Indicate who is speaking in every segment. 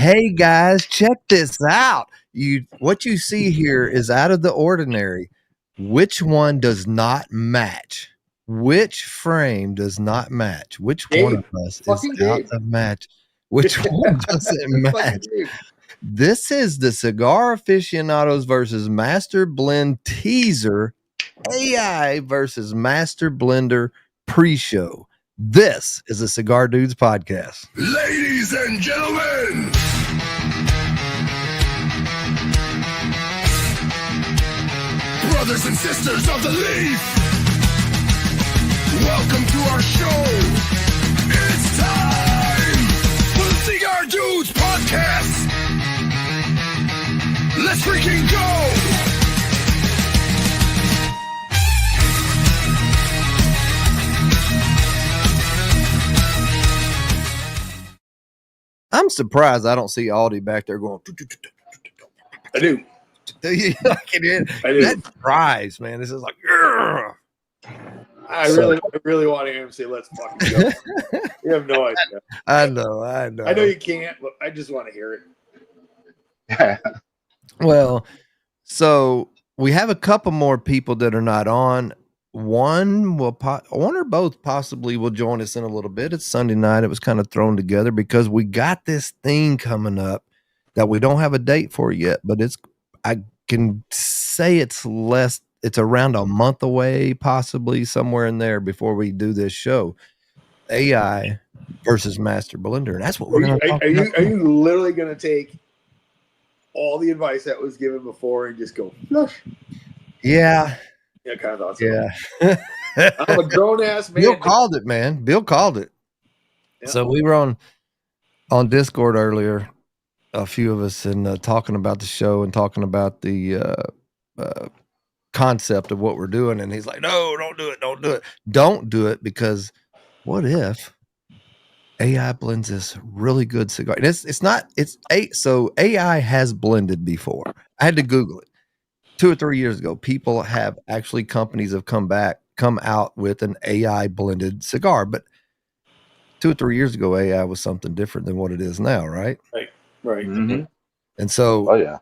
Speaker 1: Hey guys, check this out. What you see here is out of the ordinary. Which one does not match? Which frame does not match? Which one of us is out of match? Which one doesn't match? This is the Cigar Aficionados versus Master Blend teaser, AI versus Master Blender pre-show. This is a Cigar Dudes podcast.
Speaker 2: Ladies and gentlemen, brothers and sisters of the leaf, welcome to our show. It's time for the Cigar Dudes podcast. Let's freaking go!
Speaker 1: I'm surprised I don't see Aldi back there going.
Speaker 2: I do.
Speaker 1: I can hear that surprise, man. This is like. Urgh.
Speaker 2: I really want to hear him say, "Let's fucking go." You have no idea.
Speaker 1: I know.
Speaker 2: I know you can't, but I just want to hear
Speaker 3: it.
Speaker 1: Well, so we have a couple more people that are not on. One or both possibly will join us in a little bit. It's Sunday night. It was kind of thrown together because we got this thing coming up that we don't have a date for yet, but I can say it's around a month away, possibly somewhere in there before we do this show. AI versus Master Blender. And that's what we're going to talk about.
Speaker 2: Are you literally going to take all the advice that was given before and just go flush?
Speaker 1: Yeah.
Speaker 2: Yeah, kind of thought so.
Speaker 1: Yeah.
Speaker 2: I'm a grown-ass man.
Speaker 1: Bill called it, man. Bill called it. Yeah. So we were on Discord earlier, a few of us, and talking about the show and talking about the concept of what we're doing. And he's like, no, don't do it. Don't do it. Don't do it because what if AI blends this really good cigar? And so AI has blended before. I had to Google it. 2 or 3 years ago, people have actually companies have come out with an AI blended cigar, but 2 or 3 years ago, AI was something different than what it is now, right?
Speaker 2: Right.
Speaker 3: Mm-hmm.
Speaker 1: And so,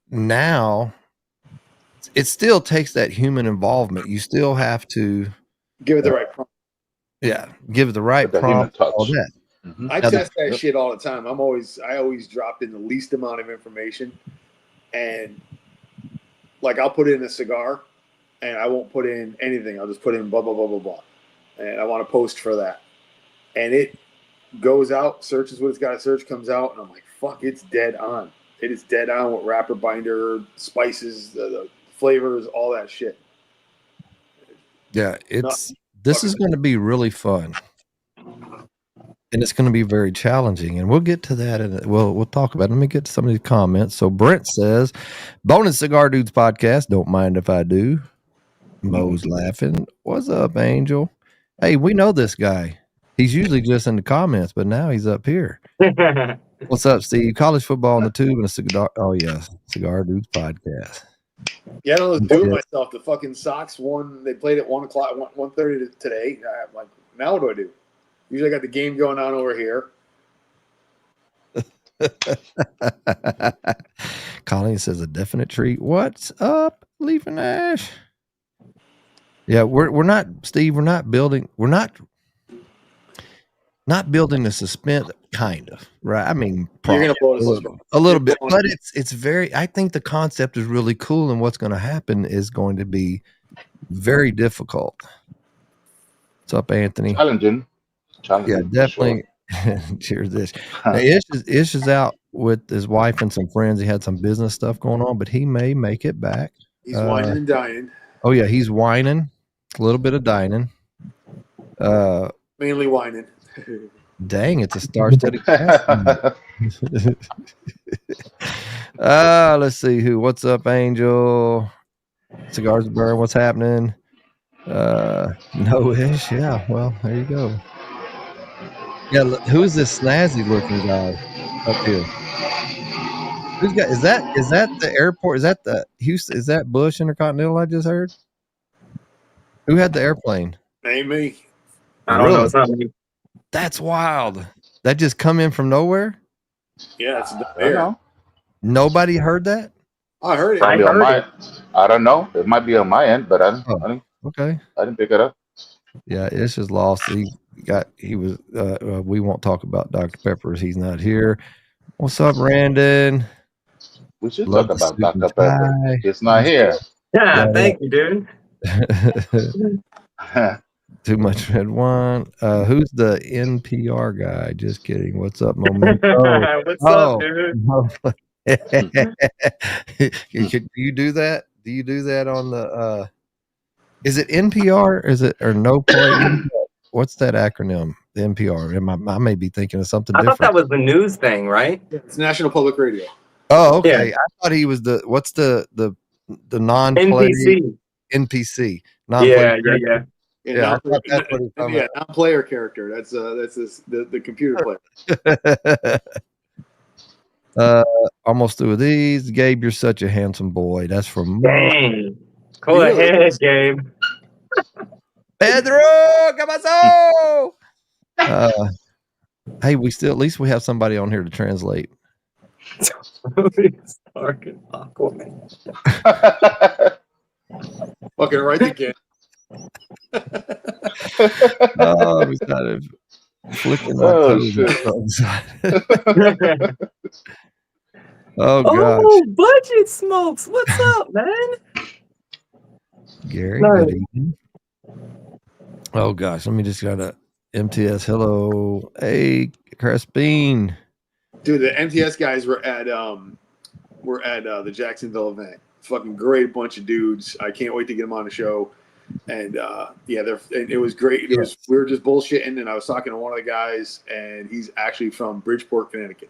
Speaker 1: now it still takes that human involvement. You still have to
Speaker 2: give it the right prompt.
Speaker 1: Yeah, give it the right prompt. All that.
Speaker 2: Mm-hmm. I test that shit all the time. I always drop in the least amount of information, and like I'll put in a cigar and I won't put in anything. I'll just put in blah, blah, blah, blah, blah. And I want to post for that. And it goes out, searches what it's got to search, comes out. And I'm like, fuck, it's dead on. It is dead on with wrapper, binder, spices, the flavors, all that shit.
Speaker 1: Yeah, this is going to be really fun. And it's going to be very challenging, and we'll get to that. And we'll talk about it. Let me get to some of these comments. So Brent says, bonus Cigar Dudes podcast. Don't mind if I do. Mo's laughing. What's up, Angel? Hey, we know this guy. He's usually just in the comments, but now he's up here. What's up, Steve? College football on the tube and a cigar. Oh, yes. Cigar Dudes podcast.
Speaker 2: Yeah, I don't do it myself. The fucking Sox won. They played at 1 o'clock, 1:30 today. I'm like, now what do I do? Usually I got the game going on over here.
Speaker 1: Colleen says a definite treat. What's up, Leaf and Ash? Yeah, we're not, Steve. We're not building the suspense, kind of, right? I mean,
Speaker 2: you're gonna blow
Speaker 1: a little bit, but it's very. I think the concept is really cool, and what's going to happen is going to be very difficult. What's up, Anthony?
Speaker 3: Challenging.
Speaker 1: Yeah, definitely. Sure. Cheers, Ish. Ish is out with his wife and some friends. He had some business stuff going on, but he may make it back.
Speaker 2: He's whining and dining.
Speaker 1: Oh yeah, he's whining. A little bit of dining.
Speaker 2: Mainly whining.
Speaker 1: Dang, it's a star-studded cast. Let's see who. What's up, Angel? Cigars burn. What's happening? No Ish. Yeah. Well, there you go. Yeah, who's this snazzy looking guy up here? Who's got? Is that the airport? Is that the Houston? Is that Bush Intercontinental? I just heard. Who had the airplane?
Speaker 2: Ain't me.
Speaker 4: I don't know. It's not me.
Speaker 1: That's wild. That just come in from nowhere.
Speaker 2: Yeah, it's
Speaker 3: I don't
Speaker 2: there.
Speaker 3: know.
Speaker 1: Nobody heard that?
Speaker 2: I heard it.
Speaker 3: Might be on
Speaker 4: heard
Speaker 3: my.
Speaker 4: it.
Speaker 3: I don't know. It might be on my end, but
Speaker 1: Oh, okay.
Speaker 3: I didn't pick it up.
Speaker 1: Yeah, it's just lost. He was we won't talk about Dr. Peppers. He's not here. What's up, Brandon?
Speaker 3: We should
Speaker 1: Love
Speaker 3: talk
Speaker 1: the
Speaker 3: about
Speaker 1: suit and
Speaker 3: Dr. Pepper.
Speaker 1: tie.
Speaker 3: It's not here.
Speaker 4: Yeah, thank you, dude.
Speaker 1: Too much red wine. Who's the NPR guy? Just kidding. What's up, Momento?
Speaker 4: What's up, dude?
Speaker 1: Do you do that? Do you do that on the is it NPR? Is it or no play? What's that acronym? The NPR. I may be thinking of something
Speaker 4: I
Speaker 1: different.
Speaker 4: thought that was the news thing, right?
Speaker 2: It's National Public Radio.
Speaker 1: Oh, okay. I thought he was the what's the non-play
Speaker 4: NPC.
Speaker 1: non-play.
Speaker 4: Yeah.
Speaker 1: Yeah, I thought that's what he's talking about.
Speaker 2: Non-player character. That's the computer player.
Speaker 1: Almost through with these. Gabe, you're such a handsome boy. That's from
Speaker 4: Dang. Go ahead, Gabe.
Speaker 1: Pedro, ¿qué pasó? Hey, at least we have somebody on here to translate.
Speaker 4: Fucking Aquaman.
Speaker 2: Fucking right again.
Speaker 1: Oh, we started flicking my toes. Oh gosh.
Speaker 4: Oh, Budget Smokes. What's up, man?
Speaker 1: Gary, good evening. Oh gosh, let me just got a MTS. Hello, hey, Crespine.
Speaker 2: Dude, the MTS guys were at the Jacksonville event. Fucking great bunch of dudes. I can't wait to get them on the show. And it was great. We were just bullshitting, and I was talking to one of the guys, and he's actually from Bridgeport, Connecticut.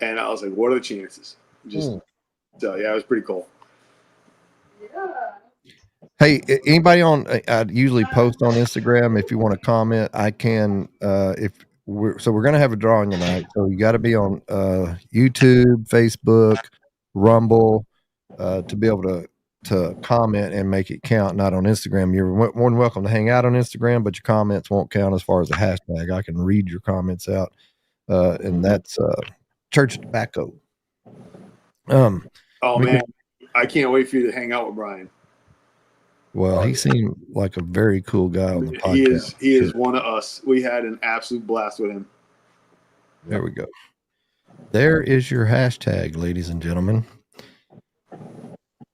Speaker 2: And I was like, "What are the chances?" So yeah, it was pretty cool.
Speaker 1: Hey, anybody on? I usually post on Instagram. If you want to comment, I can. We're gonna have a drawing tonight, so you got to be on YouTube, Facebook, Rumble to be able to comment and make it count. Not on Instagram. You're more than welcome to hang out on Instagram, but your comments won't count as far as a hashtag. I can read your comments out, and that's Church of Tobacco.
Speaker 2: Oh man, I can't wait for you to hang out with Brian.
Speaker 1: Well, he seemed like a very cool guy on the podcast.
Speaker 2: He is one of us. We had an absolute blast with him.
Speaker 1: There we go. There is your hashtag, ladies and gentlemen.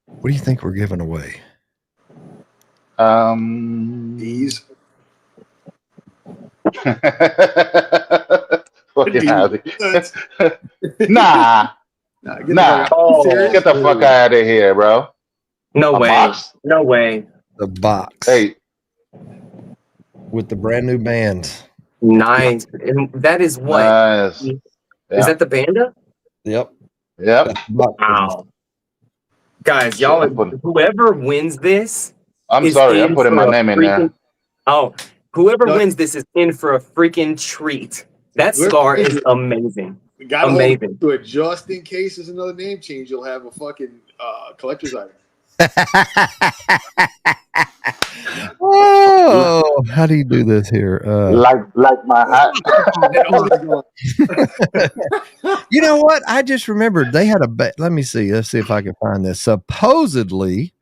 Speaker 1: What do you think we're giving away?
Speaker 2: These.
Speaker 3: Nah. Get the fuck out of here, bro.
Speaker 4: No way.
Speaker 3: Box?
Speaker 4: No way.
Speaker 1: The box.
Speaker 3: Hey.
Speaker 1: With the brand new bands.
Speaker 4: Nice. And that is what?
Speaker 3: Nice.
Speaker 4: Is that the Panda?
Speaker 1: Yep.
Speaker 4: Wow. Guys, y'all, whoever wins this.
Speaker 3: I'm sorry, I'm putting my name in there.
Speaker 4: Oh, whoever wins this is in for a freaking treat. That cigar is amazing.
Speaker 2: Amazing. To it just in case there's another name change, you'll have a fucking collector's item.
Speaker 1: Oh, how do you do this here?
Speaker 3: Like my hat.
Speaker 1: You know what? I just remembered they had a let me see. Let's see if I can find this. Supposedly,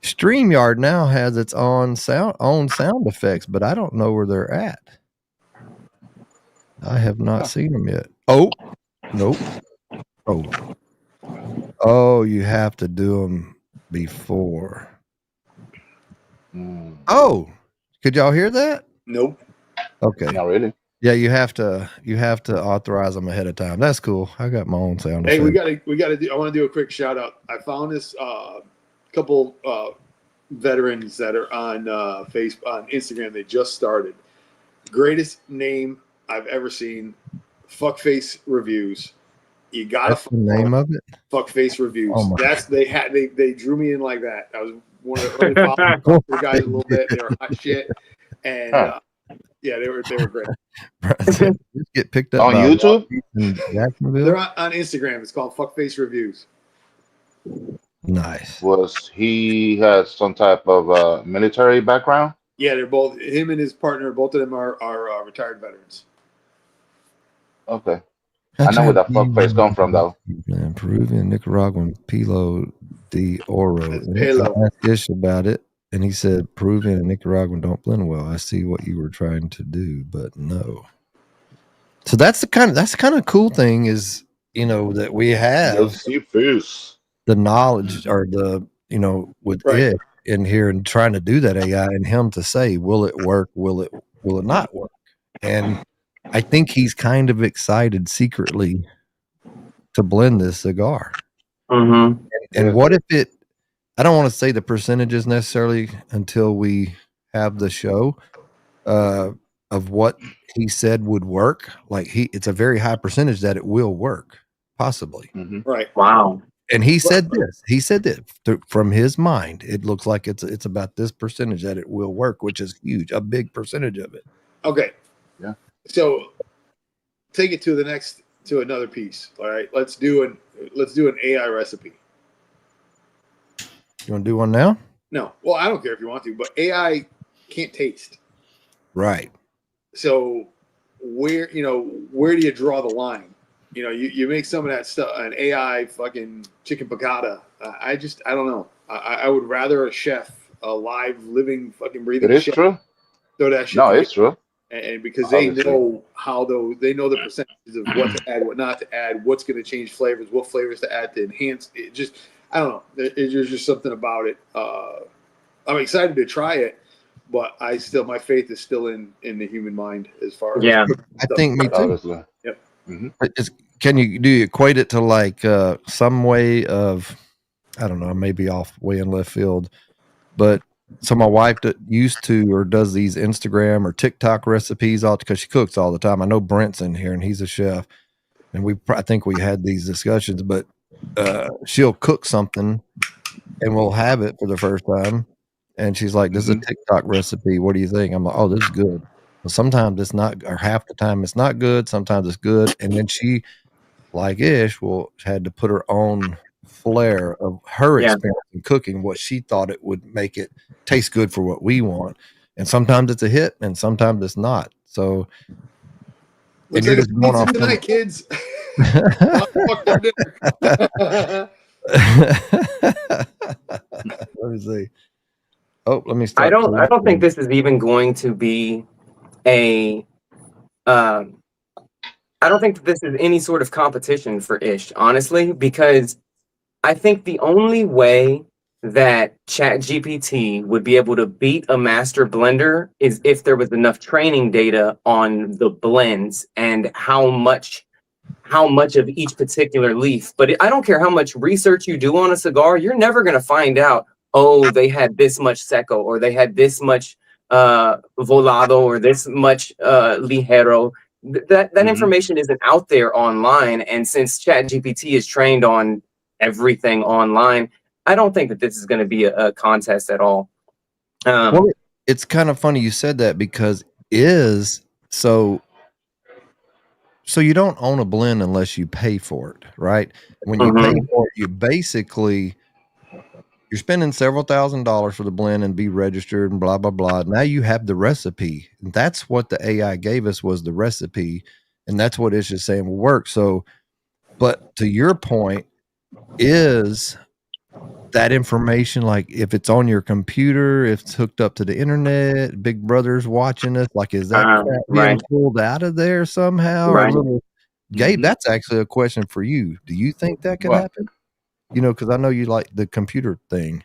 Speaker 1: StreamYard now has its own sound effects, but I don't know where they're at. I have not seen them yet. Oh, nope. Oh, you have to do them before. Oh, could y'all hear that?
Speaker 2: Nope.
Speaker 1: Okay.
Speaker 3: Not really.
Speaker 1: Yeah, you have to authorize them ahead of time. That's cool. I got my own sound effect.
Speaker 2: Hey, we gotta do. I want to do a quick shout out. I found this couple veterans that are on Facebook, on Instagram. They just started. Greatest name I've ever seen. Fuckface Reviews. You gotta.
Speaker 1: That's the name of it.
Speaker 2: Fuckface Reviews.
Speaker 1: Oh
Speaker 2: they drew me in like that. I was one of the early guys a little bit. They were hot shit, and yeah, they were great.
Speaker 1: Just get picked up
Speaker 3: on YouTube.
Speaker 2: They're on Instagram. It's called Fuckface Reviews.
Speaker 1: Nice.
Speaker 3: Was he has some type of military background?
Speaker 2: Yeah, they're both him and his partner. Both of them are retired veterans.
Speaker 3: Okay. I know where the fuck face come from though.
Speaker 1: Peruvian, Nicaraguan, Pilo de Oro.
Speaker 2: Palo.
Speaker 1: I asked Ish about it, and he said Peruvian and Nicaraguan don't blend well. I see what you were trying to do, but no. So that's the kind of cool thing is, that we have the knowledge or the, with it in here and trying to do that AI and him to say, will it work? Will it not work? And I think he's kind of excited secretly to blend this cigar.
Speaker 4: Mm-hmm.
Speaker 1: And what if it, I don't want to say the percentages necessarily until we have the show of what he said would work. Like it's a very high percentage that it will work, possibly.
Speaker 3: Mm-hmm.
Speaker 2: Right.
Speaker 4: Wow.
Speaker 1: And he said this. He said that from his mind, it looks like it's about this percentage that it will work, which is huge, a big percentage of it.
Speaker 2: Okay.
Speaker 3: Yeah.
Speaker 2: So take it to another piece. All right. Let's do an AI recipe.
Speaker 1: You want to do one now?
Speaker 2: No. Well, I don't care if you want to, but AI can't taste.
Speaker 1: Right.
Speaker 2: So where do you draw the line? You make some of that stuff an AI fucking chicken piccata. I don't know. I would rather a chef, a live, living, fucking breathing.
Speaker 3: It is
Speaker 2: chef,
Speaker 3: true.
Speaker 2: throw that shit.
Speaker 3: No, it's true.
Speaker 2: And because they know they know the percentages of what to add, what not to add, what's going to change flavors, what flavors to add to enhance it. Just I don't know. There's just something about it. I'm excited to try it, but my faith is still in the human mind as far as
Speaker 1: I think me too.
Speaker 3: Obviously.
Speaker 2: Yep.
Speaker 1: Mm-hmm. Do you equate it to like some way of, I don't know, maybe off way in left field, but so my wife used to or does these Instagram or TikTok recipes all because she cooks all the time. I know Brent's in here and he's a chef, and I think we had these discussions, but she'll cook something and we'll have it for the first time, and she's like, "This is a TikTok recipe. What do you think?" I'm like, "Oh, this is good." Well, sometimes it's not, or half the time it's not good. Sometimes it's good, and then she, like Ish, had to put her own flair of her experience in cooking, what she thought it would make it taste good for what we want. And sometimes it's a hit and sometimes it's not. So
Speaker 2: looks like it's pizza tonight, kids.
Speaker 1: Let me see. Oh, let me start.
Speaker 4: I don't think this is even going to be a I don't think this is any sort of competition for Ish, honestly, because I think the only way that ChatGPT would be able to beat a master blender is if there was enough training data on the blends and how much of each particular leaf. But I don't care how much research you do on a cigar, you're never going to find out, oh, they had this much seco, or they had this much volado, or this much ligero. That information isn't out there online. And since ChatGPT is trained on everything online, I don't think that this is going to be a contest at all.
Speaker 1: Well, it's kind of funny you said that, because so you don't own a blend unless you pay for it, right? When you pay for it, you're spending several $1,000s for the blend and be registered and blah, blah, blah. Now you have the recipe. That's what the AI gave us, was the recipe. And that's what it's just saying will work. So, but to your point, is that information, like if it's on your computer, if it's hooked up to the internet, Big Brother's watching us, like is that crap being pulled out of there somehow?
Speaker 4: Right.
Speaker 1: Gabe, that's actually a question for you. Do you think that can happen? Because I know you like the computer thing.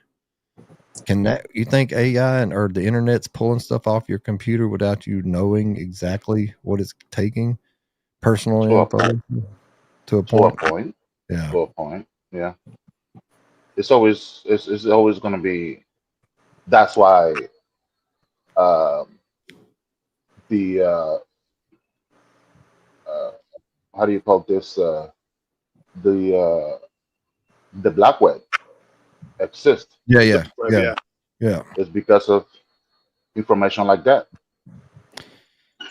Speaker 1: You think AI or the internet's pulling stuff off your computer without you knowing exactly what it's taking? Personal info to a point. Yeah.
Speaker 3: To a point. Yeah. It's always going to be. That's why the how do you call this? The black web exists.
Speaker 1: Yeah.
Speaker 3: It's because of information like that.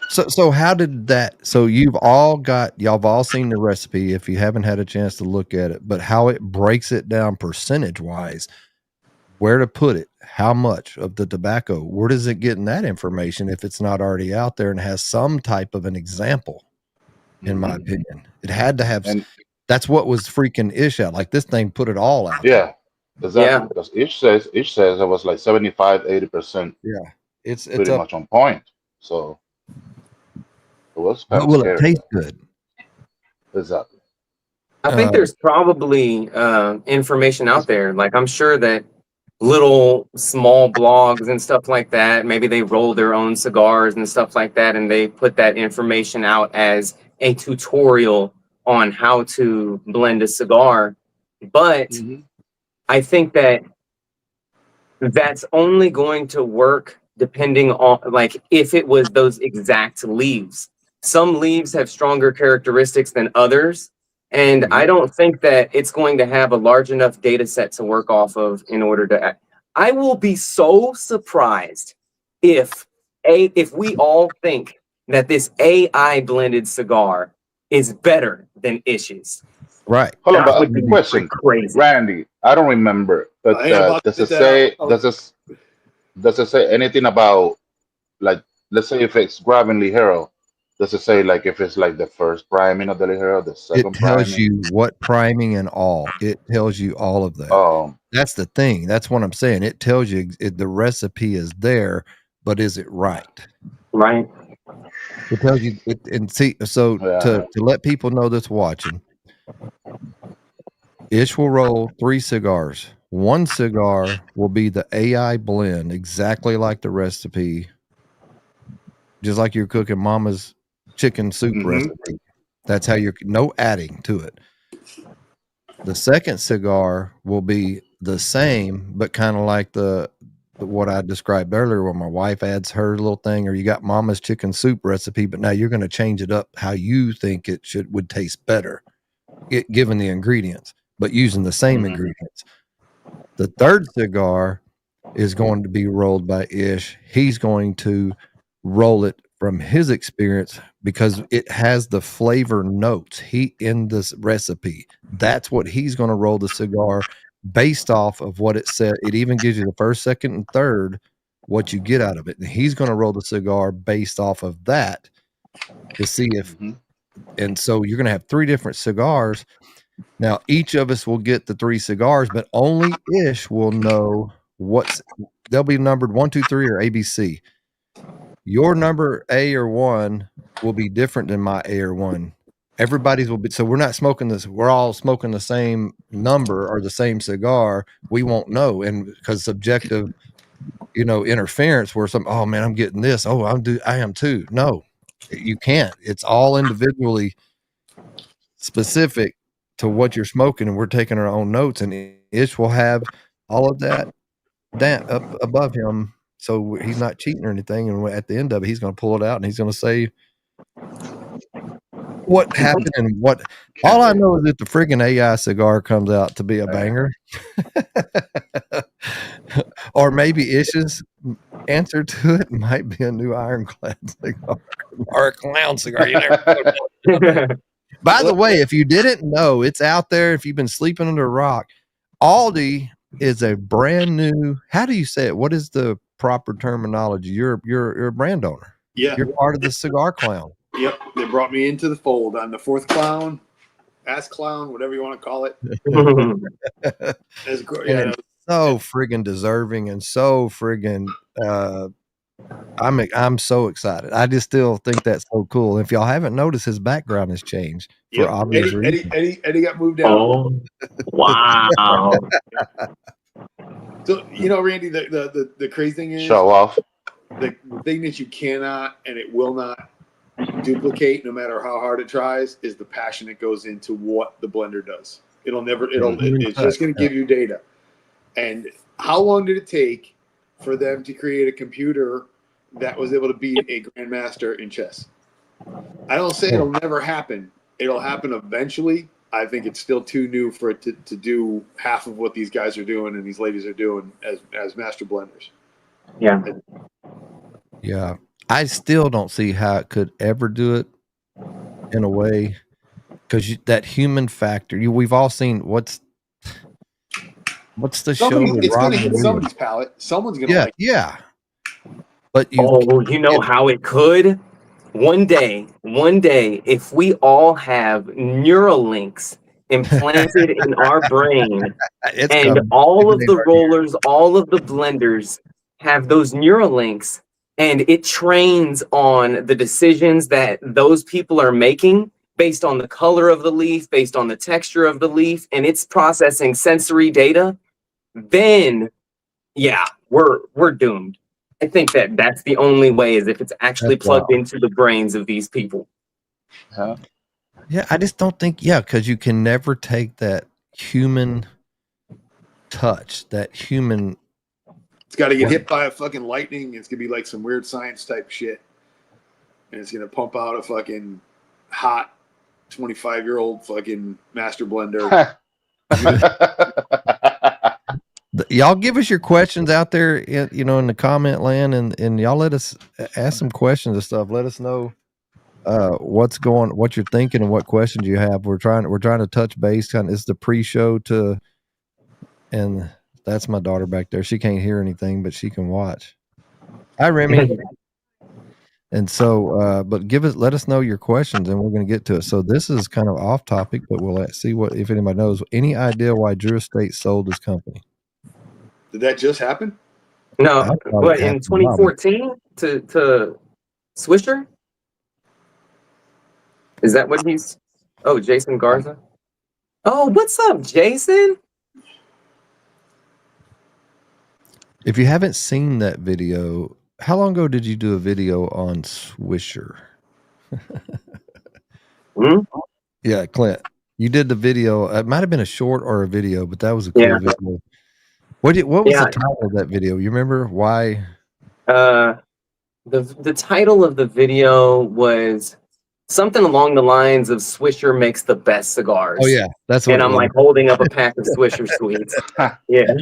Speaker 1: So how did that? So y'all have all seen the recipe if you haven't had a chance to look at it, but how it breaks it down percentage wise, where to put it, how much of the tobacco, where does it get in that information if it's not already out there and has some type of an example, in my opinion? It had to have.
Speaker 3: And
Speaker 1: That's what was freaking Ish out. Like this thing put it all out.
Speaker 3: yeah, exactly.
Speaker 4: Yeah.
Speaker 3: Because each says it was like 75-80%
Speaker 1: Yeah, it's
Speaker 3: pretty
Speaker 1: up.
Speaker 3: much on point. So it was kind
Speaker 1: But
Speaker 3: of
Speaker 1: will it
Speaker 3: scary.
Speaker 1: taste good?
Speaker 3: Exactly.
Speaker 4: I think there's probably information out there. Like I'm sure that little small blogs and stuff like that, maybe they roll their own cigars and stuff like that, and they put that information out as a tutorial on how to blend a cigar. But
Speaker 3: Hmm.
Speaker 4: I think that that's only going to work depending on, like, if it was those exact leaves. Some leaves have stronger characteristics than others, and I don't think that it's going to have a large enough data set to work off of in order to. I will be so surprised if if we all think that this AI blended cigar is better than Ish's.
Speaker 1: Right.
Speaker 3: Hold on,
Speaker 4: That
Speaker 3: but
Speaker 4: would be
Speaker 3: question,
Speaker 4: crazy.
Speaker 3: Randy. I don't remember, but
Speaker 2: I ain't about to
Speaker 3: does it
Speaker 2: sit
Speaker 3: say
Speaker 2: down.
Speaker 3: does it say anything about, like, let's say if it's grabbing Ligero, does it say like if it's like the first priming of the Ligero, the
Speaker 1: It
Speaker 3: second
Speaker 1: tells
Speaker 3: priming?
Speaker 1: you what priming and all. It tells you all of that.
Speaker 3: Um,
Speaker 1: That's the thing. That's what I'm saying. It tells you the recipe is there, but is it right?
Speaker 4: Right.
Speaker 1: It tells you it, and see. So
Speaker 3: yeah.
Speaker 1: to let people know that's watching, Ish will roll 3 cigars. One cigar will be the AI blend, exactly like the recipe, just like you're cooking Mama's chicken soup
Speaker 3: Hmm.
Speaker 1: recipe. That's how you're no adding to it. The second cigar will be the same, but kind of like the what I described earlier, where my wife adds her little thing, or you got Mama's chicken soup recipe, but now you're going to change it up how you think it would taste better, given the ingredients, but using the same
Speaker 3: Hmm.
Speaker 1: ingredients. The third cigar is going to be rolled by Ish. He's going to roll it from his experience because it has the flavor notes he in this recipe. That's what he's going to roll the cigar based off of what it said. It even gives you the first, second, and third what you get out of it. And he's going to roll the cigar based off of that to see if.
Speaker 3: Hmm.
Speaker 1: And so you're going to have 3 different cigars. Now, each of us will get the 3 cigars, but only Ish will know they'll be numbered 1, 2, 3, or ABC. Your number A or 1 will be different than my A or 1. Everybody's will be, so we're not smoking this, we're all smoking the same number or the same cigar. We won't know. And because subjective, interference where oh man, I'm getting this. Oh, I am too. No, you can't. It's all individually specific to what you're smoking, and we're taking our own notes, and Ish will have all of that down up above him, so he's not cheating or anything. And at the end of it, he's going to pull it out and he's going to say what happened and what. All I know is that the friggin' AI cigar comes out to be a banger, or maybe Ish's answer to it might be a new ironclad cigar or a clown cigar. You never. By the way, if you didn't know, it's out there. If you've been sleeping under a rock, Aldi is a brand new. How do you say it? What is the proper terminology? You're a brand owner.
Speaker 2: Yeah.
Speaker 1: You're part of the cigar clown.
Speaker 2: Yep. They brought me into the fold. I'm the 4th clown, ass clown, whatever you want to call it. It's great.
Speaker 1: And it's so friggin' deserving and so friggin' I'm so excited. I just still think that's so cool. If y'all haven't noticed, his background has changed for obvious reasons.
Speaker 2: Eddie got moved out.
Speaker 4: Oh, wow.
Speaker 2: So Randy, the crazy thing is
Speaker 3: Show off.
Speaker 2: the thing that you cannot and it will not duplicate, no matter how hard it tries, is the passion that goes into what the blender does. It's just going to give you data. And how long did it take for them to create a computer that was able to beat a grandmaster in chess? I don't say it'll never happen. It'll happen eventually. I think it's still too new for it to do half of what these guys are doing and these ladies are doing as master blenders.
Speaker 4: Yeah.
Speaker 1: Yeah. I still don't see how it could ever do it in a way, because that human factor. We've all seen what's the show?
Speaker 2: It's going to hit somebody's palate. Someone's going to like it.
Speaker 1: Yeah. But
Speaker 4: you know how it could? one day, if we all have neural links implanted in our brain,
Speaker 1: It's
Speaker 4: and
Speaker 1: coming.
Speaker 4: all
Speaker 1: It
Speaker 4: of
Speaker 1: ain't
Speaker 4: the
Speaker 1: hard.
Speaker 4: rollers, all of the blenders have those neural links, and it trains on the decisions that those people are making based on the color of the leaf, based on the texture of the leaf, and it's processing sensory data, then yeah, we're doomed. I think that that's the only way, is if it's actually
Speaker 1: That's
Speaker 4: plugged
Speaker 1: wild.
Speaker 4: into the brains of these people.
Speaker 3: Yeah.
Speaker 1: Yeah, I just don't think, because you can never take that human touch, that human.
Speaker 2: It's got to get hit by a fucking lightning. It's gonna be like some weird science type shit, and it's gonna pump out a fucking hot 25-year-old fucking master blender.
Speaker 1: Y'all give us your questions out there, in the comment land, and y'all let us ask some questions and stuff. Let us know what you're thinking and what questions you have. We're trying to touch base. It's the pre-show and that's my daughter back there. She can't hear anything, but she can watch. Hi, Remy. And so, but let us know your questions, and we're going to get to it. So this is kind of off topic, but we'll see if anybody knows. Any idea why Drew Estate sold his company?
Speaker 2: Did that just happen?
Speaker 4: No, but in 2014 to Swisher? Is that what he's? Oh, Jason Garza. Oh, what's up, Jason?
Speaker 1: If you haven't seen that video, how long ago did you do a video on Swisher? Yeah, Clint, you did the video. It might have been a short or a video, but that was a cool video. What was the title of that video? You remember why?
Speaker 4: The title of the video was something along the lines of "Swisher makes the best cigars."
Speaker 1: Oh yeah, that's what.
Speaker 4: And I'm like holding up a pack of Swisher sweets. Yeah.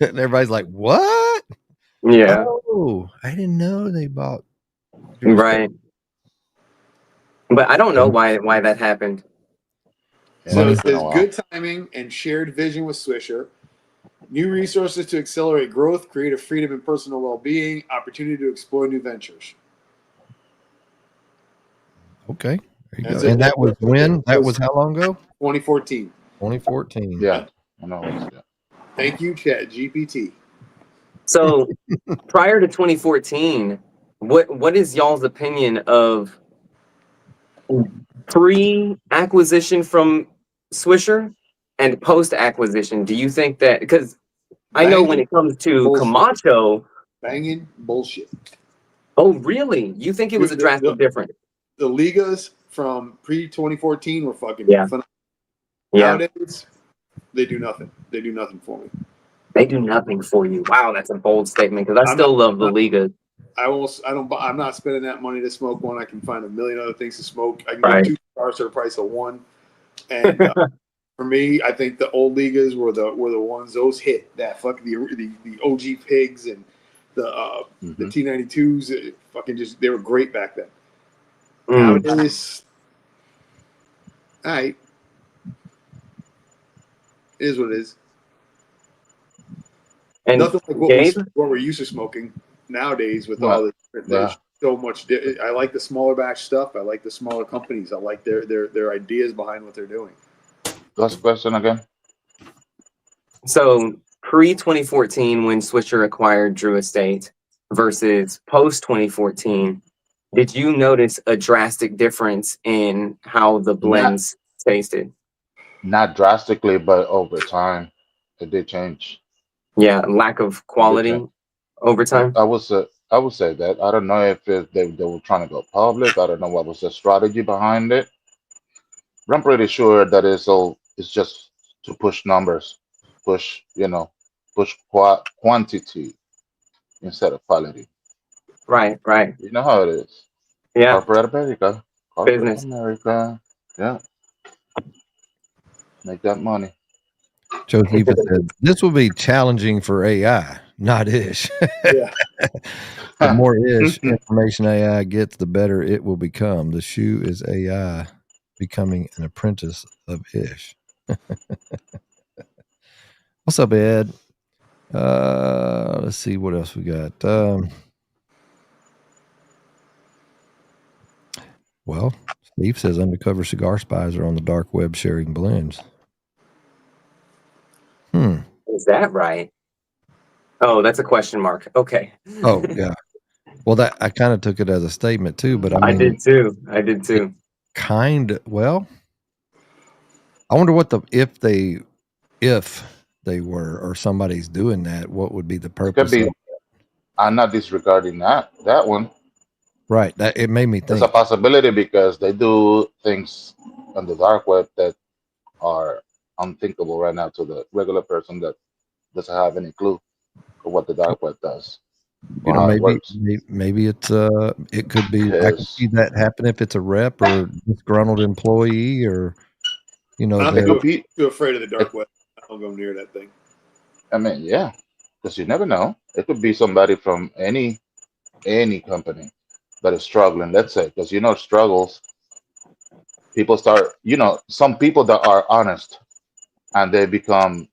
Speaker 1: And everybody's like, "What?"
Speaker 4: Yeah.
Speaker 1: Oh, I didn't know they bought.
Speaker 4: Right. But I don't know why that happened.
Speaker 2: So it says good timing and shared vision with Swisher. New resources to accelerate growth, creative freedom and personal well-being, opportunity to explore new ventures.
Speaker 1: Okay. There you go. And that was when? That was how long ago?
Speaker 2: 2014.
Speaker 1: 2014.
Speaker 3: Yeah. I know.
Speaker 2: Thank you, Chat GPT.
Speaker 4: So prior to 2014, what is y'all's opinion of pre-acquisition from Swisher and post-acquisition? Do you think that, because I know when it comes to Camacho,
Speaker 2: banging bullshit.
Speaker 4: Oh, really? You think it was a drastic difference?
Speaker 2: The Ligas from pre-2014 were fucking phenomenal.
Speaker 4: Yeah.
Speaker 2: Nowadays, they do nothing. They do nothing for me.
Speaker 4: They do nothing for you. Wow, that's a bold statement, because I still love the Ligas.
Speaker 2: I'm not spending that money to smoke one. I can find a million other things to smoke. I can get 2 cigars for the price of one. And for me, I think the old Ligas were the ones those hit. That fucking the OG Pigs and the T92s. They were great back then. Nowadays, all right, it is what it is. And nothing like what we're used to smoking nowadays with all the there's so much. I like the smaller batch stuff. I like the smaller companies. I like their ideas behind what they're doing.
Speaker 3: Last question again.
Speaker 4: So pre-2014, when Swisher acquired Drew Estate, versus post-2014, did you notice a drastic difference in how the blends tasted?
Speaker 3: Not drastically, but over time, it did change.
Speaker 4: Yeah, lack of quality over time.
Speaker 3: I would say that. I don't know if they were trying to go public. I don't know what was the strategy behind it. But I'm pretty sure that it's just to push numbers, push quantity instead of quality.
Speaker 4: Right.
Speaker 3: You know how it is.
Speaker 4: Yeah.
Speaker 3: Corporate America.
Speaker 4: Business.
Speaker 3: America. Yeah. Make that money.
Speaker 1: Joseph said, "This will be challenging for AI, not Ish."
Speaker 2: Yeah.
Speaker 1: The more Ish information AI gets, the better it will become. The shoe is AI becoming an apprentice of Ish. What's up, Ed? Let's see what else we got. Well, Steve says undercover cigar spies are on the dark web sharing blends.
Speaker 4: Is that right? Oh, that's a question mark. Okay.
Speaker 1: Oh, yeah. Well, that I kind of took it as a statement too, but I mean,
Speaker 4: I did too.
Speaker 1: Well, I wonder what if they were, or somebody's doing that, what would be the
Speaker 3: It could
Speaker 1: purpose
Speaker 3: be.
Speaker 1: of
Speaker 3: I'm not disregarding that one.
Speaker 1: right? That it made me
Speaker 3: It's a
Speaker 1: think.
Speaker 3: possibility because they do things on the dark web that are unthinkable right now to the regular person that doesn't have any clue of what the dark web does
Speaker 1: You
Speaker 3: or
Speaker 1: know,
Speaker 3: how it
Speaker 1: maybe
Speaker 3: works.
Speaker 1: maybe it's it could be. I could see
Speaker 3: Because
Speaker 1: that happen if it's a rep or disgruntled employee, or
Speaker 2: I'm
Speaker 3: it
Speaker 1: they're
Speaker 3: could be.
Speaker 2: too afraid of the
Speaker 3: It,
Speaker 2: dark web. I don't go near that thing.
Speaker 3: I mean, yeah, because you never know. It could be somebody from any company that is struggling. Let's say because struggles. People start. Some people that are honest and they become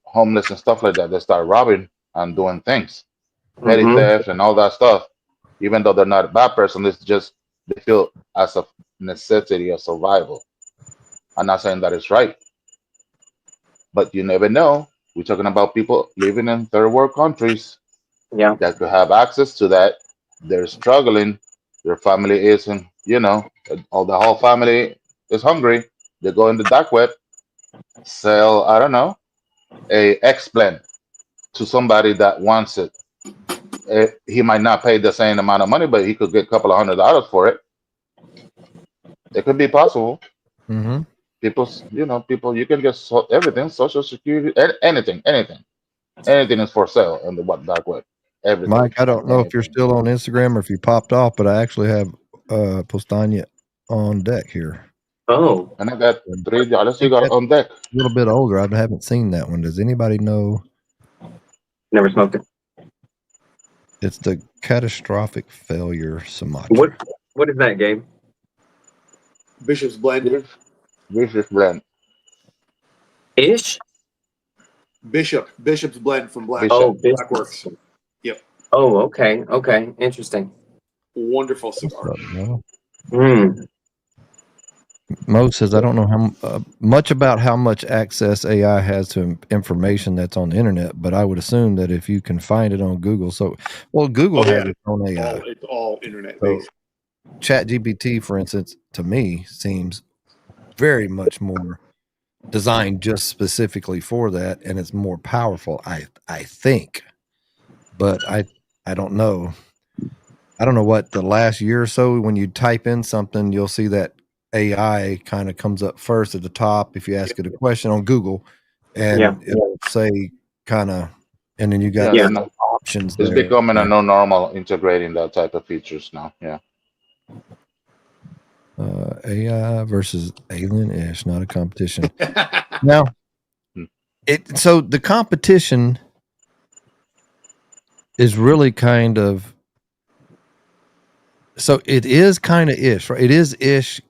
Speaker 3: homeless and stuff like that. They start robbing and doing things, petty
Speaker 4: Mm-hmm.
Speaker 3: theft and all that stuff. Even though they're not a bad person, it's just they feel as a necessity of survival. I'm not saying that it's right, but you never know. We're talking about people living in third world countries
Speaker 4: Yeah.
Speaker 3: that could have access to that. They're struggling. Their family isn't, all the whole family is hungry. They go in the dark web, sell, I don't know, a X blend to somebody that wants it. He might not pay the same amount of money, but he could get a couple of $100 for it. It could be possible.
Speaker 1: mm-hmm.
Speaker 3: People, you can get everything, Social Security, anything is for sale on the dark web. Everything,
Speaker 1: Mike. I don't know if you're
Speaker 3: anything.
Speaker 1: still on Instagram or if you popped off, but I actually have Postania on deck here.
Speaker 4: Oh,
Speaker 3: And I got
Speaker 1: I
Speaker 3: $3
Speaker 1: think
Speaker 3: cigar
Speaker 1: that's
Speaker 3: on deck.
Speaker 1: a little bit older. I haven't seen that one. Does anybody know?
Speaker 4: never smoked it.
Speaker 1: It's the catastrophic failure Sumatra.
Speaker 4: What is that, Gabe?
Speaker 2: Bishop's blend.
Speaker 3: Vicious blend.
Speaker 4: Ish?
Speaker 2: Bishop's blend from
Speaker 3: Bishop.
Speaker 2: Blackworks. Yep.
Speaker 4: Oh, okay. Okay. Interesting.
Speaker 2: Wonderful
Speaker 1: What's
Speaker 2: cigar.
Speaker 1: up, Mo?
Speaker 4: Hmm.
Speaker 1: Mo says, I don't know how much about how much access AI has to information that's on the internet, but I would assume that if you can find it on Google, Google has its own AI.
Speaker 2: It's all internet
Speaker 1: So
Speaker 2: based.
Speaker 1: ChatGPT, for instance, to me seems very much more designed just specifically for that, and it's more powerful. I think, but I don't know. I don't know what the last year or so, when you type in something, you'll see that AI kind of comes up first at the top if you ask it a question on Google, and it'll say kind of, and then you got
Speaker 3: Yeah,
Speaker 1: options
Speaker 3: it's
Speaker 1: there.
Speaker 3: becoming a no normal integrating that type of features now. Yeah.
Speaker 1: AI versus alien-ish, not a competition. Now, so the competition is really kind of, so it is kind of ish, right? It is ish.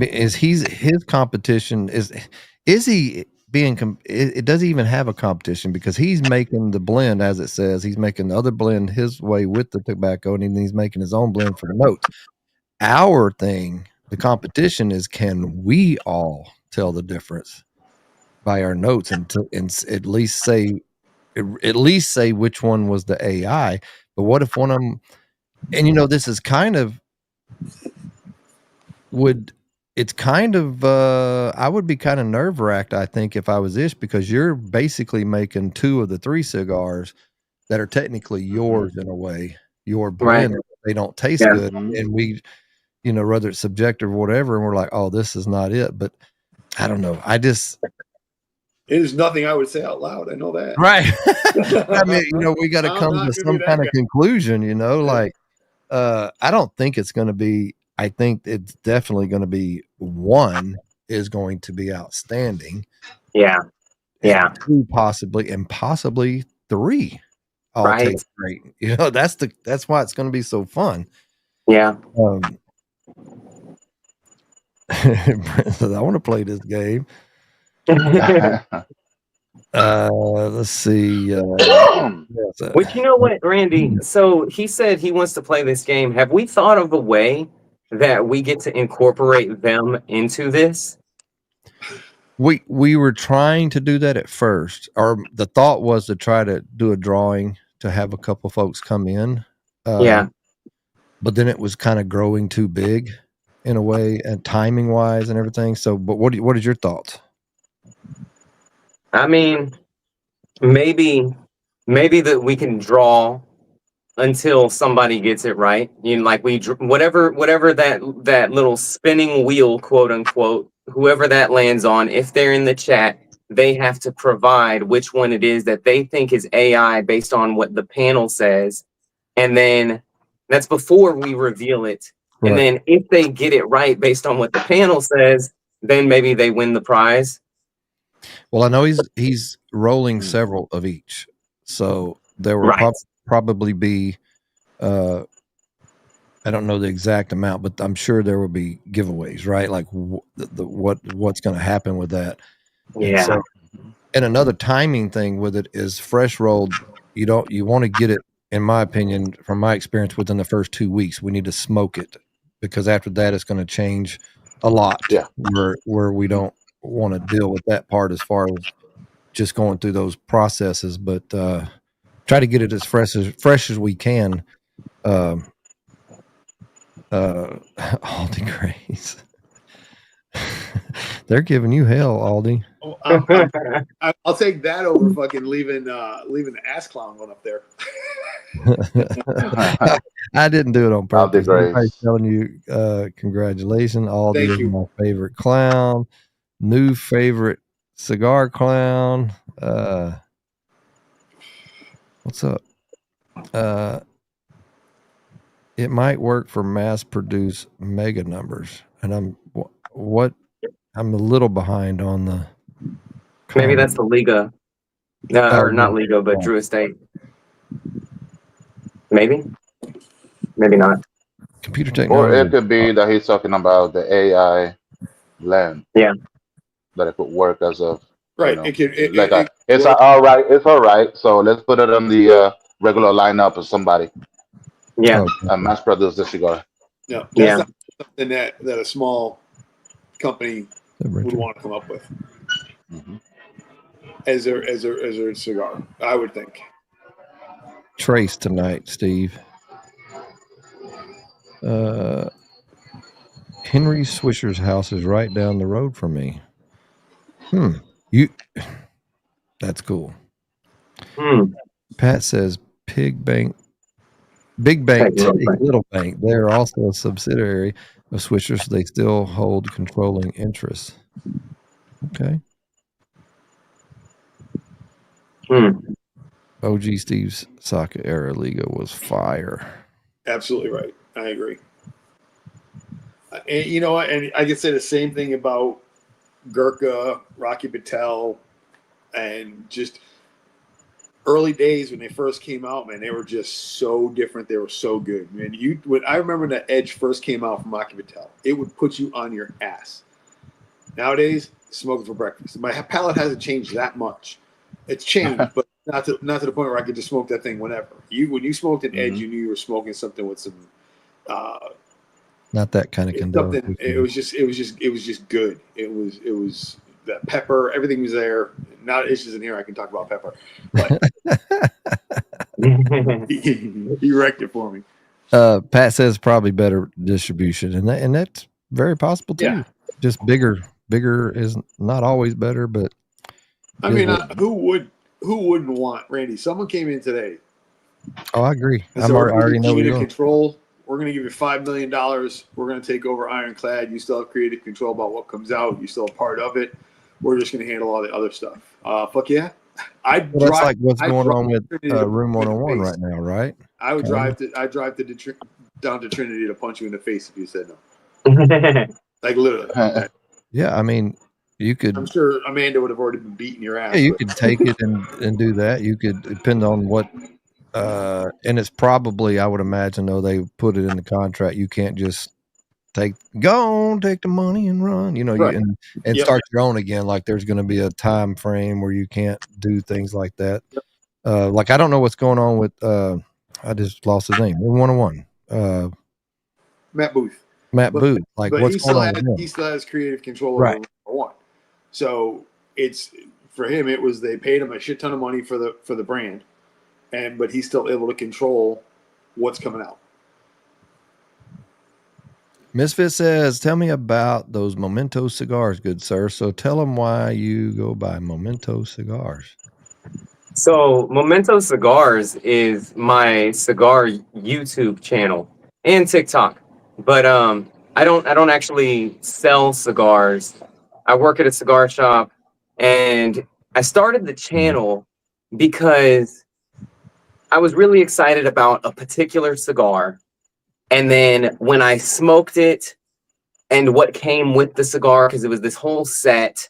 Speaker 1: Is his competition is he being it doesn't even have a competition because he's making the blend, as it says, he's making the other blend his way with the tobacco, and then he's making his own blend for the notes. Our thing, the competition, is can we all tell the difference by our notes and at least say which one was the AI. But what if one of them, and this is kind of it's kind of I would be kind of nerve-wracked, I think, if I was Ish, because you're basically making 2 of the 3 cigars that are technically yours in a way, your blend.
Speaker 4: Right.
Speaker 1: They don't taste
Speaker 4: Yeah.
Speaker 1: good, and we, whether it's subjective or whatever, and we're like, oh, this is not it. But I don't know.
Speaker 2: There's nothing I would say out loud. I know that.
Speaker 1: Right. I mean, we got to come to some kind of conclusion, like, I don't think it's going to be, I think it's definitely going to be one is going to be outstanding.
Speaker 4: Yeah. Yeah.
Speaker 1: 2 possibly, and possibly 3 all taste great. That's why it's going to be so fun.
Speaker 4: Yeah.
Speaker 1: I want to play this game. Let's see.
Speaker 4: Which, you know what, Randy? So he said he wants to play this game. Have we thought of a way that we get to incorporate them into this?
Speaker 1: We were trying to do that at first, or the thought was to try to do a drawing to have a couple folks come in.
Speaker 4: Yeah.
Speaker 1: But then it was kind of growing too big in a way, and timing wise and everything. So, but what is your thoughts?
Speaker 4: I mean, maybe that we can draw until somebody gets it right. You know, like whatever that little spinning wheel, quote unquote, whoever that lands on, if they're in the chat, they have to provide which one it is that they think is AI based on what the panel says, and then that's before we reveal it.
Speaker 1: Right.
Speaker 4: And then if they get it right based on what the panel says, then maybe they win the prize.
Speaker 1: Well, I know he's rolling several of each, so there will probably be. I don't know the exact amount, but I'm sure there will be giveaways, right? Like what's going to happen with that.
Speaker 4: Yeah.
Speaker 1: And another timing thing with it is fresh rolled. You want to get it, in my opinion, from my experience, within the first 2 weeks. We need to smoke it, because after that it's going to change a lot.
Speaker 3: Yeah.
Speaker 1: Where we don't want to deal with that part as far as just going through those processes, but try to get it as fresh as we can. Aldi Grace. They're giving you hell, Aldi.
Speaker 2: I'll take that over fucking leaving the ass clown one up there.
Speaker 1: I didn't do it on purpose.
Speaker 3: Everybody's
Speaker 1: telling you congratulations. Aldi
Speaker 2: Thank
Speaker 1: is
Speaker 2: you.
Speaker 1: my favorite clown. New favorite cigar clown. What's up? It might work for mass produce mega numbers, and I'm a little behind on the.
Speaker 4: Maybe that's the Liga, or not Liga, but Drew Estate. Maybe not.
Speaker 1: Computer technology.
Speaker 3: Or it could be that he's talking about the AI lens.
Speaker 4: Yeah.
Speaker 3: That it could work as a
Speaker 2: right.
Speaker 3: It's all right. It's all right. So let's put it on the regular lineup of somebody.
Speaker 4: Yeah.
Speaker 3: And mass produce the cigar.
Speaker 2: No, that's not something that a small company would want to come up with as their cigar. I would think.
Speaker 1: Trace tonight, Steve. Henry Swisher's house is right down the road from me. That's cool. Pat says big bank, little bank. They're also a subsidiary of Swisher, so they still hold controlling interests. Okay. OG Steve's Saka era Liga was fire.
Speaker 2: Absolutely right. I agree. And you know what? And I could say the same thing about Gurkha, Rocky Patel, and just early days when they first came out, man, they were just so different. They were so good, man. When I remember when the Edge first came out from Rocky Patel, it would put you on your ass. Nowadays, smoking for breakfast. My palate hasn't changed that much. It's changed, but not to the point where I could just smoke that thing whenever. When you smoked an Edge, you knew you were smoking something with some.
Speaker 1: Not that kind of condition.
Speaker 2: It was just good. It was that pepper. Everything was there. Not issues in here. I can talk about pepper. But he wrecked it for me.
Speaker 1: Pat says probably better distribution, and that's very possible too. Yeah. Just bigger is not always better, but
Speaker 2: I mean, who wouldn't want Randy? Someone came in today.
Speaker 1: Oh, I agree.
Speaker 2: I already know you control. We're going to give you $5 million. We're going to take over Ironclad. You still have creative control about what comes out. You still a part of it. We're just going to handle all the other stuff. Fuck yeah.
Speaker 1: That's like what's going on with Room 101 right now, right?
Speaker 2: I would drive down to Trinity to punch you in the face if you said no. Like literally.
Speaker 1: Yeah, I mean, you could.
Speaker 2: I'm sure Amanda would have already been beating your ass.
Speaker 1: Yeah, you could take it and do that. You could depend on what. And it's probably, I would imagine, though, they put it in the contract. You can't just take the money and run, right. and start your own again. Like there's going to be a time frame where you can't do things like that. Yep. Like I don't know what's going on with. I just lost his name. 101.
Speaker 2: Matt Booth.
Speaker 1: Matt Booth. Like,
Speaker 2: but
Speaker 1: what's going on with him?
Speaker 2: he still has creative control over
Speaker 1: Right.
Speaker 2: number one. So it's for him. It was they paid him a shit ton of money for the brand, but he's still able to control what's coming out.
Speaker 1: Misfit says, "Tell me about those Momento cigars, good sir." So tell them why you go by Momento Cigars.
Speaker 4: So Momento Cigars is my cigar YouTube channel and TikTok. But I don't actually sell cigars. I work at a cigar shop, and I started the channel because I was really excited about a particular cigar. And then when I smoked it and what came with the cigar, because it was this whole set,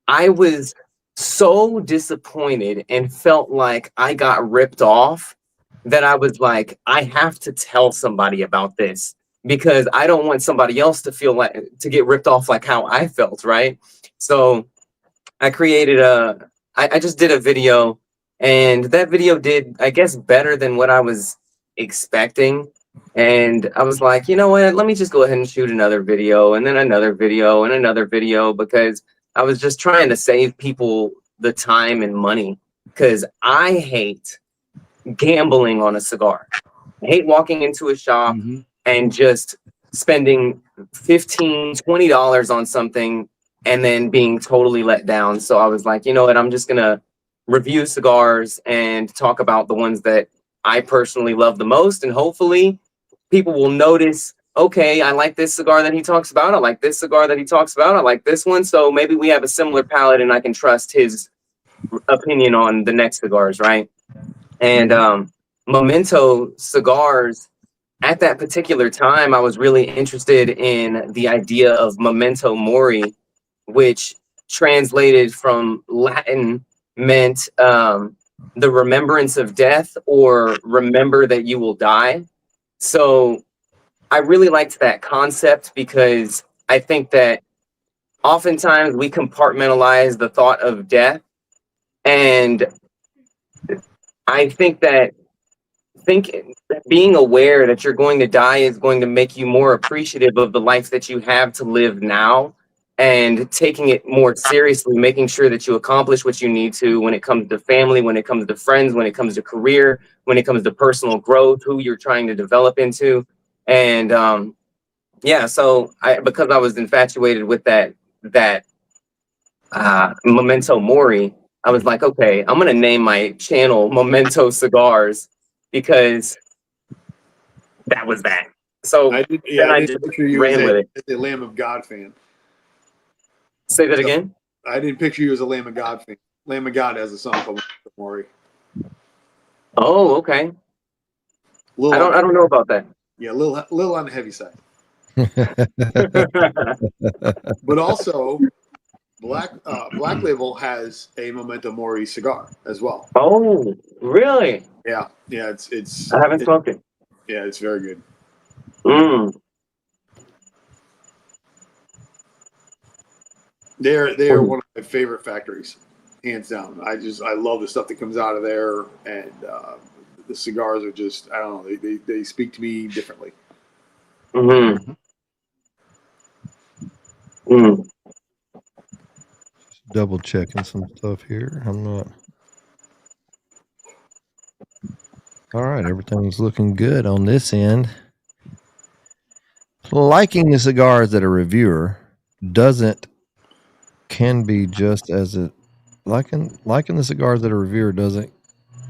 Speaker 4: I was so disappointed and felt like I got ripped off that I was like, I have to tell somebody about this because I don't want somebody else to feel like to get ripped off like how I felt, right? So I created I just did a video, and that video did, I guess, better than what I was expecting. And I was like, you know what, let me just go ahead and shoot another video, and then another video, and another video, because I was just trying to save people the time and money, because I hate gambling on a cigar. I hate walking into a shop and just spending $15-$20 on something and then being totally let down. So I was like, you know what, I'm just gonna review cigars and talk about the ones that I personally love the most, and hopefully people will notice, okay, I like this cigar that he talks about, I like this cigar that he talks about, I like this one, so maybe we have a similar palate and I can trust his opinion on the next cigars, right? And Momento Cigars, at that particular time, I was really interested in the idea of memento mori, which translated from Latin meant the remembrance of death, or remember that you will die. So I really liked that concept because I think that oftentimes we compartmentalize the thought of death. And I think that being aware that you're going to die is going to make you more appreciative of the life that you have to live now, and taking it more seriously, making sure that you accomplish what you need to when it comes to family, when it comes to friends, when it comes to career, when it comes to personal growth, who you're trying to develop into. And yeah, so because I was infatuated with that memento mori, I was like, okay, I'm gonna name my channel Momento Cigars because that was that. So
Speaker 2: I didn't picture you as a Lamb of God fan.
Speaker 4: Say that again.
Speaker 2: I didn't picture you as a Lamb of God fan. Lamb of God has a song called Mori.
Speaker 4: Oh, okay. I don't know about that.
Speaker 2: Yeah, a little on the heavy side. But also, Black Label has a Memento Mori cigar as well.
Speaker 4: Oh, really?
Speaker 2: Yeah, it's.
Speaker 4: I haven't smoked it.
Speaker 2: Yeah, it's very good. They're one of my favorite factories, hands down. I love the stuff that comes out of there, and the cigars are just, I don't know, they speak to me differently.
Speaker 1: Double checking some stuff here. I'm not. All right, everything's looking good on this end. Liking the cigars that a reviewer can be just as it liking the cigars that a reviewer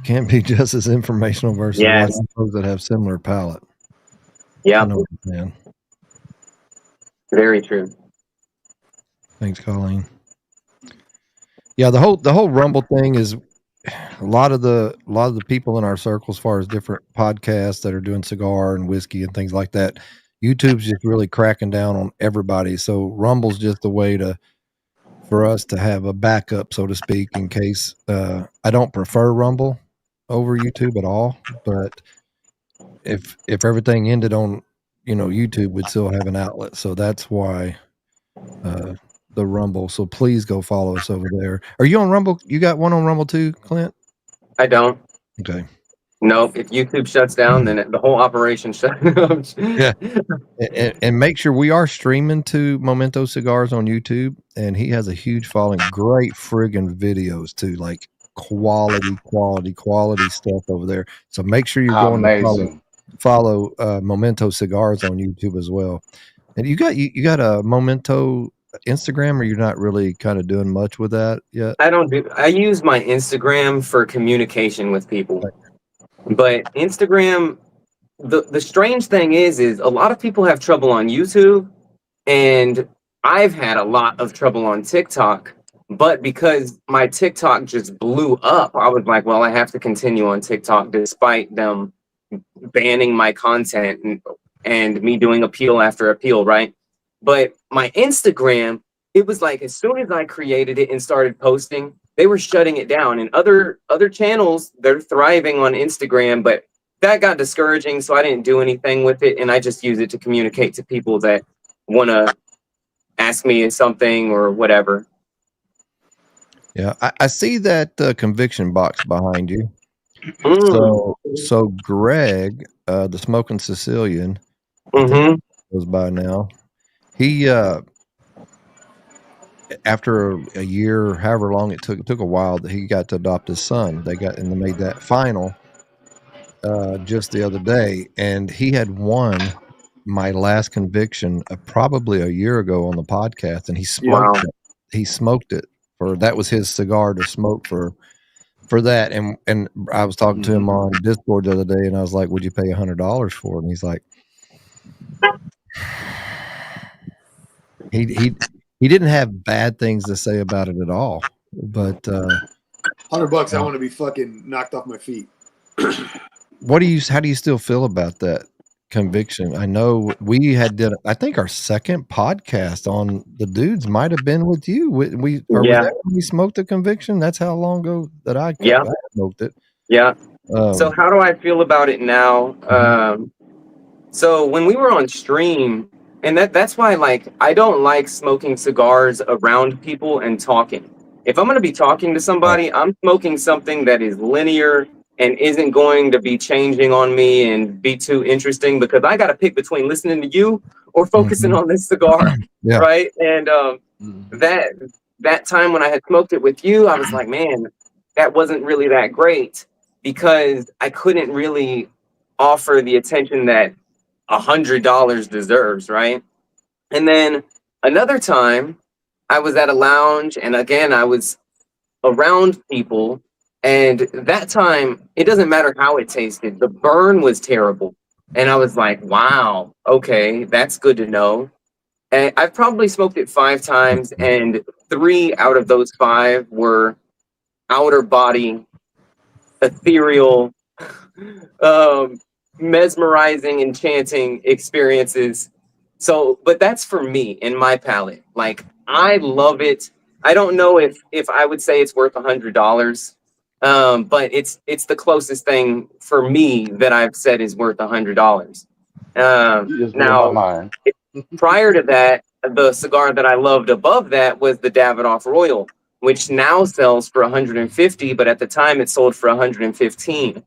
Speaker 1: can be just as informational versus liking those that have similar palate.
Speaker 4: Yeah,
Speaker 1: I know what you're saying.
Speaker 4: Very true.
Speaker 1: Thanks, Colleen. Yeah, the whole Rumble thing is a lot of the people in our circle, as far as different podcasts that are doing cigar and whiskey and things like that. YouTube's just really cracking down on everybody. So Rumble's just a way for us to have a backup, so to speak, in case I don't prefer Rumble over YouTube at all. But if everything ended on YouTube, would still have an outlet. So that's why the Rumble. So please go follow us over there. Are you on Rumble? You got one on Rumble too, Clint?
Speaker 4: I don't.
Speaker 1: Okay.
Speaker 4: Nope. If YouTube shuts down, then the whole operation shuts down.
Speaker 1: Yeah. And make sure we are streaming to Momento Cigars on YouTube, and he has a huge following. Great friggin' videos too, like quality stuff over there. So make sure you're going
Speaker 3: Amazing.
Speaker 1: to follow Momento Cigars on YouTube as well. And you got a Momento Instagram, or you're not really kind of doing much with that yet?
Speaker 4: I use my Instagram for communication with people. But Instagram, the strange thing is a lot of people have trouble on YouTube, and I've had a lot of trouble on TikTok. But because my TikTok just blew up, I was like, well, I have to continue on TikTok despite them banning my content and me doing appeal after appeal, right? But my Instagram, it was like as soon as I created it and started posting, they were shutting it down. And other channels, they're thriving on Instagram, but that got discouraging, so I didn't do anything with it, and I just use it to communicate to people that want to ask me something or whatever.
Speaker 1: Yeah, I see that conviction box behind you.
Speaker 4: Mm.
Speaker 1: So Greg, the Smoking Sicilian, goes by now. He after a year, however long it took a while, that he got to adopt his son. They made that final just the other day, and he had won my last conviction probably a year ago on the podcast, and he smoked it. He smoked it that was his cigar to smoke for that. And I was talking to him on Discord the other day, and I was like, would you pay $100 for it? And he's like, he didn't have bad things to say about it at all, but
Speaker 2: $100 I want to be fucking knocked off my feet.
Speaker 1: how do you still feel about that conviction? I know we did I think our second podcast on the dudes might have been with you. Was that when we smoked the conviction? That's how long ago that I smoked it.
Speaker 4: So how do I feel about it now? So when we were on stream, and that's why, like, I don't like smoking cigars around people and talking. If I'm going to be talking to somebody, I'm smoking something that is linear and isn't going to be changing on me and be too interesting, because I got to pick between listening to you or focusing on this cigar, right? And that time when I had smoked it with you, I was like, man, that wasn't really that great, because I couldn't really offer the attention that $100 deserves, right? And then another time I was at a lounge, and again I was around people, and that time it doesn't matter how it tasted, the burn was terrible, and I was like, wow, okay, that's good to know. And I've probably smoked it 5 times, and 3 out of those 5 were outer body, ethereal, mesmerizing, enchanting experiences. So, but that's for me in my palate. Like, I love it. I don't know if I would say it's worth $100, but it's the closest thing for me that I've said is worth $100. Now, prior to that, the cigar that I loved above that was the Davidoff Royal, which now sells for $150, but at the time it sold for $115.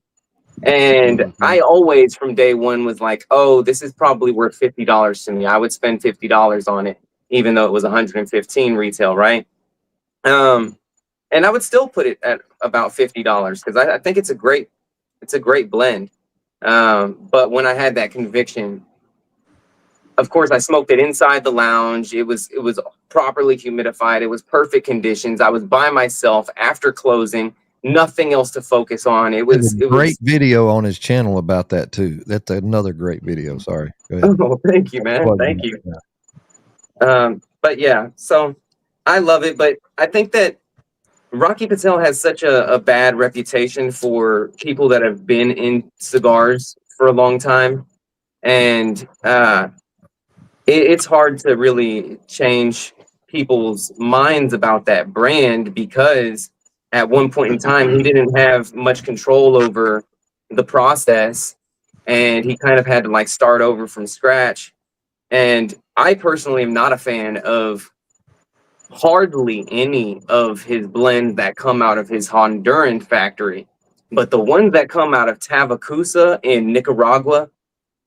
Speaker 4: And I always, from day one, was like, oh, this is probably worth $50 to me. I would spend $50 on it, even though it was $115 retail, right? And I would still put it at about $50, because I think it's a great blend. But when I had that conviction, of course, I smoked it inside the lounge. It was properly humidified. It was perfect conditions. I was by myself after closing. Nothing else to focus on. It was a great
Speaker 1: video on his channel about that too. That's another great video. Sorry. Go ahead.
Speaker 4: Oh, thank you, man. Thank you. But yeah, so I love it. But I think that Rocky Patel has such a bad reputation for people that have been in cigars for a long time, and it's hard to really change people's minds about that brand, because at one point in time, he didn't have much control over the process, and he kind of had to like start over from scratch. And I personally am not a fan of hardly any of his blends that come out of his Honduran factory. But the ones that come out of Tavacusa in Nicaragua,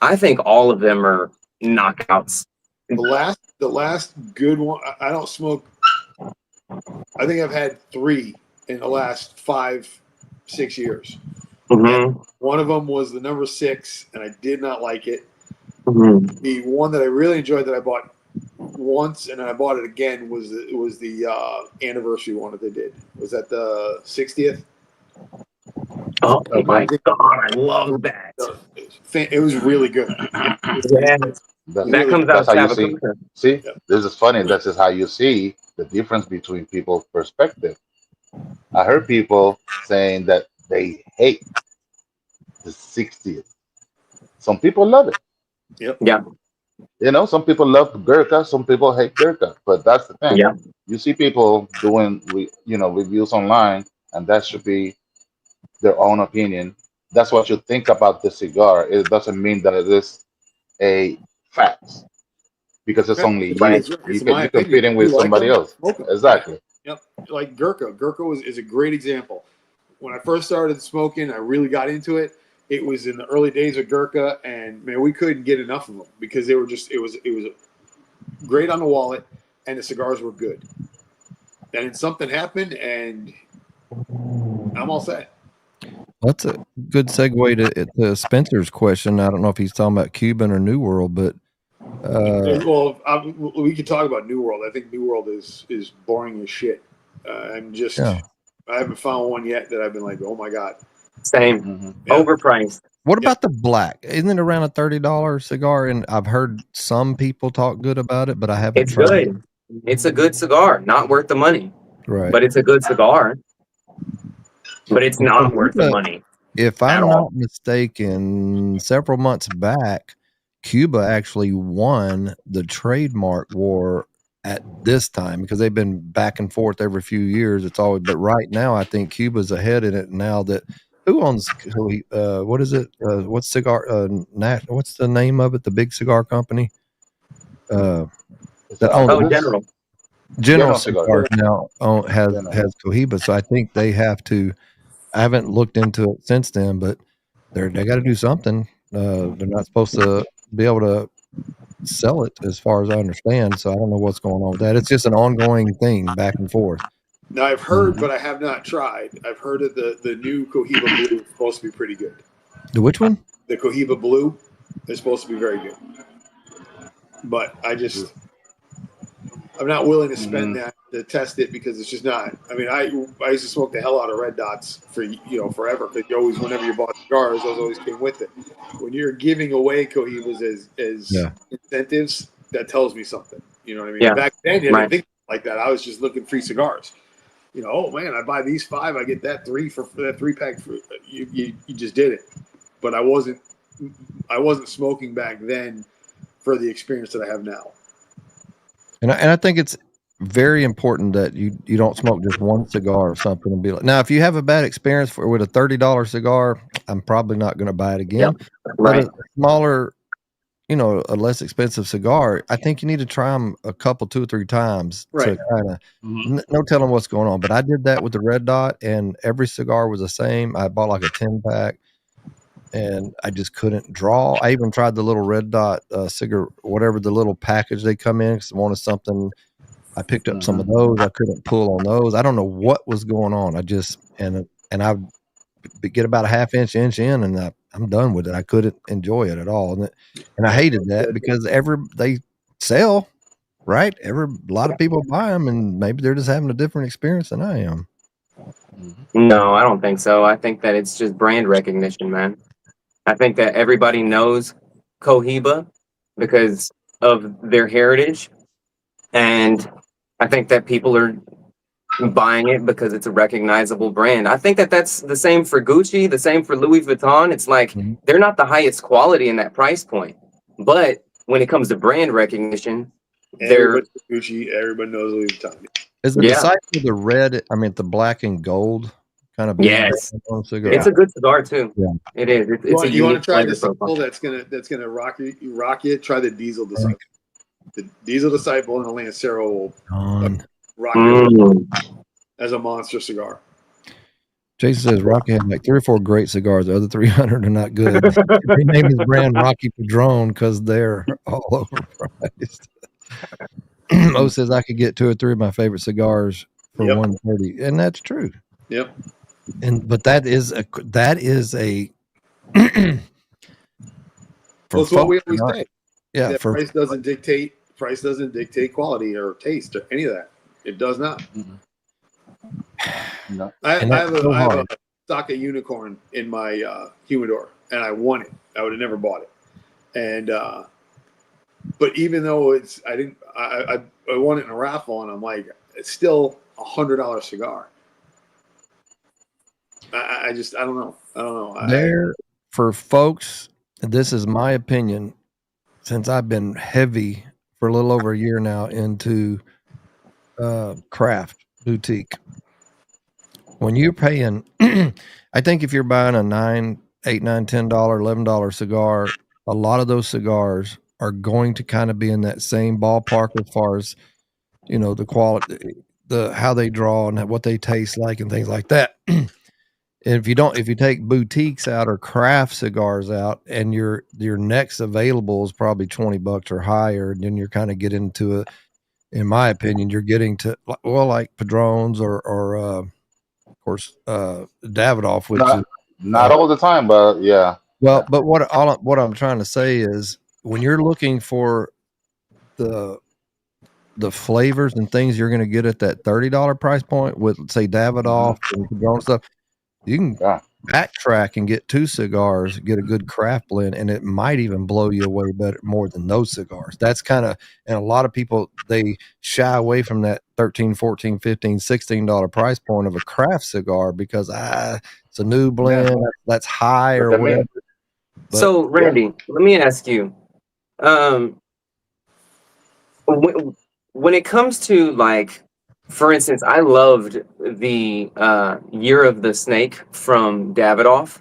Speaker 4: I think all of them are knockouts.
Speaker 2: The last good one. I don't smoke. I think I've had 3 in the last 5-6 years.
Speaker 4: Mm-hmm.
Speaker 2: One of them was the number 6, and I did not like it.
Speaker 4: Mm-hmm.
Speaker 2: The one that I really enjoyed that I bought once and then I bought it again was the anniversary one that they did. Was that the 60th?
Speaker 4: Oh my God, I love that.
Speaker 2: It was really good.
Speaker 4: Yeah. That
Speaker 3: That's,
Speaker 4: comes out
Speaker 3: that's
Speaker 4: of
Speaker 3: how you see.
Speaker 4: Tavacusa.
Speaker 3: See,
Speaker 2: Yep.
Speaker 3: this is funny. This is how you see the difference between people's perspective. I heard people saying that they hate the 60th. Some people love it.
Speaker 2: Yep.
Speaker 4: Yeah.
Speaker 3: You know, some people love Gurkha, some people hate Gurkha. But that's the thing.
Speaker 4: Yeah.
Speaker 3: You see people doing, reviews online, and that should be their own opinion. That's what you think about the cigar. It doesn't mean that it is a fact because it's only you.
Speaker 2: It's my
Speaker 3: You're
Speaker 2: opinion.
Speaker 3: competing
Speaker 2: If you
Speaker 3: with
Speaker 2: like
Speaker 3: somebody
Speaker 2: them,
Speaker 3: else.
Speaker 2: smoke them.
Speaker 3: Exactly.
Speaker 2: Yep. Like Gurkha. Gurkha is a great example. When I first started smoking, I really got into it. It was in the early days of Gurkha, and man, we couldn't get enough of them because they were just it was great on the wallet, and the cigars were good. And then something happened, and I'm all set.
Speaker 1: That's a good segue to Spencer's question. I don't know if he's talking about Cuban or New World, but
Speaker 2: We could talk about New World. I think New World is boring as shit. I haven't found one yet that I've been like, oh my god.
Speaker 4: Same.
Speaker 3: Mm-hmm.
Speaker 2: Yeah.
Speaker 4: Overpriced.
Speaker 1: what about the black? Isn't it around a $30 cigar? And I've heard some people talk good about it, but I haven't
Speaker 4: It's
Speaker 1: tried it.
Speaker 4: good. It's a good cigar. Not worth the money.
Speaker 1: Right.
Speaker 4: But it's a good cigar. But it's not worth the money.
Speaker 1: If I'm not mistaken, several months back, Cuba actually won the trademark war at this time because they've been back and forth every few years. It's always, but right now I think Cuba's ahead in it now. That who owns what is it? What's cigar? What's the name of it? The big cigar company. That owns General Cigars now has Cohiba. So I think they have to. I haven't looked into it since then, but they got to do something. They're not supposed to be able to sell it, as far as I understand. So I don't know what's going on with that. It's just an ongoing thing, back and forth.
Speaker 2: Now I've heard, but I have not tried. I've heard that the new Cohiba Blue is supposed to be pretty good.
Speaker 1: The which one?
Speaker 2: The Cohiba Blue is supposed to be very good. But I'm not willing to spend that to test it because it's just not. I mean, I used to smoke the hell out of Red Dots for forever because you always, whenever you bought cigars, those always came with it. When you're giving away Cohibas as incentives, that tells me something. You know what I mean?
Speaker 4: Yeah.
Speaker 2: Back then, I didn't think like that. I was just looking free cigars. Oh man, I buy these 5, I get that 3 for that 3-pack. You just did it, but I wasn't smoking back then for the experience that I have now.
Speaker 1: And I think it's very important that you don't smoke just one cigar or something and be like. Now, if you have a bad experience with a $30 cigar, I'm probably not going to buy it again.
Speaker 4: Yep. Right.
Speaker 1: But a smaller, a less expensive cigar, I think you need to try them a couple, 2 or 3 times to kind of no telling what's going on. But I did that with the Red Dot, and every cigar was the same. I bought like a 10-pack. And I just couldn't draw. I even tried the little Red Dot cigar, whatever the little package they come in, because I wanted something. I picked up some of those. I couldn't pull on those. I don't know what was going on. I just and I would get about a half-inch in, and I'm done with it. I couldn't enjoy it at all, and I hated that because they sell, right? A lot of people buy them, and maybe they're just having a different experience than I am.
Speaker 4: No, I don't think so. I think that it's just brand recognition, man. I think that everybody knows Cohiba because of their heritage. And I think that people are buying it because it's a recognizable brand. I think that that's the same for Gucci, the same for Louis Vuitton. It's like they're not the highest quality in that price point. But when it comes to brand recognition, they're
Speaker 2: Gucci, everybody knows Louis Vuitton.
Speaker 1: Is the Disciple the red? I mean, the black and gold kind of.
Speaker 4: Yes, it's a good cigar too. Yeah, it is.
Speaker 2: You want to try the Disciple that's gonna rock you? Try the Diesel Disciple. The Diesel Disciple and the Lancero will rock you as a monster cigar.
Speaker 1: Jason says Rocky had like 3 or 4 great cigars. The other 300 are not good. He named his brand Rocky Padron because they're all overpriced. O says I could get 2 or 3 of my favorite cigars for $130, and that's true.
Speaker 2: Yep.
Speaker 1: But that is a
Speaker 2: Well, it's what we always say.
Speaker 1: Yeah,
Speaker 2: that price doesn't dictate quality or taste or any of that. It does not.
Speaker 3: No.
Speaker 2: I have a Saka unicorn in my humidor, and I won it. I would have never bought it. And but even though I won it in a raffle, and I'm like, it's still $100 cigar. I don't know.
Speaker 1: There for folks, this is my opinion. Since I've been heavy for a little over a year now into craft boutique, when you're paying, I think if you're buying a $9, $8, $9, $10, $11 cigar, a lot of those cigars are going to kind of be in that same ballpark as far as, you know, the quality, how they draw and what they taste like and things like that. If you take boutiques out or craft cigars out, and your next available is probably $20 or higher, then you're kind of getting into it. In my opinion, you're getting to like Padrones or of course Davidoff, which is
Speaker 3: not all the time, but yeah.
Speaker 1: Well, but what I'm trying to say is when you're looking for the flavors and things you're going to get at that $30 price point with, say, Davidoff and Padron stuff. You can backtrack and get 2 cigars, get a good craft blend, and it might even blow you away more than those cigars. That's kind of, and a lot of people, they shy away from that $13, $14, $15, $16 price point of a craft cigar because it's a new blend, that's high or whatever. But,
Speaker 4: so, Randy, let me ask you, when it comes to, like, for instance, I loved the Year of the Snake from Davidoff.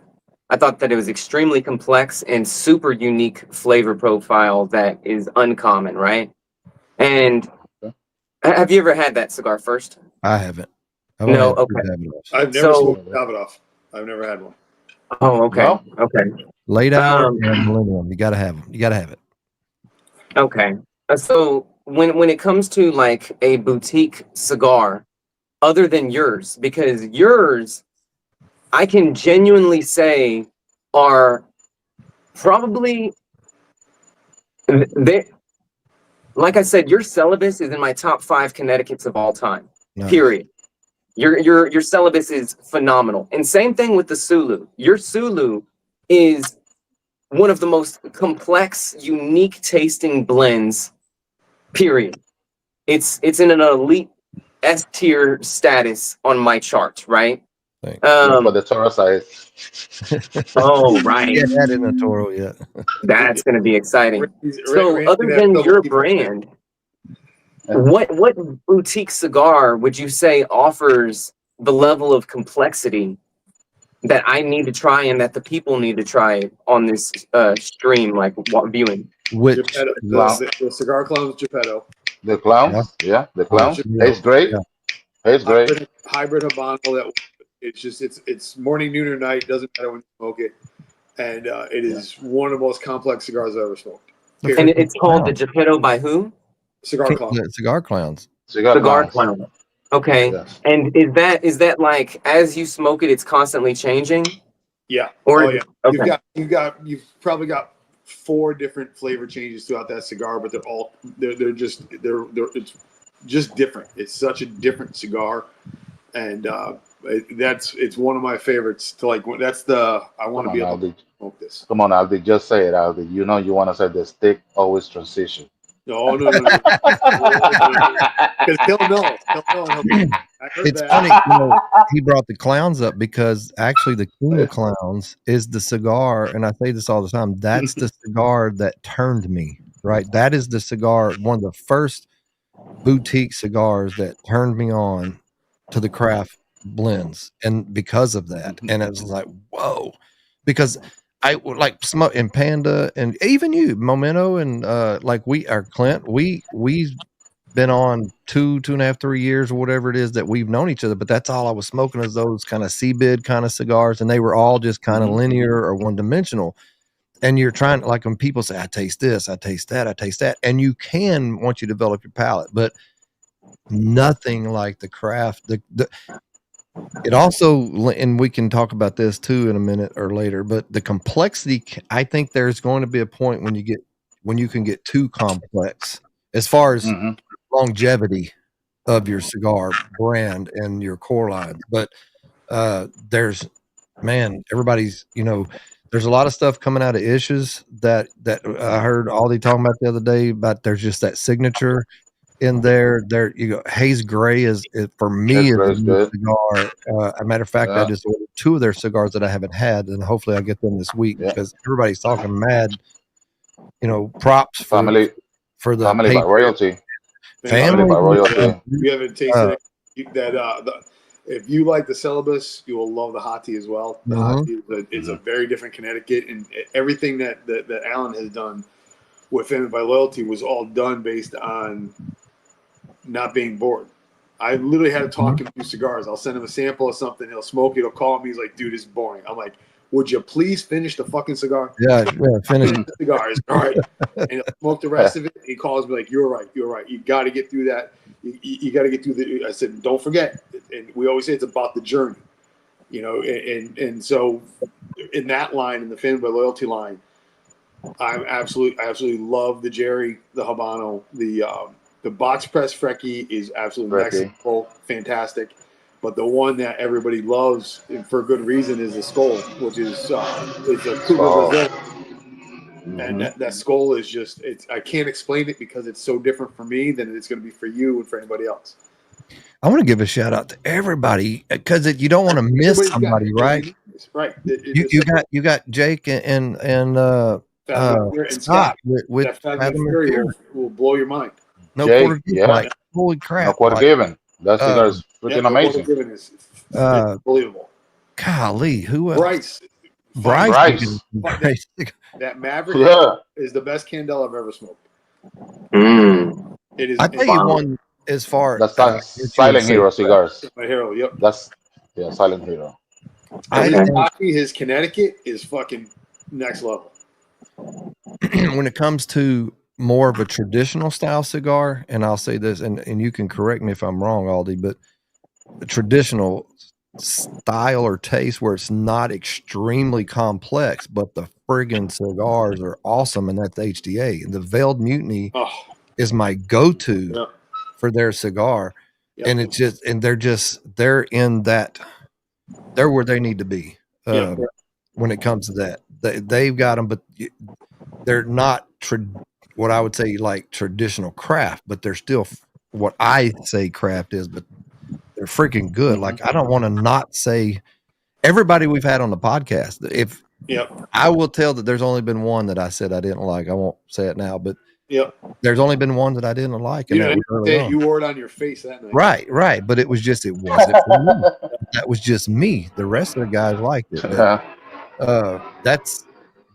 Speaker 4: I thought that it was extremely complex and super unique flavor profile that is uncommon, right? And have you ever had that cigar first?
Speaker 1: I haven't.
Speaker 4: No, okay.
Speaker 2: I've never smoked Davidoff. I've never had one.
Speaker 4: Oh, okay.
Speaker 3: No?
Speaker 4: Okay.
Speaker 1: Late hour and Millennium. You got to have them. You got to have it.
Speaker 4: Okay. So when it comes to like a boutique cigar, other than yours, because yours, I can genuinely say, are probably they. Like I said, your Celibus is in my top 5 Connecticut's of all time. Nice. Period. Your Celibus is phenomenal, and same thing with the Sulu. Your Sulu is one of the most complex, unique tasting blends. Period. It's in an elite S tier status on my chart, right?
Speaker 3: For the Toro size.
Speaker 4: Oh, right.
Speaker 1: Yeah, that in the Toro yet.
Speaker 4: That's going to be exciting. So, other than your brand, what boutique cigar would you say offers the level of complexity that I need to try and that the people need to try on this stream, like viewing?
Speaker 1: Which
Speaker 2: the Cigar Clowns Geppetto.
Speaker 3: The Clowns, the Clowns. Tastes great. Tastes great.
Speaker 2: Hybrid Habano. That it's morning, noon, or night. Doesn't matter when you smoke it, and it is one of the most complex cigars I've ever smoked.
Speaker 4: Period. And it's called the Geppetto by who?
Speaker 2: Cigar Clowns.
Speaker 1: Cigar Clowns.
Speaker 4: Cigar Clowns. Okay. Yes. And is that like as you smoke it, it's constantly changing?
Speaker 2: Yeah.
Speaker 4: Or yeah.
Speaker 2: Okay. You've probably got 4 different flavor changes throughout that cigar, but they're just it's just different. It's such a different cigar, and it's one of my favorites. To like I want to be able to smoke this.
Speaker 3: Come on, Aldi, just say it, Aldi. You know you want to say the stick always transition.
Speaker 2: No. Because he'll know.
Speaker 1: It's funny, he brought the clowns up because actually the King of Clowns is the cigar, and I say this all the time, that's the cigar that turned me, right? That is the cigar, one of the first boutique cigars that turned me on to the craft blends, and because of that, and it was like, whoa, because I like smoke in Panda, and even you, Momento, and like Clint, we been on 2.5, 3 years or whatever it is that we've known each other, but that's all I was smoking is those kind of C-bid kind of cigars, and they were all just kind of linear or one-dimensional. And you're trying, like when people say, I taste this, I taste that, I taste that, and you can once you develop your palate, but nothing like the craft. It also, and we can talk about this too in a minute or later, but the complexity, I think there's going to be a point when you can get too complex as far as longevity of your cigar brand and your core lines. But everybody's, there's a lot of stuff coming out of Issues that I heard Aldi talking about the other day about. There's just that signature in there. Haze Gray is for me is a new
Speaker 3: good.
Speaker 1: cigar. A matter of fact, I just ordered 2 of their cigars that I haven't had, and hopefully I get them this week because everybody's talking mad. Props for the
Speaker 3: family by royalty.
Speaker 1: Family
Speaker 3: by royalty.
Speaker 2: You haven't tasted that. If you like the Celibus, you will love the hot tea as well. The hot tea is a very different Connecticut, and everything that Alan has done with Family by Loyalty was all done based on not being bored. I literally had to talk him through cigars. I'll send him a sample of something. He'll smoke it. He'll call me. He's like, dude, it's boring. I'm like, would you please finish the fucking cigar?
Speaker 1: Yeah, finish
Speaker 2: the cigars. All right. And he'll smoke the rest of it. He calls me like, you're right. You got to get through that. You got to get through I said, don't forget. And we always say it's about the journey, and so in that line, in the Family by Loyalty line, I absolutely love the Jerry, the Habano, the box press Frecky is absolutely next level, fantastic. But the one that everybody loves, and for good reason, is the Skull, which is a Cuba Brazil. And that Skull is just, I can't explain it because it's so different for me than it's going to be for you and for anybody else.
Speaker 1: I want to give a shout out to everybody because you don't want to miss somebody, right?
Speaker 2: Right.
Speaker 1: You got Jake and Scott with
Speaker 2: Fathom Fury will blow your mind.
Speaker 1: No quarter given, like holy crap!
Speaker 3: No quarter given. That cigar is freaking amazing.
Speaker 2: Is unbelievable.
Speaker 1: Golly, who else?
Speaker 2: Bryce. That Maverick is the best Candela I've ever smoked. It is.
Speaker 1: I tell you one as far
Speaker 3: as Silent Hero cigars.
Speaker 2: My hero. Yep.
Speaker 3: That's Silent Hero.
Speaker 2: His Connecticut is fucking next level.
Speaker 1: When it comes to more of a traditional style cigar, and I'll say this, and you can correct me if I'm wrong, Aldi, but the traditional style or taste where it's not extremely complex, but the friggin' cigars are awesome, and that's HDA. And the Veiled Mutiny is my go-to for their cigar. And it's just, and they're in that, they're where they need to be when it comes to that. They've got them, but they're not what I would say like traditional craft, but they're still what I say craft is, but they're freaking good. Like, I don't want to not say everybody we've had on the podcast. If I will tell that there's only been one that I said I didn't like. I won't say it now, but there's only been one that I didn't like. And
Speaker 2: you wore it on your face that night.
Speaker 1: Right. But it wasn't for me. That was just me. The rest of the guys liked it. But,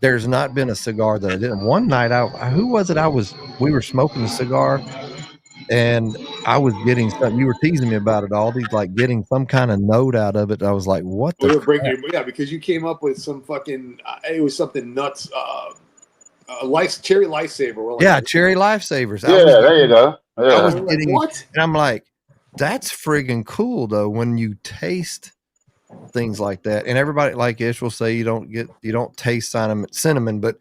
Speaker 1: there's not been a cigar that I didn't. One night, who was it? We were smoking a cigar, and I was getting something. You were teasing me about it, Aldi, like getting some kind of note out of it. I was like, "What the?"
Speaker 2: Because you came up with some fucking. It was something nuts. Cherry Lifesaver.
Speaker 1: Cherry Lifesavers.
Speaker 3: There you go.
Speaker 1: I was getting what? And I'm like, that's friggin' cool though. When you taste things like that, and everybody like Ish will say you don't taste cinnamon, but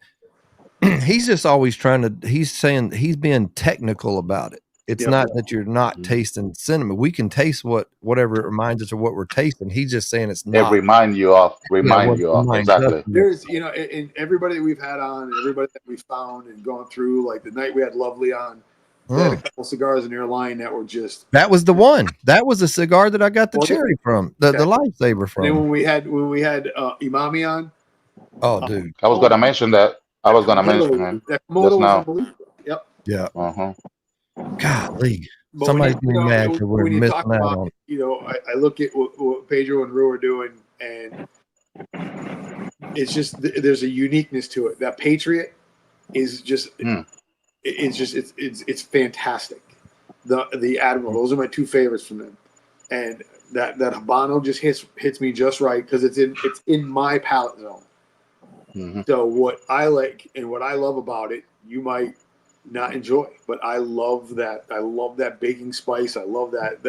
Speaker 1: he's just always he's saying he's being technical about it. It's not that you're not tasting cinnamon. We can taste whatever it reminds us of what we're tasting. He's just saying it's not.
Speaker 3: Remind you of exactly.
Speaker 2: There's and everybody that we've had on, and everybody that we found and gone through, like the night we had Lovely on. They had a couple cigars in their line that were just.
Speaker 1: That was the one. That was the cigar that I got the cherry from, the Lifesaver from.
Speaker 2: And then when we had Imami on.
Speaker 1: Oh, dude!
Speaker 3: I was gonna mention that. I was gonna mention him just now.
Speaker 2: Yep.
Speaker 3: Yeah.
Speaker 1: Golly, somebody's getting mad because we're missing out on.
Speaker 2: I look at what Pedro and Rue are doing, and it's just there's a uniqueness to it. That Patriot is just. It's fantastic. the Admiral. Those are my two favorites from them. And that Habano just hits me just right because it's in my palate zone.
Speaker 3: Mm-hmm.
Speaker 2: So what I like and what I love about it, you might not enjoy, but I love that. I love that baking spice. I love that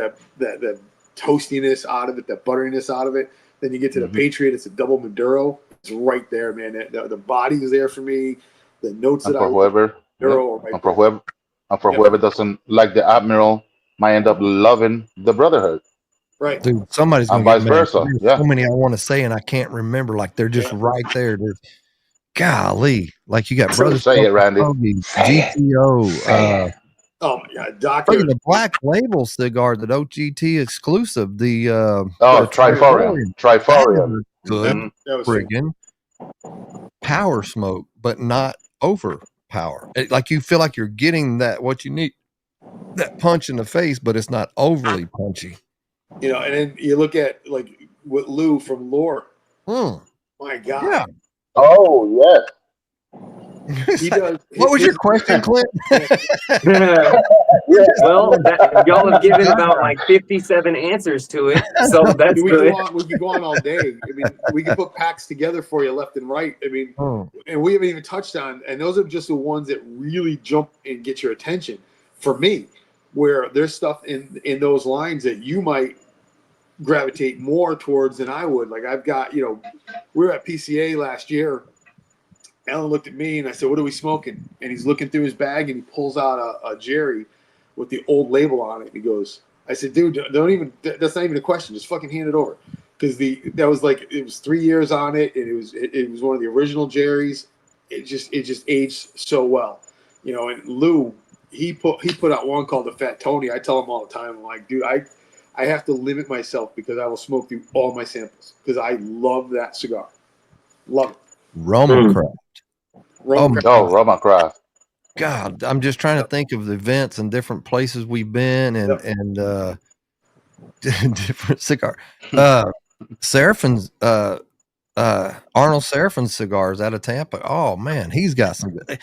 Speaker 2: toastiness out of it, that butteriness out of it. Then you get to the Patriot. It's a double Maduro. It's right there, man. The body is there for me. The notes
Speaker 3: And
Speaker 2: that
Speaker 3: for whoever,
Speaker 2: Maduro are right
Speaker 3: and for
Speaker 2: there.
Speaker 3: whoever doesn't like the Admiral, might end up loving the Brotherhood,
Speaker 2: Right.
Speaker 1: Dude, somebody's
Speaker 3: and
Speaker 1: gonna get
Speaker 3: vice
Speaker 1: mad.
Speaker 3: versa.
Speaker 1: There's
Speaker 3: Yeah.
Speaker 1: so many I want to say and I can't remember. Like they're just right there. Golly, like you got Brothers
Speaker 3: Say it, Randy. Say it.
Speaker 1: GTO.
Speaker 3: Say it.
Speaker 2: Oh my God, Doctor.
Speaker 1: Look at the Black Label cigar, that OGT exclusive. The
Speaker 3: Triforium. Triforium.
Speaker 1: Good
Speaker 2: That was
Speaker 1: friggin' power smoke, but not overpower. Like you feel like you're getting what you need, that punch in the face, but it's not overly punchy.
Speaker 2: and then you look at like with Lou from Lore.
Speaker 1: My
Speaker 2: God.
Speaker 1: Yeah.
Speaker 3: Oh yes.
Speaker 2: He does.
Speaker 1: What was your question, Clint?
Speaker 4: Well, y'all have given about like 57 answers to it, so that's good.
Speaker 2: We could go on all day. I mean, we could put packs together for you left and right. I mean, and we haven't even touched on, and those are just the ones that really jump and get your attention. For me, where there's stuff in those lines that you might gravitate more towards than I would. Like I've got, we were at PCA last year. Alan looked at me and I said, "What are we smoking?" And he's looking through his bag and he pulls out a Jerry with the old label on it. And he goes, I said, "Dude, that's not even a question. Just fucking hand it over." Because it was 3 years on it, and it was one of the original Jerry's. It just aged so well, And Lou, he put out one called the Fat Tony. I tell him all the time, I'm like, dude, I have to limit myself because I will smoke through all my samples because I love that cigar. Love it.
Speaker 1: Roma Craft.
Speaker 3: Roma Craft.
Speaker 1: God, I'm just trying to think of the events and different places we've been and different cigar. Seraphin's Arnold Seraphin's cigars out of Tampa. Oh man, he's got some good.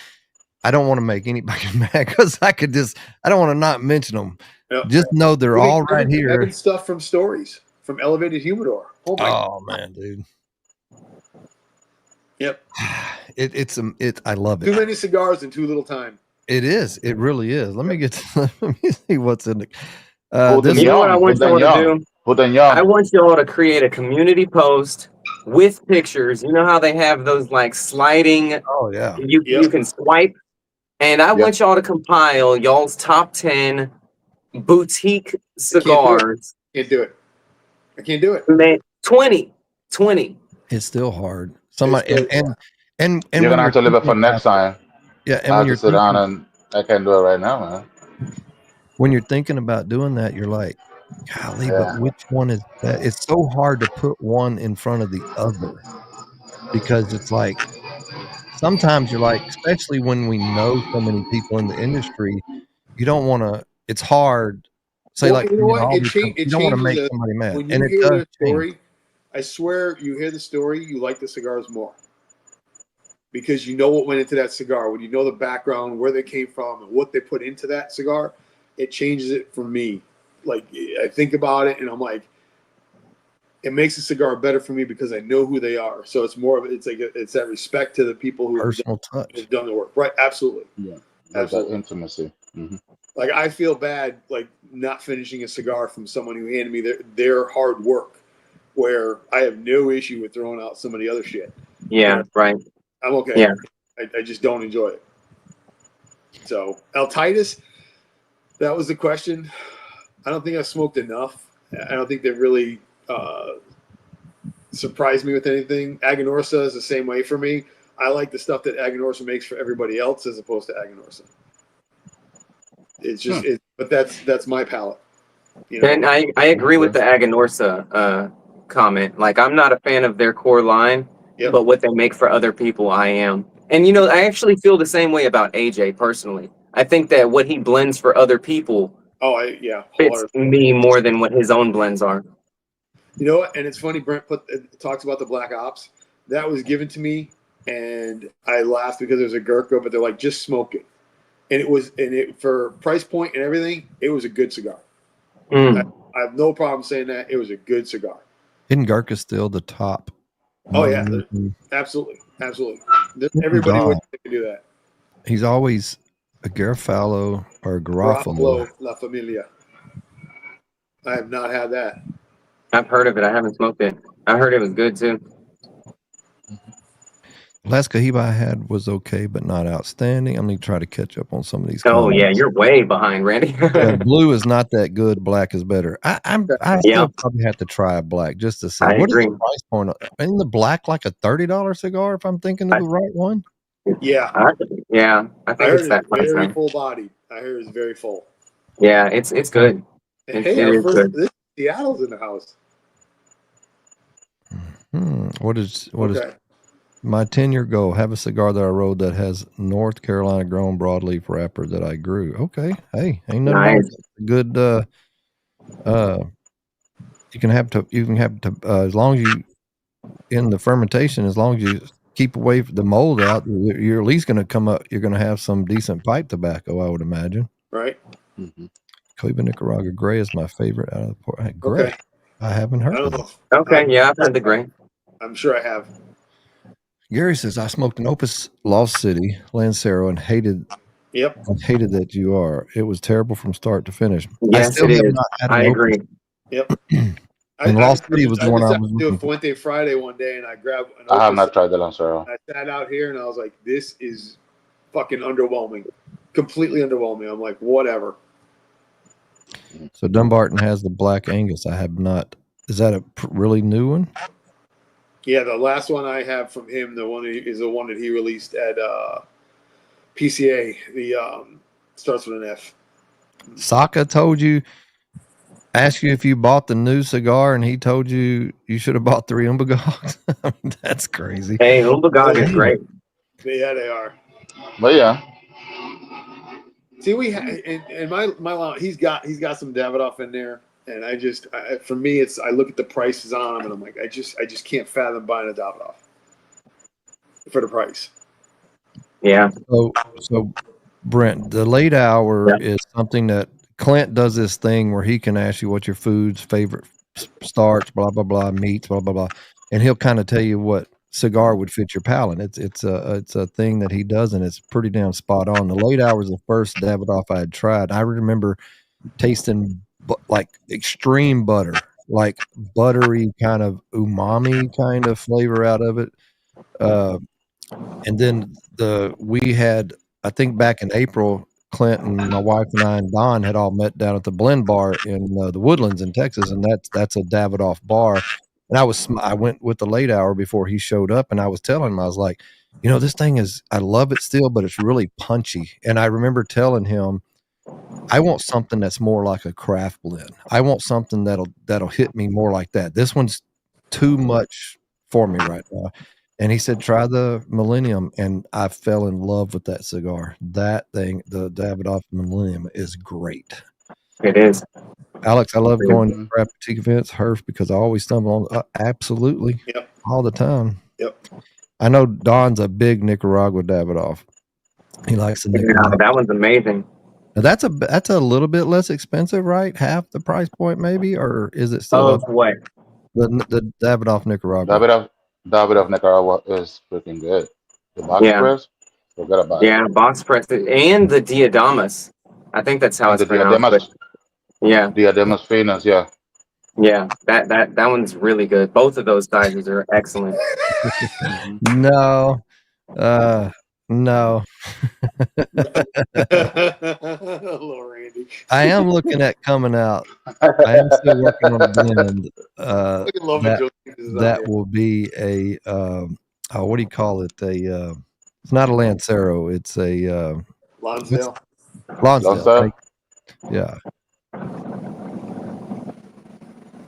Speaker 1: I don't want to make anybody mad because I don't want to not mention them. Yep. Just know they're all right here.
Speaker 2: Having stuff from Stories from Elevated Humidor.
Speaker 1: Oh man, dude.
Speaker 2: Yep.
Speaker 1: I love it.
Speaker 2: Too many cigars in too little time.
Speaker 1: It is. It really is. Let me see what's in the.
Speaker 4: You know what I want y'all to do? I want y'all to create a community post with pictures. You know how they have those like sliding.
Speaker 1: Oh yeah.
Speaker 4: You can swipe, and I want y'all to compile y'all's top 10 boutique cigars.
Speaker 2: Can't do it. I can't do it.
Speaker 4: Man, 20.
Speaker 1: It's still hard. Somebody and
Speaker 3: you're gonna have to leave it for next time.
Speaker 1: Yeah, and
Speaker 3: I have to sit down and I can't do it right now, man.
Speaker 1: When you're thinking about doing that, you're like, golly, but which one is that? It's so hard to put one in front of the other because it's like sometimes you're like, especially when we know so many people in the industry, you don't want to. It's hard. Say
Speaker 2: you don't want to
Speaker 1: make somebody mad.
Speaker 2: When you hear the story, I swear you hear the story, you like the cigars more. Because you know what went into that cigar. When you know the background, where they came from, and what they put into that cigar, it changes it for me. Like, I think about it, and I'm like, it makes the cigar better for me because I know who they are. So it's more of it's that respect to the people who have done the work. Right, absolutely.
Speaker 3: Yeah, absolutely. That intimacy. Mm-hmm.
Speaker 2: Like, I feel bad, like, not finishing a cigar from someone who handed me their hard work, where I have no issue with throwing out some of the other shit.
Speaker 4: Yeah, right.
Speaker 2: I'm okay.
Speaker 4: Yeah.
Speaker 2: I just don't enjoy it. So, Altitis, that was the question. I don't think I smoked enough. I don't think they really surprised me with anything. Aganorsa is the same way for me. I like the stuff that Aganorsa makes for everybody else as opposed to Aganorsa. It's just, but that's my palate.
Speaker 4: And I agree with the Aganorsa comment. Like, I'm not a fan of their core line. Yep. But what they make for other people, I am. And, I actually feel the same way about AJ personally. I think that what he blends for other people fits me more than what his own blends are.
Speaker 2: You know what? And it's funny, Brent talks about the Black Ops. That was given to me, and I laughed because there's a Gurkha, but they're like, just smoke it. and it for price point and everything, it was a good cigar.
Speaker 4: Mm.
Speaker 2: I have no problem saying that it was a good cigar.
Speaker 1: Isn't Gurkha still the top?
Speaker 2: Oh yeah, absolutely. Everybody
Speaker 1: Don.
Speaker 2: would do that.
Speaker 1: He's always a Garofalo or a Garofalo.
Speaker 2: La Familia. I have not had that.
Speaker 4: I've heard of it. I haven't smoked it. I heard it was good too.
Speaker 1: Last Cohiba I had was okay, but not outstanding. I'm going to try to catch up on some of these.
Speaker 4: Oh
Speaker 1: comments.
Speaker 4: yeah, you're way behind, Randy.
Speaker 1: Blue is not that good. Black is better. I still probably have to try a black just to see.
Speaker 4: I
Speaker 1: What
Speaker 4: agree.
Speaker 1: is the price point? Isn't the black like a $30 cigar? If I'm thinking of the right one.
Speaker 2: Yeah,
Speaker 4: I think it's that price.
Speaker 2: Very full body. I heard it's very full.
Speaker 4: Yeah, it's good.
Speaker 2: And
Speaker 4: it is good.
Speaker 2: This Seattle's in the house.
Speaker 1: What is my 10-year goal? Have a cigar that I rolled that has North Carolina grown broadleaf wrapper that I grew. Okay, hey, ain't nothing wrong with good. You can have to as long as you in the fermentation, as long as you keep away from the mold out, you're at least going to come up. You're going to have some decent pipe tobacco, I would imagine.
Speaker 2: Right.
Speaker 1: Cohiba Nicaragua Gray is my favorite out of the port. Gray. Okay. I haven't heard of it.
Speaker 4: Okay, yeah, I've heard the Gray.
Speaker 2: I'm sure I have.
Speaker 1: Gary says I smoked an Opus Lost City Lancero and hated.
Speaker 2: Yep.
Speaker 1: I hated that you are. It was terrible from start to finish.
Speaker 4: Yes, it is. I agree.
Speaker 2: Yep.
Speaker 1: And Lost City was the one I was
Speaker 2: looking for. Fuente Friday one day, and I grabbed an Opus.
Speaker 3: I have not tried the Lancero.
Speaker 2: I sat out here, and I was like, "This is fucking underwhelming, completely underwhelming." I'm like, "Whatever."
Speaker 1: So Dumbarton has the Black Angus. I have not. Is that a really new one?
Speaker 2: Yeah, the last one I have from him, the one is the one that he released at PCA. The starts with an F.
Speaker 1: Saka told you, asked you if you bought the new cigar, and he told you should have bought 3 Umbagogs. That's crazy.
Speaker 4: Hey, Umbagog is great.
Speaker 2: Yeah, they are.
Speaker 3: But yeah.
Speaker 2: See, we and my he's got some Davidoff in there. And for me, I look at the prices on them, and I'm like, I just can't fathom buying a Davidoff for the price.
Speaker 4: Yeah.
Speaker 1: So Brent, the late hour is something that Clint does this thing where he can ask you what your food's favorite starch, blah blah blah, meats, blah blah blah, and he'll kind of tell you what cigar would fit your palate. It's a thing that he does, and it's pretty damn spot on. The late hour is the first Davidoff I had tried. I remember tasting like extreme butter, like buttery kind of umami kind of flavor out of it. And then we had, I think back in April, Clint and my wife and I and Don had all met down at the Blend Bar in the Woodlands in Texas, and that's a Davidoff bar. And I went with the late hour before he showed up, and I was telling him, I was like, this thing I love it still, but it's really punchy. And I remember telling him, I want something that's more like a craft blend. I want something that'll hit me more like that. This one's too much for me right now. And he said, try the Millennium. And I fell in love with that cigar. That thing, the Davidoff Millennium, is great.
Speaker 4: It is.
Speaker 1: Alex, I love going to craft boutique events, Herf, because I always stumble on absolutely all the time.
Speaker 2: Yep.
Speaker 1: I know Don's a big Nicaragua Davidoff. He likes the Nicaragua.
Speaker 4: Yeah, that one's amazing.
Speaker 1: Now that's a little bit less expensive, right? Half the price point, maybe, or is it still up?
Speaker 4: What?
Speaker 1: The Davidoff Nicaragua.
Speaker 3: Davidoff Nicaragua is freaking good. The box press, forget about it.
Speaker 4: Yeah, box press and the Diadamas. I think that's how it's pronounced. Yeah,
Speaker 3: Diadamas Finas. Yeah.
Speaker 4: Yeah, that one's really good. Both of those sizes are excellent.
Speaker 1: No. No.
Speaker 2: Hello, Randy.
Speaker 1: I am looking at coming out. I am still working on a blend. That will be a what do you call it? It's not a Lancero. It's a
Speaker 2: Lonsdale.
Speaker 1: Yeah.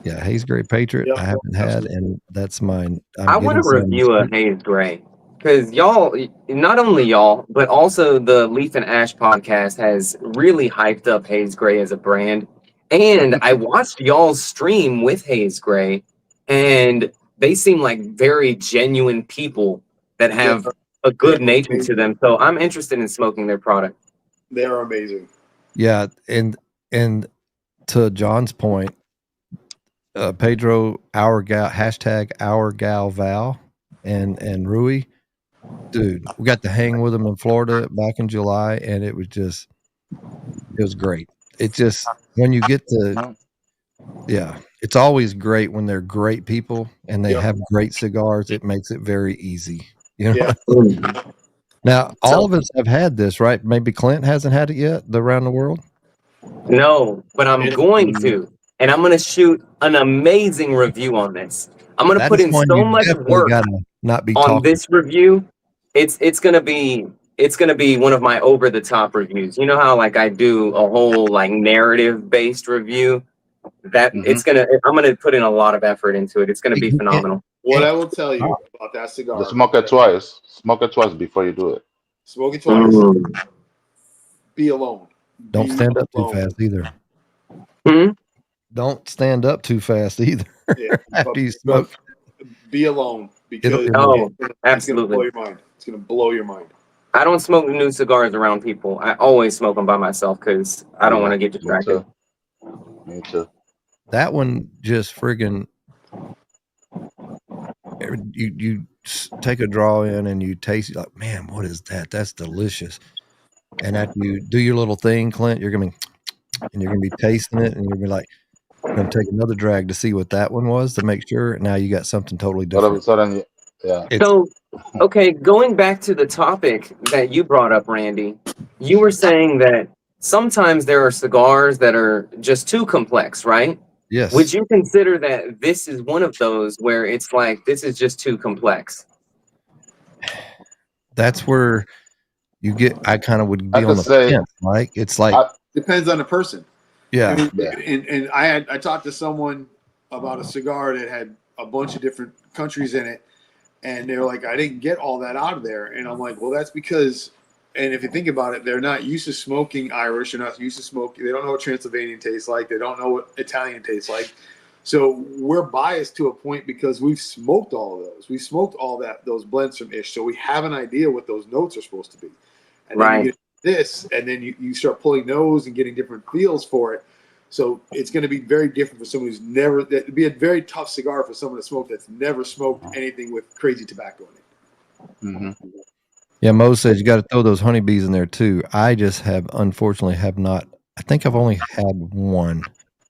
Speaker 1: Yeah, Haze Gray Patriot. I haven't had, and that's mine.
Speaker 4: I want to review a Haze Gray. Because y'all, not only y'all, but also the Leaf and Ash podcast has really hyped up Haze Gray as a brand. And I watched y'all's stream with Haze Gray, and they seem like very genuine people that have a good nature to them. So I'm interested in smoking their product.
Speaker 2: They're amazing.
Speaker 1: Yeah, and to John's point, Pedro, our gal, hashtag our gal Val, and Rui, dude, we got to hang with them in Florida back in July, and it was great. It just when you get to, yeah, it's always great when they're great people and they have great cigars. It makes it very easy, you know.
Speaker 2: Yeah.
Speaker 1: Now, all of us have had this, right? Maybe Clint hasn't had it yet. The Around the World.
Speaker 4: No, but I'm going to, and I'm going to shoot an amazing review on this. I'm going to put in so much work
Speaker 1: not be
Speaker 4: on
Speaker 1: talking.
Speaker 4: this review. It's going to be one of my over the top reviews. You know how like I do a whole like narrative based review. That I'm gonna put in a lot of effort into it. It's gonna be phenomenal.
Speaker 2: What I will tell you about that cigar:
Speaker 3: smoke it twice. Smoke it twice before you do it.
Speaker 2: Smoke it twice. Be alone.
Speaker 1: Don't stand up too fast either. Don't stand up too fast either.
Speaker 2: Yeah,
Speaker 1: after you smoke.
Speaker 2: Be alone because
Speaker 4: absolutely,
Speaker 2: it's gonna blow your mind. It's gonna blow your mind.
Speaker 4: I don't smoke new cigars around people. I always smoke them by myself because I don't want to get distracted.
Speaker 3: Me too.
Speaker 1: That one just friggin' you take a draw in and you taste it like, man, what is that? That's delicious. And after you do your little thing, Clint, you're gonna be tasting it, and you're gonna be like, you're gonna take another drag to see what that one was to make sure. Now you got something totally different.
Speaker 3: All of a sudden, yeah.
Speaker 4: So, okay, going back to the topic that you brought up, Randy, you were saying that sometimes there are cigars that are just too complex, right?
Speaker 1: Yes.
Speaker 4: Would you consider that this is one of those where it's like, this is just too complex?
Speaker 1: That's where I kind of would be on the fence, right? It's like
Speaker 2: depends on the person.
Speaker 1: Yeah.
Speaker 2: I mean, and I talked to someone about a cigar that had a bunch of different countries in it, and they were like, I didn't get all that out of there. And I'm like, well, that's because, and if you think about it, they're not used to smoking Irish. They're not used to smoking. They don't know what Transylvanian tastes like. They don't know what Italian tastes like. So we're biased to a point because we've smoked all of those. We smoked all those blends from Ish. So we have an idea what those notes are supposed to be. And then you get this, and then you start pulling those and getting different feels for it. So it's going to be very different for someone who's never, that'd be a very tough cigar for someone to smoke that's never smoked anything with crazy tobacco in it.
Speaker 3: Mm-hmm.
Speaker 1: Yeah, Mo says you got to throw those honeybees in there too. I just unfortunately have not. I think I've only had one,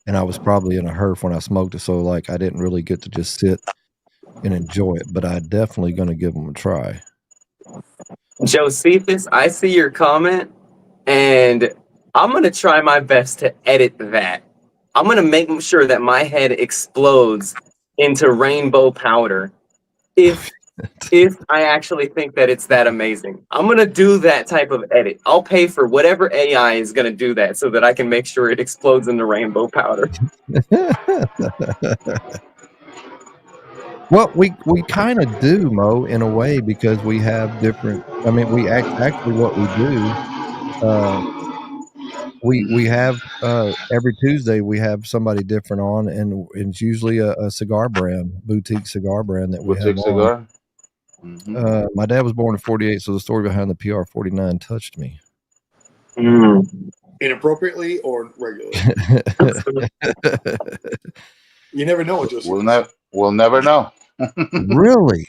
Speaker 1: and I was probably in a hurry when I smoked it, so like I didn't really get to just sit and enjoy it. But I'm definitely going to give them a try.
Speaker 4: Josephus, I see your comment, and I'm going to try my best to edit that. I'm going to make sure that my head explodes into rainbow powder if I actually think that it's that amazing. I'm going to do that type of edit. I'll pay for whatever AI is going to do that so that I can make sure it explodes into rainbow powder.
Speaker 1: Well, we kind of do, Mo, in a way, because we have different. I mean, actually what we do. We have every Tuesday we have somebody different on, and it's usually a cigar brand, boutique cigar brand that we have
Speaker 3: cigar.
Speaker 1: on. Mm-hmm. My dad was born in 48, so the story behind the PR 49 touched me.
Speaker 2: Inappropriately or regularly? You never know what you'll see.
Speaker 3: We'll never know.
Speaker 1: Really?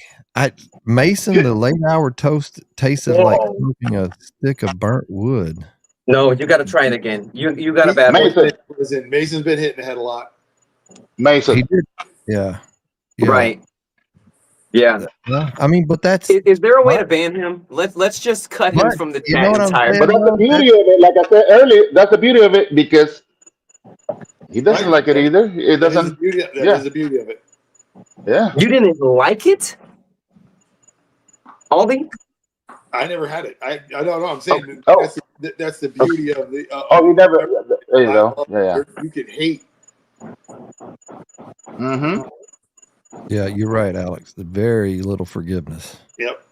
Speaker 1: Mason, the late hour toast tasted like smoking a stick of burnt wood.
Speaker 4: No, you got to try it again. You got a bad
Speaker 2: one. Mason's been hitting the head a lot.
Speaker 3: Mason.
Speaker 1: He did. Yeah.
Speaker 4: Right. Yeah.
Speaker 1: I mean, but that's.
Speaker 4: Is there a way to ban him? Let's just cut him from the chat entirely.
Speaker 3: But that's the beauty of it. Like I said earlier, that's the beauty of it because he doesn't like it either. It doesn't.
Speaker 2: That is the beauty of it.
Speaker 3: Yeah.
Speaker 4: You didn't like it, Aldi?
Speaker 2: I never had it. I don't know. I'm saying that's the beauty of the.
Speaker 3: You never. There you go. Yeah.
Speaker 2: You can hate.
Speaker 3: Mm-hmm.
Speaker 1: Yeah, you're right, Alex. Very little forgiveness.
Speaker 2: Yep.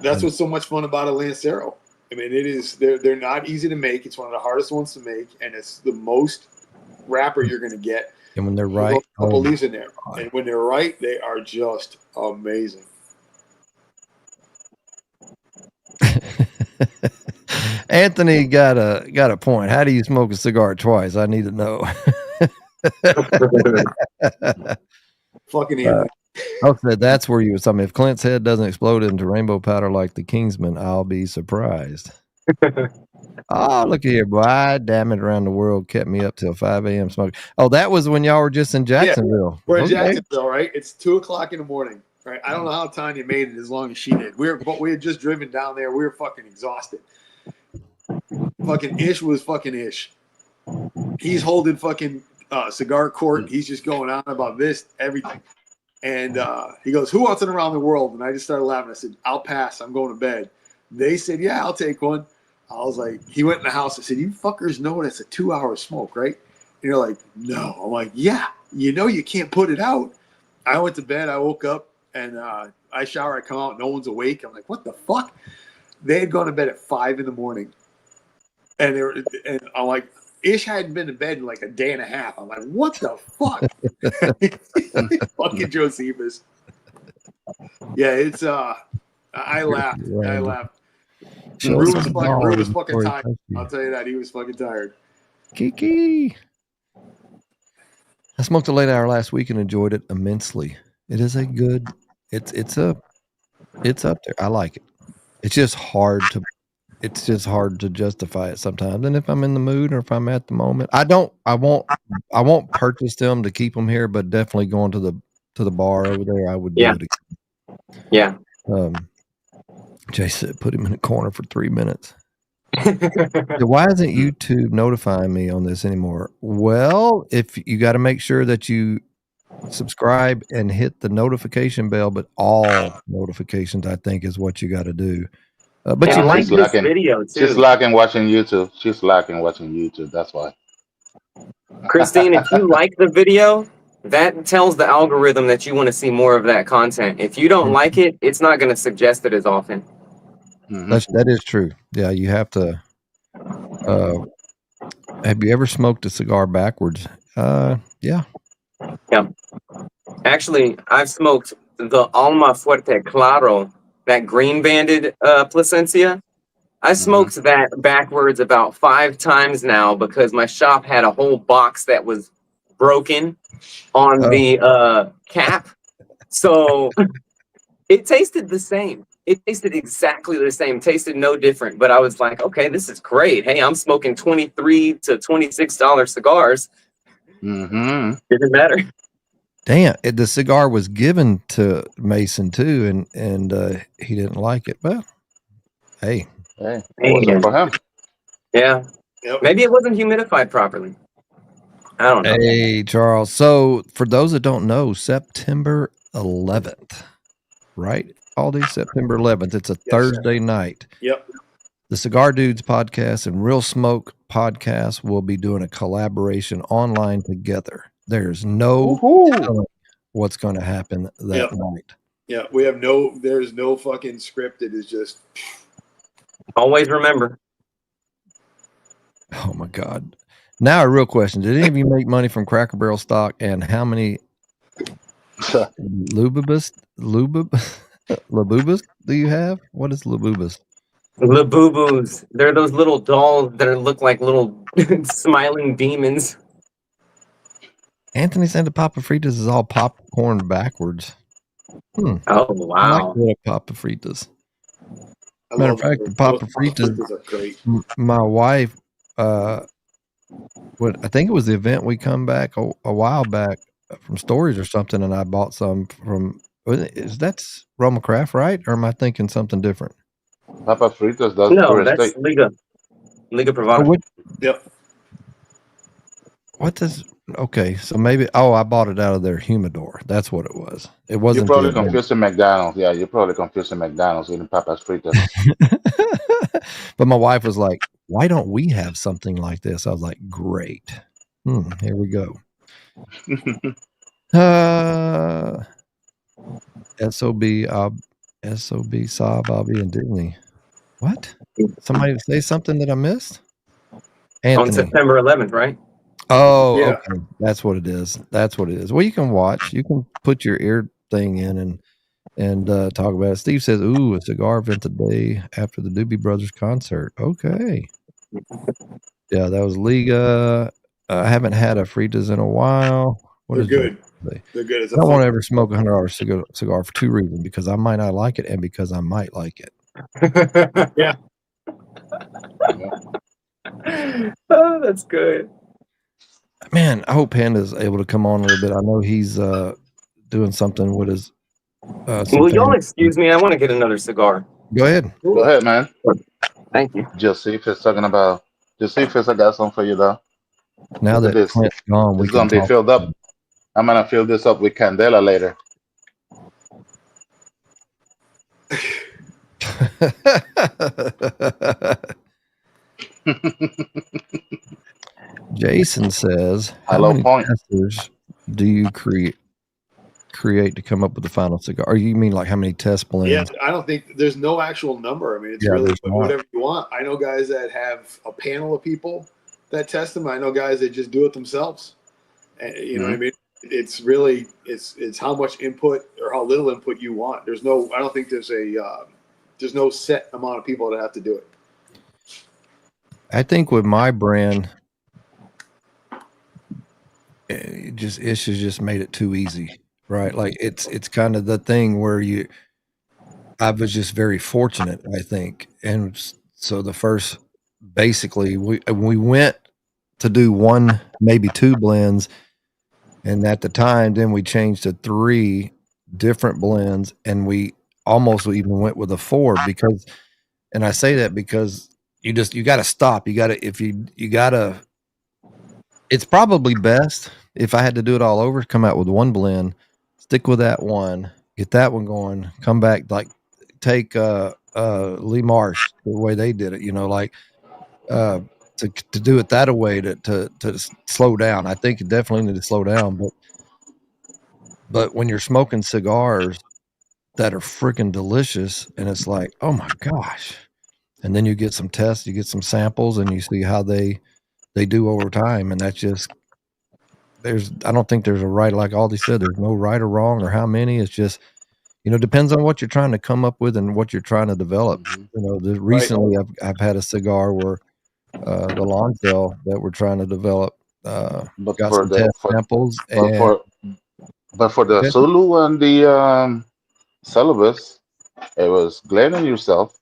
Speaker 2: That's what's so much fun about a Lancero. I mean, it is. They're not easy to make. It's one of the hardest ones to make, and it's the most wrapper you're going to get.
Speaker 1: And when they're right,
Speaker 2: a couple leaves in there, and when they're right, they are just amazing.
Speaker 1: Anthony got a point. How do you smoke a cigar twice? I need to know.
Speaker 2: Fucking Anthony.
Speaker 1: Okay, that's where you was talking. If Clint's head doesn't explode into rainbow powder like the Kingsman, I'll be surprised. Oh, look here, boy. Damn it, around the world kept me up till 5 a.m. smoking. Oh, that was when y'all were just in Jacksonville.
Speaker 2: We're in Jacksonville, right? It's 2:00 in the morning, right? I don't know how Tanya made it as long as she did. But we had just driven down there. We were fucking exhausted. Fucking Ish was fucking Ish. He's holding fucking cigar court. He's just going on about this, everything. And he goes, "Who wants it around the world?" And I just started laughing. I said, "I'll pass. I'm going to bed." They said, "Yeah, I'll take one." I was like, he went in the house. I said, "You fuckers know that's a 2-hour smoke, right?" And you're like, "No." I'm like, "Yeah, you know you can't put it out." I went to bed. I woke up and I shower. I come out. No one's awake. I'm like, "What the fuck?" They had gone to bed at 5 in the morning. And I'm like, Ish hadn't been to bed in like a day and a half. I'm like, what the fuck? Fucking Josephus. Yeah, it's I laughed. I laughed. Rue was fucking tired. I'll tell you that. He was fucking tired.
Speaker 1: Kiki. I smoked a late hour last week and enjoyed it immensely. It is a good it's up there. I like it. It's just hard to justify it sometimes. And if I'm in the mood or if I'm at the moment, I won't purchase them to keep them here, but definitely going to the bar over there, I would do it again.
Speaker 4: Yeah.
Speaker 1: Jay said put him in a corner for 3 minutes. Why isn't YouTube notifying me on this anymore? Well, if you got to make sure that you subscribe and hit the notification bell, but all notifications, I think, is what you got to do. But
Speaker 4: you like this video too.
Speaker 3: She's lacking watching YouTube. That's why.
Speaker 4: Christine, if you like the video, that tells the algorithm that you want to see more of that content. If you don't like it, it's not going to suggest it as often.
Speaker 3: Mm-hmm.
Speaker 1: That is true. Yeah, you have to. Have you ever smoked a cigar backwards? Yeah.
Speaker 4: Yeah. Actually, I've smoked the Alma Fuerte Claro, that green banded Plasencia. I smoked that backwards about 5 times now because my shop had a whole box that was broken on the cap. So it tasted the same. It tasted exactly the same. Tasted no different. But I was like, okay, this is great. Hey, I'm smoking $23 to $26 cigars. Didn't matter.
Speaker 1: Damn, the cigar was given to Mason too, and he didn't like it. Well, hey,
Speaker 3: it wasn't for him.
Speaker 4: Yeah, maybe it wasn't humidified properly. I don't know.
Speaker 1: Hey, Charles. So for those that don't know, September 11th, right? Aldi, September 11th. It's a Thursday night.
Speaker 2: Yep.
Speaker 1: The Cigar Dudes podcast and Real Smoke podcast will be doing a collaboration online together. There's no telling what's going to happen that night.
Speaker 2: Yeah, there's no fucking script. It is just.
Speaker 4: Always remember.
Speaker 1: Oh my God. Now a real question. Did any of you make money from Cracker Barrel stock, and how many Labubas do you have? What is Labubas?
Speaker 4: Labubus. They're those little dolls that look like little smiling demons.
Speaker 1: Anthony said the Papa Fritas is all popcorn backwards.
Speaker 4: Oh, wow.
Speaker 1: I like the Papa Fritas. Matter of fact, the Papa Fritas
Speaker 2: are great.
Speaker 1: My wife, I think it was the event we come back a while back from Stories or something, and I bought some from. That's Roma Craft, right? Or am I thinking something different?
Speaker 3: Papa Fritas does.
Speaker 4: No, that's Liga Privada.
Speaker 2: Yep.
Speaker 1: What does? Okay, so maybe. Oh, I bought it out of their humidor. That's what it was. It wasn't.
Speaker 3: You're probably confusing McDonald's. Yeah, you're probably confusing McDonald's eating Papa's Fritas.
Speaker 1: But my wife was like, "Why don't we have something like this?" I was like, "Great. Here we go." SOB, Saab, Bobby, and Disney. What? Somebody say something that I missed? Anthony.
Speaker 4: On September 11th, right?
Speaker 1: Oh, okay. That's what it is. Well, you can watch. You can put your ear thing in and and talk about it. Steve says, "Ooh, a cigar event today after the Doobie Brothers concert." Okay, yeah, that was Liga. I haven't had a Fritas in a while. What
Speaker 2: They're
Speaker 1: is
Speaker 2: good.
Speaker 1: today?
Speaker 2: They're good. It's
Speaker 1: I
Speaker 2: a
Speaker 1: don't want to
Speaker 2: fun.
Speaker 1: ever smoke a $100 cigar for two reasons: because I might not like it, and because I might like it.
Speaker 2: Yeah.
Speaker 4: Oh, that's good.
Speaker 1: Man, I hope Panda's able to come on a little bit. I know he's doing something with his.
Speaker 4: Will y'all excuse me? I want to get another cigar.
Speaker 1: Go ahead.
Speaker 3: Go ahead, man.
Speaker 4: Thank you.
Speaker 3: Josephus talking about Josephus. I got something for you though.
Speaker 1: Now
Speaker 3: Look at
Speaker 1: that
Speaker 3: this.
Speaker 1: Clint's gone, we
Speaker 3: It's
Speaker 1: can
Speaker 3: gonna be
Speaker 1: talk.
Speaker 3: filled up. I'm gonna fill this up with Candela later.
Speaker 1: Jason says, "How
Speaker 3: Hello,
Speaker 1: many
Speaker 3: point.
Speaker 1: testers do you create to come up with the final cigar?" Or you mean like how many test blends?
Speaker 2: Yeah, I don't think there's no actual number. I mean, it's really whatever you want. I know guys that have a panel of people that test them. I know guys that just do it themselves. And, you know what I mean? It's really it's how much input or how little input you want. There's no. I don't think there's no set amount of people that have to do it.
Speaker 1: I think with my brand, Ish has just made it too easy, right? Like it's kind of the thing where I was just very fortunate, I think, and so the first, basically, we went to do one, maybe two blends, and at the time, then we changed to 3 different blends, and we almost even went with a 4 because, and I say that because you got to stop. You got to, if you got to, it's probably best if I had to do it all over, come out with one blend, stick with that one, get that one going, come back, like take Lee Marsh the way they did it, like to do it that way to slow down. I think you definitely need to slow down, but when you're smoking cigars that are freaking delicious, and it's like, oh my gosh, and then you get some tests, you get some samples, and you see how they do over time, and that's just, I don't think there's a right, like Aldi said, there's no right or wrong or how many. It's just, depends on what you're trying to come up with and what you're trying to develop. Recently I've had a cigar where the Lonsdale that we're trying to develop
Speaker 3: But
Speaker 1: got
Speaker 3: for
Speaker 1: some
Speaker 3: the
Speaker 1: test samples,
Speaker 3: but for the Zulu and the Celibus, it was Glenn and yourself.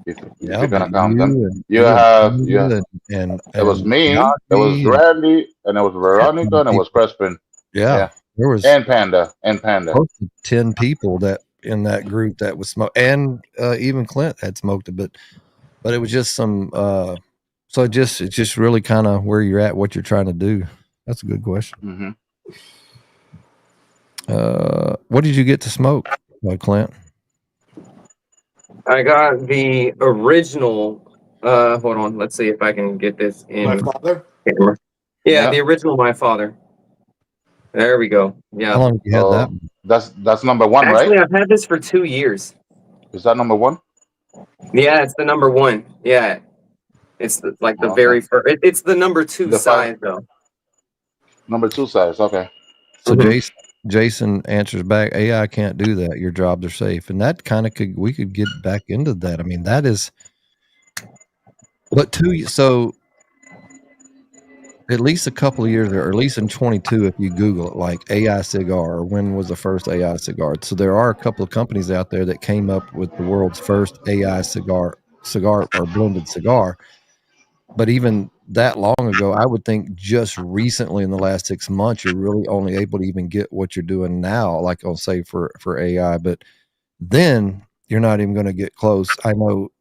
Speaker 3: If you're gonna count them,
Speaker 1: and
Speaker 3: it was me,
Speaker 1: Yagi,
Speaker 3: it was Randy, and it was Veronica, and it was Crespin.
Speaker 1: Yeah, there was
Speaker 3: and Panda.
Speaker 1: Close to 10 people that in that group that was smoke, and even Clint had smoked it, but it was just some. So it's just really kind of where you're at, what you're trying to do. That's a good question. What did you get to smoke, Clint?
Speaker 4: I got the original. Hold on. Let's see if I can get this in.
Speaker 2: My father?
Speaker 4: Camera. Yeah, the original My Father. There we go. Yeah.
Speaker 1: How long have you had that?
Speaker 3: That's number 1, right?
Speaker 4: Actually, I've had this for 2 years.
Speaker 3: Is that number 1?
Speaker 4: Yeah, it's the number 1. Yeah. It's like the very first. It's the number 2 size, though.
Speaker 3: Number 2 size, okay.
Speaker 1: So Jason answers back, AI can't do that. Your jobs are safe. And that kind of we could get back into that. I mean, that is, but so at least a couple of years, or at least in 22, if you Google it, like AI cigar, or when was the first AI cigar? So there are a couple of companies out there that came up with the world's first AI cigar or blended cigar. But even that long ago, I would think just recently in the last 6 months, you're really only able to even get what you're doing now, like I'll say for AI, but then you're not even going to get close. I know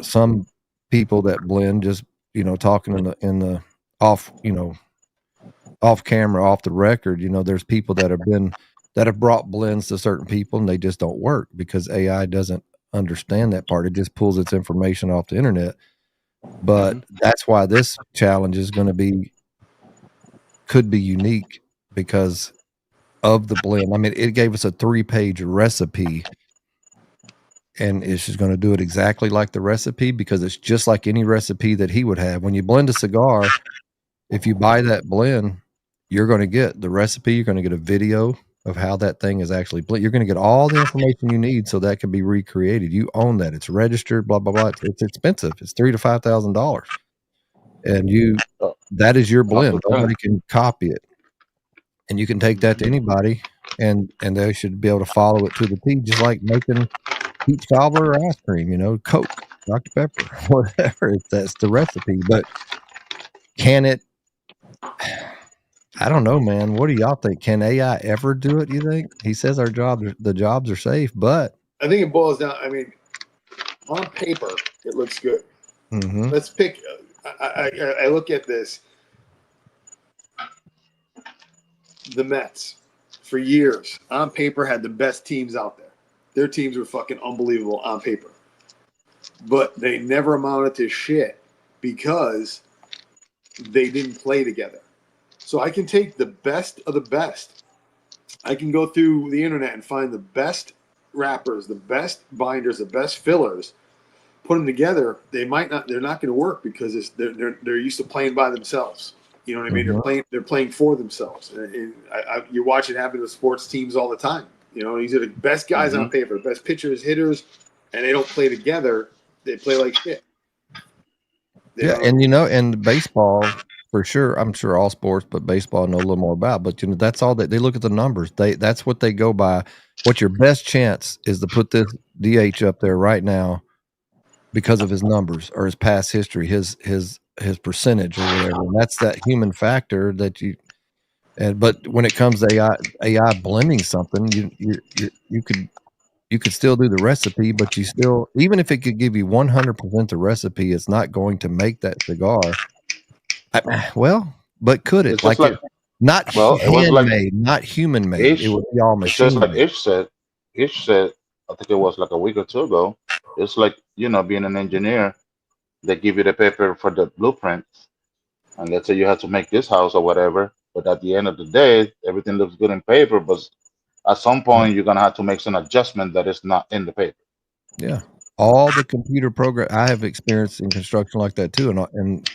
Speaker 1: some people that blend, just, talking in the off, off camera, off the record, there's people that have brought blends to certain people and they just don't work because AI doesn't understand that part. It just pulls its information off the internet. But that's why this challenge is going to could be unique because of the blend. I mean, it gave us a 3-page recipe, and it's just going to do it exactly like the recipe because it's just like any recipe that he would have. When you blend a cigar, if you buy that blend, you're going to get the recipe, you're going to get a video of how that thing is actually blend. You're going to get all the information you need so that can be recreated. You own that. It's registered, blah, blah, blah. It's expensive. It's $3,000 to $5,000. And that is your blend. Nobody can copy it. And you can take that to anybody and they should be able to follow it to the T, just like making peach cobbler or ice cream, Coke, Dr. Pepper, whatever. That's the recipe. But can it? I don't know, man. What do y'all think? Can AI ever do it? You think? He says the jobs are safe, but
Speaker 2: I think it boils down. I mean, on paper, it looks good.
Speaker 1: Mm-hmm.
Speaker 2: Let's pick. I look at this. The Mets, for years, on paper, had the best teams out there. Their teams were fucking unbelievable on paper. But they never amounted to shit because they didn't play together. So I can take the best of the best. I can go through the internet and find the best wrappers, the best binders, the best fillers, put them together. They're not going to work because they're used to playing by themselves. You know what I mean?
Speaker 1: Mm-hmm.
Speaker 2: They're playing for themselves. And you watch it happen with sports teams all the time. These are the best guys on paper, best pitchers, hitters, and they don't play together. They play like shit.
Speaker 1: And baseball, for sure, I'm sure all sports, but baseball I know a little more about. But that's all they look at the numbers. That's what they go by. What your best chance is to put this DH up there right now because of his numbers or his past history, his percentage or whatever. And that's that human factor that you. But when it comes to AI blending something, you could still do the recipe, but you still, even if it could give you 100% the recipe, it's not going to make that cigar. But could it? Not handmade, not human made. It would be all machine.
Speaker 3: It's just like Ish said, I think it was like a week or two ago. It's like, being an engineer, they give you the paper for the blueprint. And let's say you have to make this house or whatever. But at the end of the day, everything looks good in paper. But at some point, you're going to have to make some adjustment that is not in the paper.
Speaker 1: Yeah. All the computer program I have experienced in construction like that too. And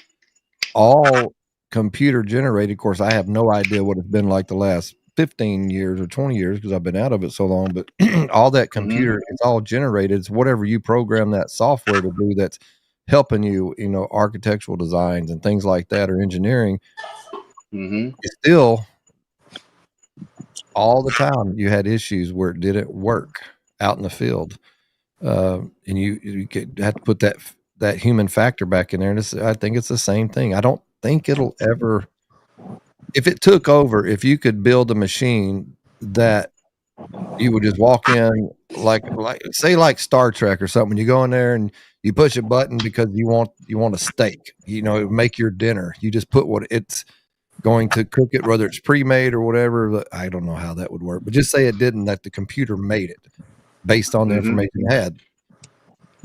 Speaker 1: all computer generated. Of course, I have no idea what it's been like the last 15 years or 20 years because I've been out of it so long. But all that computer, it's all generated. It's whatever you program that software to do that's helping you, architectural designs and things like that or engineering. It's still all the time you had issues where it didn't work out in the field. And you have to put that human factor back in there. And I think it's the same thing. I don't think it'll ever, if it took over, if you could build a machine that you would just walk in like say like Star Trek or something, you go in there and you push a button because you want a steak, make your dinner. You just put what it's going to cook it, whether it's pre-made or whatever. I don't know how that would work, but just say it didn't, that the computer made it based on the information it had.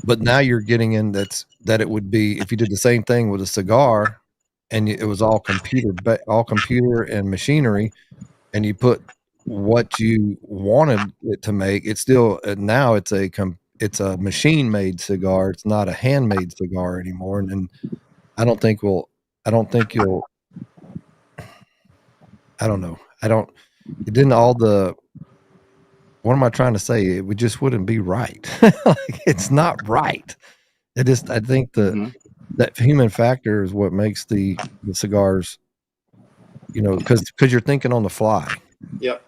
Speaker 1: But now you're getting in that it would be, if you did the same thing with a cigar and it was all computer and machinery, and you put what you wanted it to make, it's still, now it's a machine made cigar. It's not a handmade cigar anymore. And I don't think you'll, I don't know. It didn't all the, what am I trying to say? It just wouldn't be right. It's not right. I think that human factor is what makes the cigars, because you're thinking on the fly.
Speaker 2: Yep.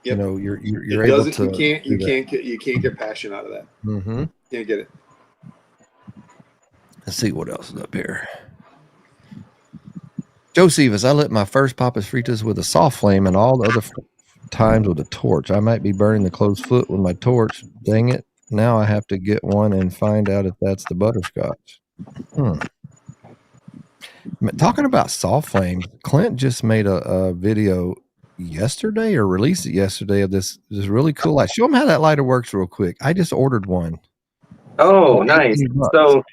Speaker 1: You're able to.
Speaker 2: You can't get passion out of that.
Speaker 1: Mm-hmm.
Speaker 2: Can't get it.
Speaker 1: Let's see what else is up here. Josephus, I lit my first Papas Fritas with a soft flame and all the other times with a torch. I might be burning the closed foot with my torch. Dang it. Now I have to get one and find out if that's the butterscotch. Talking about soft flame, Clint just made a video yesterday or released it yesterday of this really cool light. Show them how that lighter works real quick. I just ordered one.
Speaker 4: Oh, nice. So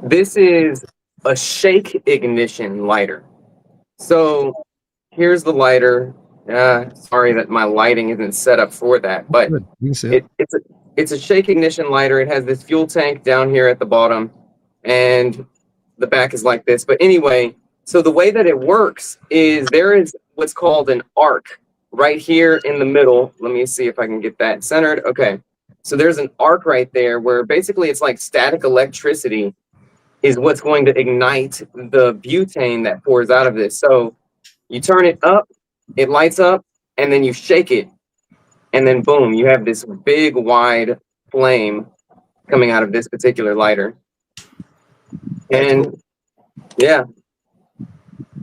Speaker 4: this is a shake ignition lighter. So here's the lighter. Sorry that my lighting isn't set up for that, but it's a shake ignition lighter. It has this fuel tank down here at the bottom, and the back is like this. But anyway, so the way that it works is there is what's called an arc right here in the middle. Let me see if I can get that centered. Okay. So there's an arc right there where basically it's like static electricity is what's going to ignite the butane that pours out of this. So you turn it up, it lights up, and then you shake it, and then boom, you have this big wide flame coming out of this particular lighter. And yeah,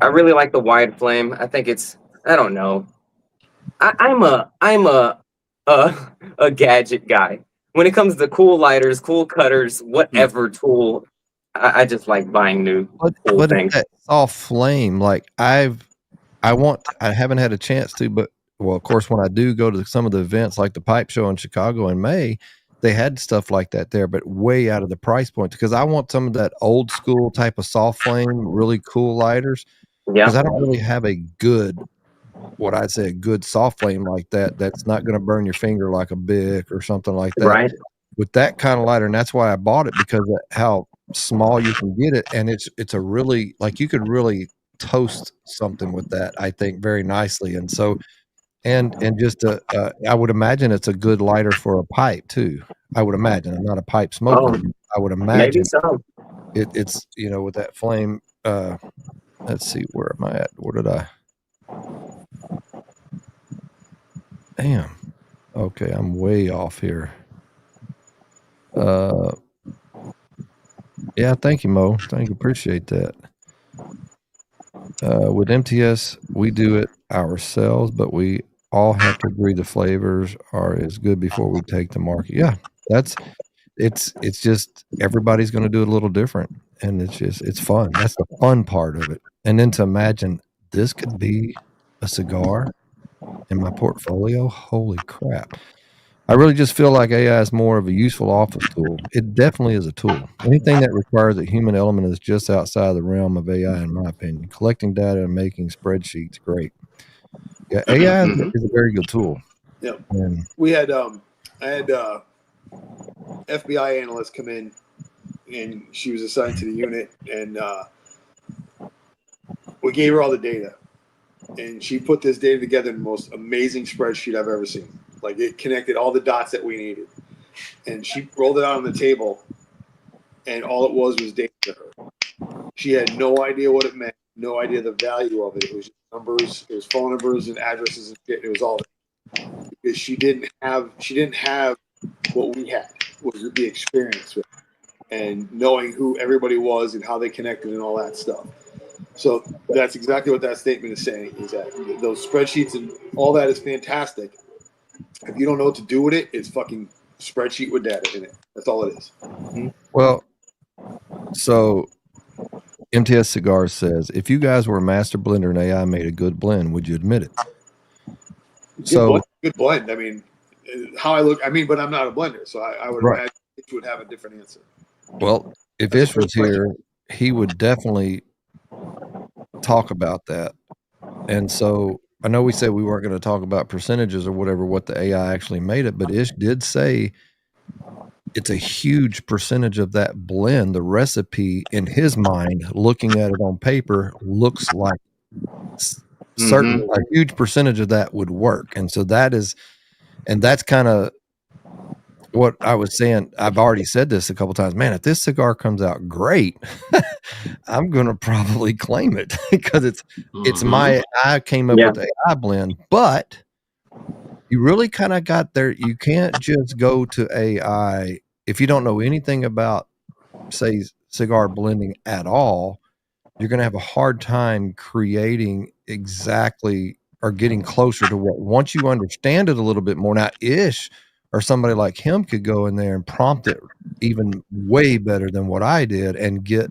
Speaker 4: I really like the wide flame. I think it's, I don't know. I'm a gadget guy. When it comes to cool lighters, cool cutters, whatever tool, I just like buying new cool
Speaker 1: But it's
Speaker 4: things.
Speaker 1: that soft flame. Like I haven't had a chance to, but well, of course, when I do go to some of the events like the pipe show in Chicago in May, they had stuff like that there, but way out of the price point because I want some of that old school type of soft flame, really cool lighters. Because
Speaker 4: Yeah,
Speaker 1: I don't really have a good, what I'd say, a good soft flame like that. That's not going to burn your finger like a Bic or something like that.
Speaker 4: right.
Speaker 1: With that kind of lighter, and that's why I bought it because of how small you can get it, and it's a really, like, you could really toast something with that, I think, very nicely. And so and just I would imagine it's a good lighter for a pipe too. I would imagine. I'm not a pipe smoker.
Speaker 4: Oh,
Speaker 1: I would
Speaker 4: maybe
Speaker 1: imagine
Speaker 4: so.
Speaker 1: it's with that flame. Let's see, where am I at? Where did I? Damn. Okay, I'm way off here. Yeah, thank you, Mo. Thank you. Appreciate that. With MTS, we do it ourselves, but we all have to agree the flavors are as good before we take the market. Yeah, it's just everybody's going to do it a little different, and it's fun. That's the fun part of it. And then to imagine this could be a cigar in my portfolio. Holy crap. I really just feel like AI is more of a useful office tool. It definitely is a tool. Anything that requires a human element is just outside the realm of AI, in my opinion. Collecting data and making spreadsheets, great. Yeah, AI is a very good tool.
Speaker 2: Yeah.
Speaker 1: And
Speaker 2: We had I had FBI analyst come in, and she was assigned to the unit, and we gave her all the data, and she put this data together in the most amazing spreadsheet I've ever seen. Like, it connected all the dots that we needed, and she rolled it out on the table, and all it was data to her. She had no idea what it meant, no idea the value of it. It was just numbers, it was phone numbers and addresses and shit. It was all that. Because she didn't have what we had, was the experience with it, and knowing who everybody was and how they connected and all that stuff. So that's exactly what that statement is saying, is that those spreadsheets and all that is fantastic. If you don't know what to do with it, it's fucking spreadsheet with data in it. That's all it is.
Speaker 1: well, so MTS Cigars says, if you guys were a master blender and AI made a good blend, would you admit it?
Speaker 2: Good blend. I mean, how I look. I mean, but I'm not a blender, so I would imagine Ish would have a different answer.
Speaker 1: Well, if Ish was here, he would definitely talk about that. And so I know we said we weren't going to talk about percentages or whatever, what the AI actually made it, but Ish did say it's a huge percentage of that blend. The recipe in his mind, looking at it on paper, looks like certain a huge percentage of that would work. And so that's kind of what I was saying. I've already said this a couple times, man, if this cigar comes out great, I'm going to probably claim it because it's I came up with the AI blend, but you really kind of got there. You can't just go to AI if you don't know anything about, say, cigar blending at all. You're going to have a hard time creating exactly or getting closer to what, once you understand it a little bit more. Now, Ish or somebody like him could go in there and prompt it even way better than what I did and get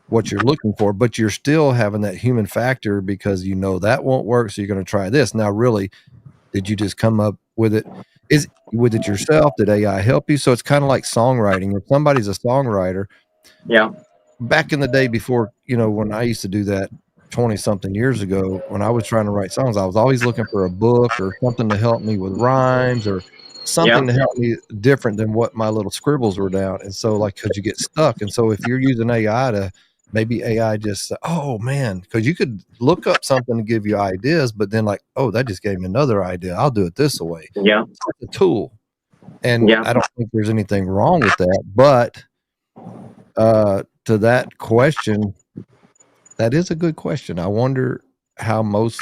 Speaker 1: what you're looking for, but you're still having that human factor because that won't work. So you're going to try this. Now, really, did you just come up with it? Is with it yourself? Did AI help you? So it's kind of like songwriting. If somebody's a songwriter, back in the day before, when I used to do that 20 something years ago, when I was trying to write songs, I was always looking for a book or something to help me with rhymes or something to help me different than what my little scribbles were down. And so, like, could you get stuck? And so if you're using AI maybe AI just, oh man, because you could look up something to give you ideas, but then like, oh, that just gave me another idea. I'll do it this way.
Speaker 4: Yeah.
Speaker 1: It's like a tool. And
Speaker 4: Yeah.
Speaker 1: I don't think there's anything wrong with that. But to that question, that is a good question. I wonder how most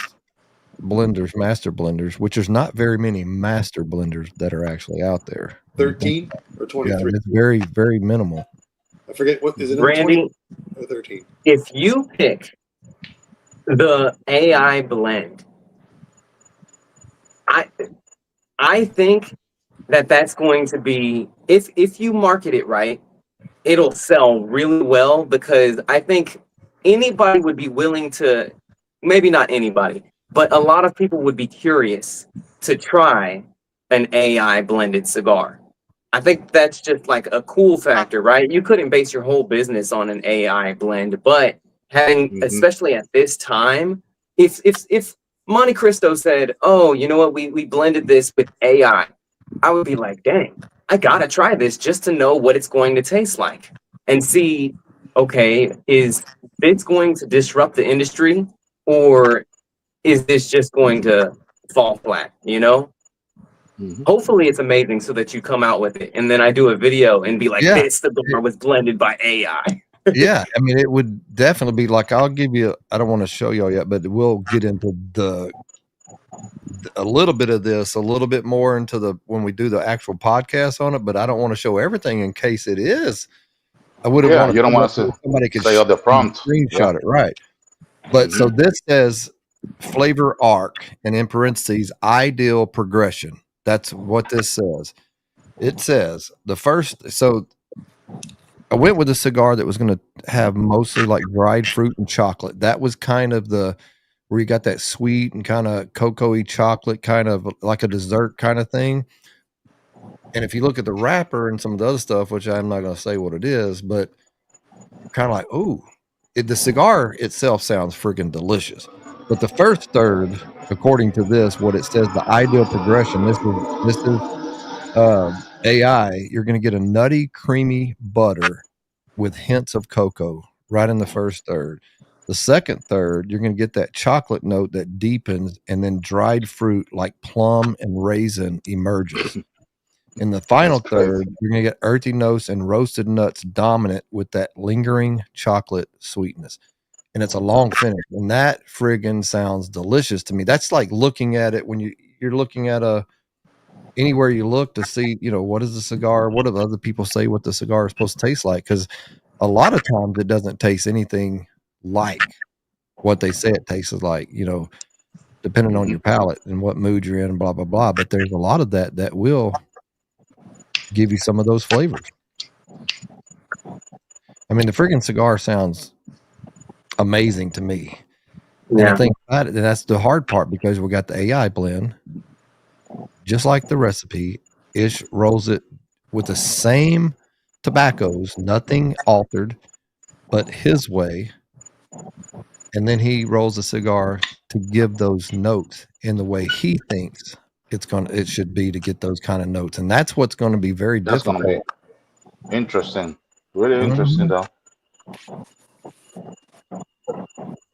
Speaker 1: blenders, master blenders, which there's not very many master blenders that are actually out there.
Speaker 2: 13 or 23?
Speaker 1: Yeah, it's very, very minimal.
Speaker 2: I forget what is it.
Speaker 4: Randy,
Speaker 2: 20 or 13?
Speaker 4: if you pick the AI blend, I think that's going to be, if you market it right, it'll sell really well, because I think anybody would be willing to, maybe not anybody, but a lot of people would be curious to try an AI blended cigar. I think that's just like a cool factor, right? You couldn't base your whole business on an AI blend, but having, especially at this time, if Monte Cristo said, "Oh, you know what? We blended this with AI," I would be like, "Dang, I gotta try this just to know what it's going to taste like and see, okay, is this going to disrupt the industry, or is this just going to fall flat, you know?" Hopefully it's amazing so that you come out with it and then I do a video and be like,
Speaker 1: Yeah.
Speaker 4: this cigar was blended by AI.
Speaker 1: Yeah, I mean, it would definitely be like, I'll give you, I don't want to show y'all yet, but we'll get into a little bit of this, a little bit more into when we do the actual podcast on it, but I don't want to show everything in case it is. I wouldn't want to.
Speaker 3: You don't want to
Speaker 1: somebody could
Speaker 3: say on the front,
Speaker 1: screenshot it, right? But so this says flavor arc, and in parentheses, ideal progression. That's what this says. It says the first. So I went with a cigar that was going to have mostly like dried fruit and chocolate. That was kind of where you got that sweet and kind of cocoa-y chocolate, kind of like a dessert kind of thing. And if you look at the wrapper and some of the other stuff, which I'm not going to say what it is, but kind of like, ooh, the cigar itself sounds freaking delicious. But the first third, according to this, what it says, the ideal progression, this is AI, you're going to get a nutty, creamy butter with hints of cocoa right in the first third. The second third, you're going to get that chocolate note that deepens, and then dried fruit like plum and raisin emerges. In the final third, you're going to get earthy notes and roasted nuts dominant with that lingering chocolate sweetness. And it's a long finish. And that friggin' sounds delicious to me. That's like looking at it when you're looking at anywhere you look to see, what is the cigar? What do other people say what the cigar is supposed to taste like? Because a lot of times it doesn't taste anything like what they say it tastes like, depending on your palate and what mood you're in, blah, blah, blah. But there's a lot of that will give you some of those flavors. I mean, the friggin' cigar sounds amazing to me. Yeah. And I think about it, and that's the hard part, because we got the AI blend, just like the recipe. Ish rolls it with the same tobaccos, nothing altered, but his way. And then he rolls a cigar to give those notes in the way he thinks it should be to get those kind of notes. And that's what's going to be very difficult.
Speaker 3: Going to be interesting. Really interesting, though.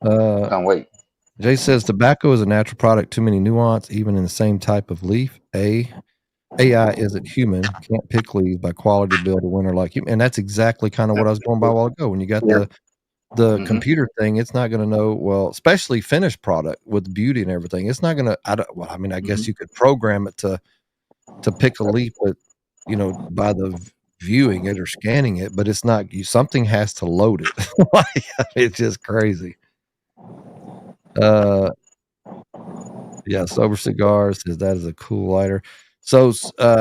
Speaker 3: Can't wait.
Speaker 1: Jay says tobacco is a natural product. Too many nuance, even in the same type of leaf. AI isn't human. Can't pick leaves by quality, build a winner like you. And that's exactly kind of what I was going by a while ago. When you got the computer thing, it's not going to know, well, especially finished product with beauty and everything. It's not going to, I guess you could program it to pick a leaf, but by the viewing it or scanning it, but it's not, something has to load it. It's just crazy. Yeah, Sober Cigars says that is a cool lighter. So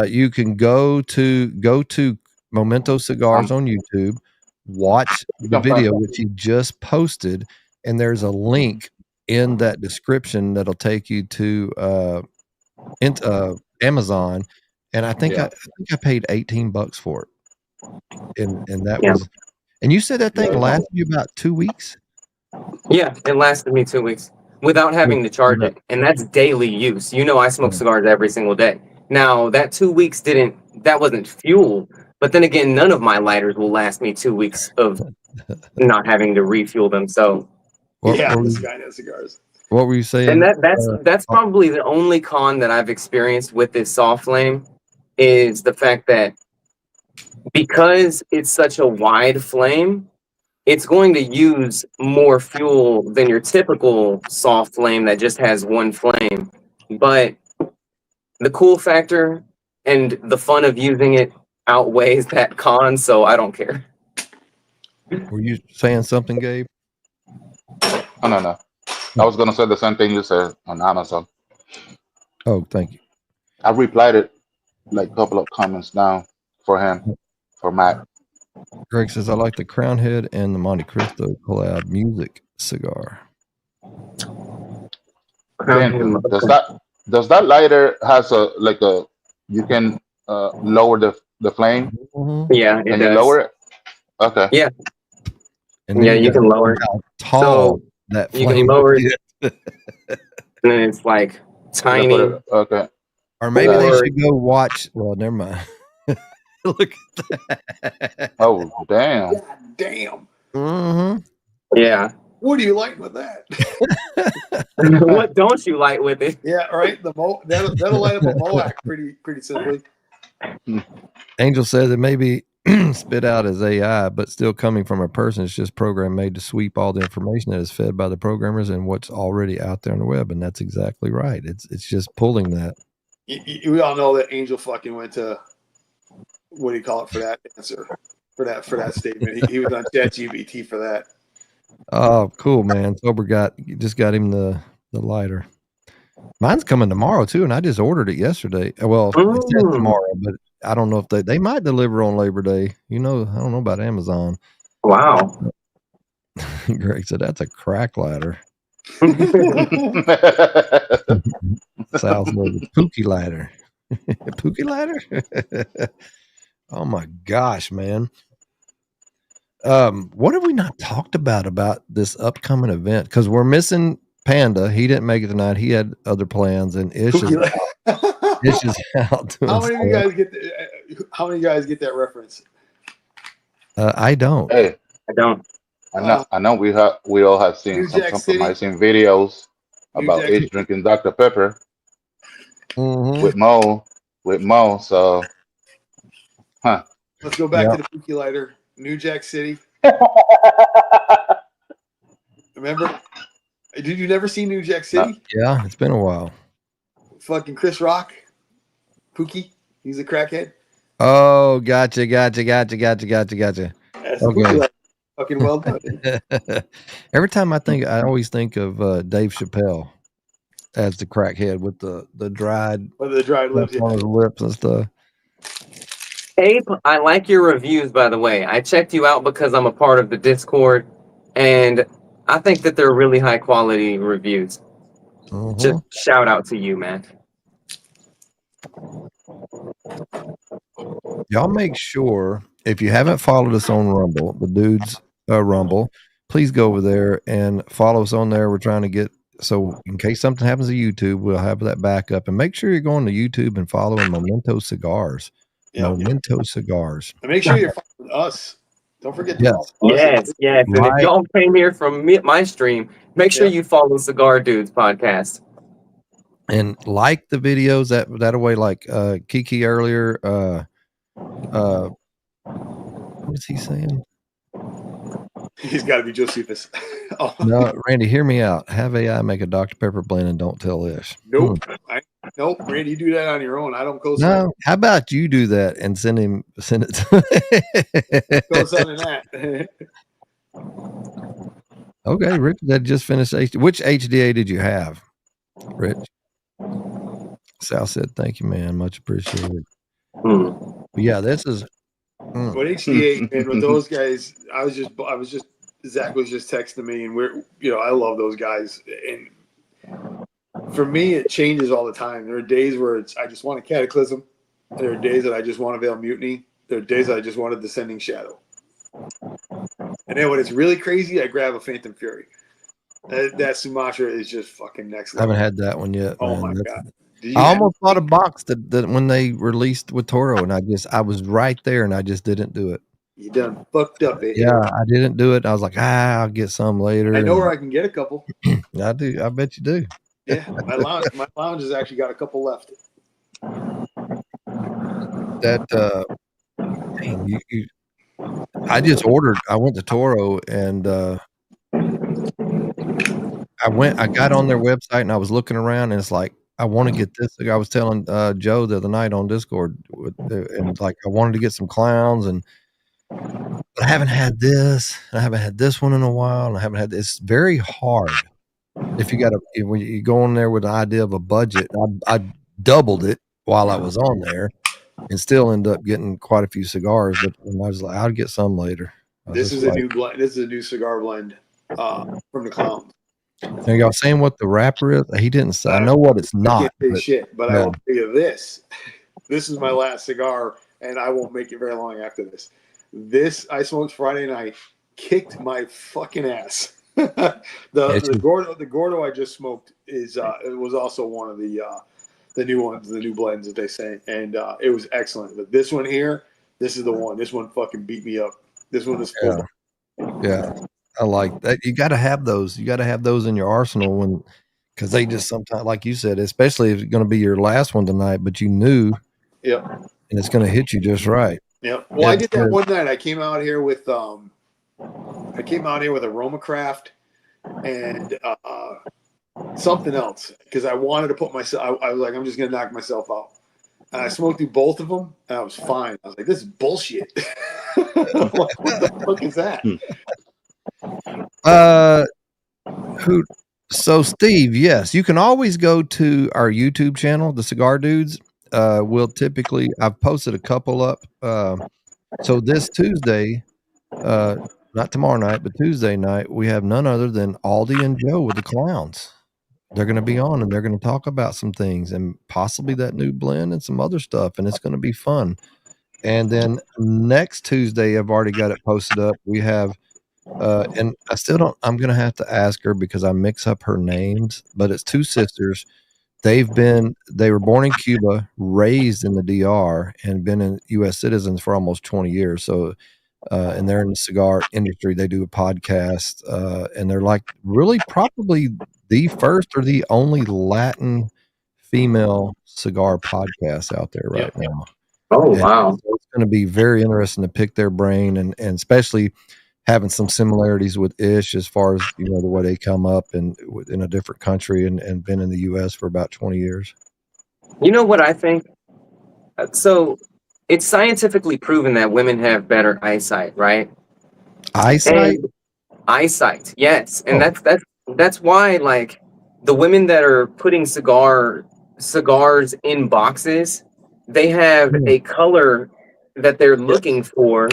Speaker 1: you can go to Momento Cigars on YouTube, watch the video which he just posted, and there's a link in that description that'll take you to Amazon, and I think I paid $18 for it, and that was. And you said that thing lasted you about 2 weeks?
Speaker 4: Yeah, it lasted me 2 weeks without having to charge it, and that's daily use. I smoke cigars every single day. Now that 2 weeks that wasn't fuel, But then again, none of my lighters will last me 2 weeks of not having to refuel them. So
Speaker 1: What
Speaker 2: yeah,
Speaker 1: were
Speaker 2: the
Speaker 1: you-
Speaker 2: Skynet cigars.
Speaker 1: what were you saying?
Speaker 4: and that's probably the only con that I've experienced with this soft flame is the fact that because it's such a wide flame, it's going to use more fuel than your typical soft flame that just has one flame. But the cool factor and the fun of using it outweighs that con, so I don't care.
Speaker 1: Were you saying something, Gabe?
Speaker 3: Oh, no. I was gonna say the same thing you said on Amazon.
Speaker 1: Oh, thank you.
Speaker 3: I replied it like a couple of comments down for him, for Matt.
Speaker 1: Greg says, I like the Crown Head and the Monte Cristo collab music cigar.
Speaker 3: Same thing. Does that lighter has you can lower the flame?
Speaker 1: Mm-hmm.
Speaker 4: Yeah, it
Speaker 3: Can
Speaker 4: does.
Speaker 3: you lower it? Okay.
Speaker 4: Yeah.
Speaker 1: And then
Speaker 4: Yeah, you can lower it.
Speaker 1: how tall
Speaker 4: So
Speaker 1: that
Speaker 4: you
Speaker 1: flame
Speaker 4: can lower it,
Speaker 1: is.
Speaker 4: and then it's like
Speaker 3: You
Speaker 4: tiny.
Speaker 3: put it- okay.
Speaker 1: Or maybe they
Speaker 4: Or-
Speaker 1: should go watch. Well, never mind. Look at that.
Speaker 3: Oh, damn.
Speaker 2: God damn.
Speaker 1: Mm-hmm.
Speaker 4: Yeah.
Speaker 2: What do you like with that?
Speaker 4: What don't you like with it?
Speaker 2: Yeah, right. That'll light up a Moac pretty simply.
Speaker 1: Angel says it may be spit out as AI, but still coming from a person. It's just program made to sweep all the information that is fed by the programmers and what's already out there on the web. And that's exactly right. It's just pulling that.
Speaker 2: We all know that Angel fucking went to what do you call it for that answer for that statement. He was on ChatGPT for that.
Speaker 1: Oh, cool, man. Sober got him the lighter. Mine's coming tomorrow too, and I just ordered it yesterday. Well, it says tomorrow, but I don't know if they might deliver on Labor Day. I don't know about Amazon.
Speaker 4: Wow.
Speaker 1: Greg said that's a crack ladder. South knows a Pookie ladder. Pookie ladder? Oh my gosh, man. What have we not talked about this upcoming event? Because we're missing Panda. He didn't make it tonight. He had other plans, and Ish is out.
Speaker 2: How many of you guys get that reference?
Speaker 1: I don't.
Speaker 3: Hey,
Speaker 4: I don't.
Speaker 3: I know we all have seen
Speaker 2: New
Speaker 3: some
Speaker 2: Jack City.
Speaker 3: compromising videos
Speaker 2: New
Speaker 3: about
Speaker 2: Jack
Speaker 3: H
Speaker 2: City.
Speaker 3: drinking Dr. Pepper
Speaker 1: Mhm.
Speaker 3: with Mo. So,
Speaker 2: Let's go back to the Pookie lighter. New Jack City. Remember? Did you never see New Jack City?
Speaker 1: Yeah, it's been a while.
Speaker 2: Fucking Chris Rock. Pookie. He's a crackhead.
Speaker 1: Oh, gotcha.
Speaker 2: That's a
Speaker 1: Okay.
Speaker 2: Pookie lighter. Fucking well done.
Speaker 1: Every time I always think of Dave Chappelle as the crackhead with the dried
Speaker 2: Whether the dried lips.
Speaker 1: on his lips and stuff.
Speaker 4: Abe, I like your reviews, by the way. I checked you out because I'm a part of the Discord, and I think that they're really high quality reviews.
Speaker 1: Mhm.
Speaker 4: Just shout out to you, man.
Speaker 1: Y'all make sure if you haven't followed us on Rumble, the dudes Rumble, please go over there and follow us on there. We're trying to get so in case something happens to YouTube, we'll have that backup. And make sure you're going to YouTube and following Momento Cigars.
Speaker 2: Yeah.
Speaker 1: Momento Cigars.
Speaker 2: And make sure you're following us. Don't forget to follow us.
Speaker 4: Yes. And if y'all came here from my stream, make sure you follow Cigar Dudes podcast.
Speaker 1: And like the videos that way, like Kiki earlier. What is he saying?
Speaker 2: He's got to be Josephus. Oh.
Speaker 1: No, Randy, hear me out. Have AI make a Dr. Pepper blend and don't tell Ish.
Speaker 2: Nope. Nope. Randy, you do that on your own. I don't co-sign.
Speaker 1: No, how about you do that and send it to
Speaker 2: Co-signing that.
Speaker 1: Okay, Rich, that just finished. Which HDA did you have, Rich? Sal said, "Thank you, man. Much appreciated." But yeah, this is.
Speaker 2: What HDA, man, with those guys, I was just Zach was just texting me, and I love those guys. And for me, it changes all the time. There are days where I just want a cataclysm. There are days that I just want to veil mutiny. There are days that I just want a descending shadow. And then when it's really crazy, I grab a Phantom Fury. That Sumatra is just fucking next
Speaker 1: I
Speaker 2: level.
Speaker 1: haven't had that one yet.
Speaker 2: Oh
Speaker 1: man.
Speaker 2: my god!
Speaker 1: I almost bought a box that when they released with Toro, and I was right there, and I just didn't do it.
Speaker 2: You done fucked up it.
Speaker 1: Yeah, I didn't do it. I was like, I'll get some later.
Speaker 2: I know where I can get a couple.
Speaker 1: I do. I bet you do.
Speaker 2: Yeah, my lounge has actually got a couple left.
Speaker 1: That dang, I just ordered. I went to Toro and I got on their website and I was looking around and it's like I want to get this. I was telling Joe the other night on Discord and like I wanted to get some clowns and I haven't had this. I haven't had this one in a while, and I haven't had this. It's very hard if when you go on there with the idea of a budget. I doubled it while I was on there, and still end up getting quite a few cigars. But I was like, I'll get some later.
Speaker 2: This is a new blend. This is a new cigar blend from the Clowns.
Speaker 1: Now y'all saying what the wrapper is? He didn't say. I know what it's not.
Speaker 2: But I will tell you this. This is my last cigar, and I won't make it very long after this. This I smoked Friday night, kicked my fucking ass. the Gordo I just smoked is it was also one of the new ones, the new blends that they say, and it was excellent. But this one here, this is the one. This one fucking beat me up. This one is full.
Speaker 1: Yeah, I like that. You got to have those. You got to have those in your arsenal because they just sometimes, like you said, especially if it's going to be your last one tonight, but you knew,
Speaker 2: and
Speaker 1: it's going to hit you just right.
Speaker 2: Yeah. Well, I did that one night. I came out here with Aromacraft and something else because I wanted to put myself. I was like, I'm just gonna knock myself out. And I smoked through both of them, and I was fine. I was like, this is bullshit. Like, what the fuck is that?
Speaker 1: So Steve, yes, you can always go to our YouTube channel, the Cigar Dudes. I've posted a couple up. So this Tuesday, not tomorrow night, but Tuesday night, we have none other than Aldi and Joe with the Clowns. They're going to be on and they're going to talk about some things and possibly that new blend and some other stuff. And it's going to be fun. And then next Tuesday, I've already got it posted up. We have, and I still don't, I'm going to have to ask her because I mix up her names, but it's two sisters. They were born in Cuba, raised in the DR, and been in U.S. citizens for almost 20 years. So, and they're in the cigar industry. They do a podcast, and they're like really probably the first or the only Latin female cigar podcast out there right now.
Speaker 4: Oh, wow.
Speaker 1: So it's going to be very interesting to pick their brain and especially having some similarities with Ish as far as, the way they come up and in a different country and been in the U.S. for about 20 years.
Speaker 4: You know what I think? So it's scientifically proven that women have better eyesight, right?
Speaker 1: Eyesight?
Speaker 4: Eyesight, yes. And that's why, like, the women that are putting cigars in boxes, they have a color that they're looking for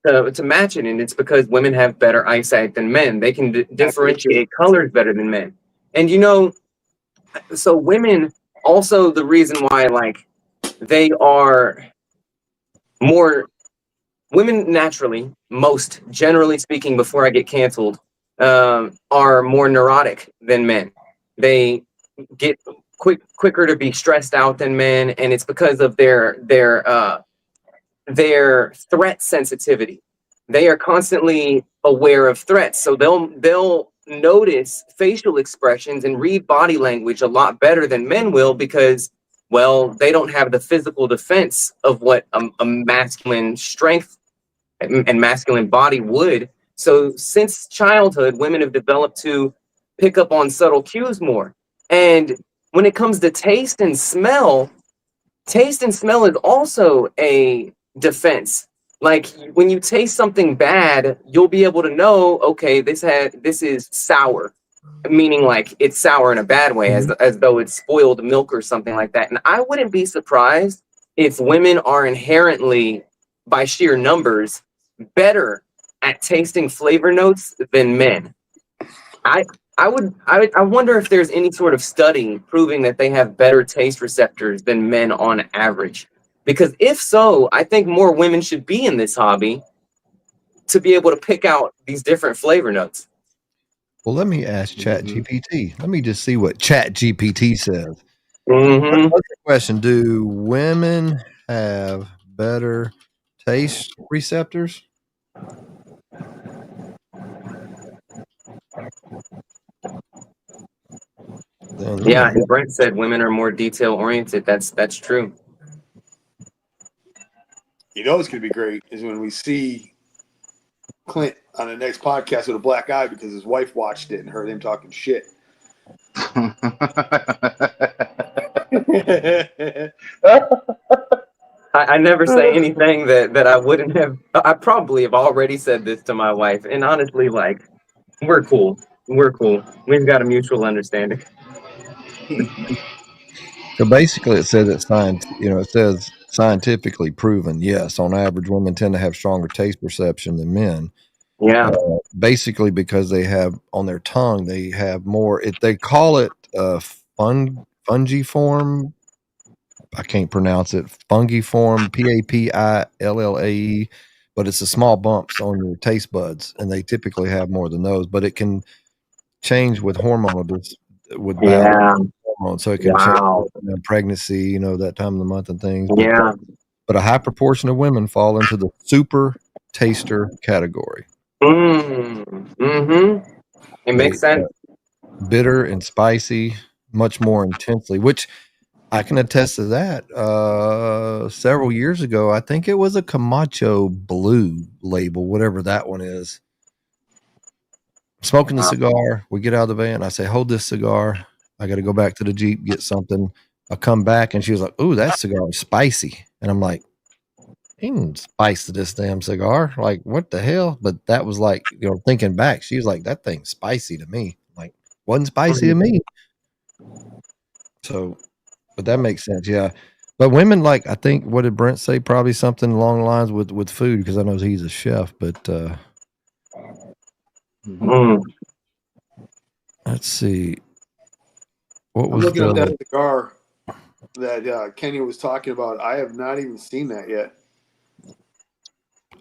Speaker 4: to match it, and it's because women have better eyesight than men. They can differentiate colors better than men. And so women also, the reason why, like, they are more women naturally, most generally speaking, before I get canceled, are more neurotic than men. They get quicker to be stressed out than men, and it's because of their threat sensitivity. They are constantly aware of threats, so they'll notice facial expressions and read body language a lot better than men will because, well, they don't have the physical defense of what a masculine strength and masculine body would. So since childhood, women have developed to pick up on subtle cues more. And when it comes to taste and smell is also a defense. Like, when you taste something bad, you'll be able to know, okay, this is sour, meaning like it's sour in a bad way, as though it's spoiled milk or something like that. And I wouldn't be surprised if women are inherently, by sheer numbers, better at tasting flavor notes than men. I wonder if there's any sort of study proving that they have better taste receptors than men on average. Because if so, I think more women should be in this hobby to be able to pick out these different flavor notes.
Speaker 1: Well, let me ask ChatGPT. Let me just see what ChatGPT says.
Speaker 4: Mm-hmm.
Speaker 1: What's the question? Do women have better taste receptors? Then,
Speaker 4: Yeah, and Brent said women are more detail oriented. That's true.
Speaker 2: You know, it's going to be great is when we see Clint on the next podcast with a black eye because his wife watched it and heard him talking shit.
Speaker 4: I never say anything that I wouldn't have. I probably have already said this to my wife, and honestly, like, we're cool. We're cool. We've got a mutual understanding.
Speaker 1: So basically, it says it says scientifically proven. Yes, on average, women tend to have stronger taste perception than men.
Speaker 4: Yeah.
Speaker 1: Basically, because they have on their tongue, they have more. They call it fungiform. I can't pronounce it. Fungiform, PAPILLAE, but it's the small bumps on your taste buds, and they typically have more than those. But it can change with with balance
Speaker 4: Yeah.
Speaker 1: hormones, so it can change
Speaker 4: Wow.
Speaker 1: with pregnancy, that time of the month and things.
Speaker 4: Yeah.
Speaker 1: But a high proportion of women fall into the super taster category.
Speaker 4: Mm-hmm. It makes sense.
Speaker 1: Bitter and spicy, much more intensely, which I can attest to that. Several years ago, I think it was a Camacho Blue label, whatever that one is. Smoking the cigar, we get out of the van. I say, "Hold this cigar. I got to go back to the Jeep, get something." I come back and she was like, "Ooh, that cigar is spicy." And I'm like, "Ain't spice to this damn cigar. Like, what the hell?" But that was like, thinking back, she was like, "That thing's spicy to me." Like, wasn't spicy to me. So, but that makes sense, yeah. But women, like, I think, what did Brent say? Probably something along the lines with food, because I know he's a chef. But let's see, what
Speaker 2: I'm
Speaker 1: was
Speaker 2: looking at
Speaker 1: the?
Speaker 2: that cigar that Kenny was talking about. I have not even seen that yet.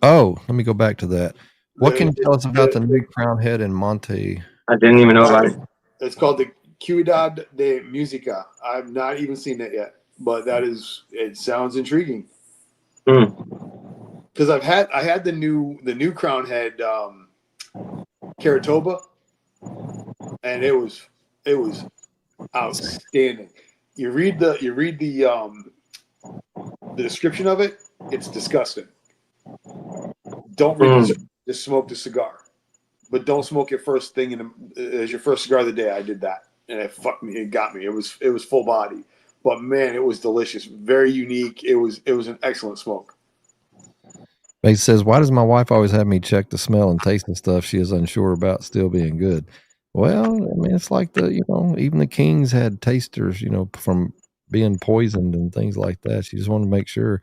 Speaker 1: Oh, let me go back to that. What can you tell us about the new crown head in Monte?
Speaker 4: I didn't even know about it.
Speaker 2: It's called the Ciudad de Musica. I've not even seen that yet, but it sounds intriguing. Because I had the new crown head Caratoba, and it was outstanding. You read the description of it, it's disgusting. Don't read the description, just smoke the cigar. But don't smoke it first thing as your first cigar of the day. I did that, and it fucked me. It got me. It was full body, but man, it was delicious. Very unique. It was an excellent smoke.
Speaker 1: He says, "Why does my wife always have me check the smell and taste the stuff she is unsure about still being good?" Well, I mean, it's like even the kings had tasters, from being poisoned and things like that. She just wanted to make sure.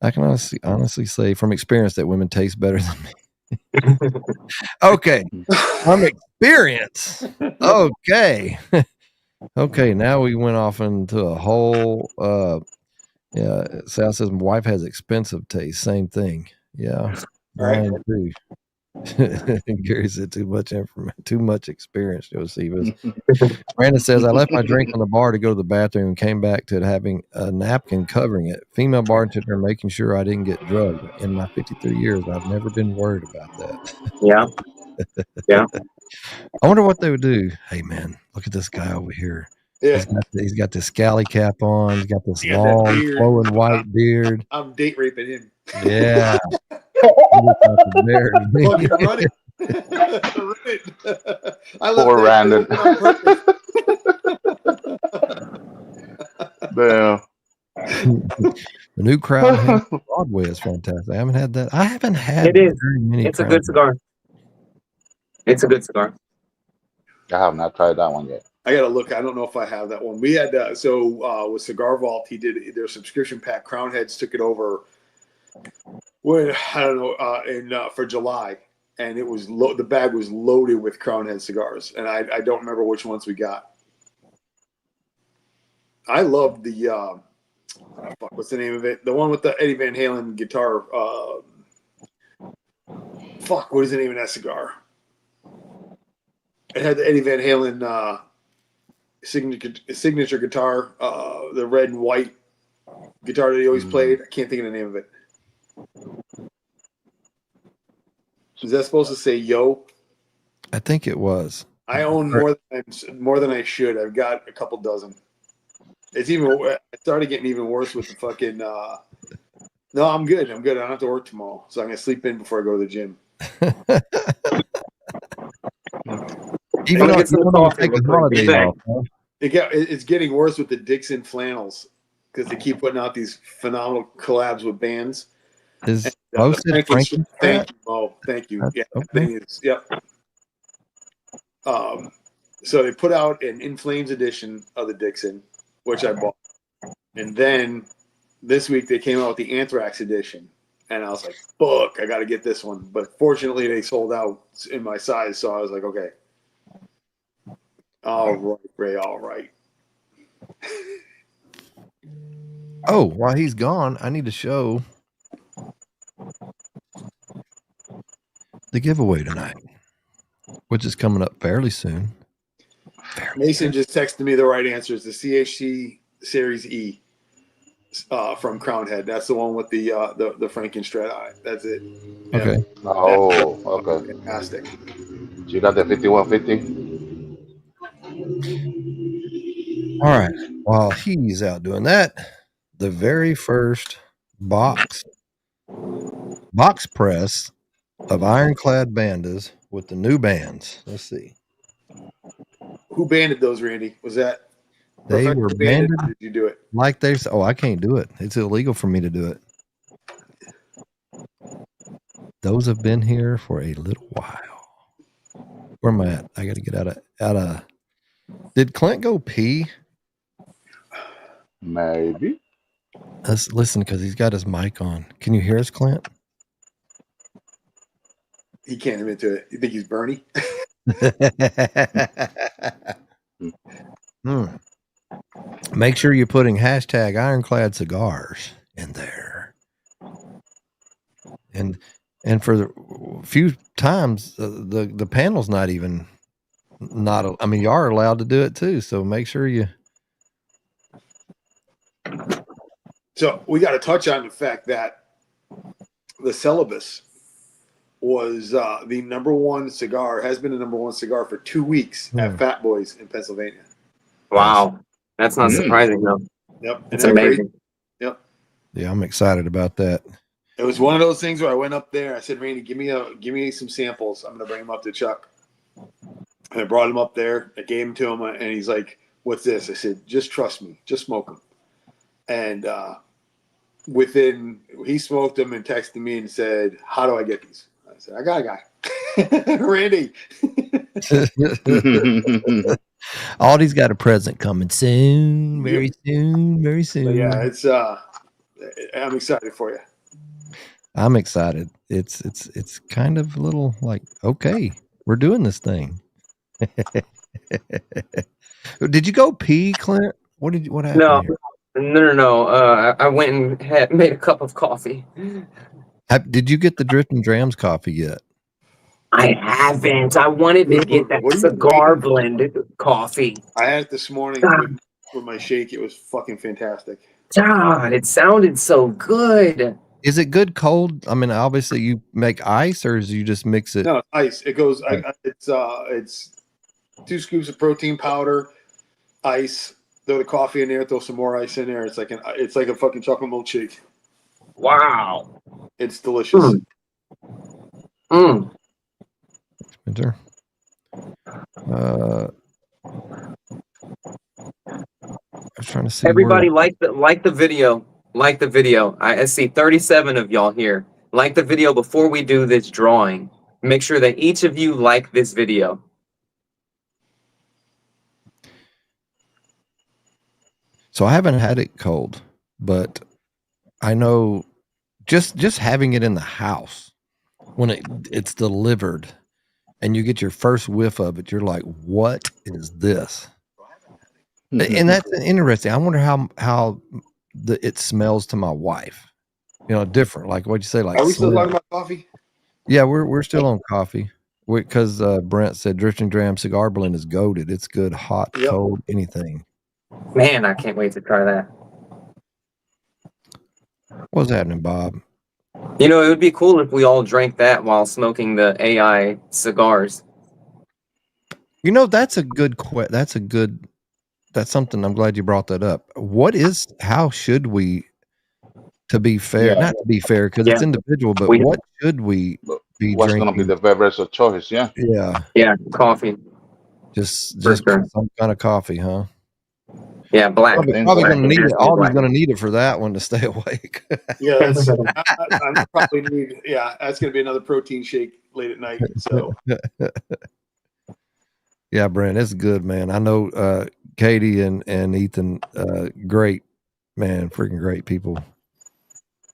Speaker 1: I can honestly say from experience that women taste better than me. Okay, from experience. Okay, okay. Now we went off into a whole. Yeah, Sal says my wife has expensive taste. Same thing. Yeah, mine too. Gary said too much information, too much experience. Josephus. Brandon says I left my drink on the bar to go to the bathroom and came back to it having a napkin covering it. Female bartender making sure I didn't get drugged. In my 53 years, I've never been worried about that.
Speaker 4: Yeah. Yeah.
Speaker 1: I wonder what they would do. Hey man, look at this guy over here.
Speaker 2: Yeah.
Speaker 1: He's got this scally cap on. He's got this
Speaker 2: He got
Speaker 1: long,
Speaker 2: that beard.
Speaker 1: flowing white beard.
Speaker 2: I'm date raping him.
Speaker 1: Yeah.
Speaker 2: Fucking run it. I left
Speaker 3: Poor Randon.
Speaker 2: on purpose.
Speaker 3: Damn.
Speaker 1: The new crown head Broadway is fantastic. I haven't had that. I haven't had
Speaker 4: It is.
Speaker 1: very many.
Speaker 4: It's a good cigar. It's a good cigar.
Speaker 3: I have not tried that one yet.
Speaker 2: I gotta look. I don't know if I have that one. We had with Cigar Vault, he did their subscription pack. Crown Heads took it over when I don't know for July, and it was the bag was loaded with Crown Head cigars, and I don't remember which ones we got. I love the what's the name of it? The one with the Eddie Van Halen guitar. What is the name of that cigar? It had the Eddie Van Halen signature guitar, the red and white guitar that he always played. I can't think of the name of it. Is that supposed to say "Yo"?
Speaker 1: I think it was.
Speaker 2: I own more than I should. I've got a couple dozen. It's even. I started getting even worse with the fucking. No, I'm good. I don't have to work tomorrow, so I'm gonna sleep in before I go to the gym.
Speaker 1: Even though you want to take a holiday off, huh?
Speaker 2: It's getting worse with the Dixon flannels because they keep putting out these phenomenal collabs with bands.
Speaker 1: Is roasted Frankie?
Speaker 2: Thank you, Mo. Thank you. Yeah,
Speaker 1: Okay.
Speaker 2: Yep. So they put out an In Flames edition of the Dixon, which I bought, and then this week they came out with the Anthrax edition, and I was like, "Fuck, I got to get this one." But fortunately, they sold out in my size, so I was like, "Okay, all right, Ray, all right."
Speaker 1: Oh, while he's gone, I need to show the giveaway tonight, which is coming up fairly soon.
Speaker 2: Mason just texted me the right answer. It's the CHC Series E from Crown Head. That's the one with the Frankenstrat eye. That's it.
Speaker 1: Okay.
Speaker 2: Yeah.
Speaker 3: Oh, okay.
Speaker 2: Fantastic.
Speaker 3: You got the 5150?
Speaker 1: All right. While he's out doing that, the very first box press of Ironclad Bandas with the new bands. Let's see.
Speaker 2: Who banded those, Randy? Was that
Speaker 1: They were banded?
Speaker 2: Or did you do it?
Speaker 1: Like they said, oh, I can't do it. It's illegal for me to do it. Those have been here for a little while. Where am I at? I got to get out of. Did Clint go pee?
Speaker 3: Maybe.
Speaker 1: Let's listen because he's got his mic on. Can you hear us, Clint?
Speaker 2: He can't admit to it. You think he's Bernie?
Speaker 1: Make sure you're putting hashtag Ironclad Cigars in there. And for the few times, the panel's not even I mean, you are allowed to do it too. So make sure you.
Speaker 2: So we got to touch on the fact that the Celibus was the number one cigar, has been the number one cigar for 2 weeks at Fat Boys in Pennsylvania.
Speaker 4: Wow. That's not surprising, though.
Speaker 2: Yep.
Speaker 4: It's amazing.
Speaker 2: Yep.
Speaker 1: Yeah, I'm excited about that.
Speaker 2: It was one of those things where I went up there. I said, Randy, give me some samples. I'm going to bring them up to Chuck. And I brought him up there. I gave him to him, and he's like, "What's this?" I said, "Just trust me. Just smoke them." And he smoked them and texted me and said, "How do I get these?" I said, "I got a guy, Randy."
Speaker 1: Aldi's got a present coming soon, very soon.
Speaker 2: But yeah, it's I'm excited for you.
Speaker 1: I'm excited. It's kind of a little like, okay, we're doing this thing. Did you go pee, Clint? What happened?
Speaker 4: No. I went and made a cup of coffee.
Speaker 1: Did you get the Drift and Drams coffee yet?
Speaker 4: I haven't. I wanted to get that cigar blended coffee.
Speaker 2: I had it this morning with my shake. It was fucking fantastic.
Speaker 4: God, it sounded so good.
Speaker 1: Is it good cold? I mean, obviously you make ice, or do you just mix it?
Speaker 2: No, ice. It goes. It's 2 scoops of protein powder, ice. Throw the coffee in there. Throw some more ice in there. It's like a fucking chocolate milkshake.
Speaker 4: Wow,
Speaker 2: it's delicious.
Speaker 1: Winter. I was trying to see.
Speaker 4: Everybody like the video. Like the video. I see 37 of y'all here. Like the video before we do this drawing. Make sure that each of you like this video.
Speaker 1: So I haven't had it cold, but I know just having it in the house when it's delivered and you get your first whiff of it, you're like, what is this? And that's interesting. I wonder how it smells to my wife. Different. Like what'd you say? Like,
Speaker 2: are we still talking about coffee?
Speaker 1: Yeah, we're still on coffee. because Brent said Drifting Dram Cigar Blend is goated. It's good, hot, cold, anything.
Speaker 4: Man, I can't wait to try that.
Speaker 1: What's happening, Bob?
Speaker 4: You know, it would be cool if we all drank that while smoking the AI cigars.
Speaker 1: You know, that's a good that's something I'm glad you brought that up. How should we, to be fair, not to be fair because it's individual, but what should we be
Speaker 3: What's
Speaker 1: drinking?
Speaker 3: going to be the beverage of choice? Yeah.
Speaker 4: Yeah, coffee.
Speaker 1: Just
Speaker 4: sure.
Speaker 1: some kind of coffee, huh?
Speaker 4: Yeah, black.
Speaker 1: Probably going to need it. Audrey's going to need it for that one to stay awake.
Speaker 2: Yeah, I'm probably need. Yeah, that's going to be another protein shake late at night. So.
Speaker 1: Yeah, Brent, it's good, man. I know Katie and Ethan, great, man, freaking great people.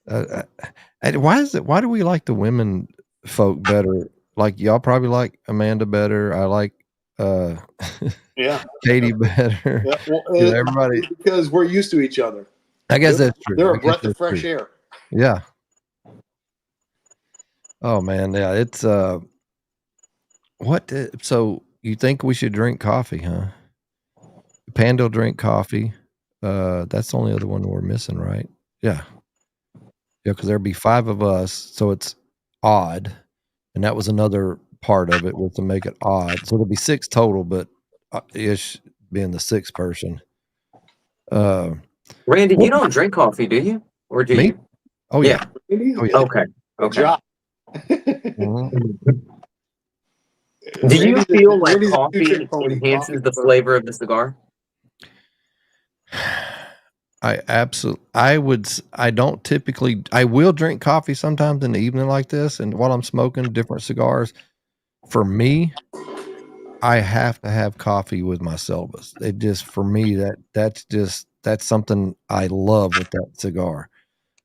Speaker 1: Why do we like the women folk better? Like y'all probably like Amanda better. I like Katie better.
Speaker 2: Yeah, well,
Speaker 1: everybody,
Speaker 2: because we're used to each other.
Speaker 1: I guess that's true.
Speaker 2: They're a breath of fresh air.
Speaker 1: Yeah. Oh man, yeah, it's so you think we should drink coffee, huh? Panda drink coffee. That's the only other one we're missing, right? Yeah. Yeah, because there'd be 5 of us, so it's odd. And that was another part of it, was to make it odd. So there'll be 6 total, but Ish being the 6th person.
Speaker 4: Randy, you don't drink coffee, do you? Or do you?
Speaker 1: Oh yeah.
Speaker 2: Oh,
Speaker 4: yeah. Okay. Do you feel like coffee enhances the flavor of the cigar?
Speaker 1: I will drink coffee sometimes in the evening like this, and while I'm smoking different cigars. For me, I have to have coffee with my Selvas. It just, for me, that's something I love with that cigar.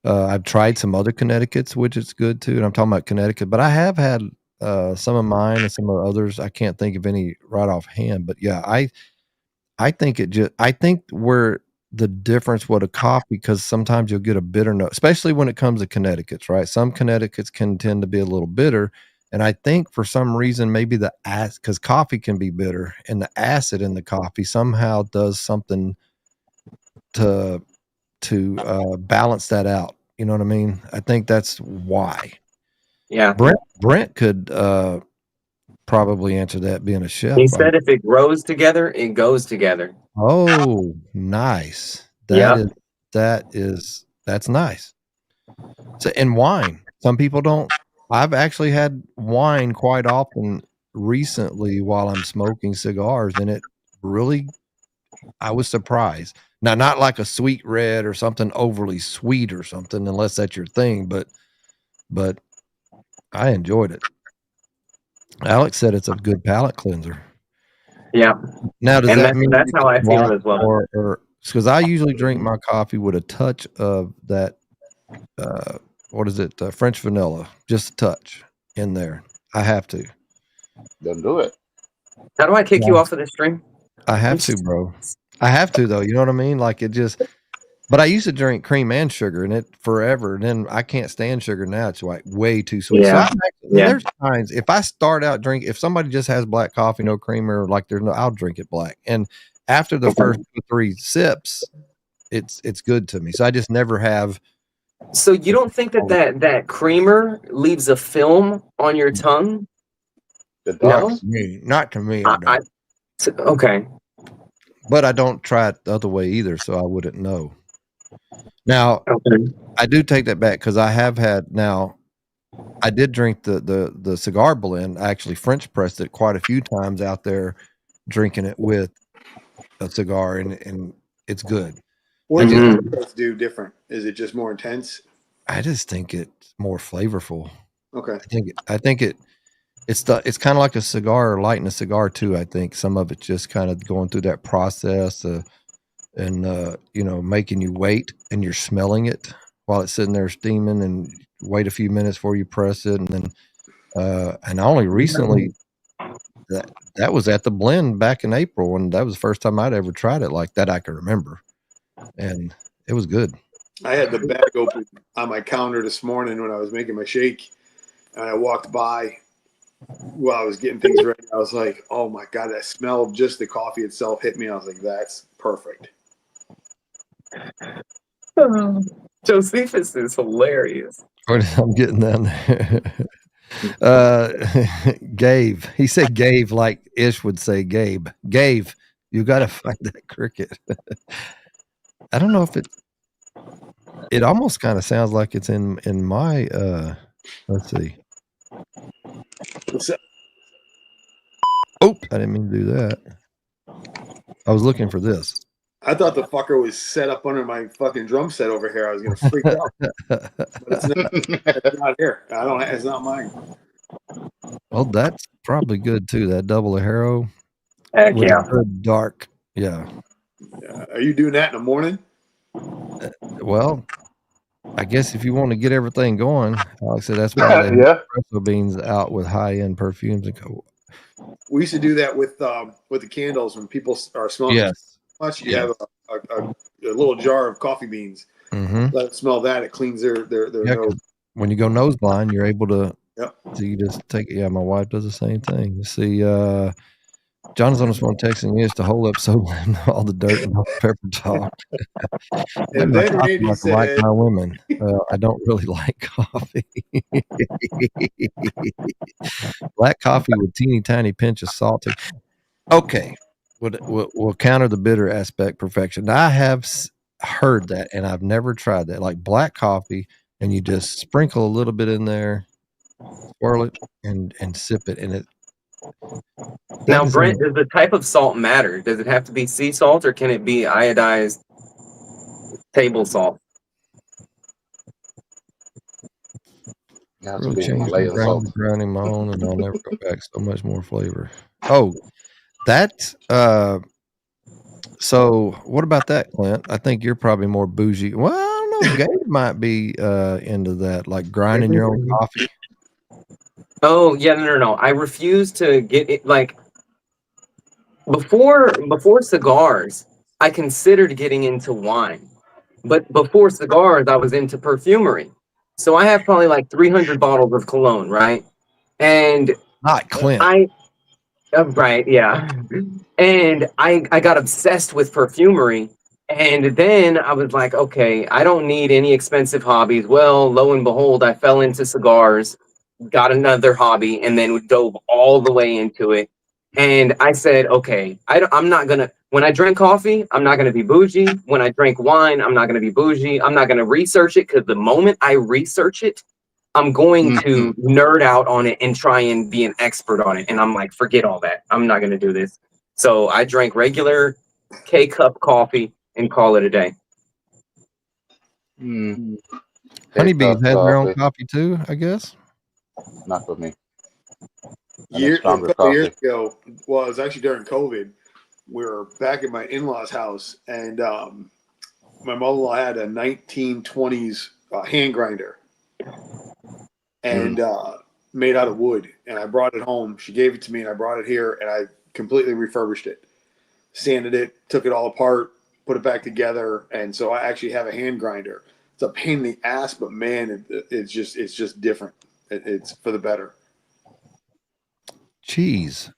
Speaker 1: I've tried some other Connecticut's, which is good too, and I'm talking about Connecticut, but I have had some of mine and some of the others. I can't think of any right offhand, but yeah, I think where the difference with a coffee, because sometimes you'll get a bitter note, especially when it comes to Connecticut's, right? Some Connecticut's can tend to be a little bitter. And I think for some reason, maybe the acid, because coffee can be bitter, and the acid in the coffee somehow does something to balance that out. You know what I mean? I think that's why.
Speaker 4: Yeah.
Speaker 1: Brent could probably answer that, being a chef.
Speaker 4: He said if it grows together, it goes together.
Speaker 1: Oh, nice. That's nice. So, and wine. Some people don't. I've actually had wine quite often recently while I'm smoking cigars, and it really, I was surprised. Now, not like a sweet red or something overly sweet or something, unless that's your thing, but I enjoyed it. Alex said it's a good palate cleanser.
Speaker 4: Yeah.
Speaker 1: Now, does that mean
Speaker 4: that's how I feel as well?
Speaker 1: Or because I usually drink my coffee with a touch of that, what is it? French vanilla, just a touch in there. I have to.
Speaker 3: Then do it.
Speaker 4: How do I kick you off of this stream?
Speaker 1: I have to, bro. I have to, though. You know what I mean? Like, it just. But I used to drink cream and sugar, and it forever. And then I can't stand sugar now. It's like way too sweet.
Speaker 4: Yeah.
Speaker 1: So there's times if I start out if somebody just has black coffee, no creamer, like I'll drink it black. And after the first 2 or 3 sips, it's good to me. So I just never have.
Speaker 4: So you don't think that creamer leaves a film on your tongue?
Speaker 1: No, not to me.
Speaker 4: Okay.
Speaker 1: But I don't try it the other way either, so I wouldn't know. Now, I do take that back, because I have had. Now, I did drink the cigar blend. I actually French pressed it quite a few times out there, drinking it with a cigar, and it's good.
Speaker 2: What do you do different? Is it just more intense?
Speaker 1: I just think it's more flavorful.
Speaker 2: Okay.
Speaker 1: I think it's kind of like a cigar, or lighting a cigar too. I think some of it's just kind of going through that process, and making you wait, and you're smelling it while it's sitting there steaming, and wait a few minutes before you press it, and then and I only recently that was at the blend back in April, and that was the first time I'd ever tried it like that I can remember, and it was good.
Speaker 2: I had the bag open on my counter this morning when I was making my shake, and I walked by, while I was getting things ready, I was like, oh my God, that smell of just the coffee itself hit me. I was like, that's perfect.
Speaker 4: Josephus is hilarious.
Speaker 1: I'm getting down there. Gabe. He said Gabe like Ish would say Gabe. Gabe, you got to find that cricket. I don't know if it almost kind of sounds like it's in my let's see.
Speaker 2: What's up?
Speaker 1: Oops, I didn't mean to do that. I was looking for this.
Speaker 2: I thought the fucker was set up under my fucking drum set over here. I was gonna freak out, but it's not. It's not here. I don't. It's not mine.
Speaker 1: Well, that's probably good too. That double Haro
Speaker 4: Heck
Speaker 1: with
Speaker 4: yeah.
Speaker 1: a good dark. Yeah.
Speaker 2: Are you doing that in the morning?
Speaker 1: Well, I guess if you want to get everything going, like I said, that's why they
Speaker 3: Yeah.
Speaker 1: espresso beans out with high end perfumes and go.
Speaker 2: We used to do that with the candles when people are smoking
Speaker 1: Yes.
Speaker 2: much. You
Speaker 1: Yes.
Speaker 2: have a little jar of coffee beans.
Speaker 1: Mm-hmm.
Speaker 2: Let it smell that. It cleans their
Speaker 1: Yeah,
Speaker 2: nose.
Speaker 1: when you go nose blind, you're able to.
Speaker 2: Yep.
Speaker 1: So you just take it. Yeah, my wife does the same thing. You see, John's on his phone texting is to hold up so all the dirt and all the pepper talk.
Speaker 2: And then Randy
Speaker 1: like
Speaker 2: said,
Speaker 1: like my women. I don't really like coffee. Black coffee with teeny tiny pinch of salty. Okay, we'll counter the bitter aspect perfection. Now, I have heard that, and I've never tried that. Like black coffee, and you just sprinkle a little bit in there, swirl it, and sip it, and it.
Speaker 4: Now, Brent, does the type of salt matter? Does it have to be sea salt, or can it be iodized table salt?
Speaker 3: Yeah,
Speaker 1: Really
Speaker 3: to be
Speaker 1: change
Speaker 3: Himalayan salt.
Speaker 1: grinding my own, and I'll never go back. So much more flavor. Oh, that. So what about that, Clint? I think you're probably more bougie. Well, I don't know. Gabe might be into that, like grinding your own coffee.
Speaker 4: Oh yeah, no. I refuse to get it. Like before cigars, I considered getting into wine, but before cigars, I was into perfumery. So I have probably like 300 bottles of cologne, right? And
Speaker 1: Not Clint.
Speaker 4: right, yeah. And I got obsessed with perfumery. And then I was like, okay, I don't need any expensive hobbies. Well, lo and behold, I fell into cigars, got another hobby, and then dove all the way into it. And I said, okay, I'm not going to, when I drink coffee, I'm not going to be bougie. When I drink wine, I'm not going to be bougie. I'm not going to research it because the moment I research it, I'm going to nerd out on it and try and be an expert on it. And I'm like, forget all that. I'm not going to do this. So I drank regular K-cup coffee and call it a day.
Speaker 1: Honeybees has their own coffee too, I guess.
Speaker 3: Not for me.
Speaker 2: A couple years ago, well, it was actually during COVID. We were back at my in-laws' house, and my mother-in-law had a 1920s hand grinder, and made out of wood. And I brought it home. She gave it to me, and I brought it here, and I completely refurbished it, sanded it, took it all apart, put it back together, and so I actually have a hand grinder. It's a pain in the ass, but man, it's just different. It's for the better.
Speaker 1: Cheese.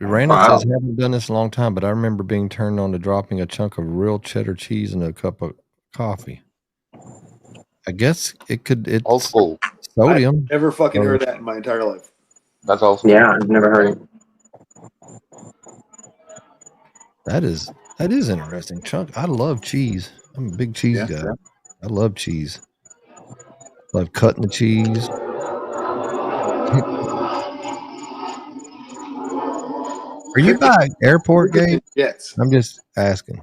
Speaker 1: Randall says, I haven't done this in a long time, but I remember being turned on to dropping a chunk of real cheddar cheese in a cup of coffee. I guess it's
Speaker 3: old school.
Speaker 1: Sodium.
Speaker 2: I've never fucking heard that in my entire life.
Speaker 3: That's old school.
Speaker 4: Yeah, I've never heard it.
Speaker 1: That is interesting. Chunk. I love cheese. I'm a big cheese guy. Yeah. I love cheese. Love cutting the cheese. Are you by airport, Gabe?
Speaker 2: Yes.
Speaker 1: I'm just asking.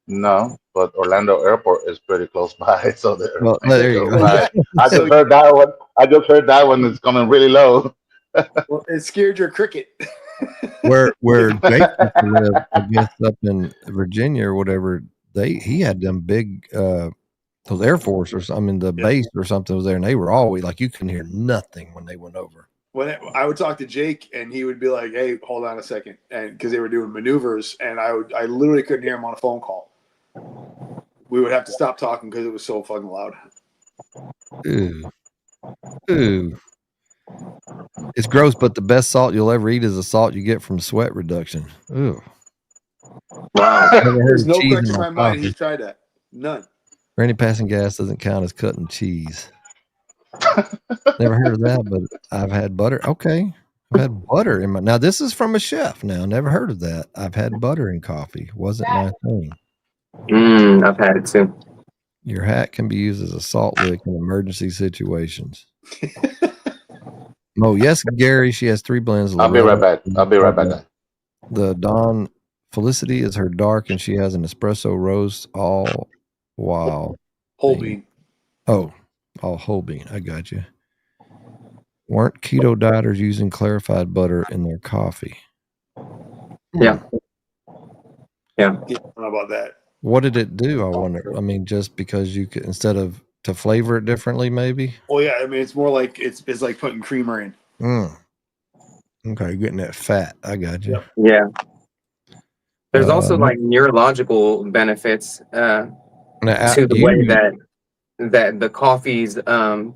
Speaker 3: No, but Orlando Airport is pretty close by, so there.
Speaker 1: Well, there you go.
Speaker 3: I just heard that one. I just heard that one is coming really low.
Speaker 2: Well, it scared your cricket.
Speaker 1: where Jake used to live, I guess up in Virginia or whatever, he had them big those Air Force or something, the base or something was there, and they were always like you couldn't hear nothing when they went over.
Speaker 2: When I would talk to Jake, and he would be like, "Hey, hold on a second," and because they were doing maneuvers, and I literally couldn't hear him on a phone call. We would have to stop talking because it was so fucking loud.
Speaker 1: Ooh. It's gross, but the best salt you'll ever eat is the salt you get from sweat reduction. Ooh.
Speaker 4: Wow.
Speaker 2: There's no question in my mind he's tried that. None.
Speaker 1: Randy, passing gas doesn't count as cutting cheese. Never heard of that, but I've had butter. Okay. I've had butter in my. Now, this is from a chef now. Never heard of that. I've had butter in coffee. Wasn't my thing.
Speaker 4: I've had it too.
Speaker 1: Your hat can be used as a salt lick in emergency situations. Oh, yes, Gary. She has 3 blends.
Speaker 3: I'll be right back.
Speaker 1: The Dawn Felicity is her dark, and she has an espresso roast all while
Speaker 2: whole bean.
Speaker 1: Oh, all whole bean. I got you. Weren't keto dieters using clarified butter in their coffee?
Speaker 4: Yeah.
Speaker 2: I don't know about that.
Speaker 1: What did it do? I wonder. I mean, just because you could, instead of to flavor it differently, maybe.
Speaker 2: Well, yeah. I mean, it's more like it's like putting creamer in.
Speaker 1: Okay, getting that fat. I got you.
Speaker 4: Yeah. There's also like neurological benefits to the way that the coffee's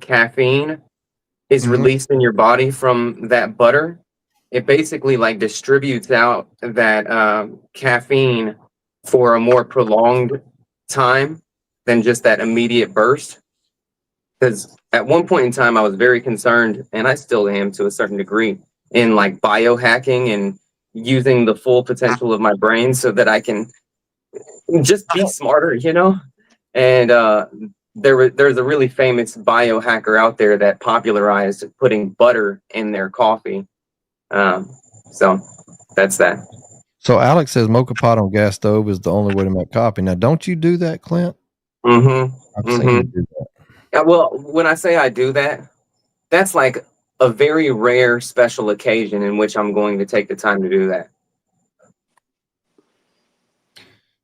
Speaker 4: caffeine is released in your body from that butter. It basically like distributes out that caffeine for a more prolonged time than just that immediate burst. Because at one point in time, I was very concerned, and I still am to a certain degree, in like biohacking and using the full potential of my brain so that I can just be smarter, you know? And there's a really famous biohacker out there that popularized putting butter in their coffee. So that's that.
Speaker 1: So Alex says mocha pot on gas stove is the only way to make coffee. Now, don't you do that, Clint? I've seen you do that.
Speaker 4: Yeah, well, when I say I do that, that's like a very rare special occasion in which I'm going to take the time to do that.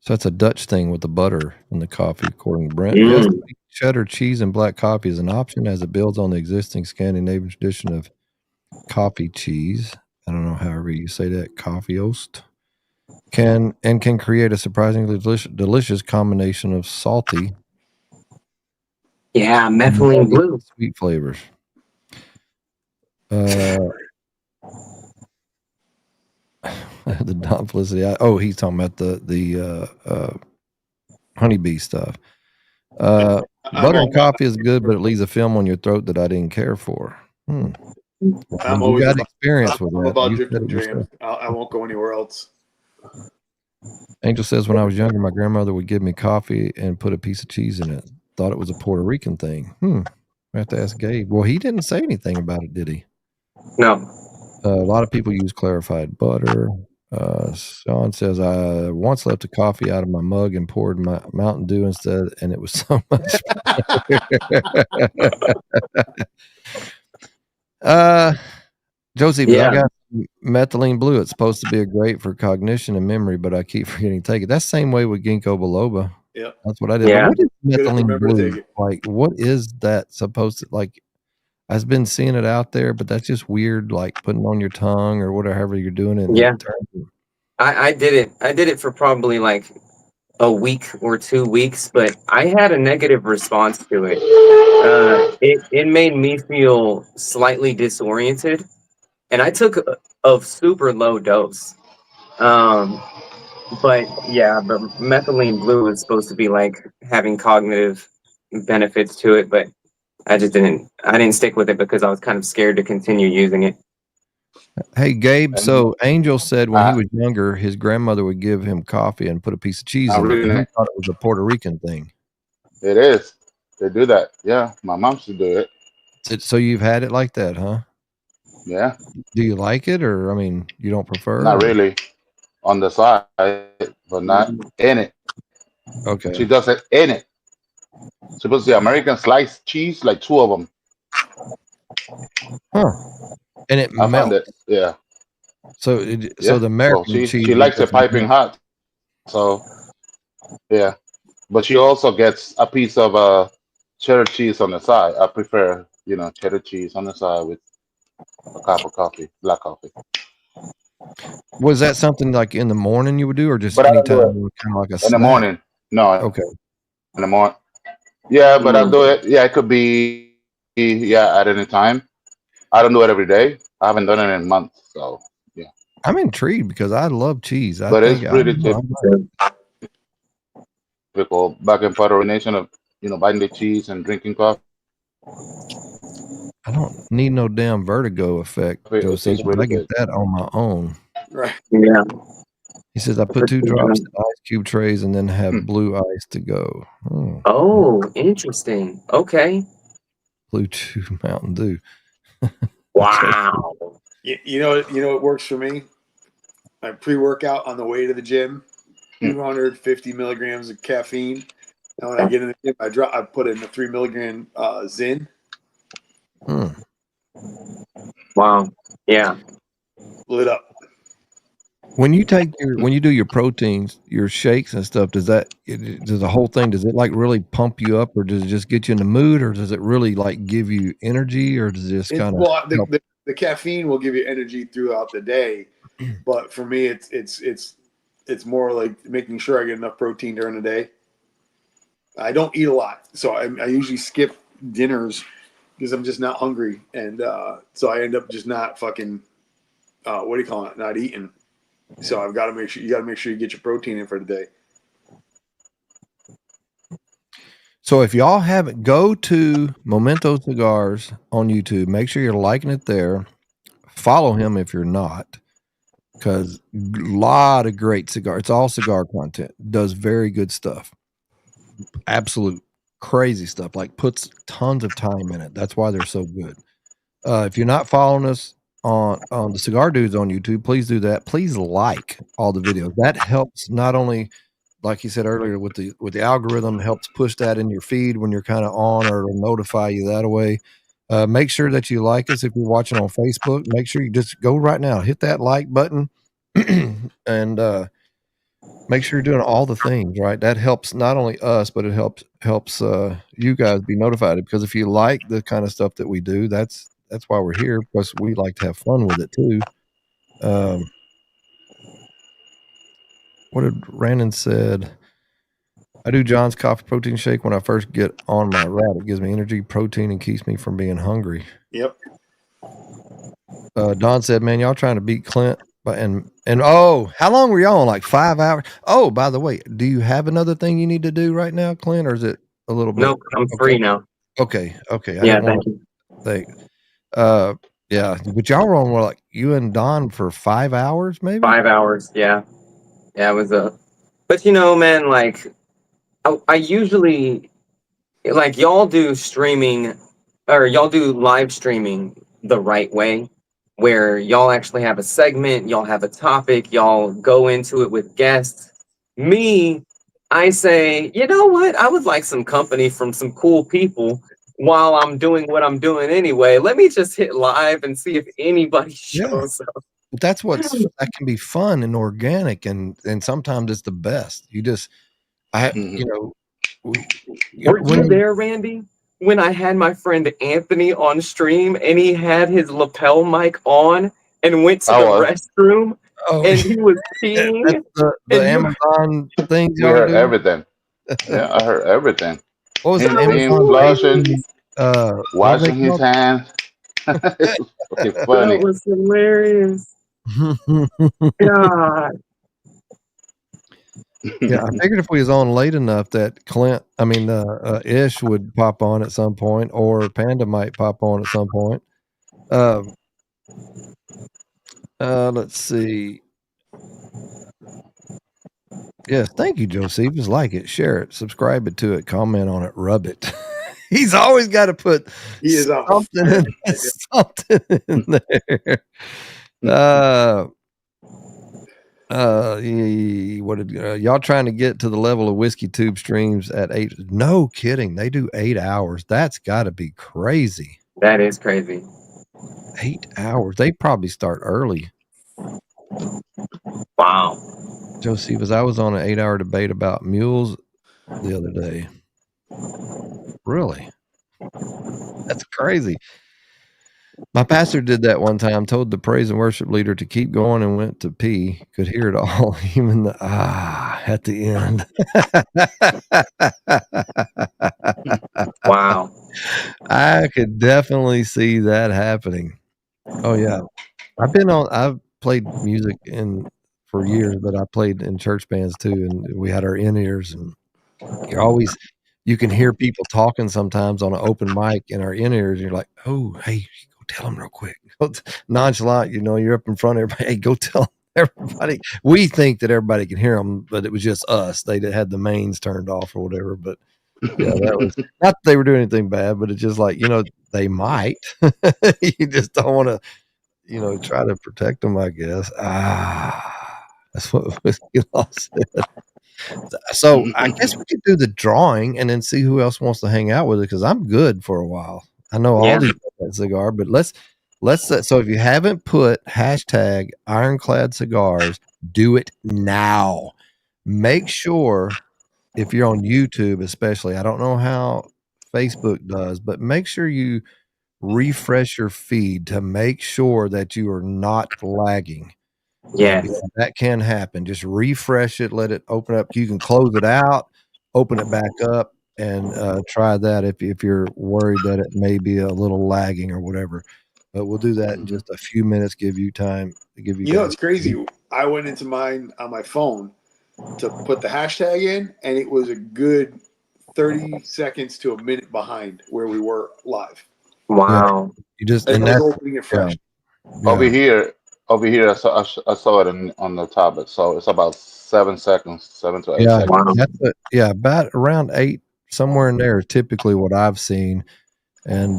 Speaker 1: So that's a Dutch thing with the butter in the coffee, according to Brent. Yes, cheddar cheese and black coffee is an option as it builds on the existing Scandinavian tradition of coffee cheese. I don't know however you say that, coffee oast. Can create a surprisingly delicious combination of salty,
Speaker 4: methylene blue,
Speaker 1: sweet flavors. The Don Felicity. He's talking about the honeybee stuff. Butter and coffee is good, but it leaves a film on your throat that I didn't care for.
Speaker 2: I'm always
Speaker 1: got experience with that.
Speaker 2: About dripping dreams. I won't go anywhere else.
Speaker 1: Angel says, when I was younger, my grandmother would give me coffee and put a piece of cheese in it. Thought it was a Puerto Rican thing. I have to ask Gabe. Well, he didn't say anything about it, did he?
Speaker 4: No.
Speaker 1: A lot of people use clarified butter. Sean says, I once left a coffee out of my mug and poured my Mountain Dew instead, and it was so much Josie, I got methylene blue. It's supposed to be great for cognition and memory, but I keep forgetting to take it. That's the same way with ginkgo biloba.
Speaker 2: Yeah,
Speaker 1: that's what I did.
Speaker 4: Yeah.
Speaker 1: What is methylene blue? Like, what is that supposed to like? I've been seeing it out there, but that's just weird, like putting on your tongue or whatever you're doing it.
Speaker 4: Yeah. I did it. I did it for probably like a week or 2 weeks, but I had a negative response to it. It made me feel slightly disoriented, and I took a super low dose. But yeah, the methylene blue is supposed to be like having cognitive benefits to it, but I didn't stick with it because I was kind of scared to continue using it.
Speaker 1: Hey, Gabe, so Angel said when he was younger, his grandmother would give him coffee and put a piece of cheese in it. He thought it was a Puerto Rican thing.
Speaker 3: It is. They do that. Yeah, my mom should do it.
Speaker 1: So you've had it like that, huh?
Speaker 3: Yeah.
Speaker 1: Do you like it, or, I mean, you don't prefer?
Speaker 3: Not really. On the side, but not in it.
Speaker 1: Okay.
Speaker 3: She does it in it. She puts the American sliced cheese, like 2 of them.
Speaker 1: Huh. And it melts.
Speaker 3: It, yeah.
Speaker 1: So the American cheese.
Speaker 3: She likes it piping hot. So, yeah. But she also gets a piece of cheddar cheese on the side. I prefer, cheddar cheese on the side with a cup of coffee, black coffee.
Speaker 1: Was that something like in the morning you would do, or just anytime, kind of like a snack?
Speaker 3: In the morning? No.
Speaker 1: Okay.
Speaker 3: In the morning. Yeah, but I'll do it. Yeah, it could be at any time. I don't do it every day. I haven't done it in months, so yeah.
Speaker 1: I'm intrigued because I love cheese. I
Speaker 3: But
Speaker 1: think
Speaker 3: it's pretty
Speaker 1: I
Speaker 3: typical back in Puerto Rico Nation of biting the cheese and drinking coffee.
Speaker 1: I don't need no damn vertigo effect,
Speaker 3: It's
Speaker 1: Josie.
Speaker 3: just really
Speaker 1: I get
Speaker 3: good.
Speaker 1: that on my own.
Speaker 2: Right.
Speaker 4: Yeah.
Speaker 1: He says I put 2 drops in ice cube trays and then have blue ice to go.
Speaker 4: Oh, interesting. Okay.
Speaker 1: Blue Chew Mountain Dew.
Speaker 4: Wow.
Speaker 2: You know what works for me? My pre-workout on the way to the gym, 250 milligrams of caffeine. And when I get in the gym, I put in a 3 milligram Zin.
Speaker 4: Wow. Yeah.
Speaker 2: Lit up.
Speaker 1: When you do your proteins, your shakes and stuff, does the whole thing, does it like really pump you up, or does it just get you in the mood, or does it really like give you energy, or does it just kind of
Speaker 2: Well, the caffeine will give you energy throughout the day, but for me, it's more like making sure I get enough protein during the day. I don't eat a lot, so I usually skip dinners because I'm just not hungry, and so I end up just not fucking what do you call it? Not eating. So I've got to make sure you get your protein in for the day.
Speaker 1: So if y'all haven't, go to Momento Cigars on YouTube. Make sure you're liking it there. Follow him if you're not, because a lot of great cigar. It's all cigar content. Does very good stuff. Absolute crazy stuff. Like puts tons of time in it. That's why they're so good. If you're not following us on the Cigar Dudes on YouTube, please do that. Please like all the videos. That helps not only, like you said earlier, with the algorithm, helps push that in your feed when you're kind of on, or it'll notify you that way. Make sure that you like us if you're watching on Facebook. Make sure you just go right now, hit that like button, and make sure you're doing all the things right. That helps not only us, but it helps you guys be notified, because if you like the kind of stuff that we do, that's why we're here, because we like to have fun with it too. What did Randon said? I do John's coffee protein shake when I first get on my route. It gives me energy, protein, and keeps me from being hungry.
Speaker 2: Yep.
Speaker 1: Don said, "Man, y'all trying to beat Clint." And oh, how long were y'all on? Like 5 hours? Oh, by the way, do you have another thing you need to do right now, Clint, or is it a little bit?
Speaker 4: Nope, I'm free now.
Speaker 1: Okay. I
Speaker 4: Yeah,
Speaker 1: didn't want to think. Yeah, but y'all were on like you and Don for 5 hours, maybe
Speaker 4: 5 hours. Yeah, it was but man, like I usually, like, y'all do streaming, or y'all do live streaming the right way, where y'all actually have a segment, y'all have a topic, y'all go into it with guests. Me, I say, you know what? I would like some company from some cool people while I'm doing what I'm doing anyway. Let me just hit live and see if anybody shows up.
Speaker 1: That's that can be fun and organic, and sometimes it's the best. You just,
Speaker 4: Were you there, Randy, when I had my friend Anthony on stream and he had his lapel mic on and went to the restroom and he was peeing?
Speaker 1: The Amazon things.
Speaker 3: We heard everything. Yeah, I heard everything.
Speaker 1: What was
Speaker 3: him
Speaker 1: it? Amazon
Speaker 3: blushing, washing his
Speaker 1: called?
Speaker 3: hands. It was fucking funny.
Speaker 4: That was hilarious. God.
Speaker 1: Yeah, I figured if we was on late enough that Ish would pop on at some point, or Panda might pop on at some point. Let's see. Yes, thank you, Josephus. Like it, share it, subscribe it to it, comment on it, rub it. He's always got to put something in there. What did y'all trying to get to the level of Whiskey Tube streams at 8? No kidding, they do 8 hours. That's got to be crazy.
Speaker 4: That is crazy.
Speaker 1: 8 hours. They probably start early.
Speaker 4: Wow.
Speaker 1: Josephus, I was on an 8-hour debate about mules the other day. Really? That's crazy. My pastor did that one time, told the praise and worship leader to keep going and went to pee. Could hear it all, even at the end.
Speaker 4: Wow.
Speaker 1: I could definitely see that happening. Oh yeah, I've played music for years, but I played in church bands too, and we had our in ears, and you can hear people talking sometimes on an open mic in our in ears. And you're like, oh, hey, go tell them real quick. Nonchalant, you're up in front of everybody. Hey, go tell everybody. We think that everybody can hear them, but it was just us. They had the mains turned off or whatever. But yeah, that was not that they were doing anything bad, but it's just like, they might. You just don't want to, try to protect them, I guess. That's what Whiskey Law said. So I guess we could do the drawing and then see who else wants to hang out with it, because I'm good for a while. I know all
Speaker 4: Yeah.
Speaker 1: these cigar, but let's so if you haven't put hashtag Ironclad Cigars, do it now. Make sure, if you're on YouTube especially, I don't know how Facebook does, but make sure you refresh your feed to make sure that you are not lagging.
Speaker 4: Yes.
Speaker 1: Because that can happen. Just refresh it, let it open up. You can close it out, open it back up, and try that if you're worried that it may be a little lagging or whatever. But we'll do that in just a few minutes. Give you time to give you.
Speaker 2: You know,
Speaker 1: guys
Speaker 2: it's crazy. I went into mine on my phone to put the hashtag in, and it was a good 30 seconds to a minute behind where we were live.
Speaker 4: Wow.
Speaker 1: You just
Speaker 2: And
Speaker 1: and
Speaker 2: I was
Speaker 1: that's
Speaker 2: opening it fresh.
Speaker 3: Over here, I saw it on the tablet. So it's about 7 seconds, 7 to 8
Speaker 1: yeah,
Speaker 3: seconds.
Speaker 1: that's about around 8, somewhere in there is typically what I've seen, and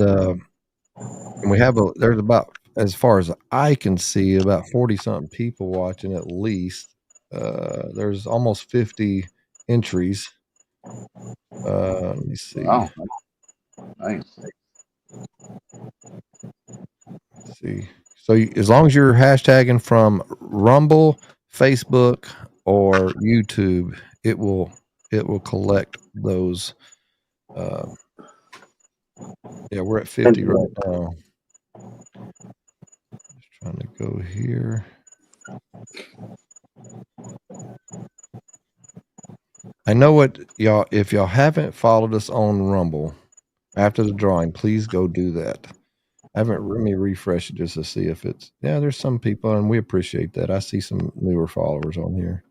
Speaker 1: we have there's about, as far as I can see, about 40 something people watching at least. There's almost 50 entries. Let me see.
Speaker 3: Wow, nice.
Speaker 1: Let's see. So as long as you're hashtagging from Rumble, Facebook, or YouTube, it will collect those. Yeah, we're at 50 right now. Just trying to go here. I know what y'all, if y'all haven't followed us on Rumble after the drawing, please go do that. Let me refresh it just to see if it's, there's some people, and we appreciate that. I see some newer followers on here.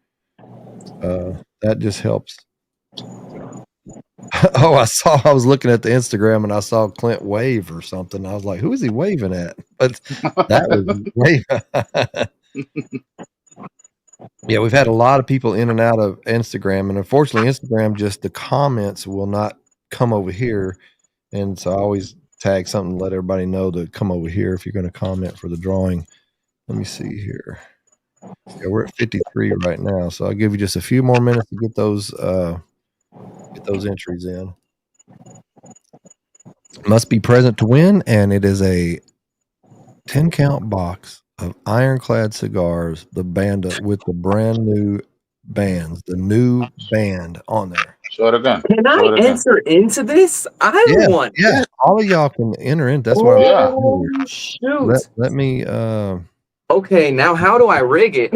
Speaker 1: That just helps. Oh, I was looking at the Instagram and I saw Clint wave or something. I was like, who is he waving at? But that was waving. Yeah, we've had a lot of people in and out of Instagram, and unfortunately Instagram, just the comments will not come over here. And so I always tag something, let everybody know to come over here if you're going to comment for the drawing. Let me see here. Yeah, we're at 53 right now, so I'll give you just a few more minutes to get those entries in. Must be present to win, and it is a 10 count box of Ironclad Cigars, the Panda, with the brand new bands, the new band on there.
Speaker 3: Show it again.
Speaker 4: Can I enter into this? I want.
Speaker 1: Yeah, all of y'all can enter in. That's what
Speaker 4: I'm shoot.
Speaker 1: Let me
Speaker 4: Okay, now how do I rig it?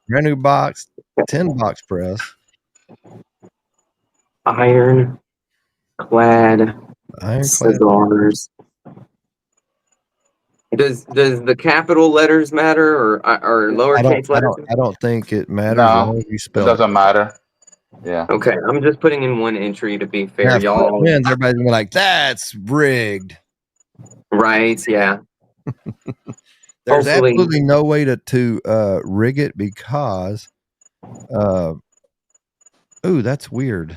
Speaker 1: brand new box, 10 box press.
Speaker 4: Ironclad Cigars. Does the capital letters matter or lowercase letters?
Speaker 1: I don't think it matters.
Speaker 3: No,
Speaker 1: You spell
Speaker 3: it doesn't matter. Yeah.
Speaker 4: Okay, I'm just putting in one entry to be fair,
Speaker 1: now,
Speaker 4: y'all.
Speaker 1: wins, everybody's gonna be like, that's rigged.
Speaker 4: Right, yeah.
Speaker 1: There's absolutely no way to rig it because that's weird.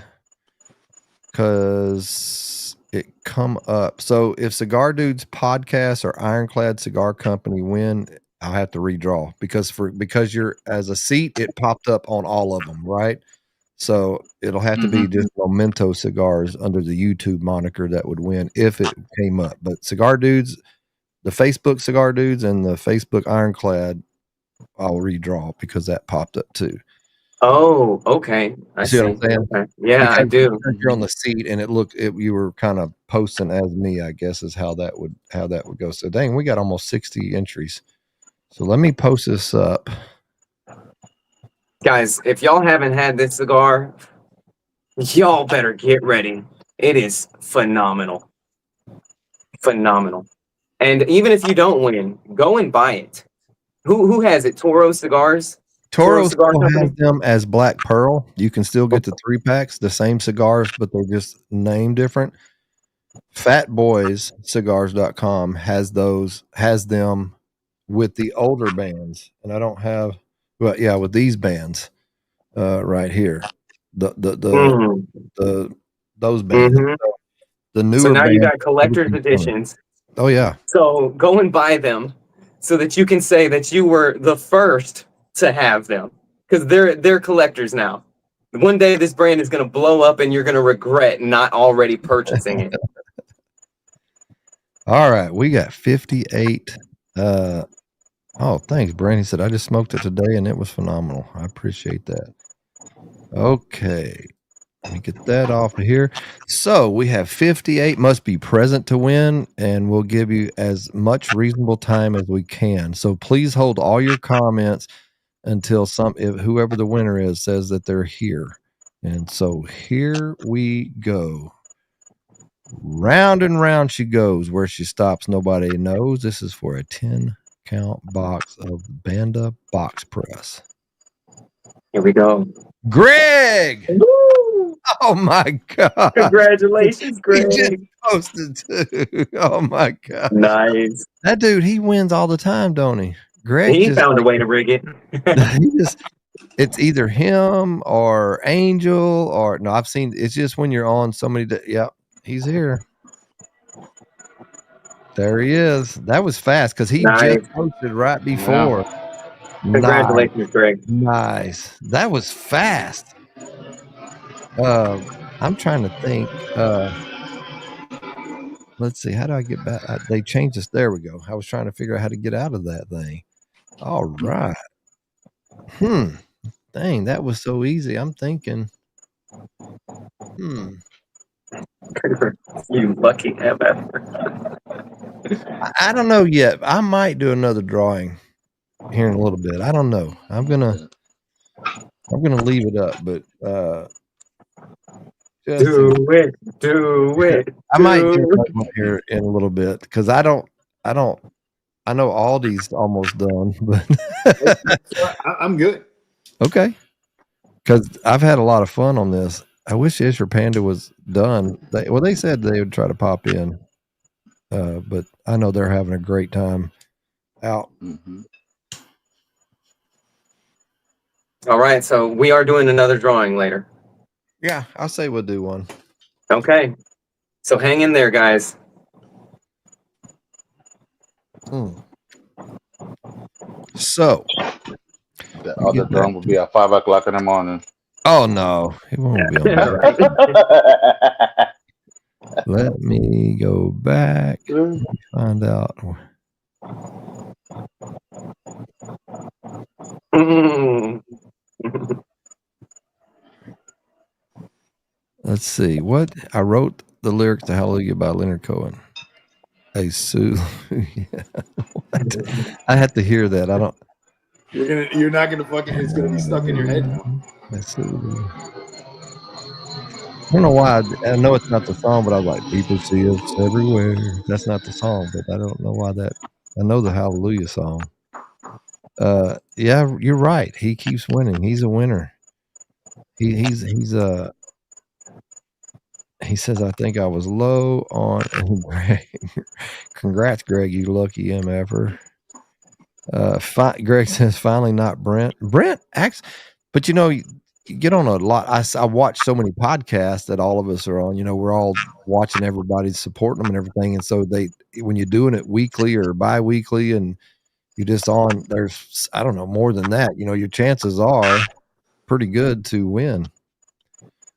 Speaker 1: Because it come up. So if Cigar Dudes podcast or Ironclad Cigar Company win, I'll have to redraw because you're as a seat, it popped up on all of them, right? So it'll have to be just Momento Cigars under the YouTube moniker that would win if it came up. But Cigar Dudes, the Facebook Cigar Dudes and the Facebook Ironclad, I'll redraw because that popped up too.
Speaker 4: Oh, okay. I see. What I'm saying? Okay. Yeah, because I do.
Speaker 1: You're on the seat, and you were kind of posting as me, I guess, is how that would go. So dang, we got almost 60 entries. So let me post this up.
Speaker 4: Guys, if y'all haven't had this cigar, y'all better get ready. It is phenomenal. phenomenal. And even if you don't win, go and buy it. Who has it? Toro Cigars?
Speaker 1: Toro
Speaker 4: Cigar
Speaker 1: still
Speaker 4: Company?
Speaker 1: has them as Black Pearl. You can still get the 3-packs, the same cigars, but they're just named different. Fatboyscigars.com has them with the older bands, and I don't have, but yeah, with these bands right here, the those bands,
Speaker 4: Mm-hmm.
Speaker 1: the
Speaker 4: So
Speaker 1: newer
Speaker 4: now you
Speaker 1: bands.
Speaker 4: got collector's editions.
Speaker 1: Oh yeah,
Speaker 4: So go and buy them so that you can say that you were the first to have them, because they're collectors now. One day this brand is going to blow up and you're going to regret not already purchasing it.
Speaker 1: all right, we got 58. Oh, thanks, Brent. He said I just smoked it today and it was phenomenal. I appreciate that. Okay. Let me get that off of here. So we have 58 must be present to win, and we'll give you as much reasonable time as we can. So please hold all your comments until whoever the winner is says that they're here. And so here we go. Round and round she goes. Where she stops, nobody knows. This is for a 10-count box of Panda box press.
Speaker 4: Here we go.
Speaker 1: Greg!
Speaker 4: Woo!
Speaker 1: Oh my God.
Speaker 4: Congratulations, Greg.
Speaker 1: He just posted too. Oh my God.
Speaker 4: Nice.
Speaker 1: That dude, he wins all the time, don't he? Greg
Speaker 4: He
Speaker 1: just
Speaker 4: found a way to rig it.
Speaker 1: it's either him or Angel or no, I've seen it's just when you're on somebody yep, he's here. There he is. That was fast because he just posted right before.
Speaker 3: Yeah.
Speaker 4: Congratulations, Greg.
Speaker 1: Nice. That was fast. I'm trying to think. Let's see. How do I get back? They changed this. There we go. I was trying to figure out how to get out of that thing. All right. Dang, that was so easy. I'm thinking.
Speaker 4: You lucky MF.
Speaker 1: I don't know yet. I might do another drawing here in a little bit. I don't know. I'm gonna leave it up, but
Speaker 4: do it.
Speaker 1: I might do another one here in a little bit because I know Aldi's almost done, but
Speaker 2: I'm good.
Speaker 1: Okay. Because I've had a lot of fun on this. I wish Ish or Panda was done. They said they would try to pop in, but I know they're having a great time out.
Speaker 3: Mm-hmm.
Speaker 4: All right, so we are doing another drawing later.
Speaker 1: Yeah, I'll say we'll do one.
Speaker 4: Okay, so hang in there, guys.
Speaker 1: So
Speaker 3: the other drum will be at 5 o'clock in the morning.
Speaker 1: Oh no, it won't be on there. Let me go back and find out. Let's see what I wrote the lyrics to Hallelujah by Leonard Cohen. A Sue. I had to hear that. I don't.
Speaker 2: You're not gonna fucking. It's gonna be stuck in your head now.
Speaker 1: I don't know why. I know it's not the song, but I was like, people see us everywhere. That's not the song, but I don't know why that. I know the Hallelujah song. Yeah, you're right. He keeps winning. He's a winner. He says, I think I was low on Greg. Congrats, Greg, you lucky MFer. Greg says, finally not Brent. Brent acts, but you get on a lot. I watch so many podcasts that all of us are on. We're all watching everybody, supporting them and everything. And so when you're doing it weekly or bi-weekly and you're just on, there's, I don't know, more than that, your chances are pretty good to win.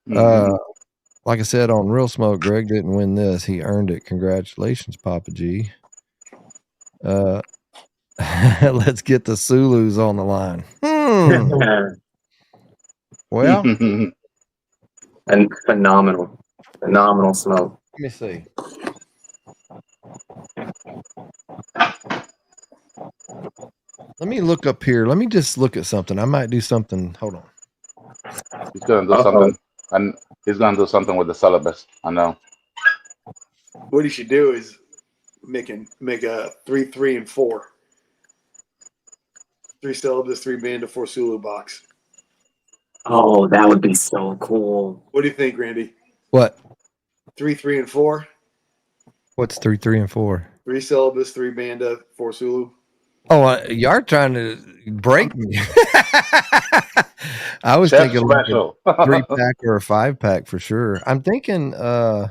Speaker 1: Mm-hmm. Like I said, on Real Smoke, Greg didn't win this. He earned it. Congratulations, Papa G. Let's get the Sulus on the line. Well,
Speaker 4: and phenomenal smoke.
Speaker 1: Let me see. Let me look up here. Let me just look at something. I might do something. Hold on.
Speaker 3: He's gonna do something, and he's gonna do something with the syllabus. I know.
Speaker 2: What he should do is make a 3, 3, and 4. 3 syllabus, 3 Banda, 4 Sulu box.
Speaker 4: Oh, that would be so cool.
Speaker 2: What do you think, Randy?
Speaker 1: What?
Speaker 2: 3, 3, and 4.
Speaker 1: What's 3, 3, and 4?
Speaker 2: 3 syllabus, 3 Banda, 4 Sulu.
Speaker 1: Oh, you're trying to break me. I was
Speaker 3: Chef
Speaker 1: thinking like
Speaker 3: special.
Speaker 1: a 3-pack or a 5-pack for sure. I'm thinking, I'll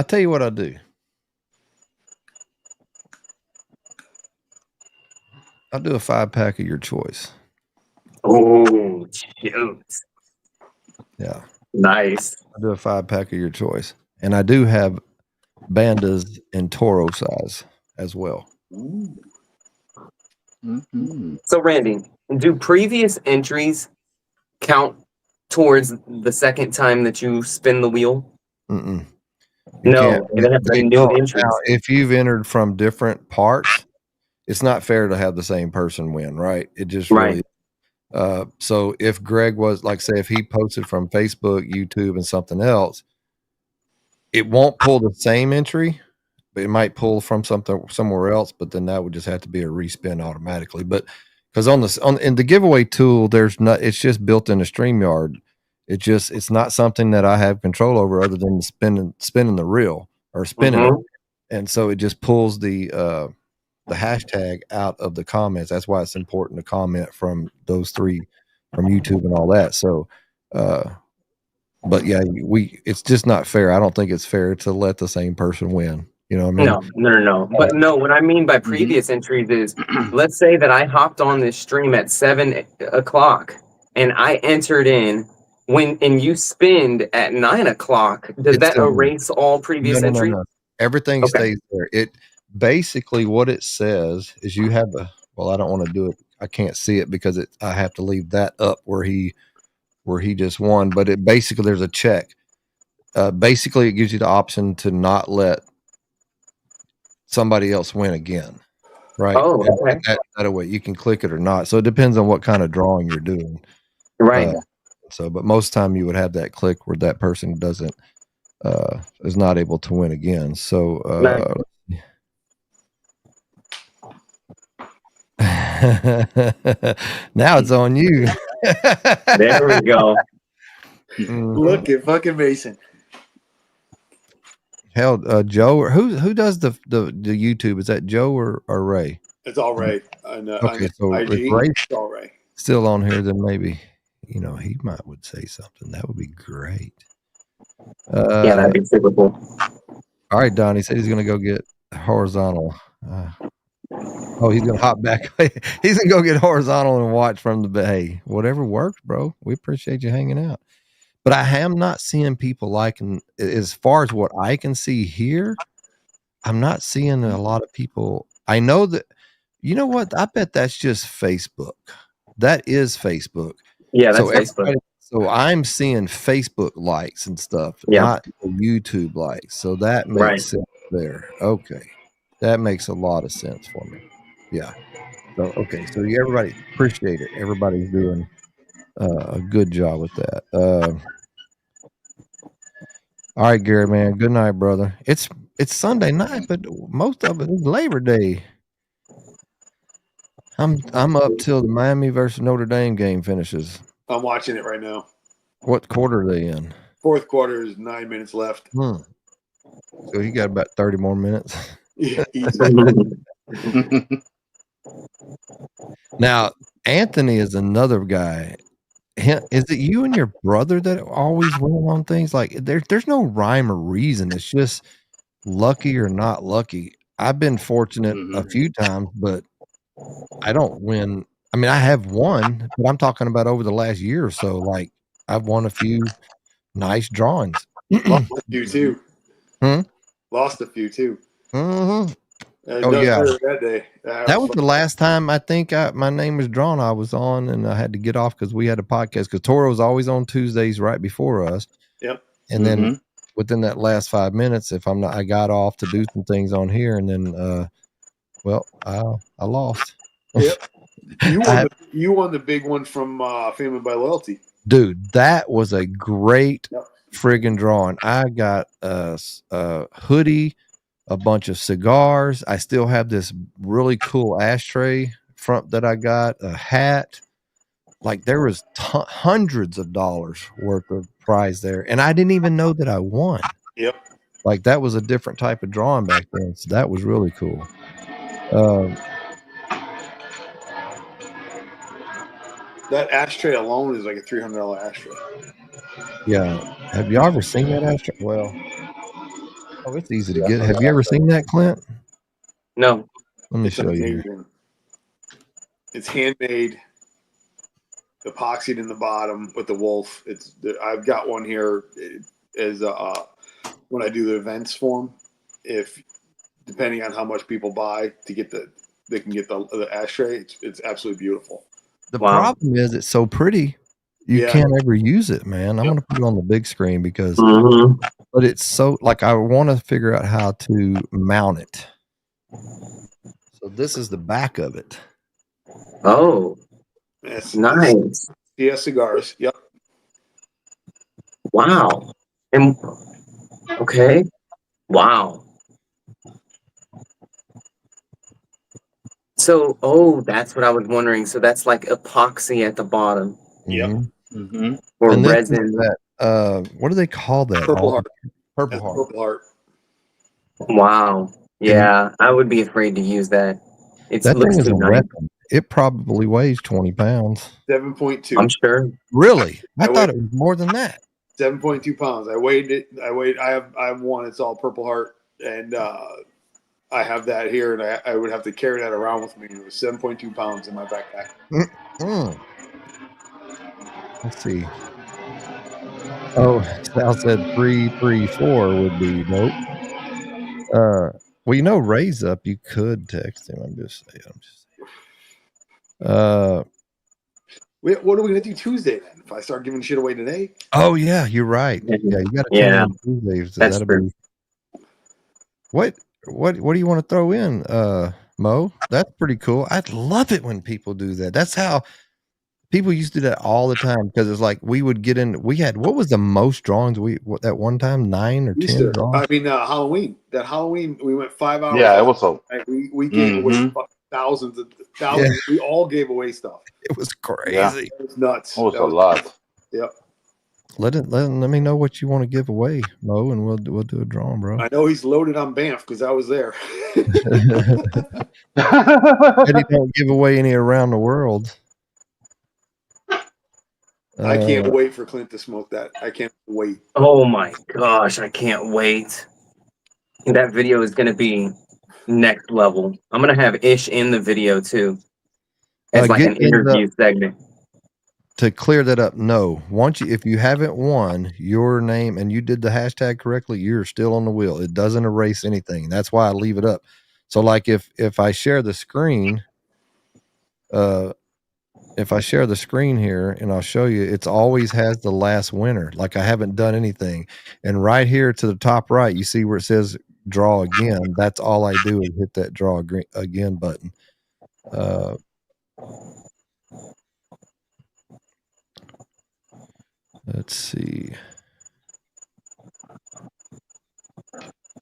Speaker 1: tell you what I'll do. I'll do a 5-pack of your choice.
Speaker 4: Oh, shoot.
Speaker 1: Yeah.
Speaker 4: Nice.
Speaker 1: I'll do a 5-pack of your choice. And I do have Bandas in Toro size as well.
Speaker 3: Mm-hmm.
Speaker 4: So, Randy, do previous entries count towards the second time that you spin the wheel?
Speaker 1: Mm-mm.
Speaker 4: No, they have to be new entries.
Speaker 1: Now, if you've entered from different parts, it's not fair to have the same person win, right? It just really. So if Greg was like, say, if he posted from Facebook, YouTube, and something else, it won't pull the same entry, but it might pull from somewhere else. But then that would just have to be a respin automatically. But because in the giveaway tool, it's just built into StreamYard. It's not something that I have control over other than spinning the reel or spinning it. And so it just pulls the hashtag out of the comments. That's why it's important to comment from those 3 from YouTube and all that. So, but yeah, it's just not fair. I don't think it's fair to let the same person win. You know what I mean?
Speaker 4: No. But no, what I mean by previous entries is, let's say that I hopped on this stream at 7 o'clock and I entered in and you spinned at 9 o'clock. Does that erase all previous entries?
Speaker 1: No. Everything stays there. It basically what it says is you have I don't want to do it. I can't see it because I have to leave that up where he just won. But it basically there's a check. Basically, it gives you the option to not let somebody else win again, right?
Speaker 4: Oh, okay.
Speaker 1: That way you can click it or not. So it depends on what kind of drawing you're doing,
Speaker 4: right?
Speaker 1: But most time you would have that click where that person is not able to win again. So now it's on you.
Speaker 4: There we go.
Speaker 2: Look at fucking Mason.
Speaker 1: Hell, Joe, or who does the YouTube? Is that Joe or Ray?
Speaker 2: It's all Ray.
Speaker 1: Okay, so
Speaker 2: IG,
Speaker 1: if Ray's
Speaker 2: it's all Ray.
Speaker 1: Still on here, then maybe he would say something. That would be great.
Speaker 4: Yeah, that'd be super cool.
Speaker 1: All right, Don. He said he's going to go get horizontal. He's going to hop back. He's going to go get horizontal and watch from the bay. Whatever works, bro. We appreciate you hanging out. But I am not seeing people liking, as far as what I can see here, I'm not seeing a lot of people. I know that, you know what? I bet that's just Facebook. That is Facebook.
Speaker 4: Yeah, that's Facebook.
Speaker 1: So I'm seeing Facebook likes and stuff, not YouTube likes. So that makes sense there. Okay. That makes a lot of sense for me. Yeah. So, okay. So everybody appreciate it. Everybody's doing a good job with that. All right, Gary, man. Good night, brother. It's Sunday night, but most of it is Labor Day. I'm up till the Miami versus Notre Dame game finishes.
Speaker 2: I'm watching it right now.
Speaker 1: What quarter are they in?
Speaker 2: Fourth quarter is 9 minutes left.
Speaker 1: So you got about 30 more minutes.
Speaker 2: Yeah,
Speaker 1: Now, Anthony is another guy. Is it you and your brother that always win on things? Like there's no rhyme or reason. It's just lucky or not lucky. I've been fortunate a few times, but I don't win. I mean, I have won, but I'm talking about over the last year or so. Like I've won a few nice drawings.
Speaker 2: Lost a few too. Lost a few too.
Speaker 1: Mm-hmm.
Speaker 2: Oh yeah, that day.
Speaker 1: That was the last time I think my name was drawn. I was on, and I had to get off because we had a podcast. Because Toro's always on Tuesdays right before us.
Speaker 2: Yep.
Speaker 1: And then within that last 5 minutes, I got off to do some things on here, and then, I lost.
Speaker 2: Yep. You won the big one from Family by Loyalty.
Speaker 1: Dude, that was a great friggin' drawing. I got a hoodie, a bunch of cigars. I still have this really cool ashtray front that I got, a hat. Like there was hundreds of dollars worth of prize there, and I didn't even know that I won.
Speaker 2: Yep.
Speaker 1: Like that was a different type of drawing back then. So that was really cool.
Speaker 2: That ashtray alone is like a $300 ashtray.
Speaker 1: Yeah. Have you ever seen that ashtray? Well, it's easy to get. Have you ever seen that, Clint?
Speaker 4: No.
Speaker 1: Let me
Speaker 2: It's
Speaker 1: show
Speaker 2: amazing.
Speaker 1: you.
Speaker 2: It's handmade, epoxied in the bottom with the wolf. I've got one here as when I do the events form. If depending on how much people buy to get they can get the ashtray. It's absolutely beautiful.
Speaker 1: The problem is it's so pretty, you can't ever use it, man. I'm gonna put it on the big screen because, but it's so like I want to figure out how to mount it. So this is the back of it.
Speaker 4: Oh, nice.
Speaker 2: Yeah, cigars. Yep.
Speaker 4: Wow. And okay. Wow. So, that's what I was wondering. So that's like epoxy at the bottom.
Speaker 2: Yep.
Speaker 3: Mm-hmm.
Speaker 4: Or
Speaker 1: And
Speaker 4: resin.
Speaker 1: That, what do they call that?
Speaker 2: Purple heart.
Speaker 1: Purple heart.
Speaker 2: Purple heart.
Speaker 4: Wow. Yeah, I would be afraid to use that. It
Speaker 1: That
Speaker 4: looks
Speaker 1: thing is
Speaker 4: too
Speaker 1: a
Speaker 4: nice.
Speaker 1: weapon. It probably weighs 20 pounds.
Speaker 2: 7.2.
Speaker 4: I'm sure.
Speaker 1: Really? I thought it was more than that.
Speaker 2: 7.2 pounds. I weighed it. I have one. It's all Purple Heart, and I have that here, and I would have to carry that around with me. It was 7.2 pounds in my backpack.
Speaker 1: Let's see. Oh, Sal said 334 would be dope. Well, raise up. You could text him. I'm just saying.
Speaker 2: What are we gonna do Tuesday then? If I start giving shit away today?
Speaker 1: Oh yeah, you're right. Yeah, you got to tune in Tuesdays.
Speaker 4: That's true.
Speaker 1: What do you want to throw in, Mo? That's pretty cool. I'd love it when people do that. That's how people used to do that all the time because it's like we would get in. We had what was the most drawings that one time 9 or
Speaker 2: Easter.
Speaker 1: 10 drawings?
Speaker 2: I mean Halloween. That Halloween we went 5 hours.
Speaker 3: Yeah, it was so.
Speaker 2: We gave away thousands.
Speaker 1: Yeah.
Speaker 2: We all gave away stuff.
Speaker 1: It was crazy.
Speaker 3: Yeah.
Speaker 2: It was nuts.
Speaker 3: It was a lot.
Speaker 2: Yep.
Speaker 1: Let me know what you want to give away, Mo, and we'll do a drawing, bro.
Speaker 2: I know he's loaded on Banff because I was there.
Speaker 1: And he don't give away any around the world.
Speaker 2: I can't wait for Clint to smoke that. I can't wait.
Speaker 4: Oh my gosh, I can't wait. That video is gonna be next level. I'm gonna have Ish in the video too. As like an interview segment.
Speaker 1: To clear that up, no. If you haven't won your name and you did the hashtag correctly, you're still on the wheel. It doesn't erase anything. That's why I leave it up. So like if I share the screen, here and I'll show you, it's always has the last winner. Like I haven't done anything. And right here to the top right, you see where it says draw again. That's all I do is hit that draw again button. Let's see.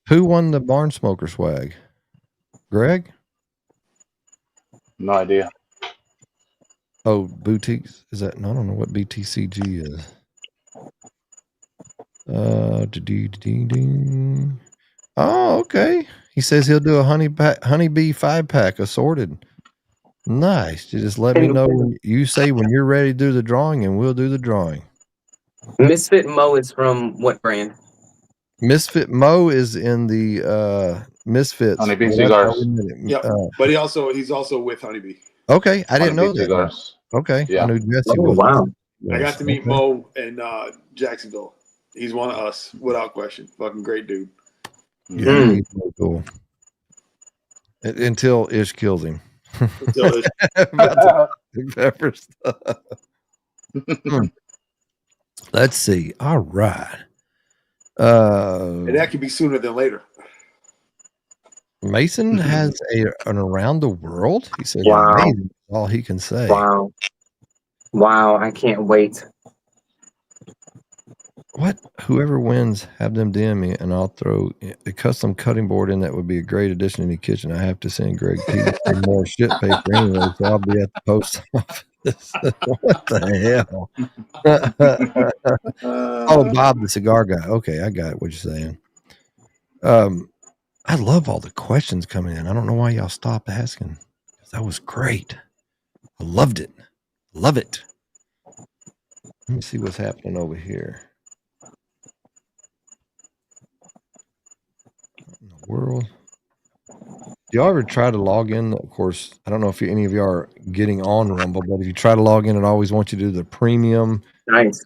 Speaker 1: Who won the Barn Smoker swag? Greg?
Speaker 3: No idea.
Speaker 1: Oh, boutiques. Is that? No, I don't know what BTCG is. Oh, okay. He says he'll do a honeybee 5-pack assorted. Nice. You just let me know. You say when you're ready to do the drawing, and we'll do the drawing.
Speaker 4: Misfit Mo is from what brand?
Speaker 1: Misfit Mo is in the Misfits.
Speaker 3: Honeybee Cigars.
Speaker 2: Yeah, but he's also with Honeybee.
Speaker 1: Okay, I didn't know that.
Speaker 3: Cigars.
Speaker 1: Okay,
Speaker 3: yeah.
Speaker 1: I knew Jesse
Speaker 4: was. Wow.
Speaker 2: I got to meet Mo in Jacksonville. He's one of us, without question. Fucking great dude.
Speaker 1: Yeah, he's really cool. Until Ish kills him. Pepper stuff. Let's see. All right.
Speaker 2: And that could be sooner than later.
Speaker 1: Mason has an around the world. He said,
Speaker 4: wow.
Speaker 1: Amazing, all he can say.
Speaker 4: Wow. I can't wait.
Speaker 1: What? whoever wins, have them DM me, and I'll throw a custom cutting board in. That would be a great addition in the kitchen. I have to send Greg P more shit paper anyway, so I'll be at the post office. What the hell? Oh, Bob, the cigar guy. Okay, I got what you're saying. I love all the questions coming in. I don't know why y'all stopped asking. That was great. I loved it. Love it. Let me see what's happening over here. What in the world? Do y'all ever try to log in? Of course, I don't know if any of y'all are getting on Rumble, but if you try to log in, it always wants you to do the premium.
Speaker 4: Nice.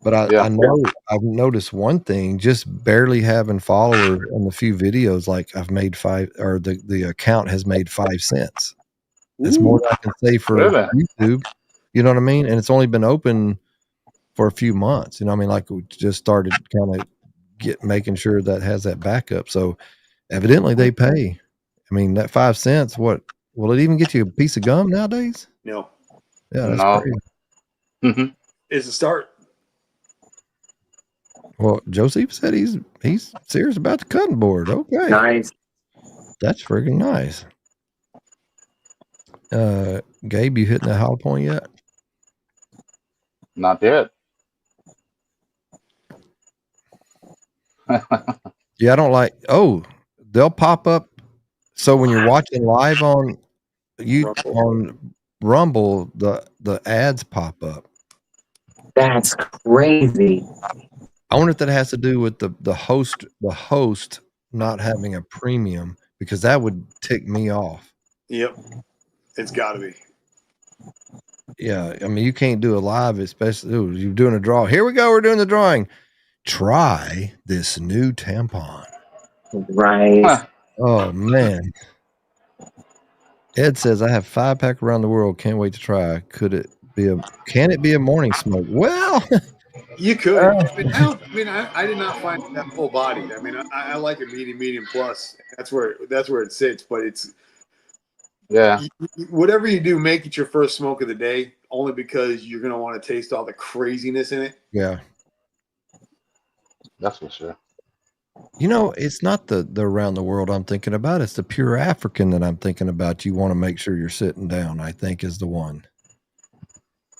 Speaker 1: But I know I've noticed one thing, just barely having followers on the few videos, like I've made 5, or the account has made 5 cents. That's more than I can say for YouTube. You know what I mean? And it's only been open for a few months. You know what I mean? Like we just started kind of making sure that has that backup. So evidently they pay. I mean, that 5 cents, what will it even get you a piece of gum nowadays?
Speaker 2: No.
Speaker 1: Yeah, that's crazy.
Speaker 2: It's a start.
Speaker 1: Well, Joseph said he's serious about the cutting board. Okay.
Speaker 4: Nice.
Speaker 1: That's freaking nice. Gabe, you hitting that hollow point yet?
Speaker 3: Not yet.
Speaker 1: Yeah, I don't like. Oh, they'll pop up. So when you're watching live on Rumble, the ads pop up.
Speaker 4: That's crazy.
Speaker 1: I wonder if that has to do with the host not having a premium, because that would tick me off.
Speaker 2: Yep, it's got to be.
Speaker 1: Yeah, I mean, you can't do a live, especially you're doing a draw. Here we go. We're doing the drawing. Try this new tampon.
Speaker 4: Right.
Speaker 1: Oh man. Ed says I have 5-pack around the world. Can't wait to try. Can it be a morning smoke? Well,
Speaker 2: you could. I did not find that full bodied. I mean, I like a medium plus. That's where it sits. But it's whatever you do, make it your first smoke of the day. Only because you're gonna want to taste all the craziness in it.
Speaker 1: Yeah,
Speaker 3: that's for sure.
Speaker 1: You know, it's not the around the world I'm thinking about. It's the pure African that I'm thinking about. You want to make sure you're sitting down, I think, is the one.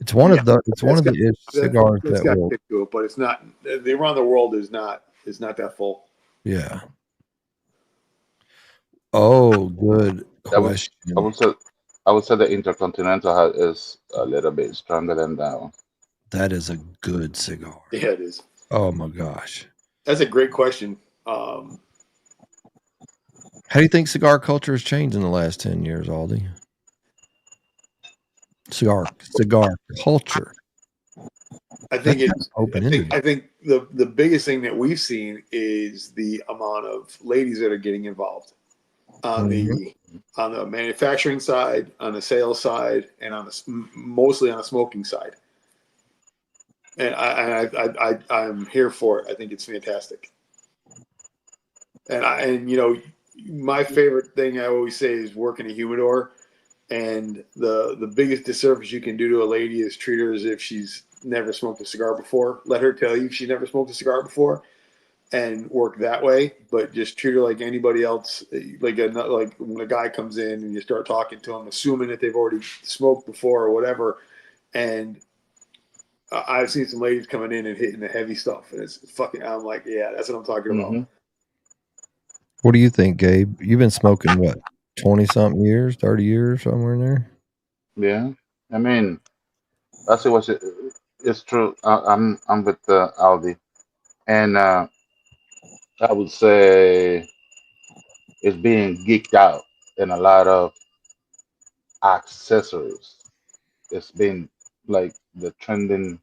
Speaker 1: It's one of the cigars that will
Speaker 2: stick to it, but it's not. The around the world is not that full.
Speaker 1: Yeah. Oh, good question.
Speaker 3: I would say the Intercontinental is a little bit stronger than that one.
Speaker 1: That is a good cigar.
Speaker 2: Yeah, it is.
Speaker 1: Oh my gosh.
Speaker 2: That's a great question.
Speaker 1: How do you think cigar culture has changed in the last 10 years, Aldi? Cigar culture.
Speaker 2: I think I think the biggest thing that we've seen is the amount of ladies that are getting involved on the manufacturing side, on the sales side, and mostly on the smoking side. And I'm here for it. I think it's fantastic. And you know, my favorite thing I always say is working a humidor. And the biggest disservice you can do to a lady is treat her as if she's never smoked a cigar before. Let her tell you she never smoked a cigar before, and work that way. But just treat her like anybody else. Like when a guy comes in and you start talking to him, assuming that they've already smoked before or whatever. And I've seen some ladies coming in and hitting the heavy stuff, and it's fucking. I'm like, yeah, that's what I'm talking about.
Speaker 1: What do you think, Gabe? You've been smoking what, 20-something years, 30 years, somewhere in there?
Speaker 3: Yeah, I mean, that's what it's true. I'm with Aldi, and I would say it's being geeked out in a lot of accessories. It's been like the trending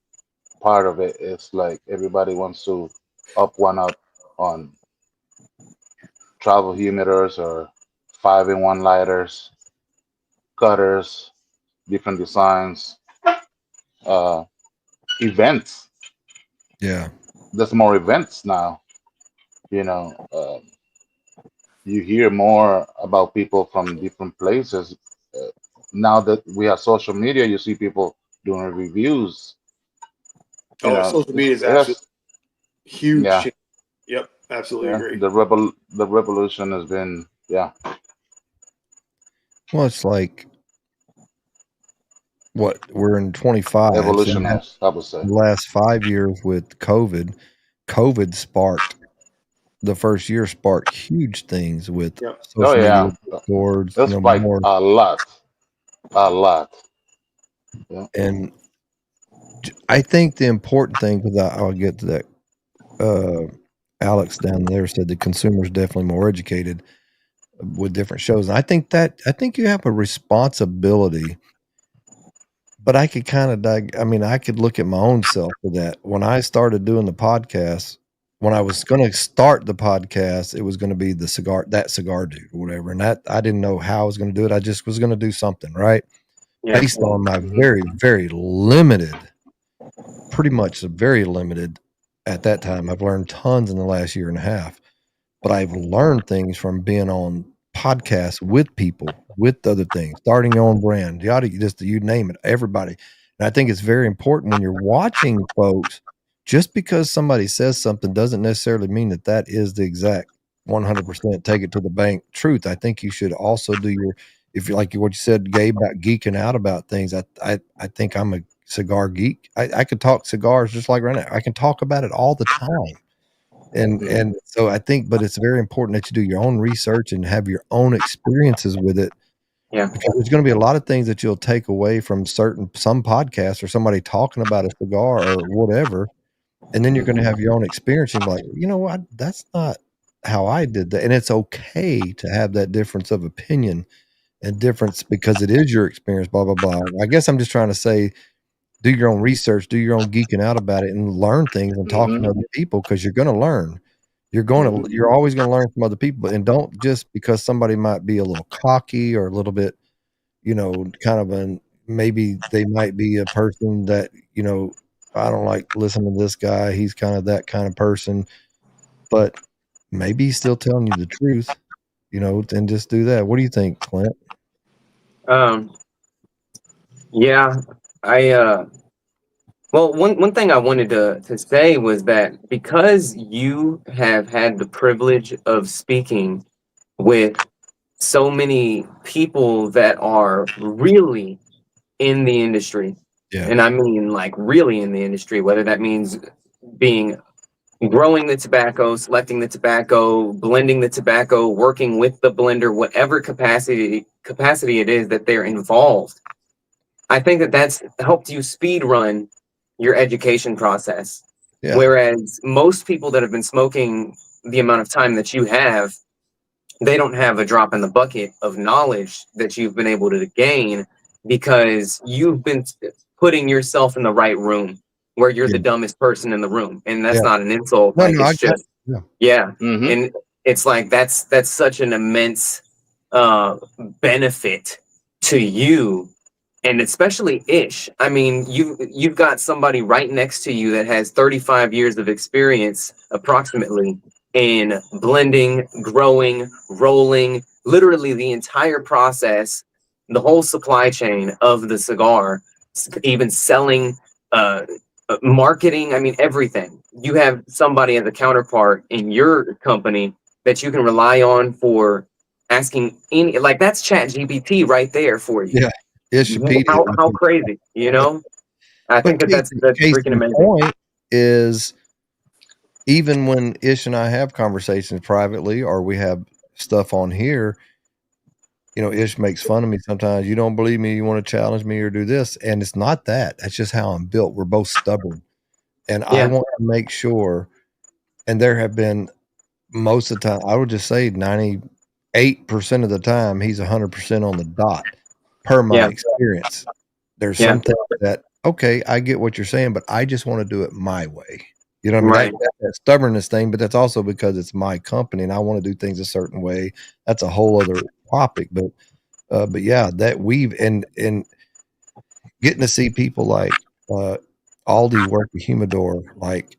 Speaker 3: part of it is like everybody wants to up on travel humidors or 5-in-1 lighters, cutters, different designs, events.
Speaker 1: Yeah,
Speaker 3: there's more events now. You know, you hear more about people from different places. Now that we have social media, you see people doing reviews.
Speaker 2: Social media is absolutely. Huge
Speaker 3: Yeah.
Speaker 2: change. Yep, absolutely
Speaker 3: Yeah.
Speaker 2: agree.
Speaker 3: The revolution has been, yeah.
Speaker 1: Well, it's like what we're in 25, so
Speaker 3: Evolutionized, I would say.
Speaker 1: the last 5 years with COVID sparked the first year sparked huge things with
Speaker 2: Yep.
Speaker 3: Oh
Speaker 1: social media,
Speaker 3: yeah.
Speaker 1: boards,
Speaker 3: It's like
Speaker 1: more.
Speaker 3: a lot. A lot. Yeah.
Speaker 1: And I think the important thing, because I'll get to that. Alex down there said the consumer's definitely more educated with different shows. And I think you have a responsibility, but I could kind of I could look at my own self for that. When I started doing the podcast, when I was going to start the podcast, it was going to be Cigar Dude or whatever. And that I didn't know how I was going to do it. I just was going to do something, right?
Speaker 4: Yeah.
Speaker 1: Based on my very, very limited, pretty much very limited at that time. I've learned tons in the last year and a half, but I've learned things from being on podcasts with people, with other things, starting your own brand, you name it, everybody. And I think it's very important when you're watching folks, just because somebody says something doesn't necessarily mean that that is the exact 100% take it to the bank truth. I think you should also do if you like what you said, Gabe, about geeking out about things. I think I'm a cigar geek. I could talk cigars just like right now. I can talk about it all the time. And so I think, but it's very important that you do your own research and have your own experiences with it.
Speaker 4: Yeah.
Speaker 1: Because there's going to be a lot of things that you'll take away from some podcasts or somebody talking about a cigar or whatever. And then you're going to have your own experience and be like, you know what? That's not how I did that. And it's okay to have that difference of opinion and difference because it is your experience, blah, blah, blah. I guess I'm just trying to say, do your own research, do your own geeking out about it and learn things and talk to other people because you're going to learn. You're always going to learn from other people, and don't just because somebody might be a little cocky or a little bit, kind of maybe they might be a person that, I don't like listening to this guy. He's kind of that kind of person, but maybe he's still telling you the truth, and just do that. What do you think, Clint?
Speaker 4: Yeah, well, one thing I wanted to say was that because you have had the privilege of speaking with so many people that are really in the industry,
Speaker 1: Yeah.
Speaker 4: and I mean like really in the industry, whether that means being growing the tobacco, selecting the tobacco, blending the tobacco, working with the blender, whatever capacity it is that they're involved. I think that that's helped you speed run your education process.
Speaker 1: Yeah.
Speaker 4: Whereas most people that have been smoking the amount of time that you have, they don't have a drop in the bucket of knowledge that you've been able to gain because you've been putting yourself in the right room where you're the dumbest person in the room. And that's not an insult.
Speaker 1: No,
Speaker 4: like
Speaker 1: no,
Speaker 4: it's just, yeah.
Speaker 3: Mm-hmm.
Speaker 4: And it's like, that's such an immense benefit to you. And especially Ish. I mean, you've got somebody right next to you that has 35 years of experience, approximately, in blending, growing, rolling, literally the entire process, the whole supply chain of the cigar, even selling, marketing. I mean, everything. You have somebody as a counterpart in your company that you can rely on for asking any, like that's Chat GPT right there for you.
Speaker 1: Yeah. Ish
Speaker 4: How crazy, I think that's freaking amazing.
Speaker 1: Point is, even when Ish and I have conversations privately or we have stuff on here, Ish makes fun of me sometimes. You don't believe me, you want to challenge me or do this. And it's not that. That's just how I'm built. We're both stubborn. And I want to make sure, and there have been most of the time, I would just say 98% of the time, he's 100% on the dot per my experience. There's something that, okay, I get what you're saying, but I just want to do it my way. You know what I mean? That stubbornness thing, but that's also because it's my company and I want to do things a certain way. That's a whole other topic. But yeah, that we've and getting to see people like Aldi work the humidor, like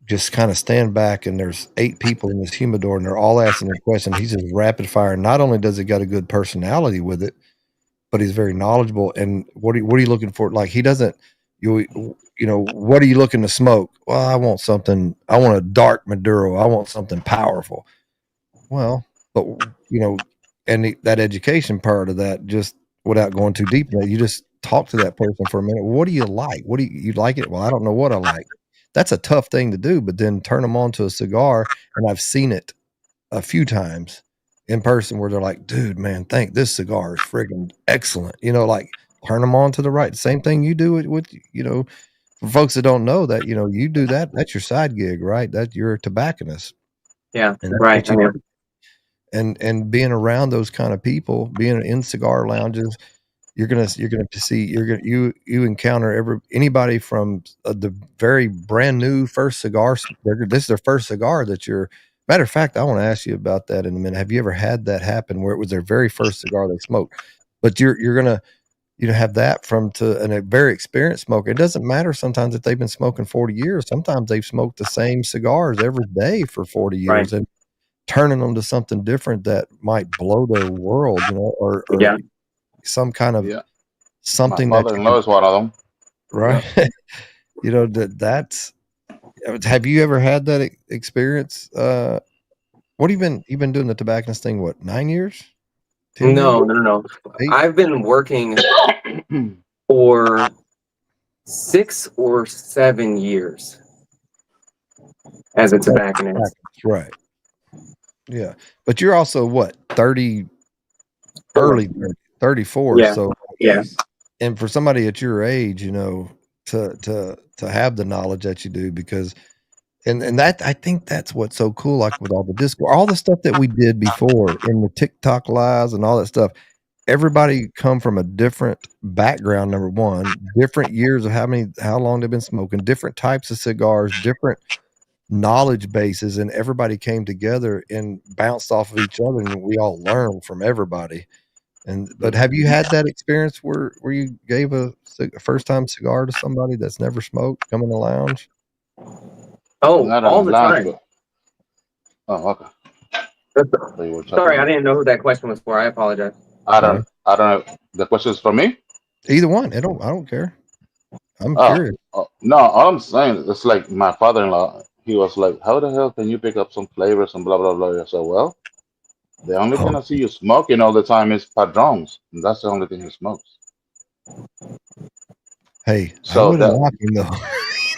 Speaker 1: just kind of stand back and there's 8 people in this humidor and they're all asking a question. He's just rapid fire. Not only does he got a good personality with it, but he's very knowledgeable. And what are you looking for? Like he doesn't, you know, what are you looking to smoke? Well, I want a dark Maduro. I want something powerful. Well, but you know, and that education part of that, just without going too deep in that, you just talk to that person for a minute. What do you like? What do you like it? Well, I don't know what I like. That's a tough thing to do, but then turn them on to a cigar, and I've seen it a few times in person where they're like, dude, man, this cigar is friggin' excellent. You know, like turn them on to the right. Same thing you do with you know, for folks that don't know that, you know, you do that. That's your side gig, right? That you're a tobacconist.
Speaker 4: Yeah,
Speaker 1: And that's
Speaker 4: right.
Speaker 1: what you do. And being around those kind of people, being in cigar lounges, you encounter anybody from the very brand new first cigar. This is their first cigar that you're. Matter of fact, I want to ask you about that in a minute. Have you ever had that happen where it was their very first cigar they smoked? But you're gonna have that from a very experienced smoker. It doesn't matter sometimes if they've been smoking 40 years. Sometimes they've smoked the same cigars every day for 40 years, and turning them to something different that might blow their world, you know, or
Speaker 4: Yeah.
Speaker 1: some kind of
Speaker 3: Yeah.
Speaker 1: something
Speaker 3: My
Speaker 1: that
Speaker 3: father-in-law is one of them.
Speaker 1: right.
Speaker 3: Yeah.
Speaker 1: You know, that's have you ever had that experience? What have you've been doing the tobacconist thing, what, 9 years? 10 years?
Speaker 4: No.
Speaker 1: 8?
Speaker 4: I've been working for 6 or 7 years as a tobacconist.
Speaker 1: Right. Yeah. But you're also what, 30, early 30, 34.
Speaker 4: Yeah.
Speaker 1: So
Speaker 4: Yeah.
Speaker 1: and for somebody at your age, you know, to have the knowledge that you do, because and that, I think that's what's so cool, like with all the Discord, all the stuff that we did before in the TikTok lives and all that stuff. Everybody come from a different background, number one, different years of how long they've been smoking, different types of cigars, different knowledge bases, and everybody came together and bounced off of each other, and we all learned from everybody. But have you had that experience where you gave a first time cigar to somebody that's never smoked, come in the lounge?
Speaker 4: Oh,
Speaker 3: Not
Speaker 4: all
Speaker 3: on
Speaker 4: the
Speaker 3: lounge,
Speaker 4: time.
Speaker 3: but okay. So you were
Speaker 4: Sorry,
Speaker 3: talking
Speaker 4: I
Speaker 3: about.
Speaker 4: didn't know who that question was for. I apologize.
Speaker 3: I
Speaker 1: Okay.
Speaker 3: don't know. The question is for me.
Speaker 1: Either one. I don't care. I'm
Speaker 3: Oh,
Speaker 1: curious.
Speaker 3: no, all I'm saying, it's like my father-in-law. He was like, "How the hell can you pick up some flavors and blah blah blah?" I said, "Well, the only thing
Speaker 1: Oh,
Speaker 3: I see you smoking all the time is padrones, and that's the only thing he smokes."
Speaker 1: hey, I
Speaker 3: So
Speaker 1: wouldn't
Speaker 3: that,
Speaker 1: knock him though.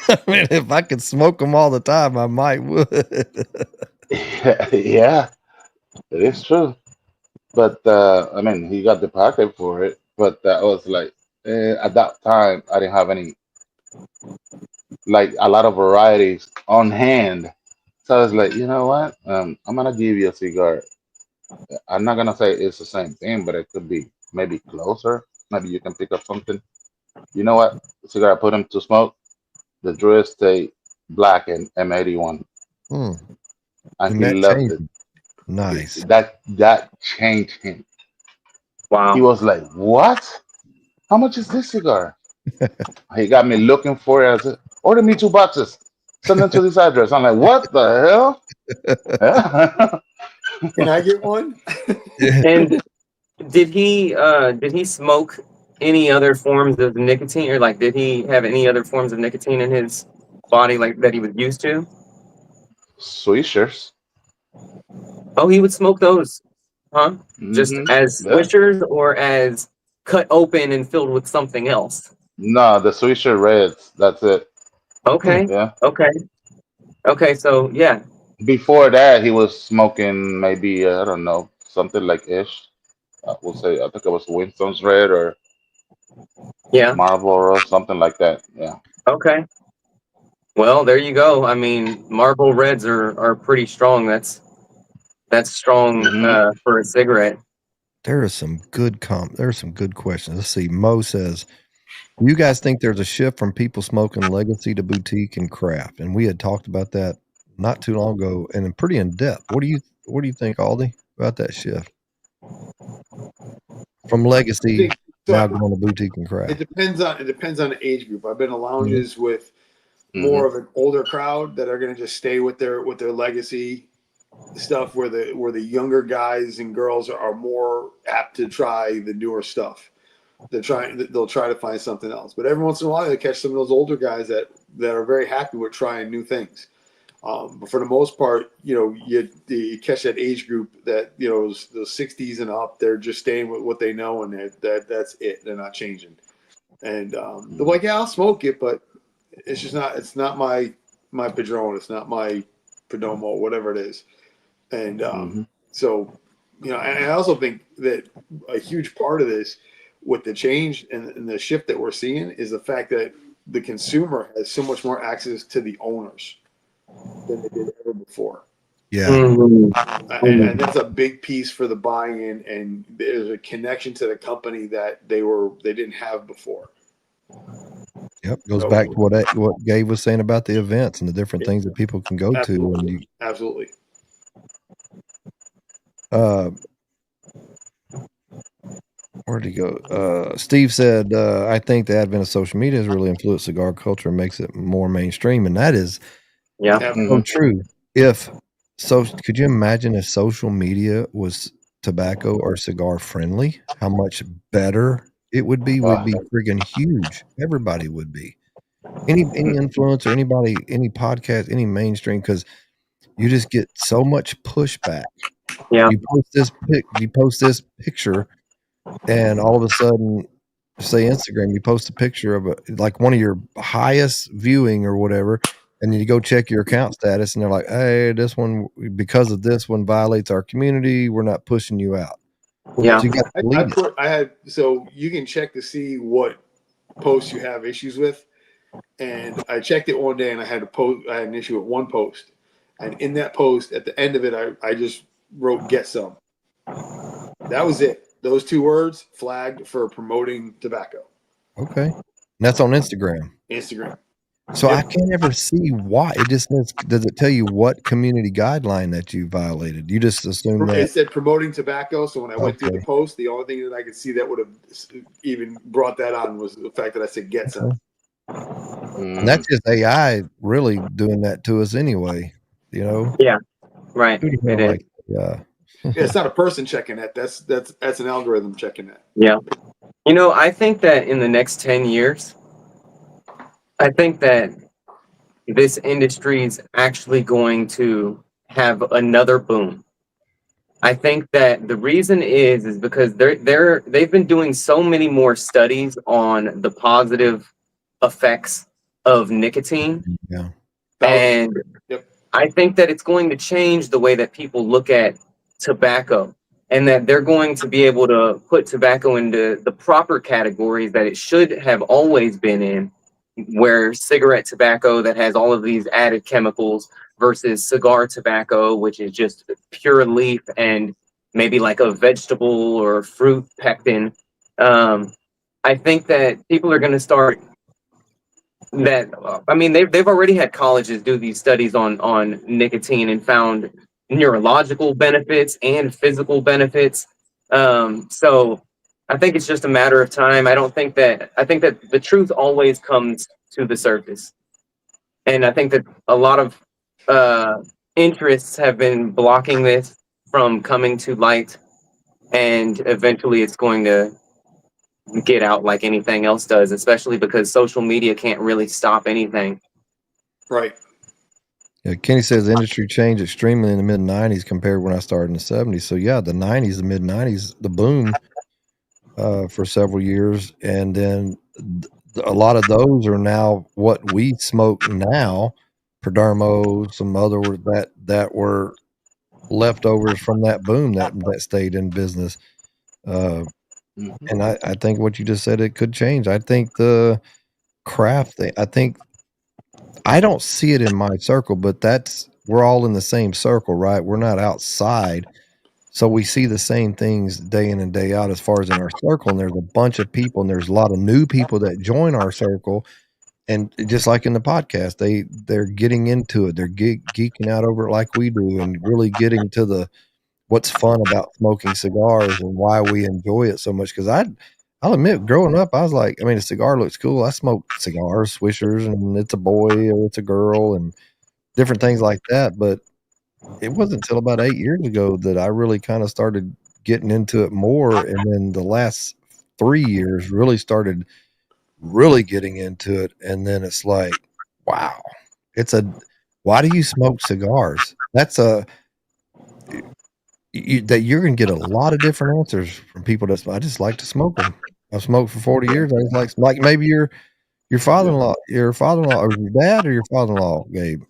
Speaker 1: I mean, if I could smoke them all the time, I might would.
Speaker 3: yeah, it is true. But I mean, he got the packet for it. But that was like, at that time, I didn't have any, like, a lot of varieties on hand. So I was like, you know what? I'm gonna give you a cigar. I'm not gonna say it's the same thing, but it could be maybe closer. Maybe you can pick up something. You know what? The cigar I put him to smoke, the Druid State Black and M81,
Speaker 1: Hmm.
Speaker 3: and
Speaker 1: And
Speaker 3: he
Speaker 1: that
Speaker 3: loved
Speaker 1: changed
Speaker 3: it.
Speaker 1: him. Nice.
Speaker 3: That changed him. He
Speaker 4: Wow.
Speaker 3: was like, "What? How much is this cigar?" He got me looking for it. I said, "Order me 2 boxes. Send them to this address." I'm like, "What the hell?" Yeah.
Speaker 2: Can I get one?
Speaker 1: Yeah.
Speaker 4: And did he smoke any other forms of nicotine, or like did he have any other forms of nicotine in his body like that he was used to?
Speaker 3: Swishers.
Speaker 4: Oh, he would smoke those, huh? Just
Speaker 3: Mm-hmm.
Speaker 4: as
Speaker 3: Yeah.
Speaker 4: swishers or as cut open and filled with something else?
Speaker 3: No, the Swisher Reds. That's it.
Speaker 1: Hmm.
Speaker 4: Okay.
Speaker 3: Yeah.
Speaker 4: Okay. Okay, so yeah.
Speaker 3: Before that, he was smoking maybe I don't know, something like ish. We'll say I think it was Winston's Red or
Speaker 4: Yeah.
Speaker 3: Marlboro, something like that. Yeah.
Speaker 4: Okay. Well, there you go. I mean, Marlboro Reds are pretty strong. That's strong
Speaker 3: Hmm.
Speaker 4: for a cigarette.
Speaker 1: There are some good there are some good questions. Let's see. Mo says, "Do you guys think there's a shift from people smoking legacy to boutique and craft?" And we had talked about that not too long ago, and pretty in depth. What do you think, Aldi, about that shift from
Speaker 2: I
Speaker 1: legacy
Speaker 2: think
Speaker 1: now
Speaker 2: so.
Speaker 1: going to boutique and craft?
Speaker 2: It depends on the age group. I've been to
Speaker 1: Mhm.
Speaker 2: lounges with
Speaker 3: Hmm.
Speaker 2: more of an older crowd that are going to just stay with their legacy stuff, where the younger guys and girls are more apt to try the newer stuff. they'll try to find something else. But every once in a while, they catch some of those older guys that are very happy with trying new things. But for the most part, you catch that age group that the 60s and up. They're just staying with what they know, and that's it. They're not changing. And they're like, yeah, I'll smoke it, but it's just not. It's not my Padron. It's not my Perdomo, whatever it is. And so, and I also think that a huge part of this, with the change and the shift that we're seeing, is the fact that the consumer has so much more access to the owners than they did ever before.
Speaker 1: Yeah.
Speaker 2: And that's a big piece for the buy-in, and there's a connection to the company that they didn't have before.
Speaker 1: Yep, goes back to what Gabe was saying about the events and the different things that people can go to. And
Speaker 2: absolutely.
Speaker 1: Where'd he go? Steve said, I think the advent of social media has really influenced cigar culture and makes it more mainstream. And that is so true. Could you imagine if social media was tobacco or cigar friendly? How much better it would be? Would be friggin' huge. Everybody would be. Any influencer, anybody, any podcast, any mainstream, because you just get so much pushback.
Speaker 4: Yeah.
Speaker 1: You post this picture, and all of a sudden, say Instagram, you post a picture of like one of your highest viewing or whatever, and then you go check your account status, and they're like, "Hey, this one, because of this one, violates our community. We're not pushing you out."
Speaker 4: Yeah.
Speaker 1: So you got to delete it.
Speaker 2: So you can check to see what posts you have issues with, and I checked it one day, and I had an issue with one post, and in that post, at the end of it, I just wrote "get some." That was it. Those 2 words flagged for promoting tobacco.
Speaker 1: Okay, and that's on Instagram. So I can't ever see why. It just does it tell you what community guideline that you violated? You just assume that
Speaker 2: it said promoting tobacco. So when I went through the post, the only thing that I could see that would have even brought that on was the fact that I said "get some."
Speaker 1: And that's just AI really doing that to us anyway.
Speaker 4: Yeah. Right. It is.
Speaker 2: Yeah, it's not a person checking that. That's an algorithm checking that.
Speaker 4: Yeah. I think that in the next 10 years, I think that this industry is actually going to have another boom. I think that the reason is because they've been doing so many more studies on the positive effects of nicotine.
Speaker 1: Yeah.
Speaker 4: And I think that it's going to change the way that people look at tobacco, and that they're going to be able to put tobacco into the proper categories that it should have always been in, where cigarette tobacco that has all of these added chemicals versus cigar tobacco, which is just pure leaf and maybe like a vegetable or fruit pectin. I think that people are going to start that. I mean, they've already had colleges do these studies on nicotine and found neurological benefits and physical benefits. So I think it's just a matter of time. I think that the truth always comes to the surface. And I think that a lot of interests have been blocking this from coming to light, and eventually it's going to get out like anything else does, especially because social media can't really stop anything.
Speaker 2: Right.
Speaker 1: Yeah, Kenny says the industry changed extremely in the mid 90s compared to when I started in the 70s. So yeah, the 90s, the mid 90s, the boom for several years, and then a lot of those are now what we smoke now. Perdermo, some other that were leftovers from that boom that stayed in business. And I think what you just said, it could change. I think the craft thing, I don't see it in my circle, but we're all in the same circle, right? We're not outside. So we see the same things day in and day out as far as in our circle. And there's a bunch of people, and there's a lot of new people that join our circle. And just like in the podcast, they're getting into it. They're geeking out over it like we do, and really getting to what's fun about smoking cigars and why we enjoy it so much. Because I'll admit, growing up, I was like, a cigar looks cool. I smoke cigars, swishers, and it's a boy or it's a girl and different things like that. But it wasn't until about 8 years ago that I really kind of started getting into it more. And then the last 3 years really started really getting into it, and then it's like, wow, why do you smoke cigars? That's that you're gonna get a lot of different answers from people I just like to smoke them. I've smoked for 40 years. I just like maybe your father-in-law, or your dad or your father-in-law, Gabe.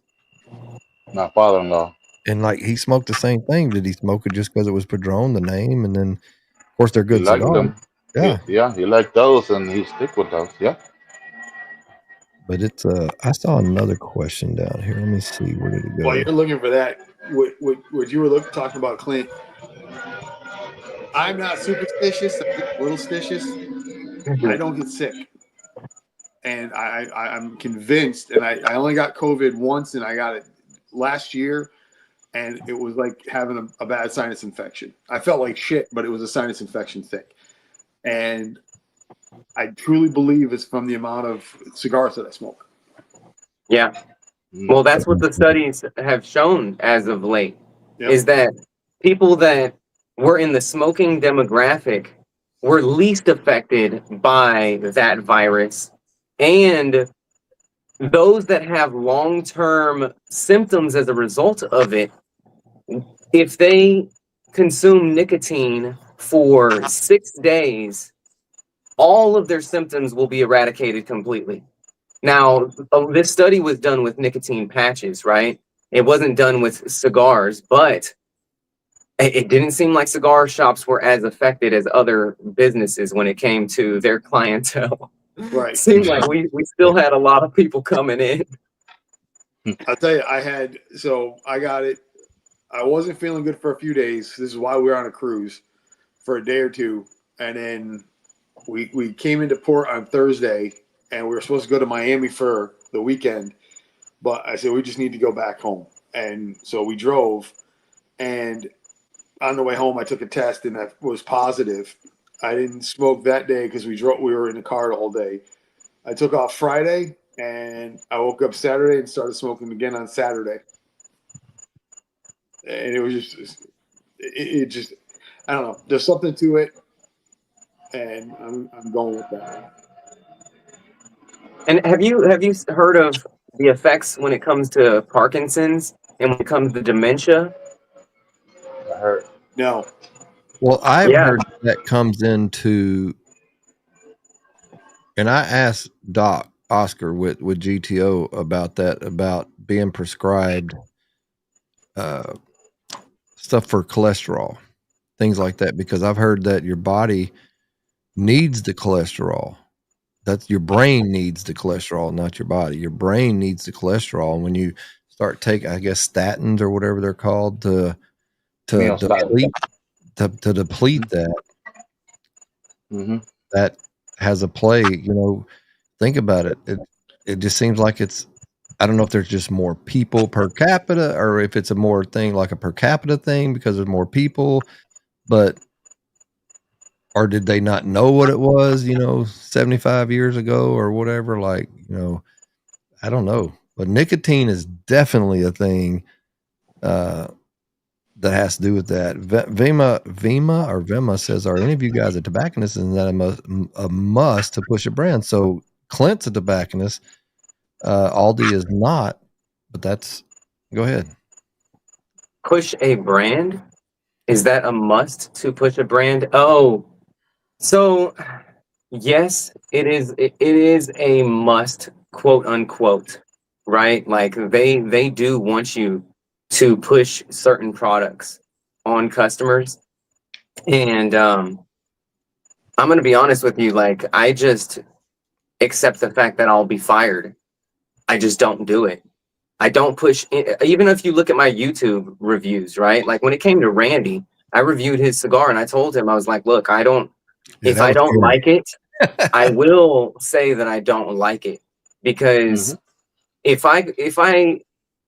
Speaker 3: My father-in-law.
Speaker 1: And like he smoked the same thing. Did he smoke it just because it was Padron, the name, and then of course they're
Speaker 3: He
Speaker 1: good
Speaker 3: liked
Speaker 1: cigars.
Speaker 3: them.
Speaker 1: Yeah.
Speaker 3: He liked those, and he stick with those. Yeah.
Speaker 1: But it's I saw another question down here. Let me see, where did it go?
Speaker 2: While you're looking for that, what you were talking about, Clint, I'm not superstitious. I'm just a little stitious. I don't get sick. And I'm convinced, and I only got COVID once, and I got it last year, and it was like having a bad sinus infection. I felt like shit, but it was a sinus infection thing. And I truly believe it's from the amount of cigars that I smoke.
Speaker 4: Yeah. Well, that's what the studies have shown as of late, is that people that were in the smoking demographic were least affected by that virus. And those that have long-term symptoms as a result of it, if they consume nicotine for 6 days, all of their symptoms will be eradicated completely. Now, this study was done with nicotine patches, right? It wasn't done with cigars, but it didn't seem like cigar shops were as affected as other businesses when it came to their clientele.
Speaker 2: Right.
Speaker 4: It seemed like we still had a lot of people coming in.
Speaker 2: I'll tell you, I got it. I wasn't feeling good for a few days. This is why we were on a cruise for a day or two. And then we came into port on Thursday, and we were supposed to go to Miami for the weekend. But I said, we just need to go back home. And so we drove. And on the way home, I took a test, and I was positive. I didn't smoke that day because we were in the car the whole day. I took off Friday, and I woke up Saturday and started smoking again on Saturday. And it was just I don't know. There's something to it, and I'm going with that.
Speaker 4: And have you heard of the effects when it comes to Parkinson's and when it comes to dementia?
Speaker 3: I heard.
Speaker 2: No.
Speaker 1: Well, I've heard that comes into, and I asked Doc Oscar with GTO about that, about being prescribed stuff for cholesterol, things like that, because I've heard that your body needs the cholesterol. That's your brain needs the cholesterol, not your body. Your brain needs the cholesterol. And when you start taking, I guess, statins or whatever they're called to deplete that, that has a play. You know, think about it. It just seems like it's, I don't know if there's just more people per capita, or if it's a more thing like a per capita thing because there's more people, but, or did they not know what it was, 75 years ago or whatever? Like, I don't know, but nicotine is definitely a thing that has to do with that. Vima says, are any of you guys a tobacconist? And that a must to push a brand? So Clint's a tobacconist. Aldi is not, but go ahead.
Speaker 4: Push a brand? Is that a must to push a brand? Oh, so yes, it is. It is a must, quote unquote, right? Like they do want you to push certain products on customers, and I'm gonna be honest with you. Like, I just accept the fact that I'll be fired. I just don't do it. I don't push, even if you look at my YouTube reviews, right? Like when it came to Randy, I reviewed his cigar and I told him, I was like, look, if I don't like it, I will say that I don't like it, because if I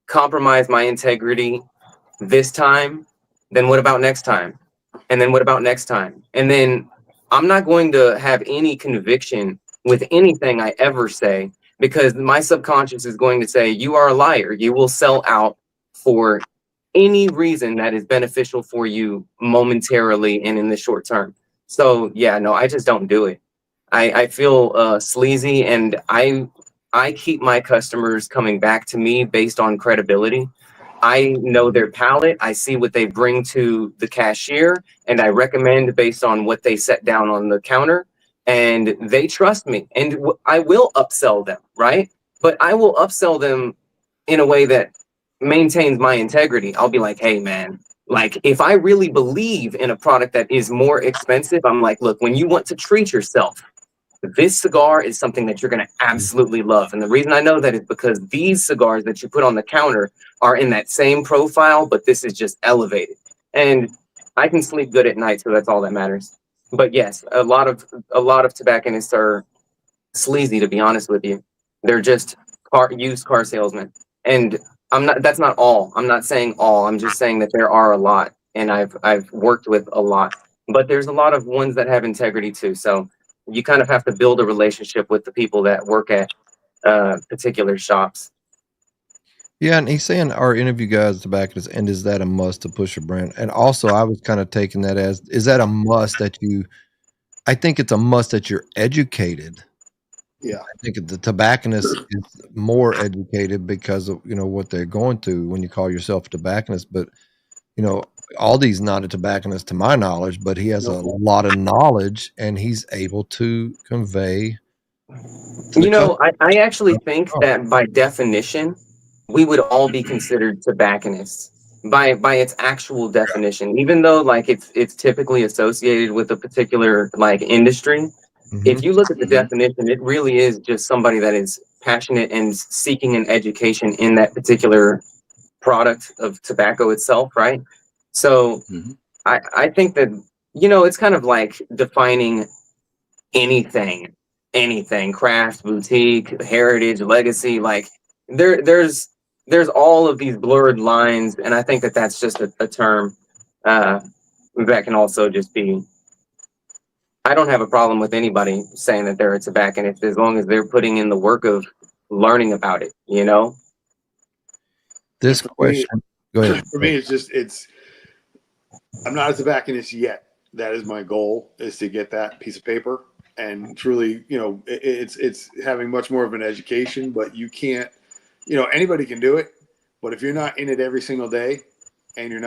Speaker 4: compromise my integrity this time, then what about next time? And then what about next time? And then I'm not going to have any conviction with anything I ever say, because my subconscious is going to say, you are a liar. You will sell out for any reason that is beneficial for you momentarily and in the short term. So yeah, no, I just don't do it. I feel sleazy, and I keep my customers coming back to me based on credibility. I know their palate. I see what they bring to the cashier, and I recommend based on what they set down on the counter. And they trust me, and I will upsell them, right? But I will upsell them in a way that maintains my integrity. I'll be like, hey, man, like if I really believe in a product that is more expensive, I'm like, look, when you want to treat yourself, this cigar is something that you're going to absolutely love. And the reason I know that is because these cigars that you put on the counter are in that same profile, but this is just elevated. And I can sleep good at night, so that's all that matters. But yes, a lot of tobacconists are sleazy, to be honest with you. They're just used car salesmen. And that's not all. I'm not saying all. I'm just saying that there are a lot, and I've worked with a lot. But there's a lot of ones that have integrity too. So you kind of have to build a relationship with the people that work at particular shops.
Speaker 1: Yeah, and he's saying our interview guys tobacconists, and is that a must to push a brand? And also, I was kind of taking that as, is that a must that you? I think it's a must that you're educated.
Speaker 2: Yeah.
Speaker 1: I think the tobacconist is more educated because of what they're going through when you call yourself a tobacconist. But Aldi's not a tobacconist to my knowledge, but he has a lot of knowledge and he's able to convey to the customer.
Speaker 4: I actually think that by definition, we would all be considered tobacconists by its actual definition, even though like it's typically associated with a particular like industry. If you look at the definition, it really is just somebody that is passionate and seeking an education in that particular product of tobacco itself, right? So I think that it's kind of like defining anything, craft, boutique, heritage, legacy. Like there's all of these blurred lines, and I think that that's just a term that can also just be. I don't have a problem with anybody saying that they're a tobacconist as long as they're putting in the work of learning about it.
Speaker 1: This
Speaker 2: For
Speaker 1: question, go ahead.
Speaker 2: For me, I'm not a tobacconist yet. That is my goal, is to get that piece of paper and truly, it's having much more of an education, but you can't, anybody can do it, but if you're not in it every single day and you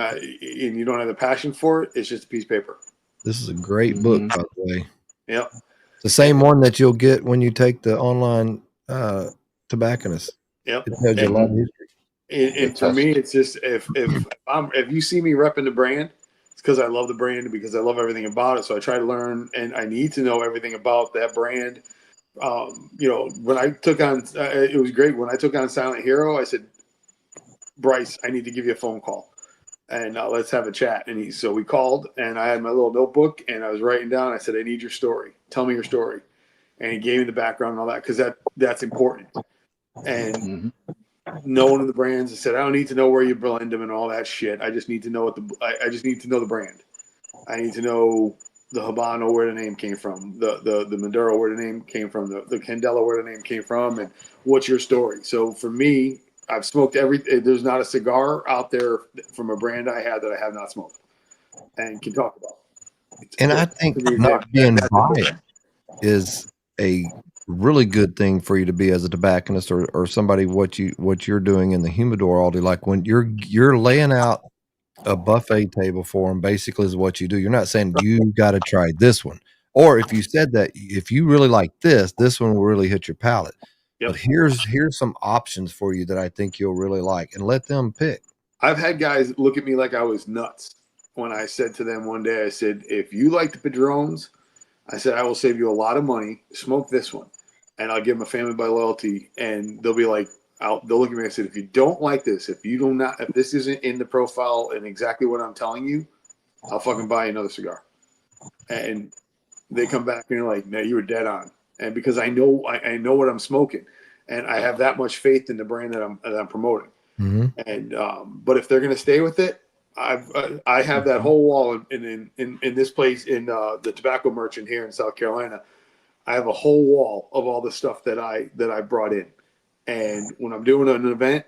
Speaker 2: don't have the passion for it, it's just a piece of paper.
Speaker 1: This is a great book, by the way.
Speaker 2: Yep.
Speaker 1: It's the same one that you'll get when you take the online tobacconist.
Speaker 2: Yep.
Speaker 1: It tells you a lot of history.
Speaker 2: And for me, it's just if you see me repping the brand, it's because I love the brand and because I love everything about it. So I try to learn, and I need to know everything about that brand. When I took on, it was great. When I took on Silent Hero, I said, Bryce, I need to give you a phone call, and let's have a chat. And so we called, and I had my little notebook, and I was writing down. I said, I need your story. Tell me your story. And he gave me the background and all that, because that's important. And knowing the brands, I said, I don't need to know where you blend them and all that shit. I just need to know I just need to know the brand. I need to know the Habano, where the name came from, the Maduro, where the name came from, the Candela, where the name came from, and what's your story. So for me, I've smoked there's not a cigar out there from a brand I had that I have not smoked and can talk about.
Speaker 1: And I think not being biased is a really good thing for you to be as a tobacconist or somebody what you're doing in the humidor all day. Like when you're laying out a buffet table for them, basically is what you do. You're not saying you got to try this one, or if you said that if you really like this one will really hit your palate. Yep. But here's some options for you that I think you'll really like, and let them pick.
Speaker 2: I've had guys look at me like I was nuts when I said to them one day, I said, if you like the Padrones, I said, I will save you a lot of money. Smoke this one. And I'll give them a family by loyalty. And they'll be like, they'll look at me and I said, if you don't like this, if this isn't in the profile and exactly what I'm telling you, I'll fucking buy you another cigar. And they come back and you're like, no, you were dead on. And because I know what I'm smoking, and I have that much faith in the brand that I'm promoting. Mm-hmm. And but if they're going to stay with it, I have that whole wall in this place in the tobacco merchant here in South Carolina. I have a whole wall of all the stuff that I brought in. And when I'm doing an event,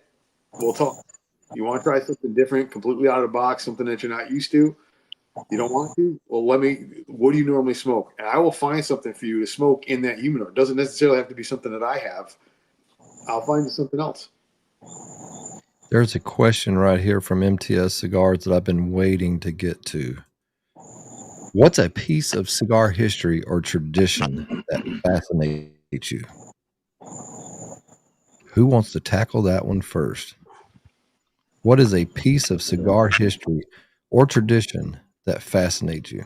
Speaker 2: we'll talk. You want to try something different, completely out of the box, something that you're not used to? You don't want to? Well, what do you normally smoke? And I will find something for you to smoke in that humidor. It doesn't necessarily have to be something that I have. I'll find you something else.
Speaker 1: There's a question right here from MTS Cigars that I've been waiting to get to. What's a piece of cigar history or tradition that fascinates you? Who wants to tackle that one first? What is a piece of cigar history or tradition that fascinates you?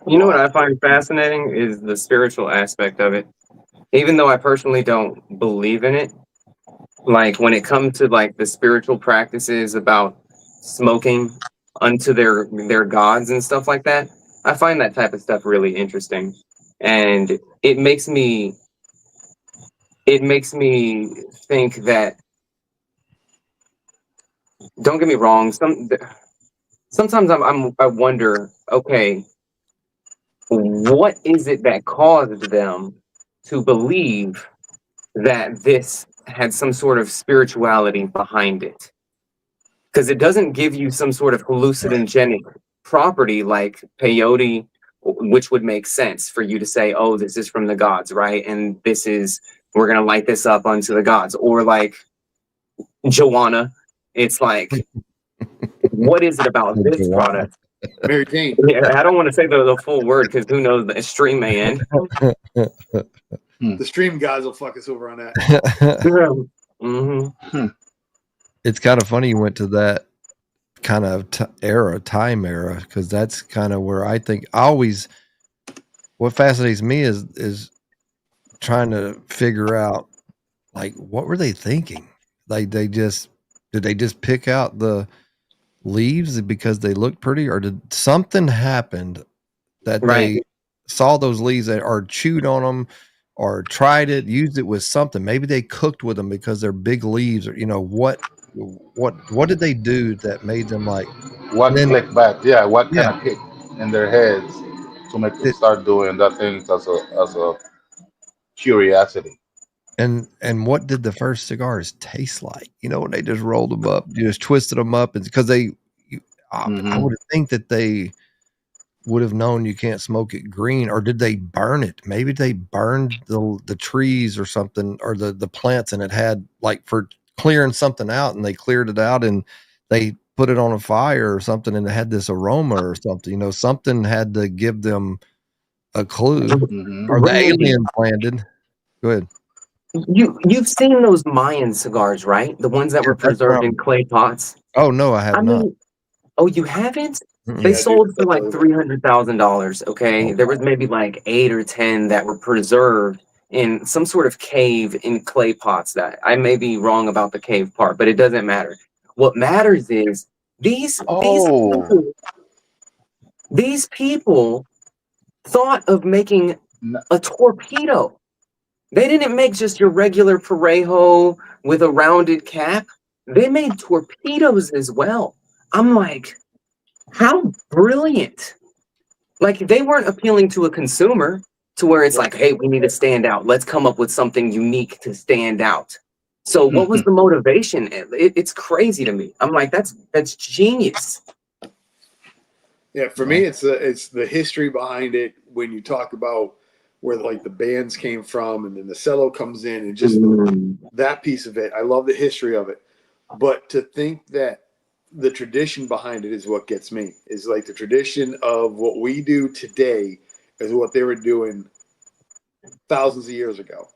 Speaker 4: You know what I find fascinating is the spiritual aspect of it. Even though I personally don't believe in it, like when it comes to like the spiritual practices about smoking unto their gods and stuff like that, I find that type of stuff really interesting. And it makes me think that, don't get me wrong, sometimes I wonder, okay, what is it that caused them to believe that this had some sort of spirituality behind it? Because it doesn't give you some sort of hallucinogenic property like peyote, which would make sense for you to say, oh, this is from the gods, right? And we're going to light this up unto the gods. Or like Joanna, it's like, what is it about this product?
Speaker 2: Mary Jane.
Speaker 4: Yeah, I don't want to say the full word because who knows, the stream may end.
Speaker 2: The stream guys will fuck us over on that.
Speaker 4: Mm-hmm.
Speaker 1: It's kind of funny you went to that kind of time era, because that's kind of where I think what fascinates me is trying to figure out, like, what were they thinking? Like, did they just pick out the leaves because they looked pretty, or did something happened that
Speaker 4: Right.
Speaker 1: they saw those leaves that or chewed on them or tried it, used it with something? Maybe they cooked with them because they're big leaves, or what did they do that made them like?
Speaker 3: What
Speaker 1: And then
Speaker 3: clicked back? Yeah, what
Speaker 1: yeah,
Speaker 3: kind of kick in their heads to make them
Speaker 1: it,
Speaker 3: start doing that things as a curiosity?
Speaker 1: and what did the first cigars taste like? When they just rolled them up, just twisted them up, and because I
Speaker 3: Hmm.
Speaker 1: would think that they would have known you can't smoke it green, or did they burn it? Maybe they burned the trees or something, or the plants, and it had, like, for clearing something out, and they cleared it out and they put it on a fire or something, and it had this aroma or something. Something had to give them a clue,
Speaker 3: Hmm.
Speaker 1: or the
Speaker 4: Randy,
Speaker 1: aliens landed. Go ahead.
Speaker 4: you've seen those Mayan cigars, right? The ones that
Speaker 1: Yeah,
Speaker 4: were
Speaker 1: that's what
Speaker 4: preserved in clay pots.
Speaker 1: Oh no, I have
Speaker 4: I
Speaker 1: not.
Speaker 4: mean, oh, you haven't? They
Speaker 1: Mm-mm.
Speaker 2: Yeah, dude.
Speaker 4: sold for like $300,000. Okay,
Speaker 1: Oh
Speaker 4: there was maybe like 8 or 10 that were preserved in some sort of cave in clay pots. That I may be wrong about the cave part, but it doesn't matter. What matters is these
Speaker 3: Oh,
Speaker 4: people these people thought of making
Speaker 3: n-
Speaker 4: a torpedo. They didn't make just your regular Parejo with a rounded cap. They made torpedoes as well. I'm like, how brilliant. Like, they weren't appealing to a consumer to where it's like, hey, we need to stand out. Let's come up with something unique to stand out. So what was the motivation? It's crazy to me. I'm like, that's genius.
Speaker 2: Yeah, for me, it's the history behind it. When you talk about where like the bands came from, and then the cello comes in, and just that piece of it, I love the history of it. But to think that the tradition behind it is what gets me. Is like the tradition of what we do today is what they were doing thousands of years ago.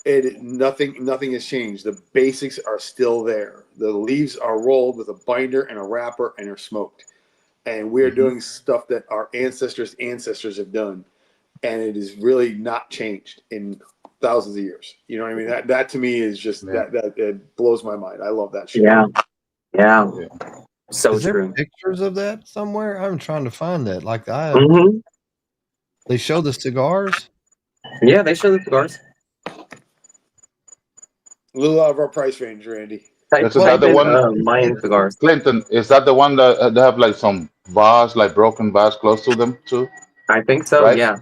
Speaker 2: Nothing has changed. The basics are still there. The leaves are rolled with a binder and a wrapper and are smoked. And we're
Speaker 3: Mhm.
Speaker 2: doing stuff that our ancestors have done, and it is really not changed in thousands of years. You know what I mean? That to me is just
Speaker 3: Yeah.
Speaker 2: that it blows my mind. I love that shit.
Speaker 4: Yeah, yeah,
Speaker 3: Yeah.
Speaker 4: so
Speaker 1: Is there
Speaker 4: true.
Speaker 1: pictures of that somewhere? I'm trying to find that. Like,
Speaker 4: Hmm.
Speaker 1: they show the cigars.
Speaker 4: Yeah, they show the cigars.
Speaker 2: A little out of our price range, Randy.
Speaker 3: Is
Speaker 1: Well,
Speaker 3: that
Speaker 4: Type
Speaker 3: the
Speaker 4: in
Speaker 3: one,
Speaker 4: Mayan cigars.
Speaker 3: Clinton? Is that the one that they have like some vase, like broken vase, close to them too?
Speaker 4: I think so.
Speaker 3: Right?
Speaker 4: Yeah.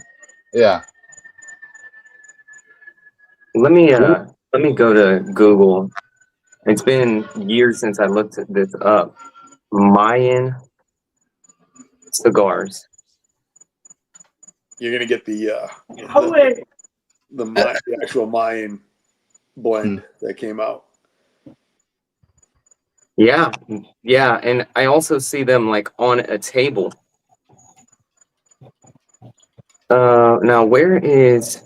Speaker 3: Yeah.
Speaker 4: Let me go to Google. It's been years since I looked this up. Mayan cigars.
Speaker 2: You're gonna get the actual Mayan blend that came out.
Speaker 4: Yeah, and I also see them like on a table. Now where is?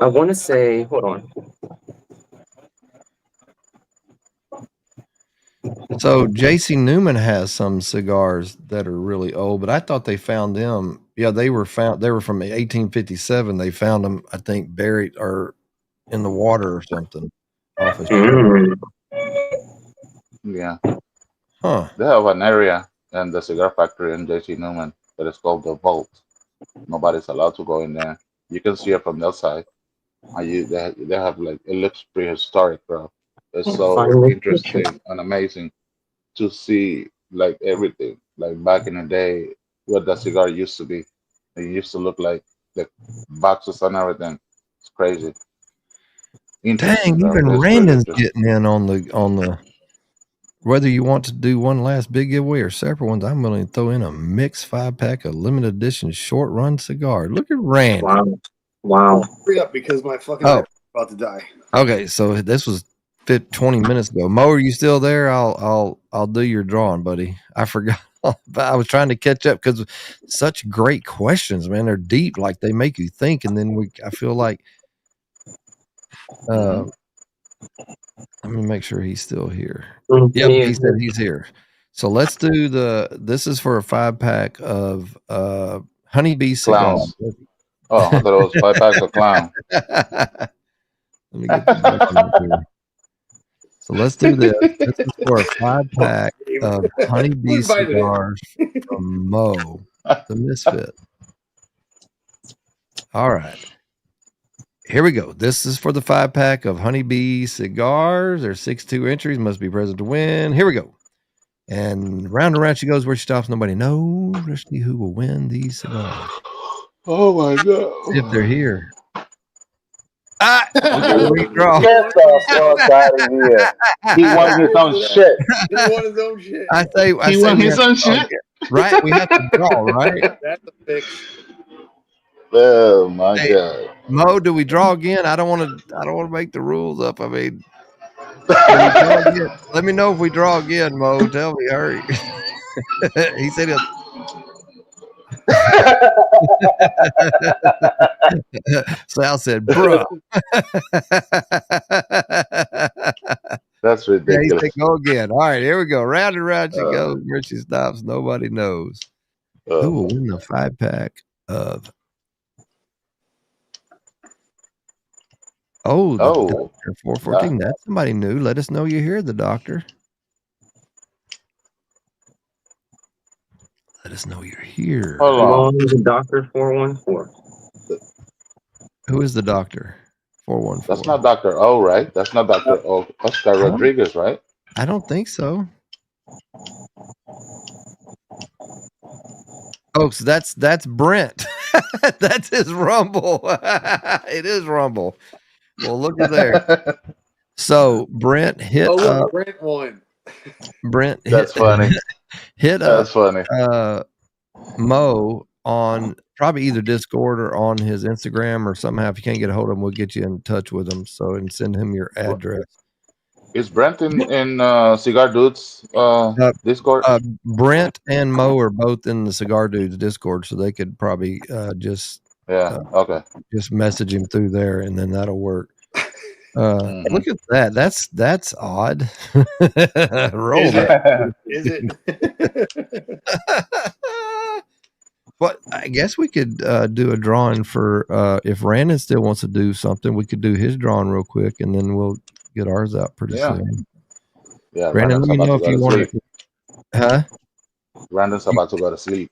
Speaker 4: I want to say, hold on.
Speaker 1: So JC Newman has some cigars that are really old, but I thought they found them. Yeah, they were from 1857. They found them, I think, buried or in the water or something off a shore.
Speaker 3: Yeah.
Speaker 1: Huh.
Speaker 3: They have an area in the cigar factory in JC Newman that is called the Vault. Nobody's allowed to go in there. You can see it from the outside. They have like, it looks prehistoric, bro. It's so interesting and amazing to see like everything, like back in the day, what the cigar used to be. It used to look like the boxes and everything. It's crazy. Interesting,
Speaker 1: Dang,
Speaker 3: bro.
Speaker 1: even
Speaker 3: It's really
Speaker 1: Randon's
Speaker 3: interesting.
Speaker 1: getting in on the. Whether you want to do one last big giveaway or separate ones, I'm willing to throw in a mixed 5-pack of limited edition short run cigar. Look at Randon.
Speaker 4: Wow.
Speaker 2: Hurry up because my fucking iPad's about to die.
Speaker 1: Okay, so this was 20 minutes ago. Mo, are you still there? I'll do your drawing, buddy. I forgot. I was trying to catch up because such great questions, man. They're deep, like they make you think, and then I feel like let me make sure he's still here. Yep, he said he's here. So let's do this is for a 5-pack of honeybee cigars.
Speaker 3: Oh, I thought it was 5 packs of clown.
Speaker 1: Let me get the here. So let's do this. This is for a 5-pack of honeybee cigars from Mo, the Misfit. All right. Here we go. This is for the 5-pack of honeybee cigars. There's 62 entries. Must be present to win. Here we go. And round and round she goes. Where she stops, nobody knows. Let's see who will win these cigars.
Speaker 3: Oh my god!
Speaker 1: If they're here. Get
Speaker 3: the fuck out of here. He won his own shit.
Speaker 2: He won his own shit.
Speaker 3: He won his own shit.
Speaker 1: Right? We have to draw, right?
Speaker 2: That's a fix.
Speaker 3: Oh my god.
Speaker 1: Mo, do we draw again? I don't want to make the rules up. I mean, let me know if we draw again, Mo. Tell me, hurry. He said he'll. Sal said, "Bruh."
Speaker 3: That's ridiculous.
Speaker 1: Yeah, he said, go again. All right, here we go. Round and round she goes. Where she stops, nobody knows. Who will win the 5-pack of? The Doctor 414. That's somebody new. Let us know you're here, the Doctor. Let us know you're here.
Speaker 3: Hold on.
Speaker 4: The Doctor 414.
Speaker 1: Who is the Doctor 414?
Speaker 3: That's not Dr. O, right? That's not Dr. O. Oscar Rodriguez, right?
Speaker 1: I don't think so. Oh, so that's Brent. That's his Rumble. It is Rumble. Well, look at there. So Brent hit up.
Speaker 2: Brent won.
Speaker 1: Brent.
Speaker 3: That's funny.
Speaker 1: That's
Speaker 3: funny.
Speaker 1: Mo on probably either Discord or on his Instagram or somehow. If you can't get a hold of him, we'll get you in touch with him. So and send him your address.
Speaker 3: Is Brent in Cigar Dudes Discord?
Speaker 1: Brent and Mo are both in the Cigar Dudes Discord, so they could probably just message him through there, and then that'll work. Look at that. That's odd. Roll that.
Speaker 2: Is it?
Speaker 1: But I guess we could do a drawing for if Randon still wants to do something, we could do his drawing real quick, and then we'll get ours out pretty soon.
Speaker 3: Yeah,
Speaker 1: Brandon, let me know if you want to. Huh?
Speaker 3: Brandon's about to go to sleep.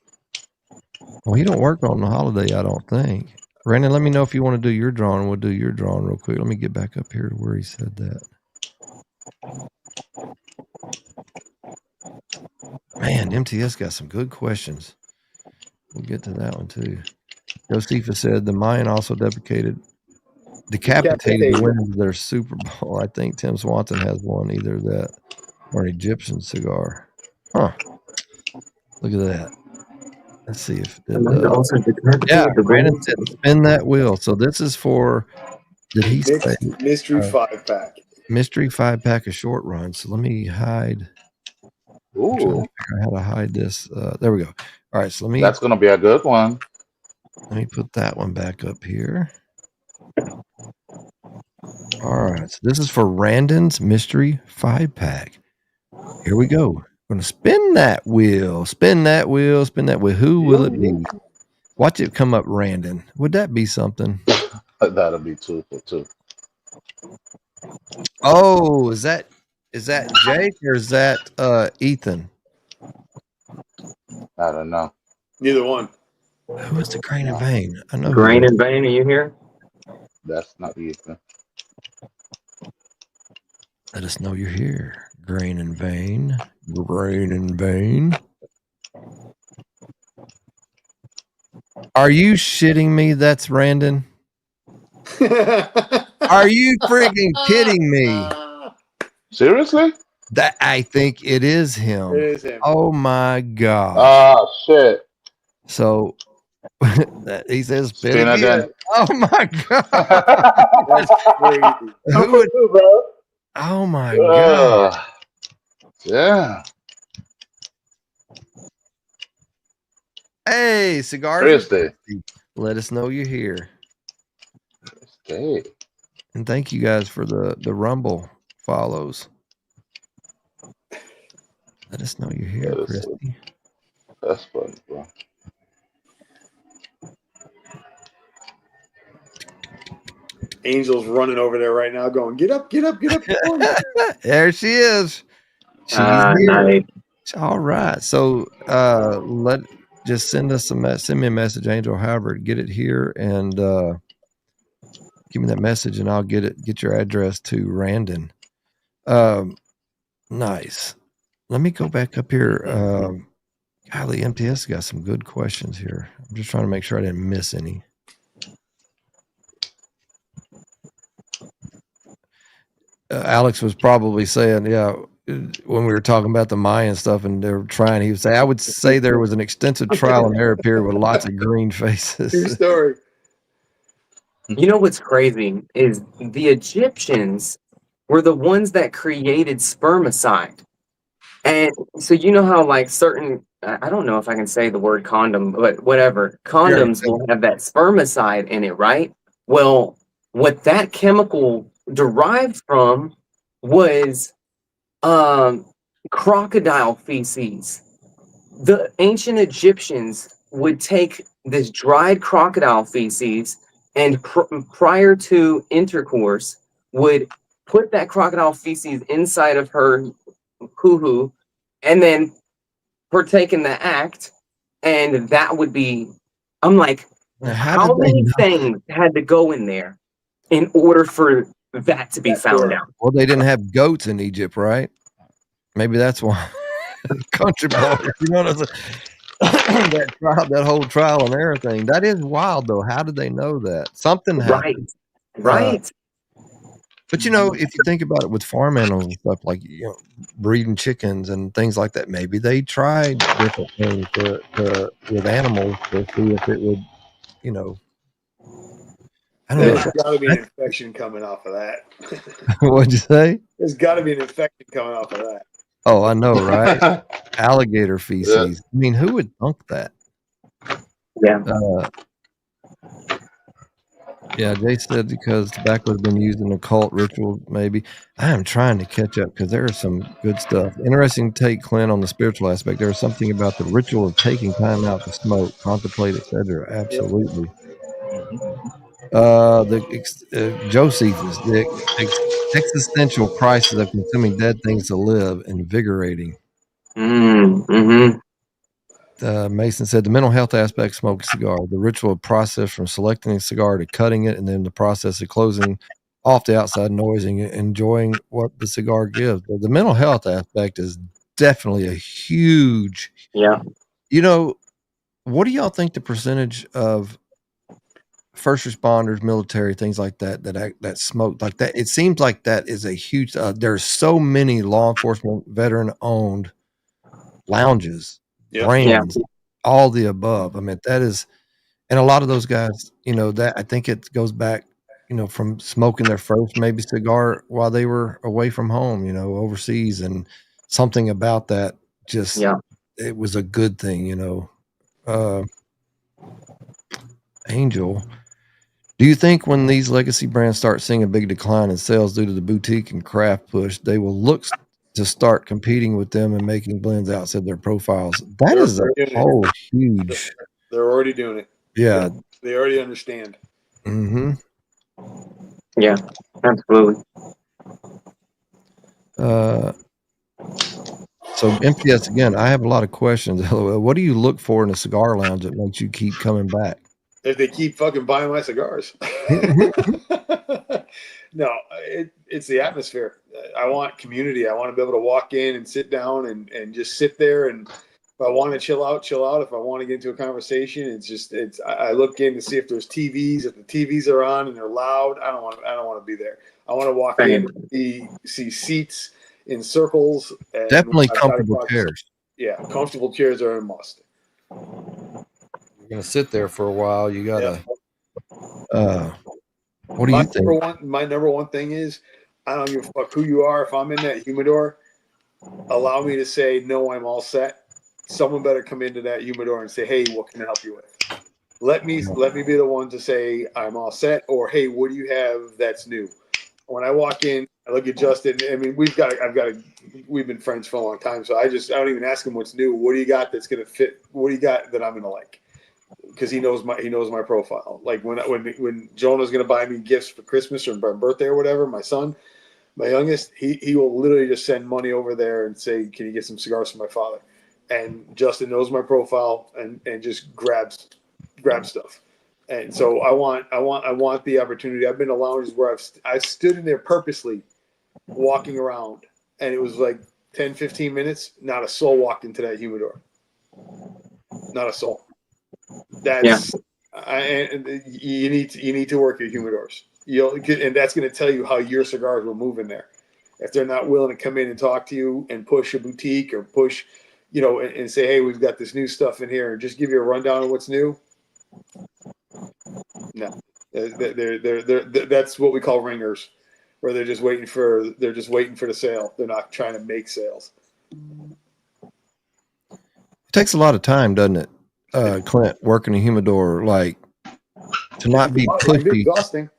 Speaker 1: Well, he don't work on the holiday, I don't think. Brandon, let me know if you want to do your drawing. We'll do your drawing real quick. Let me get back up here to where he said that. Man, MTS got some good questions. We'll get to that one too. Josefa said the Mayan also decapitated the winners of their Super Bowl. I think Tim Swanson has one, either of that. or an Egyptian cigar. Huh. Look at that. Let's see if it yeah, Brandon said spin that wheel. So this is for, did he say
Speaker 2: mystery 5-pack?
Speaker 1: Mystery 5-pack of short run. So let me hide. I'm trying to figure out how to hide this. There we go. All right, so
Speaker 3: That's gonna be a good one.
Speaker 1: Let me put that one back up here. All right, so this is for Randon's Mystery 5-pack. Here we go. We're gonna spin that wheel, spin that wheel, spin that wheel. Who will it be? Watch it come up, Randon. Would that be something?
Speaker 3: That'll be 2 for 2.
Speaker 1: Oh, is that Jake or is that Ethan?
Speaker 3: I don't know.
Speaker 2: Neither one.
Speaker 1: Who is the Grain and Vein? I know
Speaker 4: Grain and Vein, are you here?
Speaker 3: That's not Ethan.
Speaker 1: Let us know you're here. Grain and Vein. Grain and Vein. Are you shitting me? That's Randon. Are you freaking kidding me?
Speaker 3: Seriously?
Speaker 1: That I think it is him.
Speaker 2: It is him.
Speaker 1: Oh my gosh.
Speaker 3: Oh shit.
Speaker 1: So he says
Speaker 3: spin again.
Speaker 1: Oh my god.
Speaker 2: That's crazy.
Speaker 1: Who would, oh my god.
Speaker 3: Yeah.
Speaker 1: Hey, Cigars.
Speaker 3: Seriously.
Speaker 1: Let us know you're here.
Speaker 3: Okay.
Speaker 1: And thank you guys for the Rumble follows. Let us know you're here, Christy.
Speaker 3: That's funny, bro.
Speaker 2: Angel's running over there right now going, get up, get up, get up.
Speaker 1: There she is. She's here.
Speaker 4: Nice.
Speaker 1: All right. So just send me a message, Angel, however, get it here and give me that message and I'll get your address to Randon. Nice. Let me go back up here. Golly, MTS got some good questions here. I'm just trying to make sure I didn't miss any. Alex was probably saying, yeah, when we were talking about the Mayan stuff and they were trying, he would say, I would say there was an extensive trial and error period with lots of green faces.
Speaker 2: True story.
Speaker 4: You know what's crazy is the Egyptians were the ones that created spermicide. And so you know how like certain, I don't know if I can say the word condom, but whatever, condoms will have that spermicide in it, right? Well, what that chemical derived from was crocodile feces. The ancient Egyptians would take this dried crocodile feces and prior to intercourse would put that crocodile feces inside of her hoo-hoo and then partake in the act, and that would be, I'm like, how many things had to go in there in order for that to be found out?
Speaker 1: Well, they didn't have goats in Egypt, right? Maybe that's why. Country boy, you know what I'm saying? that whole trial and everything. That is wild, though. How did they know that? Something happened.
Speaker 4: Right.
Speaker 1: But, you know, if you think about it with farm animals and stuff, like, you know, breeding chickens and things like that, maybe they tried different things with animals to see if it would, you know. I don't know.
Speaker 2: There's got to be an infection coming off of that.
Speaker 1: What'd you say?
Speaker 2: There's got to be an infection coming off of that.
Speaker 1: Oh, I know, right? Alligator feces. Yeah. I mean, who would thunk that?
Speaker 4: Yeah.
Speaker 1: Yeah, Jay said because tobacco has been used in occult rituals, maybe. I am trying to catch up because there is some good stuff. Interesting take, Clint, on the spiritual aspect. There is something about the ritual of taking time out to smoke, contemplate, etc. Absolutely. Josephus, the existential crisis of consuming dead things to live, invigorating.
Speaker 4: Mm-hmm.
Speaker 1: Mason said the mental health aspect of smoking a cigar, the ritual process from selecting a cigar to cutting it, and then the process of closing off the outside noise and enjoying what the cigar gives. But the mental health aspect is definitely a huge.
Speaker 4: Yeah.
Speaker 1: You know, what do y'all think the percentage of first responders, military, things like that smoke like that. It seems like that is a huge. There's so many law enforcement, veteran-owned lounges,
Speaker 2: Yep.
Speaker 1: brands, all the above. I mean, that is, and a lot of those guys, that I think it goes back, from smoking their first maybe cigar while they were away from home, overseas, and something about that just it was a good thing. Angel, do you think when these legacy brands start seeing a big decline in sales due to the boutique and craft push, they will look to start competing with them and making blends outside their profiles? That is a whole huge.
Speaker 2: They're already doing it.
Speaker 1: Yeah.
Speaker 2: They already understand.
Speaker 1: Mm-hmm.
Speaker 4: Yeah, absolutely.
Speaker 1: So MPS again, I have a lot of questions. What do you look for in a cigar lounge that makes you keep coming back?
Speaker 2: If they keep fucking buying my cigars. No, it's the atmosphere. I want community. I want to be able to walk in and sit down and just sit there. And if I want to chill out. If I want to get into a conversation, I look in to see if there's TVs. If the TVs are on and they're loud, I don't want to be there. I want to walk in and see seats in circles. And
Speaker 1: definitely comfortable chairs.
Speaker 2: Yeah, comfortable chairs are a must.
Speaker 1: You're gonna sit there for a while. You gotta. What do you think?
Speaker 2: My number one thing is, I don't give a fuck who you are. If I'm in that humidor, allow me to say no. I'm all set. Someone better come into that humidor and say, "Hey, what can I help you with?" Let me be the one to say I'm all set, or "Hey, what do you have that's new?" When I walk in, I look at Justin. I mean, we've been friends for a long time, so I don't even ask him what's new. What do you got that's gonna fit? What do you got that I'm gonna like? Because he knows my profile. Like when Jonah's gonna buy me gifts for Christmas or birthday or whatever, my son, my youngest, he will literally just send money over there and say, "Can you get some cigars for my father?" And Justin knows my profile and just grabs stuff. And so I want the opportunity. I've been to lounges where I've stood in there purposely walking around, and it was like 10, 15 minutes. Not a soul walked into that humidor. Not a soul. That's you need to work your humidors. And that's going to tell you how your cigars will move in there. If they're not willing to come in and talk to you and push a boutique or push, and say, "Hey, we've got this new stuff in here," and just give you a rundown of what's new. No, that's what we call ringers, where they're just waiting for the sale. They're not trying to make sales.
Speaker 1: It takes a lot of time, doesn't it? Clint, working a humidor, like to not be pushy.
Speaker 2: Exhausting.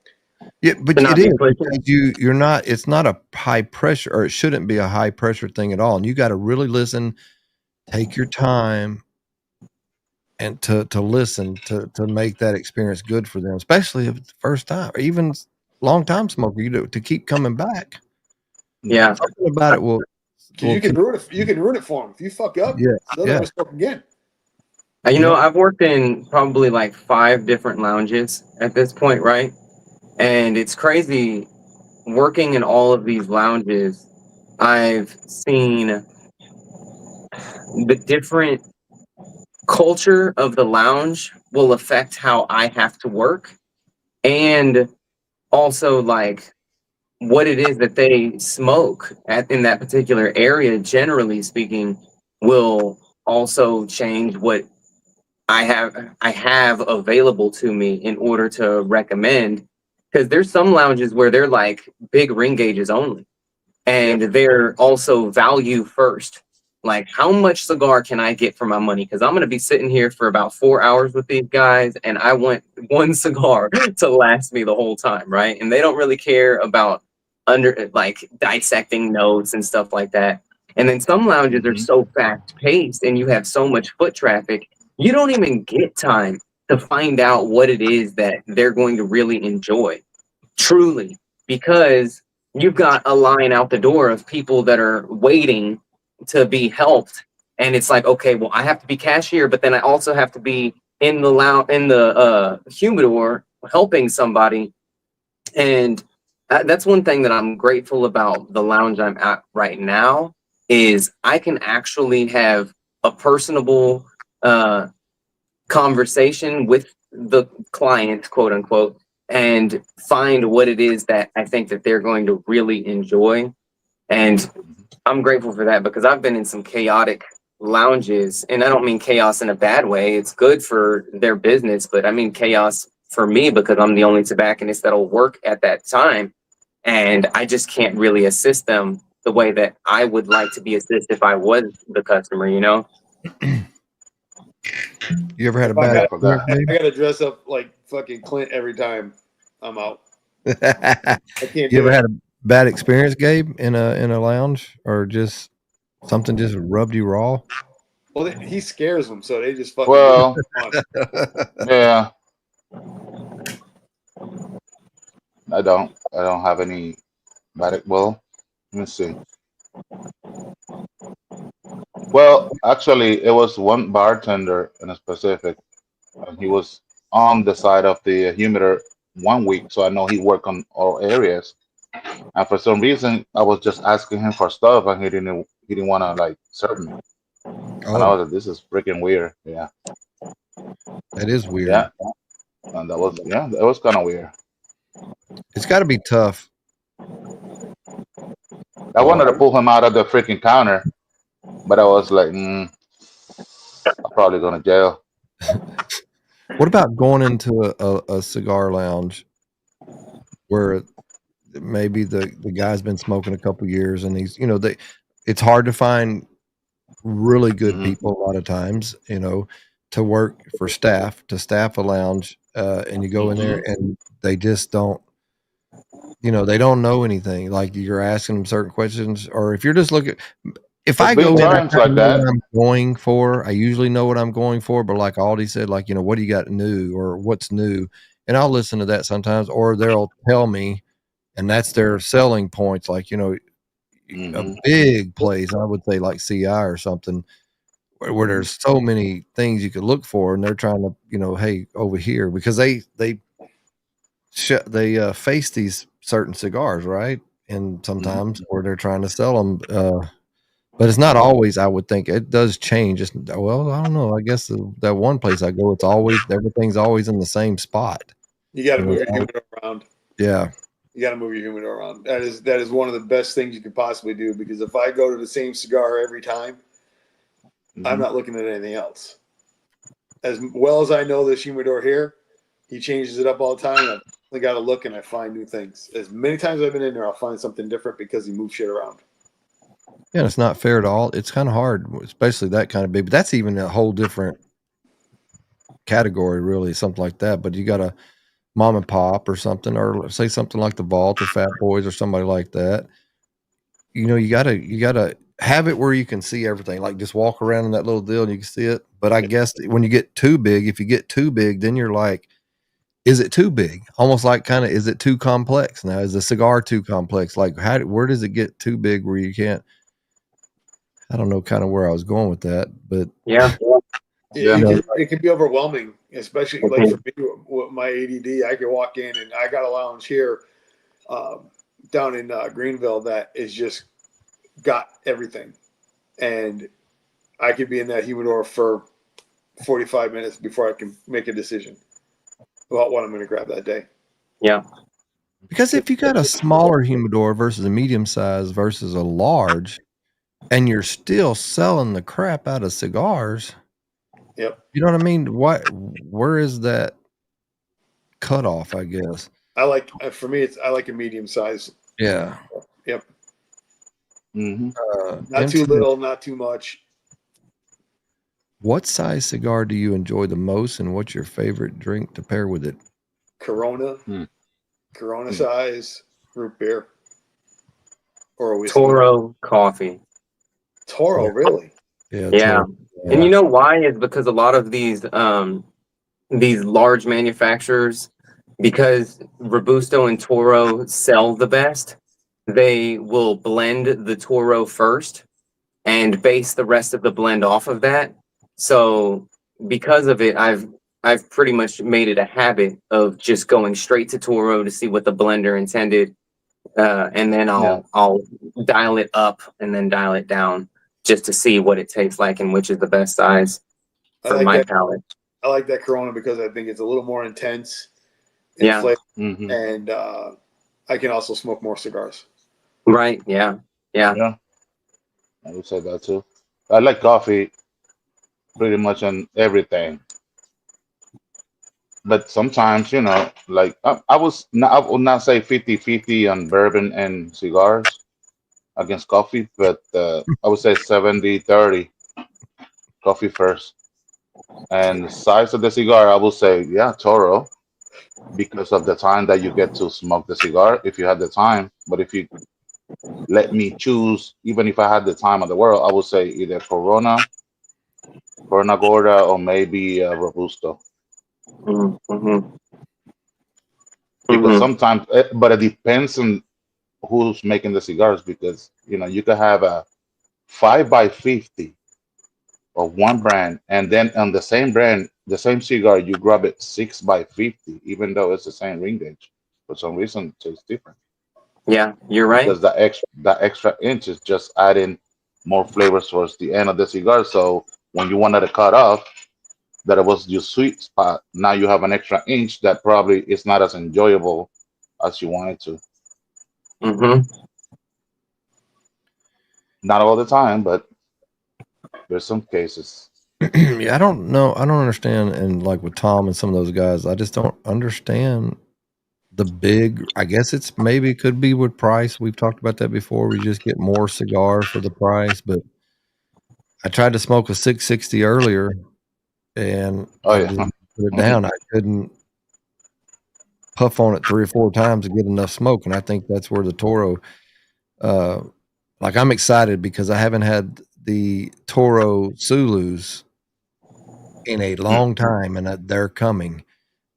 Speaker 1: Yeah, but it is because you're not. It's not a high pressure, or it shouldn't be a high pressure thing at all. And you got to really listen, take your time, and to listen to make that experience good for them, especially if it's the first time, or even long time smoker. To keep coming back.
Speaker 4: Yeah,
Speaker 1: something about it will.
Speaker 2: You can ruin it. You can ruin it for them if you fuck up. They'll never smoke again.
Speaker 4: I've worked in probably like 5 different lounges at this point, right? And it's crazy working in all of these lounges. I've seen the different culture of the lounge will affect how I have to work, and also like what it is that they smoke in that particular area, generally speaking, will also change what I have available to me in order to recommend. Because there's some lounges where they're like big ring gauges only, and they're also value first. Like, how much cigar can I get for my money? Because I'm going to be sitting here for about 4 hours with these guys, and I want one cigar to last me the whole time, right? And they don't really care about dissecting notes and stuff like that. And then some lounges are so fast paced, and you have so much foot traffic, you don't even get time to find out what it is that they're going to really enjoy, truly, because you've got a line out the door of people that are waiting to be helped. And it's like, okay, well, I have to be cashier, but then I also have to be in the humidor helping somebody. And that's one thing that I'm grateful about the lounge I'm at right now, is I can actually have a personable conversation with the client, quote unquote, and find what it is that I think that they're going to really enjoy. And I'm grateful for that because I've been in some chaotic lounges, and I don't mean chaos in a bad way. It's good for their business, but I mean chaos for me because I'm the only tobacconist that'll work at that time. And I just can't really assist them the way that I would like to be assisted if I was the customer, you know?
Speaker 1: You ever had a
Speaker 2: If I
Speaker 1: bad
Speaker 2: got-
Speaker 1: experience?
Speaker 2: I got to dress up like fucking Clint every time I'm out.
Speaker 1: Gabe?
Speaker 2: I can't
Speaker 1: You
Speaker 2: do
Speaker 1: ever
Speaker 2: it.
Speaker 1: had a bad experience, Gabe, in a lounge, or just something just rubbed you raw?
Speaker 2: Well, he scares them, so they just fucking.
Speaker 3: Well, yeah, I don't have any bad. Well, let me see. Well, actually, it was one bartender in a specific, and he was on the side of the humidor 1 week, so I know he worked on all areas. And for some reason, I was just asking him for stuff, and he didn't want to like serve me. And I
Speaker 1: Oh,
Speaker 3: was like, this is freaking weird. Yeah,
Speaker 1: that is weird.
Speaker 3: yeah, and that was kind of weird.
Speaker 1: It's got to be tough.
Speaker 3: I wanted to pull him out of the freaking counter, but I was like, I'm probably going to jail.
Speaker 1: What about going into a cigar lounge where maybe the guy's been smoking a couple years and he's, it's hard to find really good people a lot of times, to work for to staff a lounge, and you go in there and they just don't, they don't know anything. Like you're asking them certain questions, or if you're just looking, if
Speaker 3: There's
Speaker 1: I go
Speaker 3: been
Speaker 1: in, I
Speaker 3: times like
Speaker 1: know
Speaker 3: that.
Speaker 1: what I'm going for. I usually know what I'm going for, but like Aldi said, like, what do you got new or what's new? And I'll listen to that sometimes, or they'll tell me, and that's their selling points. Like, a big place, I would say like CI or something, where there's so many things you could look for, and they're trying to, hey, over here, because they face these certain cigars, right? And sometimes where they're trying to sell them, but it's not always. I would think it does change. Well, I don't know. I guess that one place I go, everything's always in the same spot.
Speaker 2: You got to move your humidor around.
Speaker 1: Yeah,
Speaker 2: you got to move your humidor around. That is one of the best things you could possibly do, because if I go to the same cigar every time, I'm not looking at anything else. As well as I know this humidor here, he changes it up all the time. I got to look and I find new things. As many times I've been in there, I'll find something different because he moves shit around.
Speaker 1: Yeah, it's not fair at all. It's kind of hard, especially that kind of big. But that's even a whole different category, really, something like that. But you got a mom and pop or something, or say something like the Vault or Fat Boys or somebody like that. You gotta have it where you can see everything. Like just walk around in that little deal and you can see it. But I guess when you get too big, if you get too big, then you're like, is it too big? Almost like kind of, is it too complex? Now, is the cigar too complex? Like where does it get too big where you can't? I don't know kind of where I was going with that, but
Speaker 4: yeah.
Speaker 2: It can be overwhelming, especially like for me with my ADD. I could walk in and I got a lounge here down in Greenville that is just got everything, and I could be in that humidor for 45 minutes before I can make a decision about what I'm going to grab that day.
Speaker 4: Yeah.
Speaker 1: Because if you got a smaller humidor versus a medium size versus a large, and you're still selling the crap out of cigars,
Speaker 2: Yep.
Speaker 1: You know what I mean? Where is that cutoff? I guess.
Speaker 2: I like a medium size.
Speaker 1: Yeah.
Speaker 2: Yep.
Speaker 3: Mm-hmm.
Speaker 2: Not too little, not too much.
Speaker 1: What size cigar do you enjoy the most, and what's your favorite drink to pair with it?
Speaker 2: Corona, Corona size, root beer, or a whiskey.
Speaker 4: Toro coffee.
Speaker 2: Toro, really?
Speaker 1: Yeah.
Speaker 4: Yeah.
Speaker 1: Toro.
Speaker 4: And you know why? Is because a lot of these large manufacturers, because Robusto and Toro sell the best, they will blend the Toro first and base the rest of the blend off of that. So because of it, I've pretty much made it a habit of just going straight to Toro to see what the blender intended, and then I'll dial it up and then dial it down just to see what it tastes like and which is the best size for my palate.
Speaker 2: I like that Corona because I think it's a little more intense in
Speaker 4: Yeah.
Speaker 2: flavor,
Speaker 3: Mm-hmm.
Speaker 2: and I can also smoke more cigars.
Speaker 4: Right. Yeah. Yeah.
Speaker 3: Yeah, I would say that too. I like coffee pretty much on everything, but sometimes, like I would not say 50-50 on bourbon and cigars against coffee, but I would say 70-30 coffee first. And the size of the cigar, I would say, yeah, Toro, because of the time that you get to smoke the cigar, if you have the time. But if you let me choose, even if I had the time of the world, I would say either Corona Gorda, or maybe Robusto.
Speaker 4: Mm-hmm.
Speaker 3: Because
Speaker 4: Mm-hmm.
Speaker 3: sometimes, but it depends on who's making the cigars, because you could have a 5x50 of one brand, and then on the same brand, the same cigar, you grab it 6x50, even though it's the same ring gauge. For some reason, it tastes different
Speaker 4: Yeah, you're right.
Speaker 3: because that extra inch is just adding more flavors towards the end of the cigar. So when you wanted to cut off, that it was your sweet spot. Now you have an extra inch that probably is not as enjoyable as you wanted to.
Speaker 4: Mm-hmm.
Speaker 3: Not all the time, but there's some cases.
Speaker 1: Yeah, I don't know. I don't understand. And like with Tom and some of those guys, I just don't understand the big. I guess it's maybe it could be with price. We've talked about that before. We just get more cigar for the price. But I tried to smoke a 660 earlier, and
Speaker 3: Oh
Speaker 1: I
Speaker 3: yeah.
Speaker 1: just put it down. I couldn't puff on it 3 or 4 times to get enough smoke, and I think that's where the Toro. Uh, like I'm excited because I haven't had the Toro Sulus in a long time, and they're coming,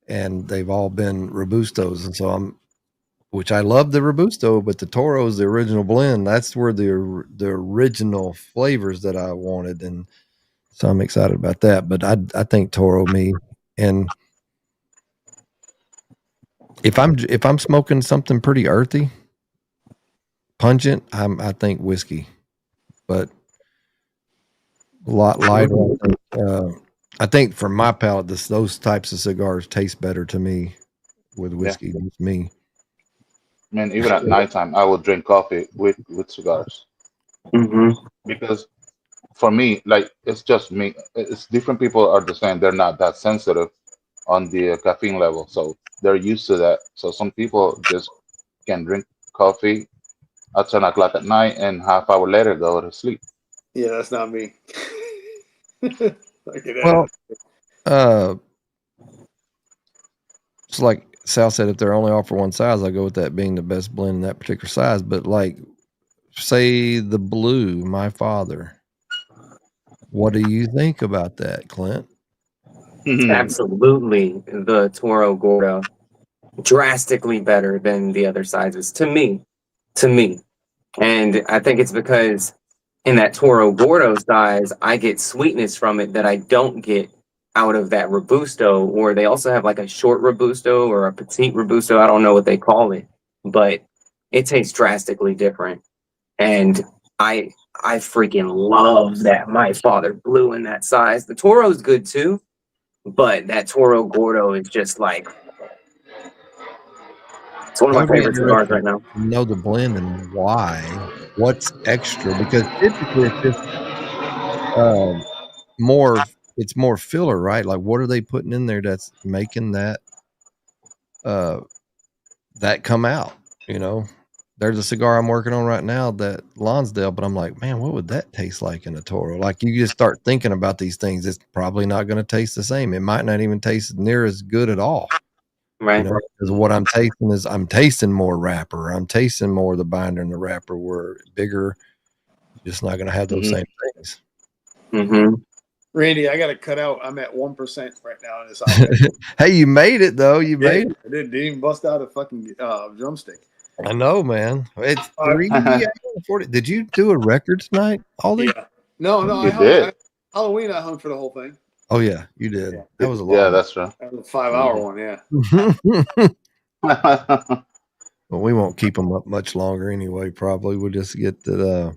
Speaker 1: and they've all been Robustos, and so which I love the Robusto, but the Toro is the original blend. That's where the original flavors that I wanted, and so I'm excited about that. But I think Toro me, and if I'm smoking something pretty earthy, pungent, I think whiskey, but a lot lighter. I think for my palate, those types of cigars taste better to me with
Speaker 3: Yeah.
Speaker 1: whiskey. It's me.
Speaker 3: I mean, even at nighttime, I would drink coffee with cigars,
Speaker 4: Mm-hmm.
Speaker 3: because for me, like, it's just me. It's different people are the same. They're not that sensitive on the caffeine level, so they're used to that. So some people just can drink coffee at 10 o'clock at night and half hour later go to sleep.
Speaker 2: Yeah, that's not me. Okay,
Speaker 1: Well, uh, it's like Sal said, if they're only offer one size, I go with that being the best blend in that particular size. But like, say the blue, my father. What do you think about that, Clint?
Speaker 4: Absolutely, the Toro Gordo drastically better than the other sizes to me. To me, and I think it's because in that Toro Gordo size, I get sweetness from it that I don't get out of that Robusto. Or they also have like a short Robusto or a petite Robusto. I don't know what they call it, but it tastes drastically different. And I I freaking love that my father blue in that size. The Toro's good too, but that Toro Gordo is just like it's one of
Speaker 1: Well,
Speaker 4: my
Speaker 1: it'd be
Speaker 4: favorite cigars
Speaker 1: interesting
Speaker 4: right now.
Speaker 1: to know the blend and why. What's extra? Because typically it's just um, more. It's more filler, right? Like, what are they putting in there that's making uh, that come out? You know, there's a cigar I'm working on right now that Lonsdale, but I'm like, man, what would that taste like in a Toro? Like, you just start thinking about these things. It's probably not going to taste the same. It might not even taste near as good at all. You
Speaker 4: Right.
Speaker 1: know, because what I'm tasting is I'm tasting more wrapper. I'm tasting more of the binder and the wrapper. Where bigger, just not going to have those
Speaker 3: Hmm.
Speaker 1: same things.
Speaker 4: Mm-hmm.
Speaker 2: Randy, I got to cut out. I'm at 1% right now in this omelet.
Speaker 1: Hey, you made it though. You
Speaker 2: Yeah,
Speaker 1: made it.
Speaker 2: I didn't even bust out a fucking drumstick.
Speaker 1: I know, man. It's
Speaker 2: Uh,
Speaker 1: 3:40. Did you do a record tonight, Aldi?
Speaker 2: yeah. No, I
Speaker 3: You
Speaker 2: hung.
Speaker 3: did.
Speaker 2: Halloween, I hung for the whole thing.
Speaker 1: Oh yeah, you did.
Speaker 2: Yeah.
Speaker 1: That was a
Speaker 3: Yeah,
Speaker 1: long
Speaker 3: that's true.
Speaker 2: That was a 5 hour one, yeah.
Speaker 1: one. Well, we won't keep them up much longer anyway. Probably we'll just get the.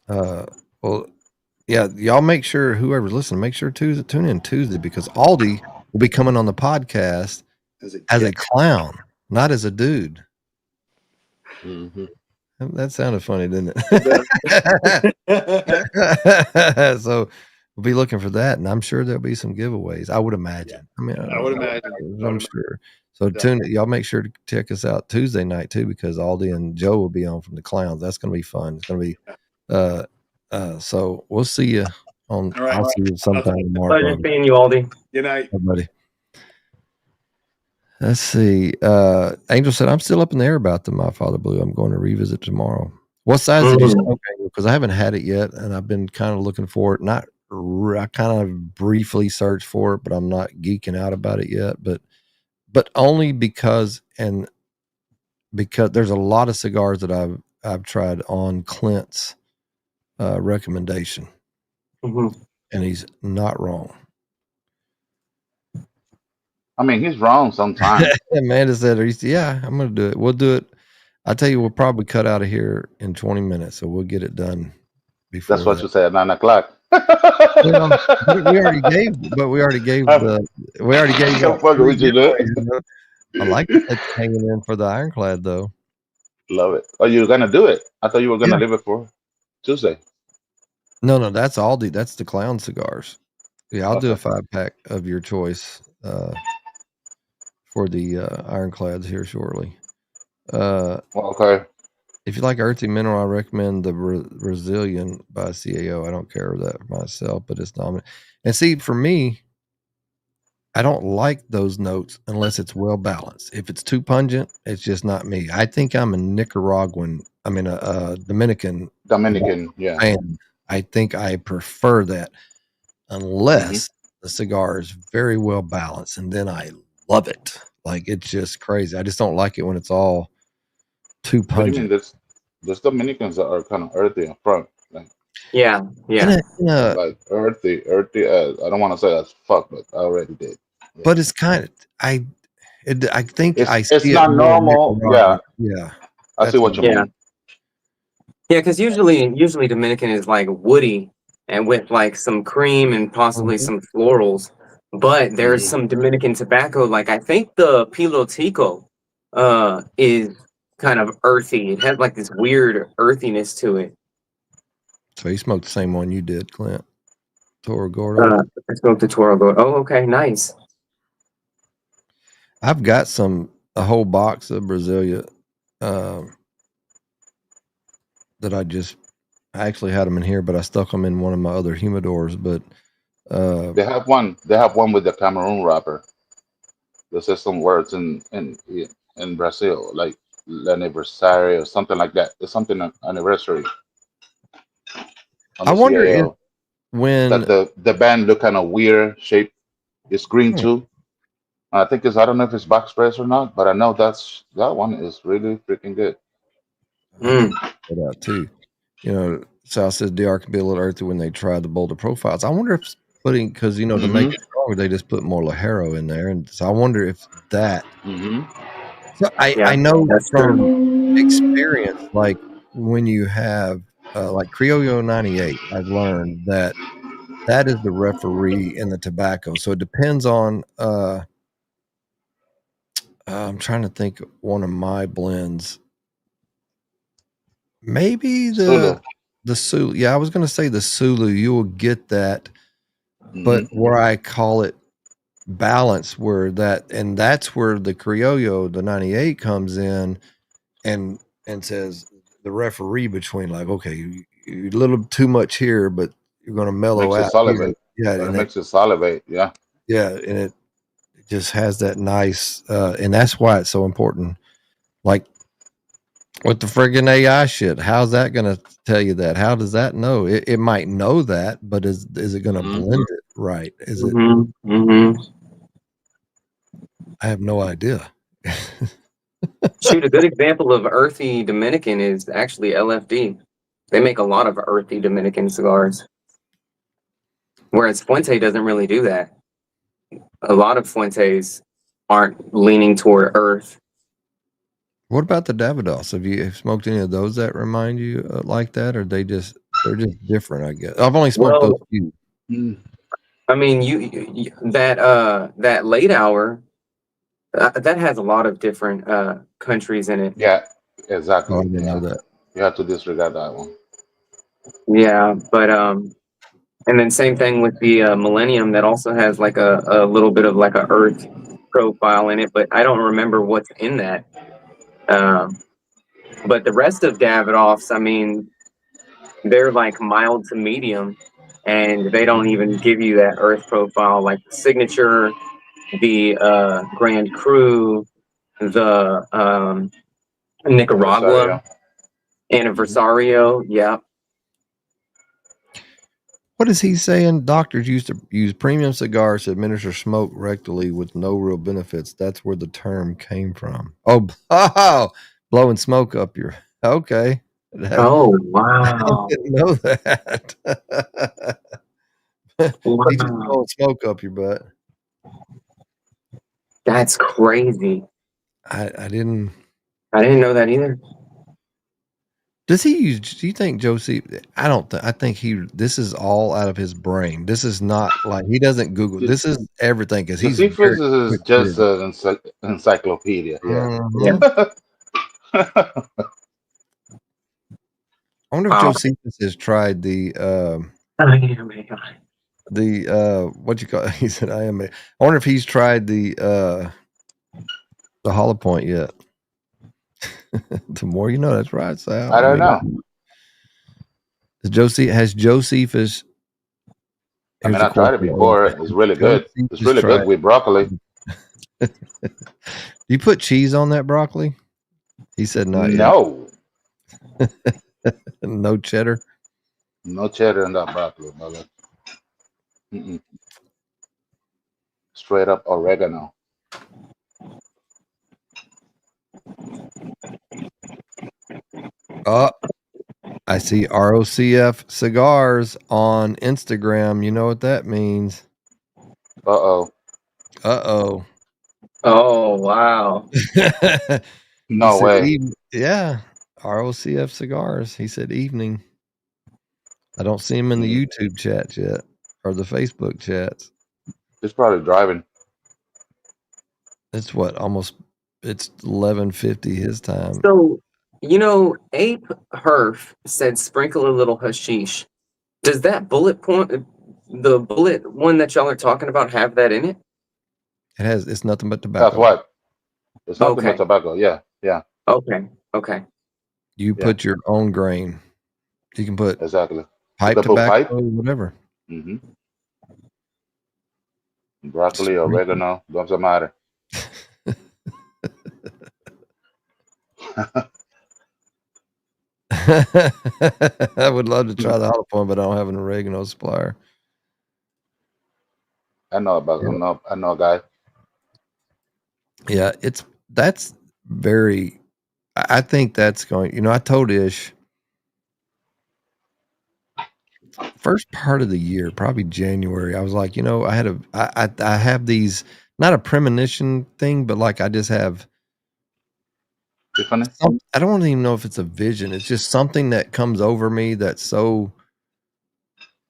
Speaker 1: Well, Yeah, y'all make sure whoever's listening, make sure tune in Tuesday because Aldi will be coming on the podcast as a clown, not as a dude.
Speaker 3: Mm-hmm.
Speaker 1: That sounded funny, didn't it? So we'll be looking for that, and I'm sure there'll be some giveaways. I would imagine. I mean,
Speaker 2: I would imagine.
Speaker 1: I'm sure. So y'all make sure to check us out Tuesday night too, because Aldi and Joe will be on from the clowns. That's going to be fun. It's going to be. So we'll see you on.
Speaker 2: All right.
Speaker 1: I'll see you sometime tomorrow.
Speaker 4: Pleasure seeing you, Aldi.
Speaker 2: Good night,
Speaker 1: buddy. Let's see. Angel said, I'm still up in the air about the My Father Blue. I'm going to revisit tomorrow. What size did you smoke, Angel? Because I haven't had it yet, and I've been kind of looking for it. I kind of briefly searched for it, but I'm not geeking out about it yet. But only because there's a lot of cigars that I've tried on Clint's recommendation, and he's not wrong.
Speaker 3: I mean, he's wrong sometimes.
Speaker 1: Amanda said, yeah, I'm going to do it. We'll do it. I tell you, we'll probably cut out of here in 20 minutes, so we'll get it done before.
Speaker 3: That's what you said at 9 o'clock.
Speaker 1: Well, we already gave the. I like that hanging in for the Ironclad, though.
Speaker 3: Love it. Oh, you're gonna do it? I thought you were gonna leave it for Tuesday.
Speaker 1: No, that's Aldi. That's the clown cigars. Yeah, I'll do a 5-pack of your choice for the Ironclads here shortly.
Speaker 3: Okay.
Speaker 1: If you like earthy mineral, I recommend the Brazilian by CAO. I don't care that myself, but it's dominant. And see, for me, I don't like those notes unless it's well balanced. If it's too pungent, it's just not me. I think I'm a Dominican.
Speaker 3: Yeah.
Speaker 1: Fan. I think I prefer that unless the cigar is very well balanced, and then I love it. Like, it's just crazy. I just don't like it when it's all too pungent.
Speaker 3: There's Dominicans that are kind of earthy up front. Like,
Speaker 4: yeah.
Speaker 3: Like earthy. I don't want to say that's fuck, but I already did. Yeah.
Speaker 1: But it's kind of I think
Speaker 3: it's not normal.
Speaker 1: Yeah.
Speaker 3: I see what you mean.
Speaker 4: Yeah, because usually Dominican is like woody and with like some cream and possibly some florals. But there's some Dominican tobacco, like I think the Pilotico is kind of earthy. It has like this weird earthiness to it.
Speaker 1: So you smoked the same one you did, Clint. Toro Gordo.
Speaker 4: I smoked the Toro Gordo. Oh, okay, nice.
Speaker 1: I've got a whole box of Brasilia that I actually had them in here, but I stuck them in one of my other humidors. But
Speaker 3: they have one with the Cameroon wrapper. There's just some words in Brazil, like l'anniversaire or something like that. There's something anniversary.
Speaker 1: I wonder if when
Speaker 3: that the band look kind of weird shape. It's green too. I think I don't know if it's box press or not, but I know that one is really freaking good.
Speaker 1: That out too. South says DR can be a little earthy when they try the bolder profiles. I wonder if putting, because to make it stronger, they just put more Ligero in there, and so I wonder if that. So I know from experience, like when you have like Criollo 98, I've learned that is the referee in the tobacco. So it depends on. I'm trying to think one of my blends. Maybe the Sulu. Yeah, I was going to say the Sulu. You will get that, but where I call it balance, and that's where the Criollo, the 98 comes in, and says the referee between, like, okay, you're a little too much here, but you're going to mellow out.
Speaker 3: Yeah, it makes it salivate. Yeah,
Speaker 1: and it just has that nice, and that's why it's so important. Like with the friggin' AI shit, how's that going to tell you that? How does that know? It might know that, but is it going to blend it right? Is it? I have no idea.
Speaker 4: Shoot, a good example of earthy Dominican is actually LFD. They make a lot of earthy Dominican cigars, whereas Fuente doesn't really do that. A lot of Fuentes aren't leaning toward earth.
Speaker 1: What about the Davidoff? Have you smoked any of those that remind you like that, or they just They're just different, I guess. I've only smoked
Speaker 4: Well,
Speaker 1: those few.
Speaker 4: I mean, that late hour that has a lot of different countries in it.
Speaker 3: Yeah,
Speaker 1: Oh,
Speaker 3: exactly.
Speaker 1: I didn't know that.
Speaker 3: You have to disregard that one.
Speaker 4: Yeah, but and then same thing with the Millennium that also has like a little bit of like a Earth profile in it, but I don't remember what's in that. But the rest of Davidoff's, I mean, they're like mild to medium, and they don't even give you that Earth profile like the Signature, the Grand Cru, the Nicaragua, Anniversario. Yeah.
Speaker 1: What is he saying? Doctors used to use premium cigars to administer smoke rectally with no real benefits. That's where the term came from. Oh, blowing smoke up your. Okay.
Speaker 4: Oh,
Speaker 1: I
Speaker 4: wow.
Speaker 1: didn't know that. He just
Speaker 4: Wow.
Speaker 1: blowing smoke up your butt.
Speaker 4: That's crazy.
Speaker 1: I didn't.
Speaker 4: I didn't know that either.
Speaker 1: Does he use? Do you think Josie? I don't. I think he. This is all out of his brain. This is not like he doesn't Google. This is everything because he's very
Speaker 3: Josephus is just
Speaker 1: quick-witted.
Speaker 3: an encyclopedia. Yeah.
Speaker 1: Mhm. I wonder if
Speaker 4: Wow.
Speaker 1: Josephus has tried the what you call it? He said I am. I wonder if he's tried the hollow point yet. The more you know. That's right, Sal.
Speaker 3: I don't know.
Speaker 1: Has Josephus?
Speaker 3: I mean, I tried it before. It's really good. It's really good with broccoli.
Speaker 1: You put cheese on that broccoli? He said not
Speaker 3: No.
Speaker 1: yet. No cheddar?
Speaker 3: No cheddar in that broccoli, brother. Mm-mm. Straight up oregano.
Speaker 1: Oh, I see ROCF Cigars on Instagram. You know what that means.
Speaker 3: Uh-oh.
Speaker 1: Uh-oh.
Speaker 4: Oh, wow.
Speaker 3: No way.
Speaker 1: Yeah. ROCF Cigars. He said evening. I don't see him in the YouTube chats yet or the Facebook chats.
Speaker 3: He's probably driving.
Speaker 1: It's what? It's 11:50 his time.
Speaker 4: So, Ape Herf said sprinkle a little hashish. Does that bullet one that y'all are talking about have that in it?
Speaker 1: It's nothing but tobacco.
Speaker 3: That's what. It's nothing but tobacco. Yeah. Yeah.
Speaker 4: Okay.
Speaker 1: You put your own grain. You can put
Speaker 3: exactly
Speaker 1: pipe tobacco, whatever.
Speaker 3: Mm-hmm. Broccoli, oregano, doesn't matter.
Speaker 1: I would love to try the hollow point, but I don't have an oregano supplier.
Speaker 3: I know a guy.
Speaker 1: Yeah, that's very. I think that's going. I told Ish first part of the year, probably January. I was like, I have these, not a premonition thing, but like I just have. I don't even know if it's a vision. It's just something that comes over me that's so.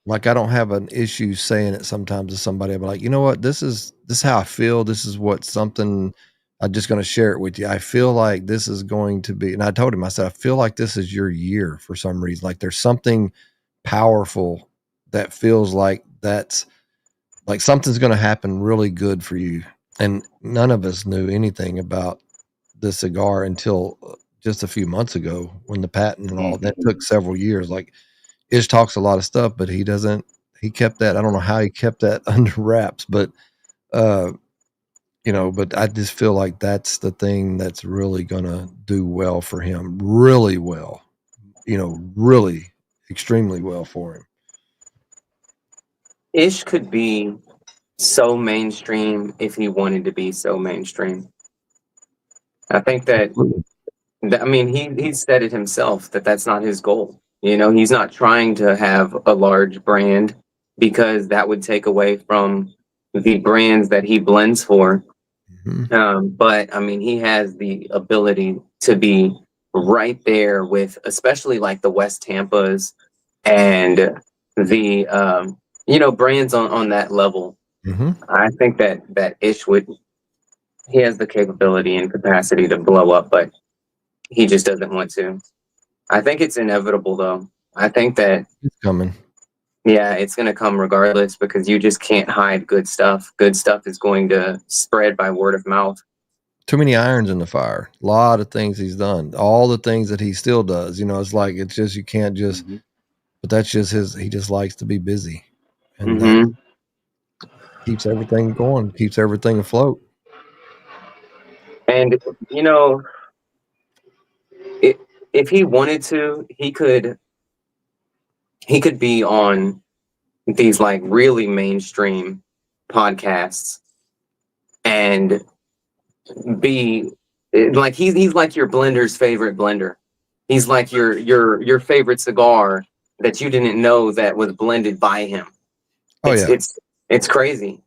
Speaker 1: Like I don't have an issue saying it sometimes to somebody. I'm like, you know what? This is how I feel. This is what something. I'm just going to share it with you. I feel like this is going to be, and I told him, I said, I feel like this is your year for some reason. Like there's something powerful that feels like that's like something's going to happen really good for you. And none of us knew anything about the cigar until just a few months ago when the patent and all that took several years. Like Ish talks a lot of stuff, but he kept that. I don't know how he kept that under wraps, but, but I just feel like that's the thing that's really going to do well for him. Really well, really extremely well for him.
Speaker 4: Ish could be so mainstream if he wanted to be so mainstream. I think that, I mean, he said it himself that that's not his goal. He's not trying to have a large brand because that would take away from the brands that he blends for. Mm-hmm. But I mean, he has the ability to be right there with, especially like the West Tampas and the brands on that level. I think that Ish he has the capability and capacity to blow up, but he just doesn't want to. I think it's inevitable, though. I think that
Speaker 1: it's coming.
Speaker 4: Yeah, it's going to come regardless because you just can't hide good stuff. Good stuff is going to spread by word of mouth.
Speaker 1: Too many irons in the fire. A lot of things he's done. All the things that he still does. It's like it's just you can't just. But that's just he just likes to be busy, and that keeps everything going, keeps everything afloat.
Speaker 4: And if he wanted to, he could be on these like really mainstream podcasts and be like he's like your blender's favorite blender. He's like your favorite cigar that you didn't know that was blended by him. It's crazy.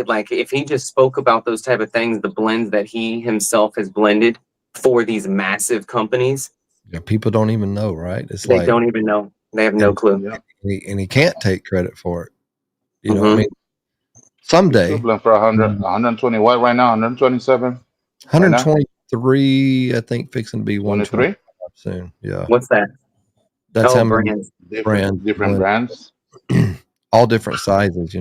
Speaker 4: Like if he just spoke about those type of things, the blends that he himself has blended for these massive companies.
Speaker 1: Yeah, people don't even know, right?
Speaker 4: They don't even know. They have no clue.
Speaker 1: And he can't take credit for it. I mean, someday.
Speaker 3: For 120 what right now? 127?
Speaker 1: 123, I think, fixing to be
Speaker 3: 123
Speaker 1: soon. Yeah.
Speaker 4: What's that?
Speaker 1: That's how many
Speaker 4: brands.
Speaker 3: Different brands.
Speaker 1: All different sizes,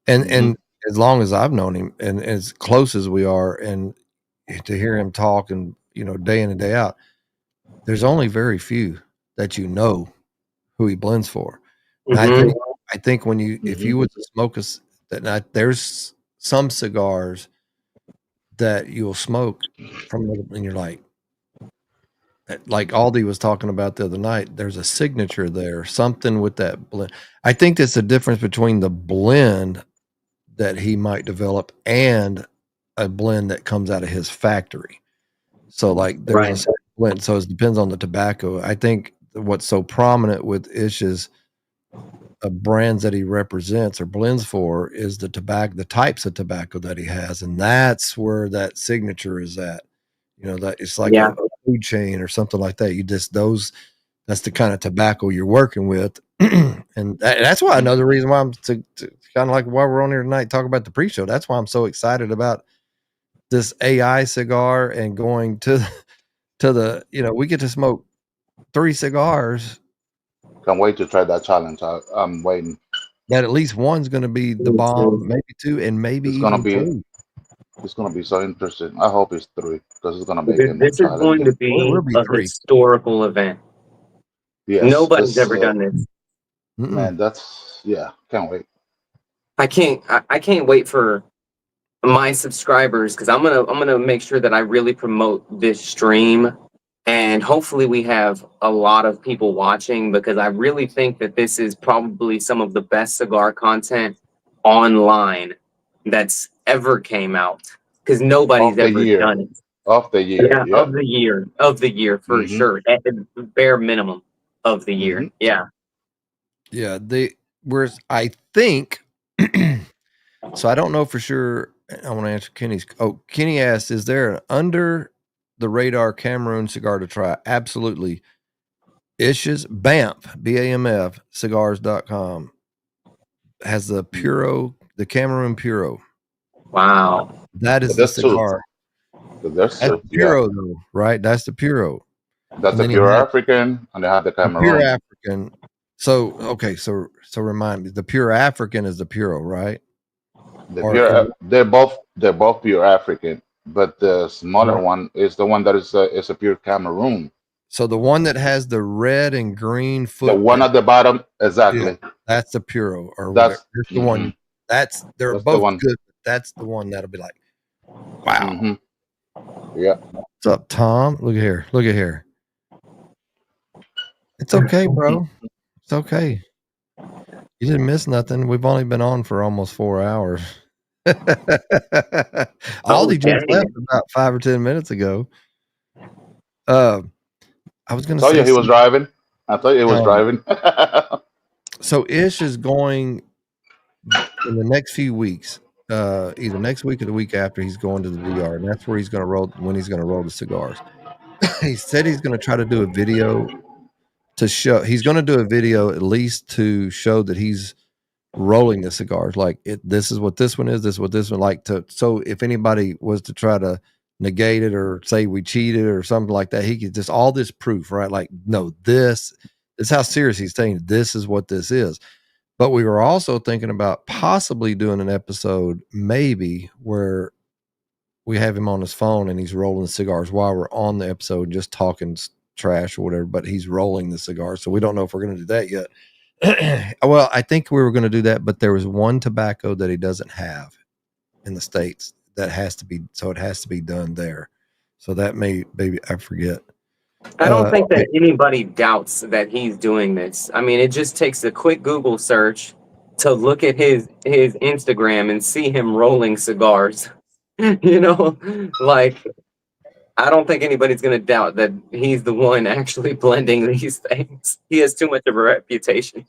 Speaker 1: And as long as I've known him and as close as we are, and to hear him talk and, day in and day out, there's only very few that who he blends for. And I think when if you was to smoke there's some cigars that you'll smoke from and you're like Aldi was talking about the other night, there's a signature there, something with that blend. I think that's the difference between the blend that he might develop and a blend that comes out of his factory. So there's a blend. So it depends on the tobacco. I think what's so prominent with Ish is brands that he represents or blends for is the types of tobacco that he has. And that's where that signature is at. That it's like a food chain or something like that. That's the kind of tobacco you're working with. And that's why another reason why I'm kind of like why we're on here tonight talking about the pre-show. That's why I'm so excited about this AI cigar and going to the, we get to smoke 3 cigars.
Speaker 3: Can't wait to try that challenge. I'm waiting.
Speaker 1: That at least one's going to be the bomb, maybe 2, and maybe
Speaker 3: it's
Speaker 1: even
Speaker 3: gonna be
Speaker 1: 3.
Speaker 3: It's going to be so interesting. I hope it's 3 because it's going to make it.
Speaker 4: This is going to be a historical event.
Speaker 3: Yes,
Speaker 4: nobody's ever done this.
Speaker 3: Man, can't wait.
Speaker 4: I can't wait for my subscribers because I'm gonna make sure that I really promote this stream, and hopefully we have a lot of people watching because I really think that this is probably some of the best cigar content online that's ever came out because nobody's ever done it.
Speaker 3: Of the year,
Speaker 4: of the year for sure, at the bare minimum of the year. Yeah.
Speaker 1: I think so. I don't know for sure. I want to answer Kenny's. Kenny asked, is there an under the radar Cameroon cigar to try? Absolutely. Ish's BAMF, BAMF cigars.com has the Puro, the Cameroon Puro.
Speaker 4: Wow.
Speaker 1: That is the cigar.
Speaker 3: That's
Speaker 1: the Puro though, right? That's the Puro.
Speaker 3: That's the Pure African, and they have the Cameroon.
Speaker 1: Pure African. So remind me, the Pure African is the Puro, right?
Speaker 3: They're both Pure African, but the smaller one is the one that is a Pure Cameroon.
Speaker 1: So the one that has the red and green foot.
Speaker 3: The one at the bottom, exactly.
Speaker 1: Yeah, that's the Puro, or that's the one. They're both good. But that's the one that'll be like, wow.
Speaker 3: Yeah.
Speaker 1: What's up, Tom? Look at here. It's okay, bro. It's okay. You didn't miss nothing. We've only been on for almost 4 hours. Aldi just left about 5 or 10 minutes ago. I was going to say
Speaker 3: he was driving. I thought he was driving.
Speaker 1: So Ish is going in the next few weeks, either next week or the week after. He's going to the DR, and that's where he's going to roll the cigars. He said he's going to try to do a video to show. He's going to do a video at least to show that he's rolling the cigars. Like this is what this one is. This is what this one like to. So if anybody was to try to negate it or say we cheated or something like that, he could just all this proof, right? Like, no, this is how serious he's taking it. This is what this is. But we were also thinking about possibly doing an episode maybe where we have him on his phone and he's rolling cigars while we're on the episode, just talking trash or whatever, but he's rolling the cigar. So we don't know if we're going to do that yet. Well, I think we were going to do that, but there was one tobacco that he doesn't have in the States that has to be, so it has to be done there. So that maybe I forget.
Speaker 4: I don't think that anybody doubts that he's doing this. I mean, it just takes a quick Google search to look at his Instagram and see him rolling cigars. You know, like, I don't think anybody's going to doubt that he's the one actually blending these things. He has too much of a reputation.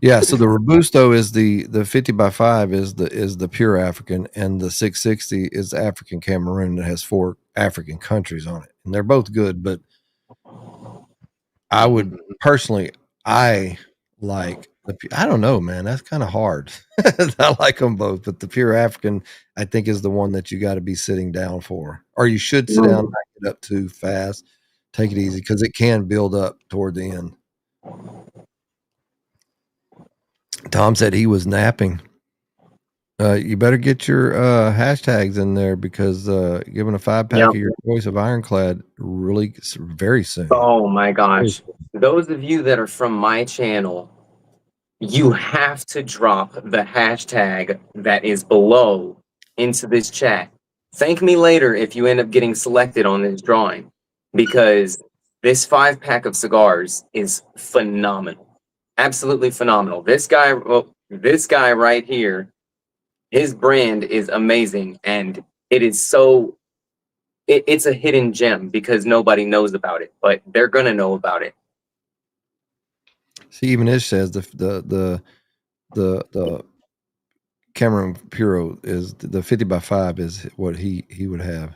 Speaker 1: Yeah, so the Robusto is the 50x5 is the pure African, and the 660 is African Cameroon that has 4 African countries on it, and they're both good. But I would personally, I like I don't know, man. That's kind of hard. I like them both, but the pure African, I think, is the one that you got to be sitting down for, or you should sit down, back it up too fast, take it easy because it can build up toward the end. Tom said he was napping. You better get your hashtags in there because giving a 5-pack of your choice of Ironclad really very soon.
Speaker 4: Oh my gosh. Those of you that are from my channel, you have to drop the hashtag that is below into this chat. Thank me later if you end up getting selected on this drawing, because this 5-pack of cigars is phenomenal. Absolutely phenomenal. This guy right here, his brand is amazing, and it is so it's a hidden gem because nobody knows about it, but they're gonna know about it.
Speaker 1: See, even Ish says the Cameron Puro is the 50x5 is what he would have.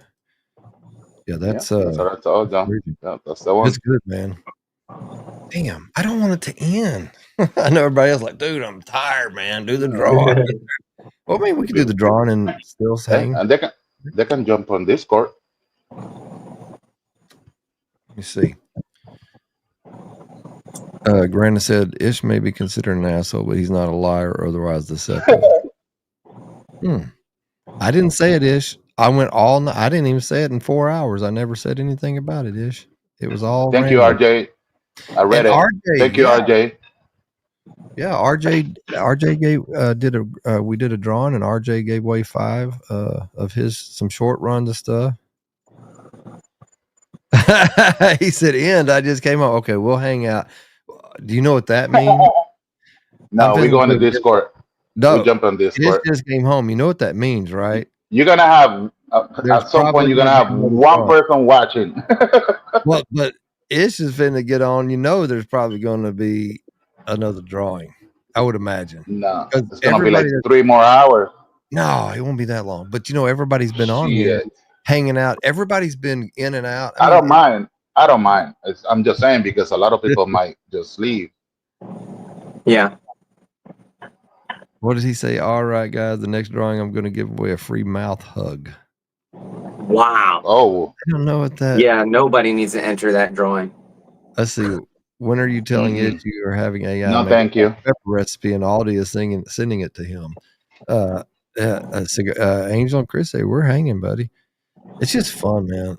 Speaker 1: Yeah, that's
Speaker 3: that's all done. Yeah, that's the one.
Speaker 1: That's good, man. Damn, I don't want it to end. I know everybody else like, dude, I'm tired, man. Do the drawing. Well, I mean, we could do the drawing and still hang.
Speaker 3: And they can jump on Discord.
Speaker 1: Let me see. Granda said Ish may be considered an asshole, but he's not a liar or otherwise deceptive. I didn't say it, Ish. I went all. I didn't even say it in 4 hours. I never said anything about it, Ish. It was all.
Speaker 3: Thank you, RJ. I read it. RJ, thank you, RJ.
Speaker 1: Yeah, RJ gave we did a drawing and RJ gave away 5 of some short runs of stuff. He said end. I just came up. Okay, we'll hang out. Do you know what that means?
Speaker 3: No, we go on the Discord. No, we jump on Discord.
Speaker 1: It just came home. You know what that means, right?
Speaker 3: You're gonna have at some point. You're gonna have one person watching.
Speaker 1: Well, but Ish is finna get on. You know, there's probably going to be another drawing. I would imagine.
Speaker 3: No, it's gonna be like 3 more hours.
Speaker 1: No, it won't be that long. But you know, everybody's been on here hanging out. Everybody's been in and out.
Speaker 3: I don't mind. I don't mind. I'm just saying because a lot of people might just leave.
Speaker 4: Yeah.
Speaker 1: What does he say? All right, guys, the next drawing, I'm going to give away a free mouth hug.
Speaker 4: Wow.
Speaker 3: Oh.
Speaker 1: I don't know what that.
Speaker 4: Yeah, nobody needs to enter that drawing.
Speaker 1: Let's see. When are you telling it you are having AI?
Speaker 3: No, thank you.
Speaker 1: Pepper recipe and Aldi is sending it to him. Angel and Chris say we're hanging, buddy. It's just fun, man.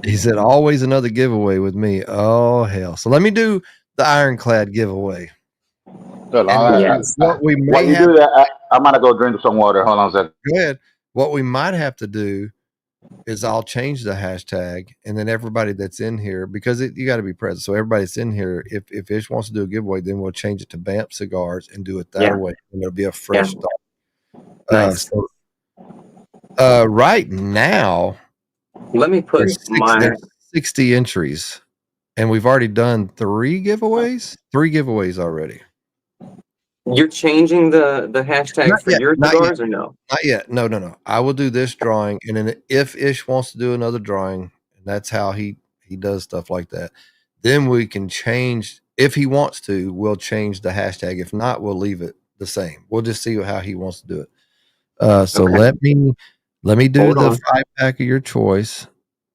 Speaker 1: He said always another giveaway with me. Oh hell! So let me do the Ironclad giveaway.
Speaker 3: Yes. I'm gonna go drink some water. Hold on a second.
Speaker 1: Go ahead. What we might have to do is I'll change the hashtag, and then everybody that's in here, because you got to be present. So everybody that's in here, if Ish wants to do a giveaway, then we'll change it to Bamp Cigars and do it that way, and it'll be a fresh start.
Speaker 4: Nice.
Speaker 1: Right now,
Speaker 4: let me put
Speaker 1: there's 60 entries, and we've already done 3 giveaways. 3 giveaways already.
Speaker 4: You're changing the hashtag
Speaker 1: not
Speaker 4: for
Speaker 1: yet,
Speaker 4: your cigars or no?
Speaker 1: Not yet. No. I will do this drawing, and then if Ish wants to do another drawing, and that's how he does stuff like that, then we can change. If he wants to, we'll change the hashtag. If not, we'll leave it the same. We'll just see how he wants to do it. So
Speaker 4: Okay.
Speaker 1: let me do
Speaker 4: Hold
Speaker 1: the
Speaker 4: on.
Speaker 1: 5-pack of your choice.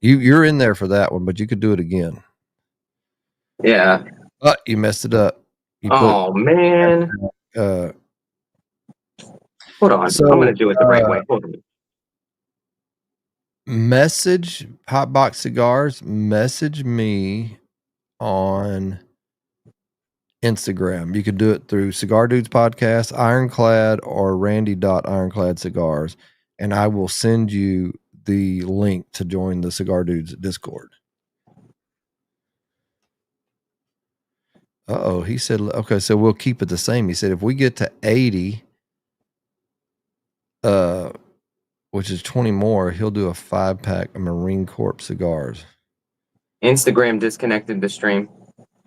Speaker 1: You're in there for that one, but you could do it again.
Speaker 4: Yeah.
Speaker 1: But you messed it up. You
Speaker 4: Oh man.
Speaker 1: put
Speaker 4: Hold on.
Speaker 1: so
Speaker 4: I'm gonna do it the right way. Hold on.
Speaker 1: message Hotbox Cigars. Message me on Instagram. You could do it through Cigar Dudes Podcast, Ironclad, or Randy.Ironclad Cigars, and I will send you the link to join the Cigar Dudes Discord. He said, okay, so we'll keep it the same. He said, if we get to 80, which is 20 more, he'll do a 5-pack of Marine Corps cigars.
Speaker 4: Instagram disconnected the stream.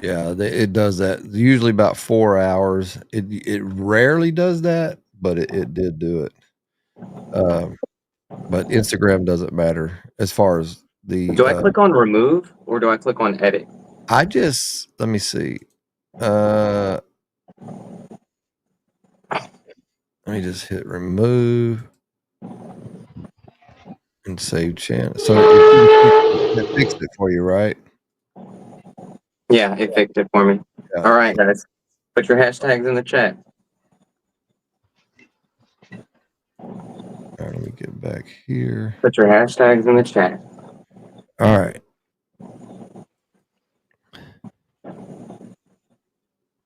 Speaker 1: Yeah, it does that. Usually about 4 hours. It rarely does that, but it did do it. But Instagram doesn't matter as far as the.
Speaker 4: Do I click on remove or do I click on edit?
Speaker 1: Let me see. Let me just hit remove and save channel. So it fixed it for you, right?
Speaker 4: Yeah, it fixed it for me.
Speaker 1: Yeah.
Speaker 4: All right, guys. Put your hashtags in the chat.
Speaker 1: All right, let me get back here.
Speaker 4: Put your hashtags in the chat.
Speaker 1: All right.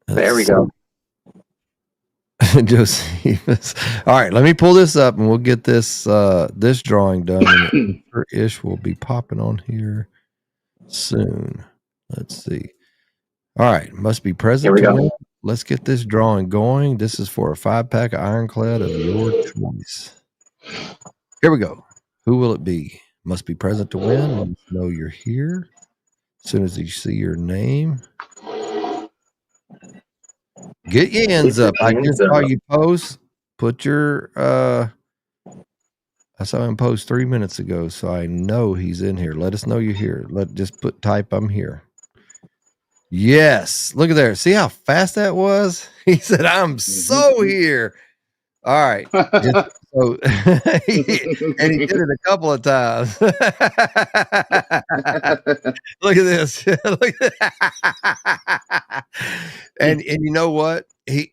Speaker 4: There we go.
Speaker 1: Josephus. All right, let me pull this up and we'll get this this drawing done. And Ish will be popping on here soon. Let's see. All right, must be present.
Speaker 4: Here we go.
Speaker 1: Win. Let's get this drawing going. This is for a 5-pack of Ironclad of your choice. Here we go. Who will it be? Must be present to win. Let us know you're here. As soon as you see your name. Get your hands up. I just saw you post. Put your I saw him post 3 minutes ago, so I know he's in here. Let us know you're here. Type I'm here. Yes. Look at there. See how fast that was? He said, I'm so here. All right. So and he did it a couple of times. Look at this. Look at and you know what?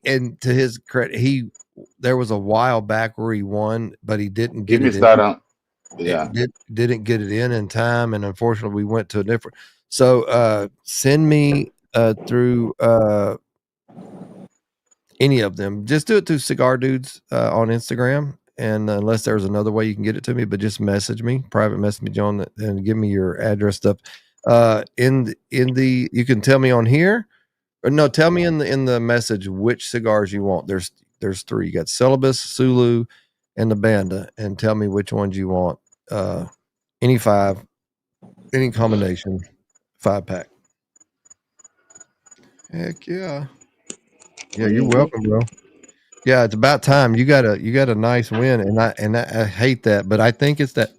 Speaker 1: And to his credit, there was a while back where he won, but he didn't get it in.
Speaker 3: Yeah.
Speaker 1: Didn't get it in time, and unfortunately we went to a different. So send me through any of them. Just do it through Cigar Dudes on Instagram, and unless there's another way you can get it to me, but just message me, private message me, John, and give me your address stuff. You can tell me on here, or no, tell me in the message which cigars you want. There's 3. You got Celibus, Sulu, and the Banda, and tell me which ones you want. Any 5, any combination, 5-pack. Heck yeah. Yeah, you're welcome, bro. Yeah, it's about time. You got a nice win, and I hate that, but I think it's that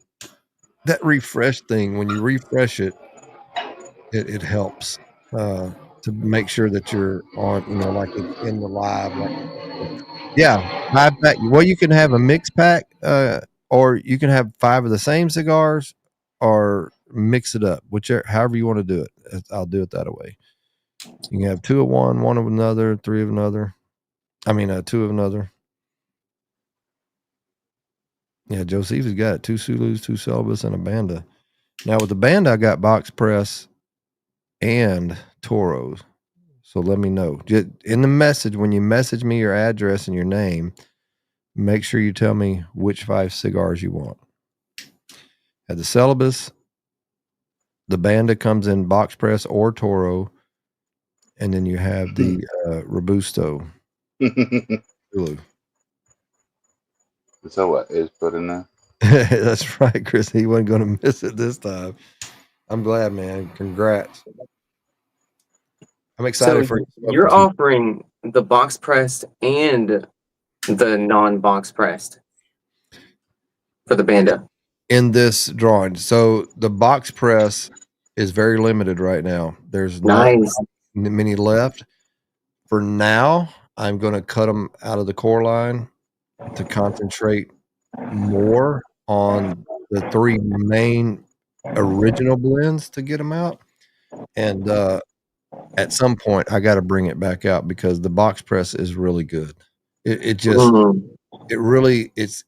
Speaker 1: refresh thing. When you refresh it, it helps to make sure that you're on, like it's in the live. Like, yeah, 5-pack. Well, you can have a mix pack, or you can have 5 of the same cigars, or mix it up, however you want to do it. I'll do it that way. You can have 2 of one, 1 of another, 3 of another. 2 of another. Yeah, Joseph's got it. 2 Sulus, 2 Celibus, and a Banda. Now with the Banda, I got box press and Toros. So let me know. Just in the message, when you message me your address and your name, make sure you tell me which 5 cigars you want. At the Celibus, the Banda comes in box press or Toro, and then you have the Robusto. Sulu.
Speaker 3: Is that what is put in there?
Speaker 1: That's right, Chris. He wasn't going to miss it this time. I'm glad, man. Congrats. I'm excited for you.
Speaker 4: You're offering the box pressed and the non-box pressed for the Banda
Speaker 1: in this drawing. So the box press is very limited right now. There's
Speaker 4: Nice.
Speaker 1: not many left. For now, I'm going to cut them out of the core line to concentrate more on the 3 main original blends to get them out. And at some point, I got to bring it back out because the box press is really good. It just it really it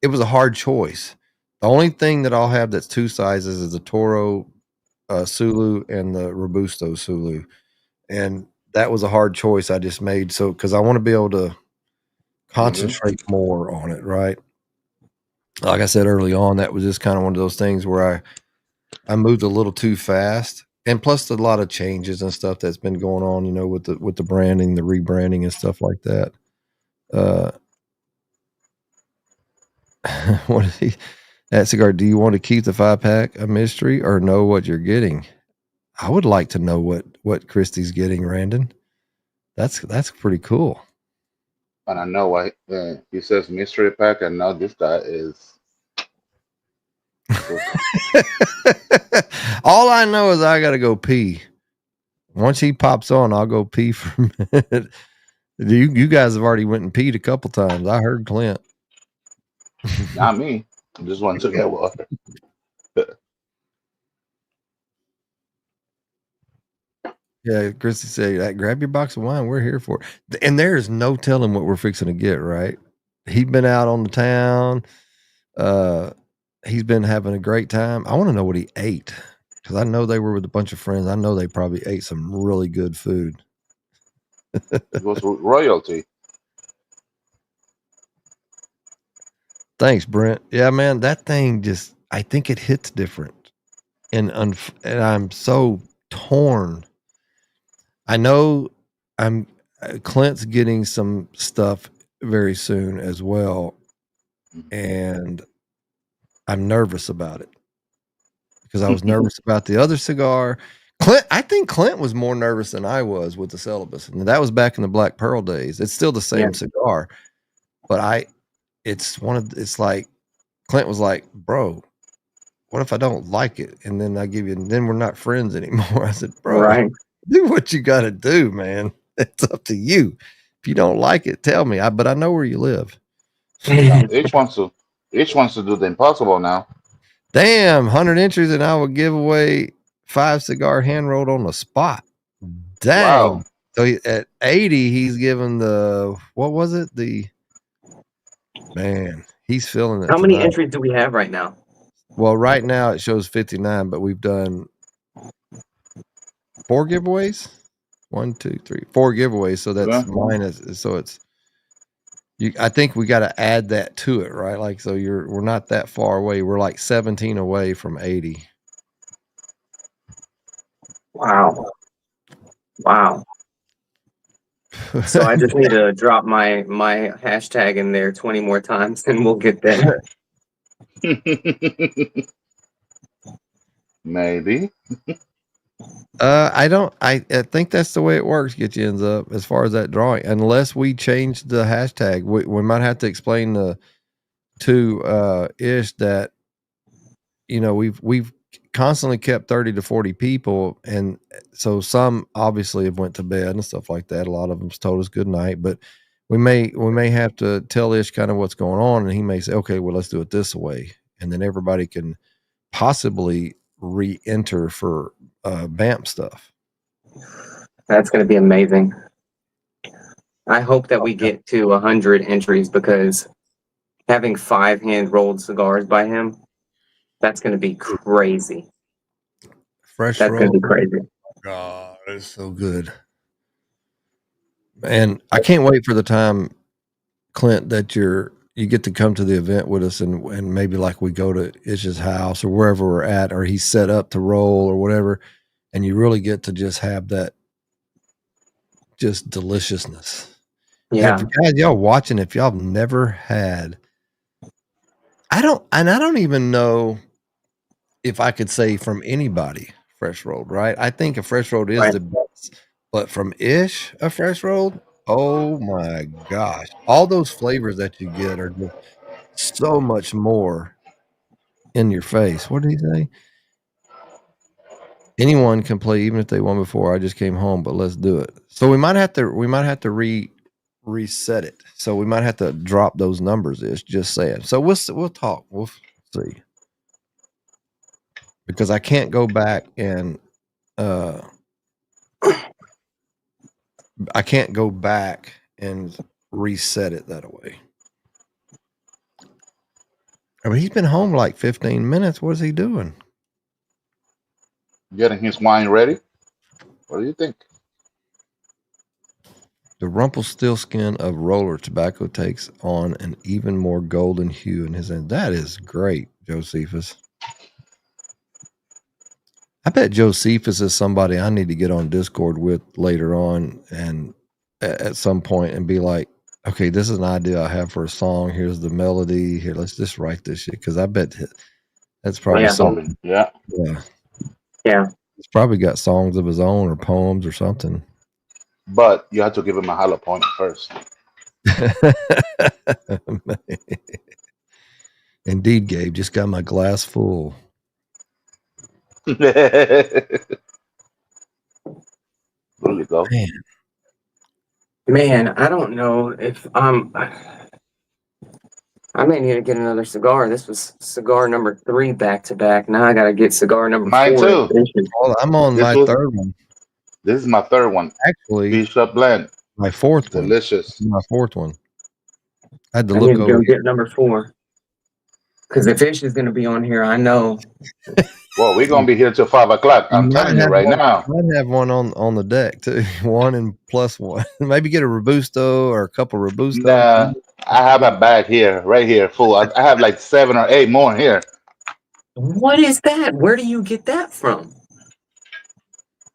Speaker 1: was a hard choice. The only thing that I'll have that's 2 sizes is the Toro Sulu and the Robusto Sulu, and that was a hard choice I just made. So because I want to be able to concentrate more on it, right? Like I said early on, that was just kind of one of those things where I moved a little too fast, and plus a lot of changes and stuff that's been going on, you know, with the branding, the rebranding, and stuff like that. What is he? At Cigar, do you want to keep the 5-pack a mystery or know what you're getting? I would like to know what Christy's getting, Randon. That's pretty cool.
Speaker 3: And I know why he says mystery pack, and now this guy is.
Speaker 1: All I know is I got to go pee. Once he pops on, I'll go pee for a minute. You guys have already went and peed a couple times. I heard Clint.
Speaker 3: Not me. I just wanted to get water.
Speaker 1: Yeah, Christy said, grab your box of wine. We're here for it. And there's no telling what we're fixing to get, right? He's been out on the town. He's been having a great time. I want to know what he ate because I know they were with a bunch of friends. I know they probably ate some really good food.
Speaker 3: It was royalty.
Speaker 1: Thanks, Brent. Yeah, man, that thing just, I think it hits different. And I'm so torn. I know Clint's getting some stuff very soon as well. And I'm nervous about it because I was nervous about the other cigar. I think Clint was more nervous than I was with the Celibus. And that was back in the Black Pearl days. It's still the same cigar, but it's like Clint was like, bro, what if I don't like it? And then then we're not friends anymore. I said, bro,
Speaker 4: Right.
Speaker 1: do what you got to do, man. It's up to you. If you don't like it, tell me. But I know where you live.
Speaker 3: Each wants to do the impossible now.
Speaker 1: Damn, 100 entries, and I will give away 5 cigar hand rolled on the spot. Dang.
Speaker 3: Wow.
Speaker 1: So at 80, he's giving what was it? Man, he's feeling it.
Speaker 4: How many
Speaker 1: tonight.
Speaker 4: entries do we have right now?
Speaker 1: Well, right now it shows 59, but we've done 4 giveaways. 1, 2, 3, 4 giveaways. So that's minus. So it's I think we got to add that to it, right? Like, so we're not that far away. We're like 17 away from 80.
Speaker 4: Wow. So I just need to drop my hashtag in there 20 more times and we'll get there.
Speaker 3: Maybe.
Speaker 1: I think that's the way it works. Get you ends up as far as that drawing, unless we change the hashtag. We might have to explain to Ish that, you know, we've constantly kept 30 to 40 people, and so some obviously have went to bed and stuff like that. A lot of them's told us good night, but we may have to tell Ish kind of what's going on, and he may say, okay, well, let's do it this way, and then everybody can possibly re-enter for BAMP stuff.
Speaker 4: That's going to be amazing. I hope that we get to 100 entries because having 5 hand-rolled cigars by him, that's going to be crazy.
Speaker 1: Fresh
Speaker 4: That's going to be crazy.
Speaker 1: God, it's so good. And I can't wait for the time, Clint, that you get to come to the event with us and maybe like we go to Ish's house or wherever we're at, or he's set up to roll or whatever. And you really get to just have that just deliciousness.
Speaker 4: Yeah.
Speaker 1: And guys, y'all watching, if y'all have never had, I don't even know if I could say from anybody fresh rolled, right? I think a fresh rolled is the best, but from Ish, a fresh rolled, oh my gosh, all those flavors that you get are just so much more in your face. What did he say? Anyone can play, even if they won before. I just came home, but let's do it. So we might have to reset it. So we might have to drop those numbers. It's just saying. So we'll talk. We'll see. Because I can't go back and I can't go back and reset it that way. I mean, he's been home like 15 minutes. What is he doing?
Speaker 3: Getting his wine ready. What do you think?
Speaker 1: The Rumpelstiltskin of roller tobacco takes on an even more golden hue in his end. That is great, Josephus. I bet Josephus is somebody I need to get on Discord with later on and at some point and be like, okay, this is an idea I have for a song. Here's the melody. Here, let's just write this shit. Because I bet that's probably something.
Speaker 3: Yeah.
Speaker 4: Yeah.
Speaker 1: He's probably got songs of his own or poems or something.
Speaker 3: But you have to give him a hollow point first.
Speaker 1: Indeed, Gabe. Just got my glass full.
Speaker 3: There you go.
Speaker 4: Man, I don't know if I may need to get another cigar. This was cigar number 3 back to back. Now I gotta get cigar number 4.
Speaker 3: Mine too.
Speaker 1: Well, I'm on my third one.
Speaker 3: This is my third one.
Speaker 1: Actually,
Speaker 3: Bishop blend.
Speaker 1: My fourth one.
Speaker 3: Delicious.
Speaker 1: My fourth one. I had to
Speaker 4: I
Speaker 1: look
Speaker 4: need to
Speaker 1: over.
Speaker 4: go get number 4. Because if Ish is going to be on here, I know.
Speaker 3: Well, we're gonna be here till 5 o'clock. I'm telling you right now.
Speaker 1: I might have one on the deck too. 1 and plus 1. Maybe get a Robusto or a couple Robusto.
Speaker 3: Nah, I have a bag here, right here, full. I have like 7 or 8 more here.
Speaker 4: What is that? Where do you get that from?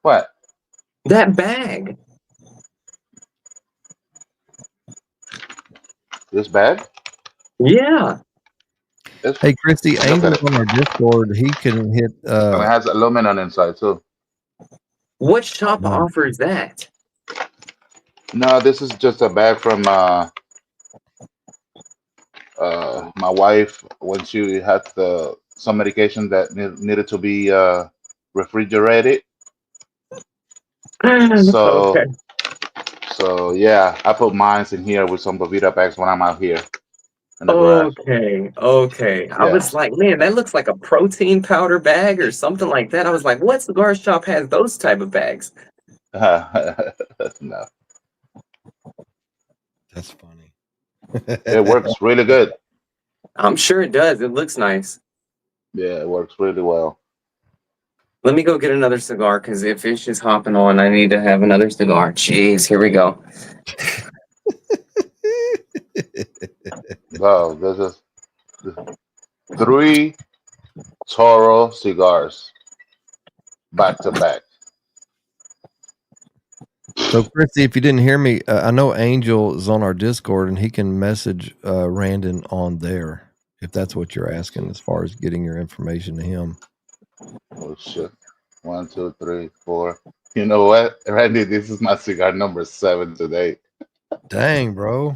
Speaker 3: What?
Speaker 4: That bag.
Speaker 3: This bag?
Speaker 4: Yeah.
Speaker 1: Hey, Christy, Angel's on our Discord. He can hit.
Speaker 3: And it has aluminum inside too.
Speaker 4: What shop offers that?
Speaker 3: No, this is just a bag from my wife when she had some medication that needed to be refrigerated. So,
Speaker 4: okay.
Speaker 3: So yeah, I put mine in here with some Bovita bags when I'm out here in the garage.
Speaker 4: Okay. I was like, man, that looks like a protein powder bag or something like that. I was like, what cigar shop has those type of bags?
Speaker 3: No.
Speaker 1: That's funny.
Speaker 3: It works really good.
Speaker 4: I'm sure it does. It looks nice.
Speaker 3: Yeah, it works really well.
Speaker 4: Let me go get another cigar because if Ish is hopping on, I need to have another cigar. Jeez, here we go.
Speaker 3: Wow, this is 3 Toro cigars back to back.
Speaker 1: So, Christy, if you didn't hear me, I know Angel is on our Discord and he can message Randon on there if that's what you're asking as far as getting your information to him.
Speaker 3: Oh shit! 1, 2, 3, 4. You know what, Randy? This is my cigar number 7 today.
Speaker 1: Dang, bro.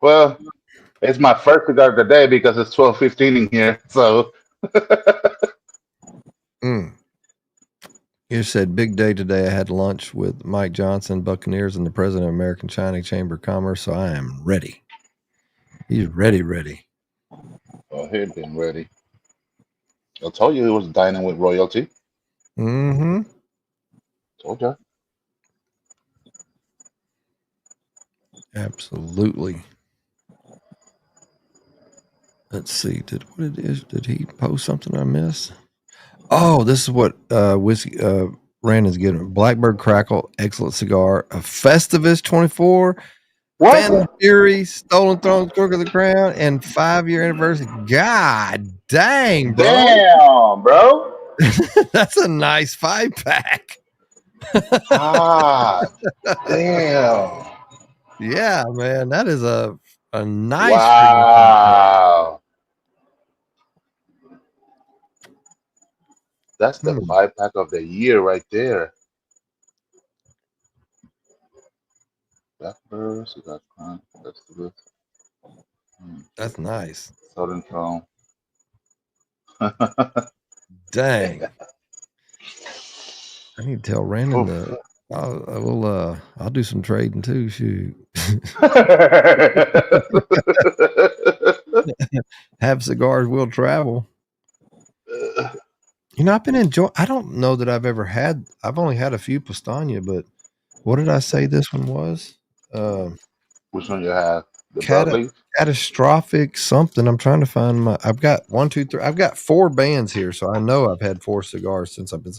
Speaker 3: Well, it's my first cigar of the day because it's 12:15 in here. So.
Speaker 1: You said big day today. I had lunch with Mike Johnson, Buccaneers, and the president of American China Chamber of Commerce. So I am ready. He's ready.
Speaker 3: Oh, he'd been ready. I told you he was dining with royalty.
Speaker 1: Mm-hmm.
Speaker 3: Told you.
Speaker 1: Absolutely. Let's see. Did he post something I missed? Oh, this is what whiskey Randon's getting. Blackbird Crackle, excellent cigar. A Festivus 24.
Speaker 3: What?
Speaker 1: Phantom Fury, Stolen Throne, Crook of the Crown, and 5-year anniversary. God dang, bro.
Speaker 3: Damn, bro.
Speaker 1: That's a nice 5-pack.
Speaker 3: Ah, damn.
Speaker 1: Yeah, man. That is a nice.
Speaker 3: Wow. That's the 5-pack of the year right there.
Speaker 1: That's nice.
Speaker 3: Southern Throne.
Speaker 1: Dang. I need to tell Brandon that I'll do some trading too. Shoot. Have cigars will travel. I've been enjoying. I don't know that I've only had a few Pastania, but what did I say this one was?
Speaker 3: Which one you have? The broadleaf?
Speaker 1: Catastrophic something. I'm trying to find I've got 1, 2, 3. I've got 4 bands here, so I know I've had 4 cigars since I've been.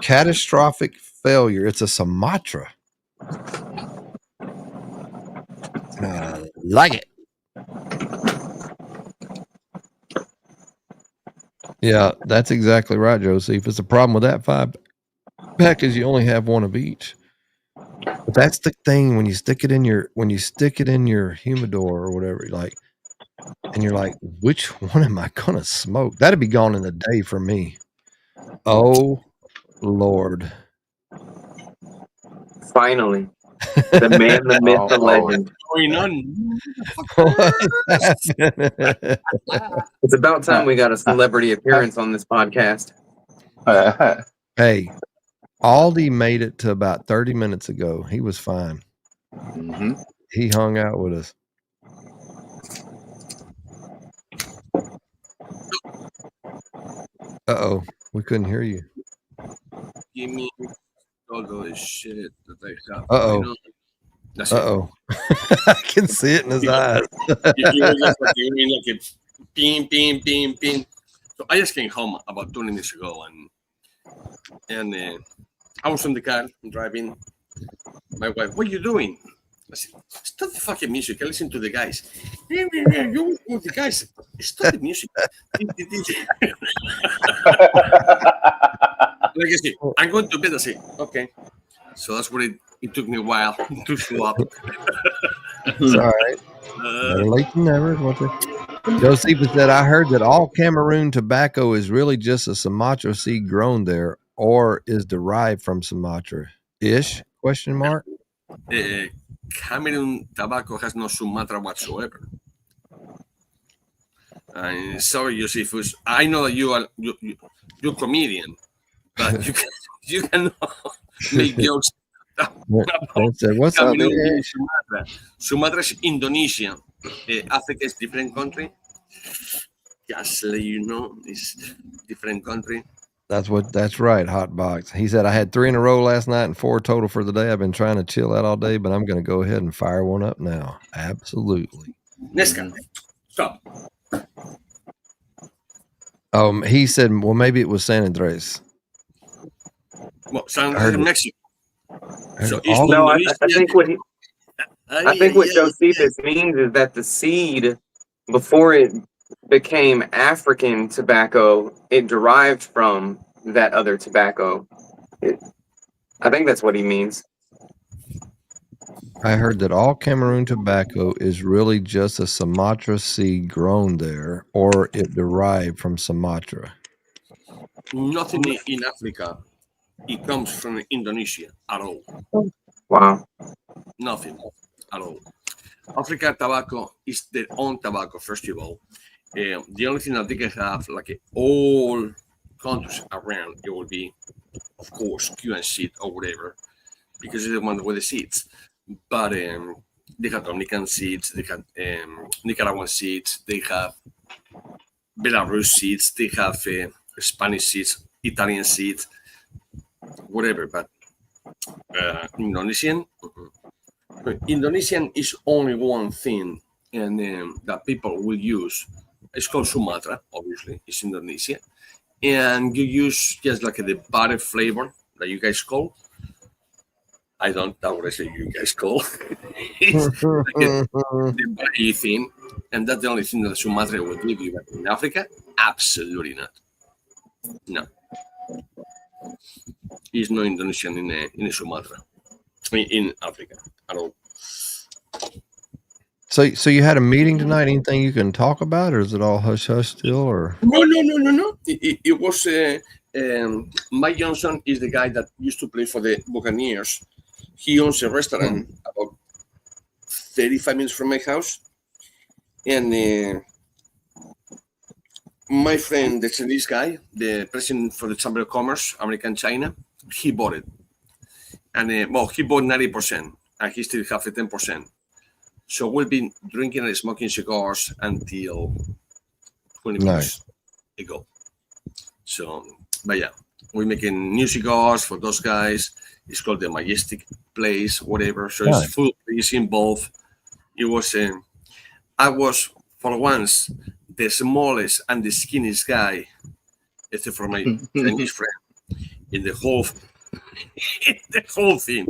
Speaker 1: Catastrophic failure. It's a Sumatra. And I like it. Yeah, that's exactly right, Joseph. It's a problem with that 5-pack is you only have one of each. But that's the thing when you stick it in your humidor or whatever, and you're like, which one am I gonna smoke? That'd be gone in a day for me. Oh Lord.
Speaker 4: Finally. The man, the myth, the legend.
Speaker 5: Going on.
Speaker 4: It's about time we got a celebrity appearance on this podcast.
Speaker 1: Hey, Aldi made it to about 30 minutes ago. He was fine.
Speaker 3: Mm-hmm.
Speaker 1: He hung out with us. Uh-oh. We couldn't hear you.
Speaker 5: Give me all the shit that I have.
Speaker 1: Uh-oh.
Speaker 5: That's it.
Speaker 1: Uh-oh. I can see it in his eyes.
Speaker 5: You were just like a ping, ping, ping, ping. So I just came home about 20 minutes ago, and I was in the car driving. My wife, what are you doing? I said, stop the fucking music. I listen to the guys. You with the guys. Stop the music. Like I said, I'm going to bed. I say, okay. So that's what it took me a while to show up.
Speaker 1: It's all right. Better late than never. Josephus said, I heard that all Cameroon tobacco is really just a Sumatra seed grown there or is derived from Sumatra-ish? ?
Speaker 5: Cameroon tobacco has no Sumatra whatsoever. Sorry, Josephus. I know that you're a comedian, but you cannot make jokes
Speaker 1: What's up, man?
Speaker 5: Sumatra. Sumatra is Indonesia. Africa is different country. Just let you know, it's different country.
Speaker 1: That's right, Hot Box. He said, I had 3 in a row last night and 4 total for the day. I've been trying to chill out all day, but I'm going to go ahead and fire one up now. Absolutely.
Speaker 5: Nesca, stop.
Speaker 1: He said, well, maybe it was San Andres.
Speaker 5: Well, San Andres, Mexico. So
Speaker 4: no, I think what Josephus means is that the seed, before it became African tobacco, it derived from that other tobacco. I think that's what he means.
Speaker 1: I heard that all Cameroon tobacco is really just a Sumatra seed grown there, or it derived from Sumatra.
Speaker 5: Nothing in Africa, it comes from Indonesia at all.
Speaker 4: Wow.
Speaker 5: Nothing at all. African tobacco is their own tobacco, first of all. The only thing that they can have, like all countries around, it will be, of course, Cuban seed or whatever, because it's the one with the seeds. But they have Dominican seeds, they have Nicaraguan seeds, they have Belarus seeds, they have Spanish seeds, Italian seeds, whatever. But Indonesian is only one thing, and that people will use. It's called Sumatra, obviously. It's Indonesia, and you use just like the butter flavor that you guys call. I don't know what I say you guys call. It's like the buttery thing, and that's the only thing that Sumatra will give you. But in Africa, absolutely not. No, it's no Indonesian in Sumatra, in Africa at all.
Speaker 1: So you had a meeting tonight. Anything you can talk about, or is it all hush hush still? Or
Speaker 5: no. It was Mike Johnson is the guy that used to play for the Buccaneers. He owns a restaurant about 35 minutes from my house, and my friend, the Chinese guy, the president for the Chamber of Commerce, American China, he bought it. And he bought 90%, and he still have the 10%. So we'll be drinking and smoking cigars until 20 minutes ago. So, but yeah, we're making new cigars for those guys. It's called the Majestic Place, whatever. So it's full place involved. It was, I was for once the smallest and the skinniest guy, except for my Chinese friend, in the whole thing.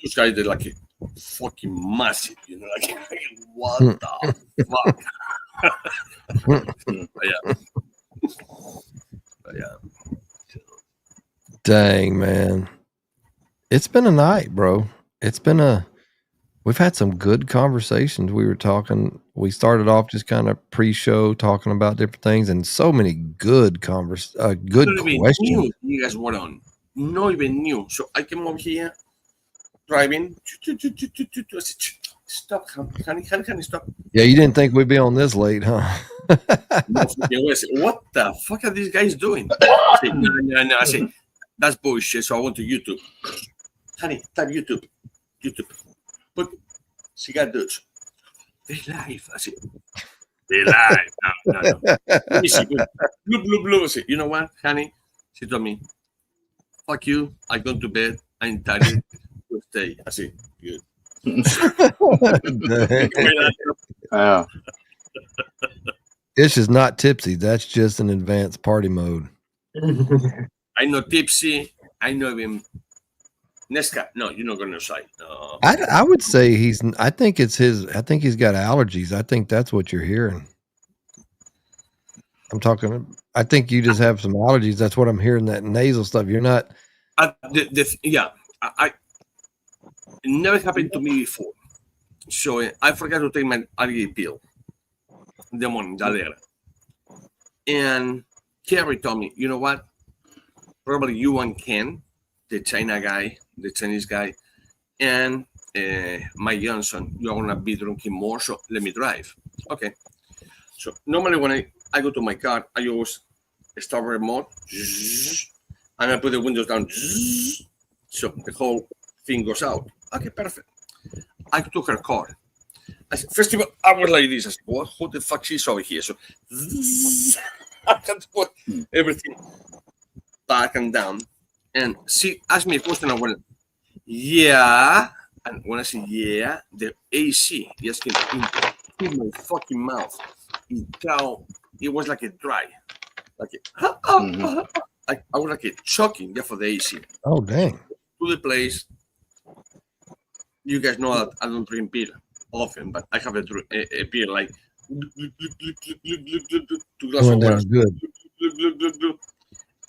Speaker 5: Those guys, they're like fucking massive, you know, like what the fuck? But yeah.
Speaker 1: Dang, man. It's been a night, bro. We've had some good conversations. We started off just kind of pre-show talking about different things, and so many good questions.
Speaker 5: You guys were on. Not even new. So I came over here driving. I said, stop, honey, stop.
Speaker 1: Yeah, you didn't think we'd be on this late, huh?
Speaker 5: What the fuck are these guys doing? I said, no. I said, that's bullshit. So I went to YouTube. Honey, type YouTube. Put Cigar Dudes. They live. I said, they live. No. Let me see. Blue. I said, you know what, honey? She told me, fuck you. I go to bed. I'm tired. We'll stay. I said, good.
Speaker 1: Ish is not tipsy. That's just an advanced party mode.
Speaker 5: I know tipsy. I know him. Nesca. No, you're not going to say. No.
Speaker 1: I would say I think he's got allergies. I think that's what you're hearing. I think you just have some allergies. That's what I'm hearing, that nasal stuff. You're not.
Speaker 5: I it never happened to me before. So I forgot to take my allergy pill in the morning, and Kerry told me, you know what? Probably you and Ken, the Chinese guy, and Mike Johnson, you're going to be drinking more, so let me drive. Okay. So normally when I go to my car, I always start remote, and I put the windows down, so the whole thing goes out. Okay, perfect. I took her car. I said, first of all, I was like this. I said, what? Who the fuck is over here? So I had to put everything back and down. And she asked me a question. I went, yeah. And when I said, yeah, the AC just came in my fucking mouth. It was like a dry. Like I was like a choking there for the AC.
Speaker 1: Oh, dang.
Speaker 5: To the place. You guys know that I don't drink beer often, but I have a beer like 2 glasses of water.
Speaker 1: Good.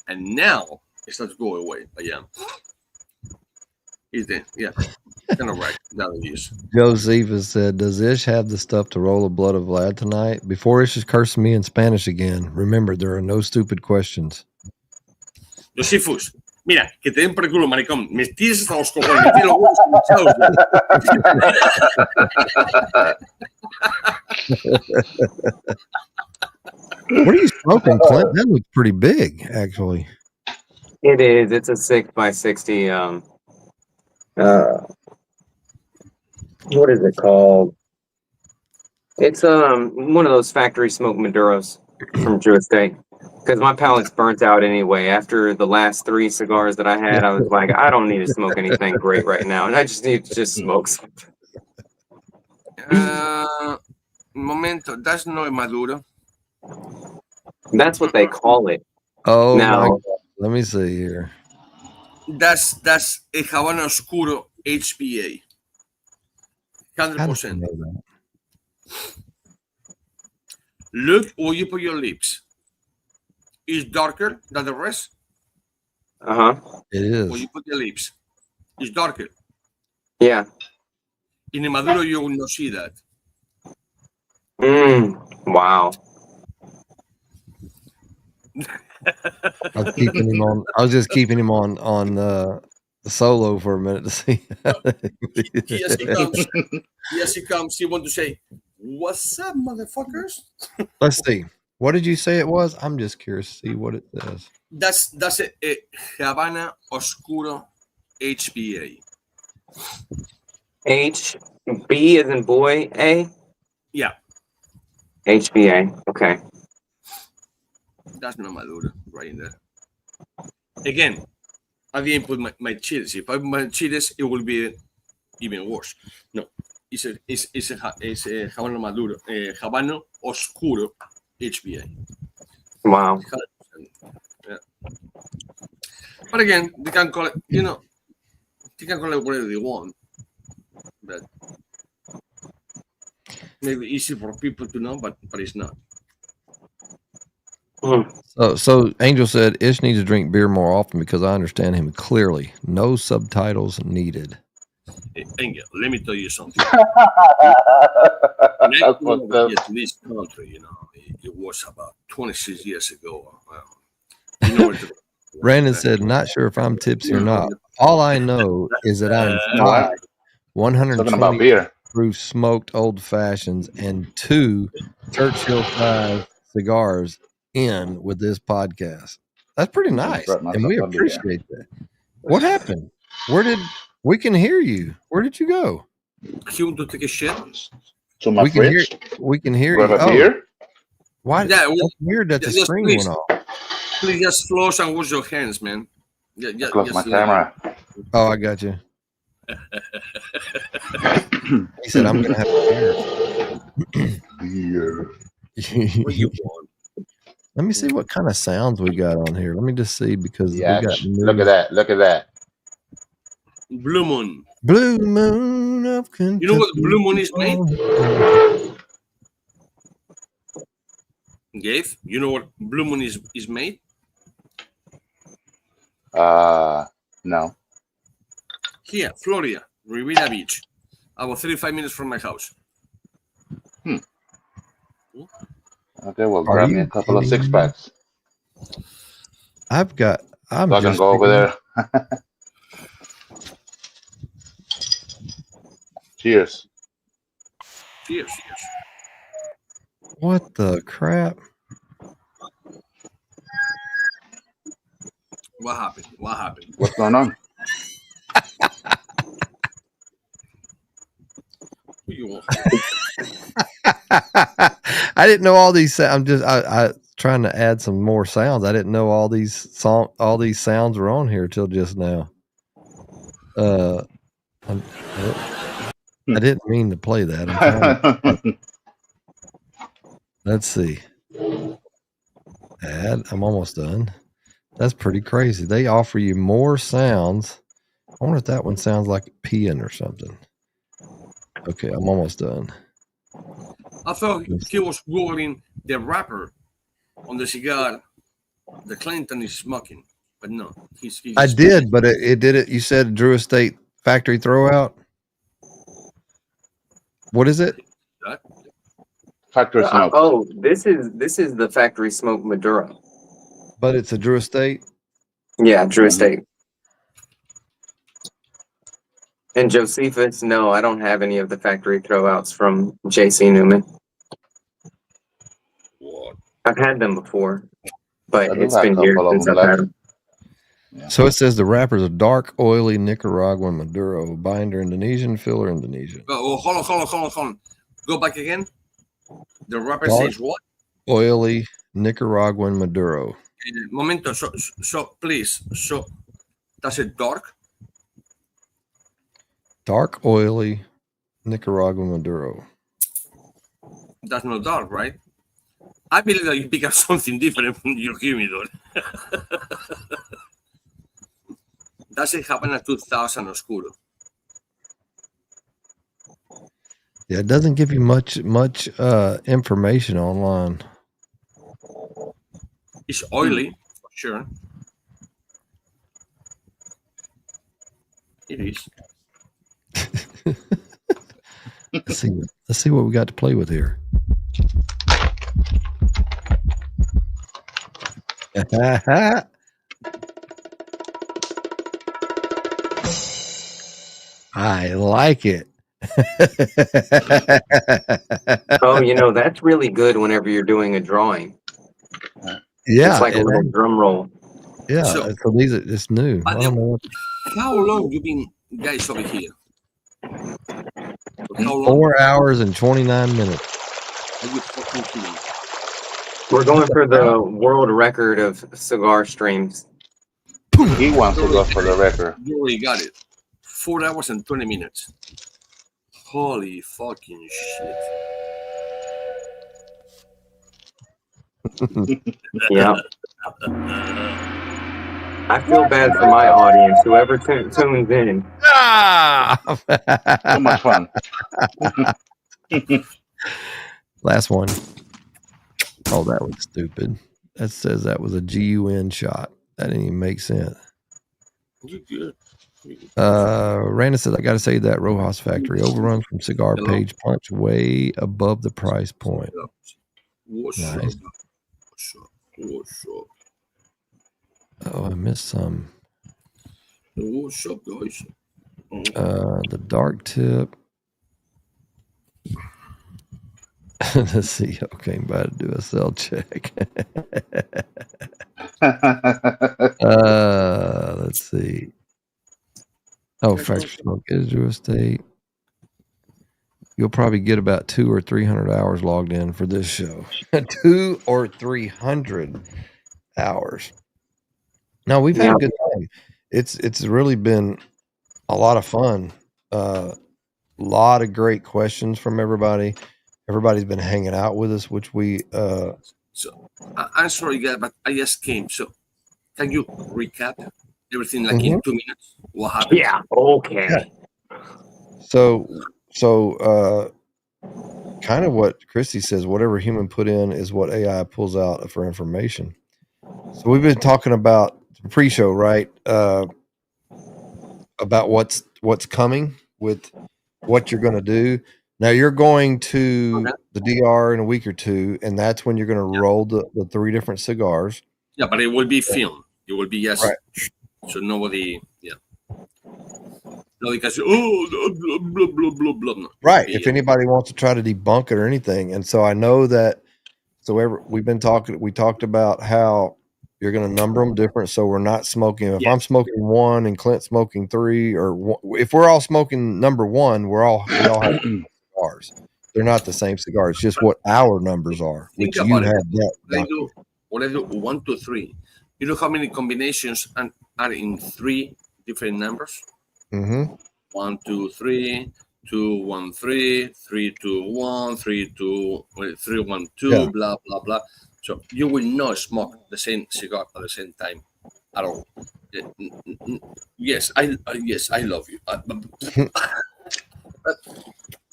Speaker 5: And now it starts to go away. But yeah, it's there. Yeah, kind of right. That it is.
Speaker 1: Josephus said, "Does Ish have the stuff to roll a blood of Vlad tonight?" Before Ish is cursing me in Spanish again, remember there are no stupid questions.
Speaker 5: Josephus. Mira, que te den por el culo, maricón. Me tires hasta los cojones, me tiro los huevos
Speaker 1: What are you smoking, Clint? That looks pretty big, actually.
Speaker 4: It is. It's a 6x60. What is it called? It's one of those factory smoked Maduros from Jewish Day. Because my palate's burnt out anyway. After the last 3 cigars that I had, I was like, I don't need to smoke anything great right now. And I just need to just smoke something.
Speaker 5: Momento, that's not Maduro.
Speaker 4: That's what they call it.
Speaker 1: Oh,
Speaker 4: now,
Speaker 1: let me see here.
Speaker 5: That's a Havana Oscuro HPA. 100%. Look where you put your lips. Is darker than the rest.
Speaker 1: It is.
Speaker 5: When you put your lips, it's darker.
Speaker 4: Yeah.
Speaker 5: In a Maduro, you will not see that.
Speaker 4: Wow.
Speaker 1: I was just keeping him on the solo for a minute to see.
Speaker 5: Yes, he comes. He wants to say, "What's up, motherfuckers?"
Speaker 1: Let's see. What did you say it was? I'm just curious to see what it says.
Speaker 5: That's a Havana Oscuro HBA.
Speaker 4: HB as in boy, A?
Speaker 5: Yeah,
Speaker 4: HBA. Okay.
Speaker 5: that's not Maduro right in there. Again, I didn't put my chiles. If I put my chiles, it will be even worse. No, it's a Habano Maduro, Habano Oscuro HBA.
Speaker 4: Wow.
Speaker 5: Yeah. But again, they can call it, they can call it whatever they want. But maybe easy for people to know, but it's not.
Speaker 1: So Angel said Ish needs to drink beer more often because I understand him clearly. No subtitles needed.
Speaker 5: Hey, Angel, let me tell you something.
Speaker 3: That's fucked up.
Speaker 5: To this country, it was about 26 years ago.
Speaker 1: Brandon said, not sure if I'm tipsy or not. All I know is that I'm 120
Speaker 3: beer.
Speaker 1: proof smoked old fashions and 2 Churchill size cigars in with this podcast. That's pretty nice. And we appreciate that. What happened? We can hear you? Where did you go?
Speaker 5: He want to take a shit?
Speaker 3: To my fridge.
Speaker 1: We can hear
Speaker 3: Grab
Speaker 1: you.
Speaker 3: a beer?
Speaker 1: Why?
Speaker 5: Yeah,
Speaker 1: that's weird that the screen went off.
Speaker 5: Please just floss and wash your hands, man.
Speaker 3: Close my camera.
Speaker 1: Oh, I got you. He said, I'm going to have a beer.
Speaker 5: What you want?
Speaker 1: Let me see what kind of sounds we got on here. Let me just see because we got
Speaker 3: look at that. Look at that.
Speaker 5: Blue Moon.
Speaker 1: Blue Moon of Kentucky.
Speaker 5: You know what Blue Moon is made? Gabe, you know what Blue Moon is made?
Speaker 3: No.
Speaker 5: Here, Florida, Riviera Beach. About 35 minutes from my house.
Speaker 3: Okay, well, grab me a couple of 6-packs.
Speaker 1: I can
Speaker 3: go over there. Cheers.
Speaker 5: Cheers.
Speaker 1: What the crap?
Speaker 5: What happened?
Speaker 3: What's going on?
Speaker 1: What you want? I didn't know all these. I'm just I trying to add some more sounds. I didn't know all these sounds were on here till just now. I didn't mean to play that. Let's see. I'm almost done. That's pretty crazy. They offer you more sounds. I wonder if that one sounds like peeing or something. Okay, I'm almost done.
Speaker 5: I thought he was googling the wrapper on the cigar the Clinton is smoking, but no.
Speaker 1: I did, but it did it. You said Drew Estate factory throwout. What is it?
Speaker 3: Factory smoke.
Speaker 4: This is the factory smoke Maduro.
Speaker 1: But it's a Drew Estate?
Speaker 4: Yeah, Drew Estate. And Josephus, no, I don't have any of the factory throwouts from JC Newman.
Speaker 5: What?
Speaker 4: I've had them before, but it's been years since I've had them.
Speaker 3: Yeah.
Speaker 1: So it says the wrappers are dark, oily Nicaraguan Maduro, binder Indonesian, filler Indonesian.
Speaker 5: Oh, hold on. Go back again. The wrapper
Speaker 1: Dark,
Speaker 5: says what?
Speaker 1: Oily Nicaraguan Maduro.
Speaker 5: Momento. So please. So does it dark?
Speaker 1: Dark, oily Nicaraguan Maduro.
Speaker 5: That's not dark, right? I believe that you pick up something different from your humidor. Does it happen at 2000 Oscuro?
Speaker 1: Yeah, it doesn't give you much information online.
Speaker 5: It's oily, for sure. It is.
Speaker 1: Let's see what we got to play with here. I like it.
Speaker 4: Oh, that's really good whenever you're doing a drawing.
Speaker 1: Yeah,
Speaker 4: It's like a little drum roll.
Speaker 1: Yeah,
Speaker 5: So-
Speaker 1: so these are it's new. I don't know what,
Speaker 5: How long you been guys over here? How long
Speaker 1: 4 hours and 29 minutes.
Speaker 5: are you fucking kidding?
Speaker 4: We're going for the world record of cigar streams.
Speaker 3: He wants to go for the record.
Speaker 5: You already got it. 4 hours and 20 minutes. Holy fucking shit.
Speaker 4: Yeah. I feel bad for my audience, whoever tunes in.
Speaker 3: So much fun.
Speaker 1: Last one. Oh, that was stupid. That says that was a GUN shot. That didn't even make sense.
Speaker 5: You good.
Speaker 1: Randa says, I got to say that Rojas Factory overrun from cigar
Speaker 5: Hello?
Speaker 1: page punch way above the price point.
Speaker 5: What's
Speaker 1: Nice.
Speaker 5: up? What's up? What's up?
Speaker 1: Oh, I missed some.
Speaker 5: What's up, guys?
Speaker 1: The dark tip. The CEO came by to do a cell check. Let's see. Oh, Factory Smoke Israel State. You'll probably get about 200 or 300 hours logged in for this show. 200 or 300 hours. No, we've had a good time. It's really been a lot of fun. Lot of great questions from everybody. Everybody's been hanging out with us, which we
Speaker 5: So, I'm sorry, guys, but I just came. So, can you recap everything like in 2 minutes? What happened?
Speaker 4: Yeah, okay.
Speaker 1: so kind of what Christy says, whatever human put in is what AI pulls out for information. So we've been talking about the pre-show, right? About what's coming with what you're going to do. Now you're going to the DR in a week or two, and that's when you're going to roll the 3 different cigars.
Speaker 5: Yeah, but it will be filmed. It will be just
Speaker 1: Right.
Speaker 5: so nobody, nobody can say, oh, blah blah blah blah blah. No,
Speaker 1: Right.
Speaker 5: Be,
Speaker 1: If anybody wants to try to debunk it or anything. And so I know that, we talked about how you're going to number them different. So we're not smoking. If I'm smoking 1 and Clint's smoking 3, or if we're all smoking number 1, we all have cigars. They're not the same cigars, just what our numbers are,
Speaker 5: Think
Speaker 1: which you
Speaker 5: about
Speaker 1: have
Speaker 5: it.
Speaker 1: that.
Speaker 5: What I do 1, 2, 3. You know how many combinations are in 3 different numbers?
Speaker 1: Mm-hmm.
Speaker 5: 1, 2, 3, 2, 1, 3, 3, 2, 1, 3, 2, 3, 1, 2, blah blah blah. So you will not smoke the same cigar at the same time at all. Yes, I love you.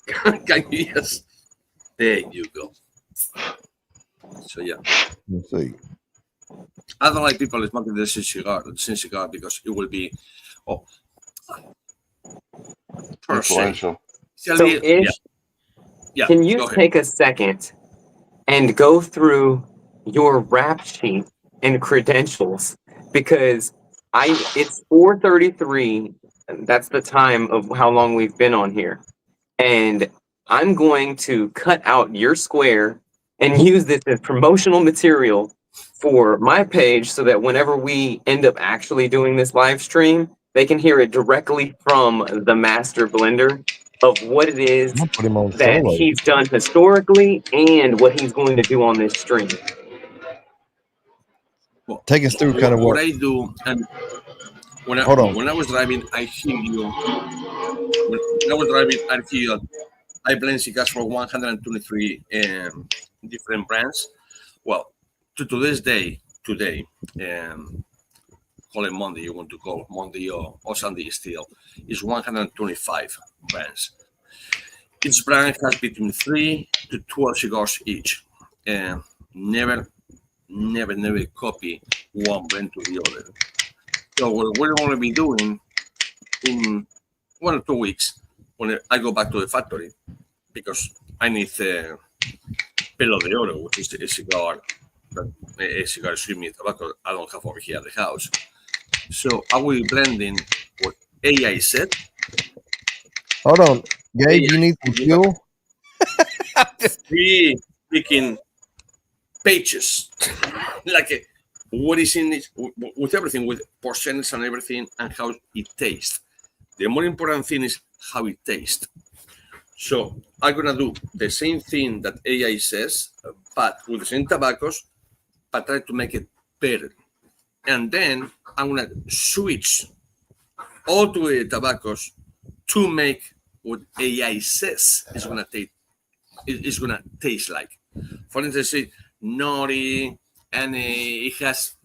Speaker 5: Can you just? There you go. So yeah,
Speaker 1: Let's see.
Speaker 5: I don't like people smoking the same cigar because it will be per se.
Speaker 3: Influential.
Speaker 4: So, Ish, can you take a second and go through your rap sheet and credentials? Because it's 4:33. That's the time of how long we've been on here. And I'm going to cut out your square and use this as promotional material for my page so that whenever we end up actually doing this live stream, they can hear it directly from the master blender of what it is that he's done historically and what he's going to do on this stream.
Speaker 5: Well,
Speaker 1: take us through kind of what
Speaker 5: I do. And when I was driving, I hear you. When I was driving, I hear I blend cigars for 123 different brands. Well, to today's day, today, call it Monday, you want to call Monday or Sunday still, is 125 brands. Each brand has between 3 to 12 cigars each. Never copy one brand to the other. So what we're going to be doing in 1 or 2 weeks, when I go back to the factory, because I need Pelo de Oro, which is a cigar, excuse me, tobacco I don't have over here at the house. So I will be blending what AI said.
Speaker 1: Hold on, Gabe, you need some fuel?
Speaker 5: Speaking pages, like what is in it, with everything, with percentage and everything, and how it tastes. The more important thing is how it tastes. So I'm gonna do the same thing that AI says, but with the same tobaccos, but try to make it better. And then I'm gonna switch all to the tobaccos to make what AI says is gonna taste. It's gonna taste like. For instance, say nutty, and it has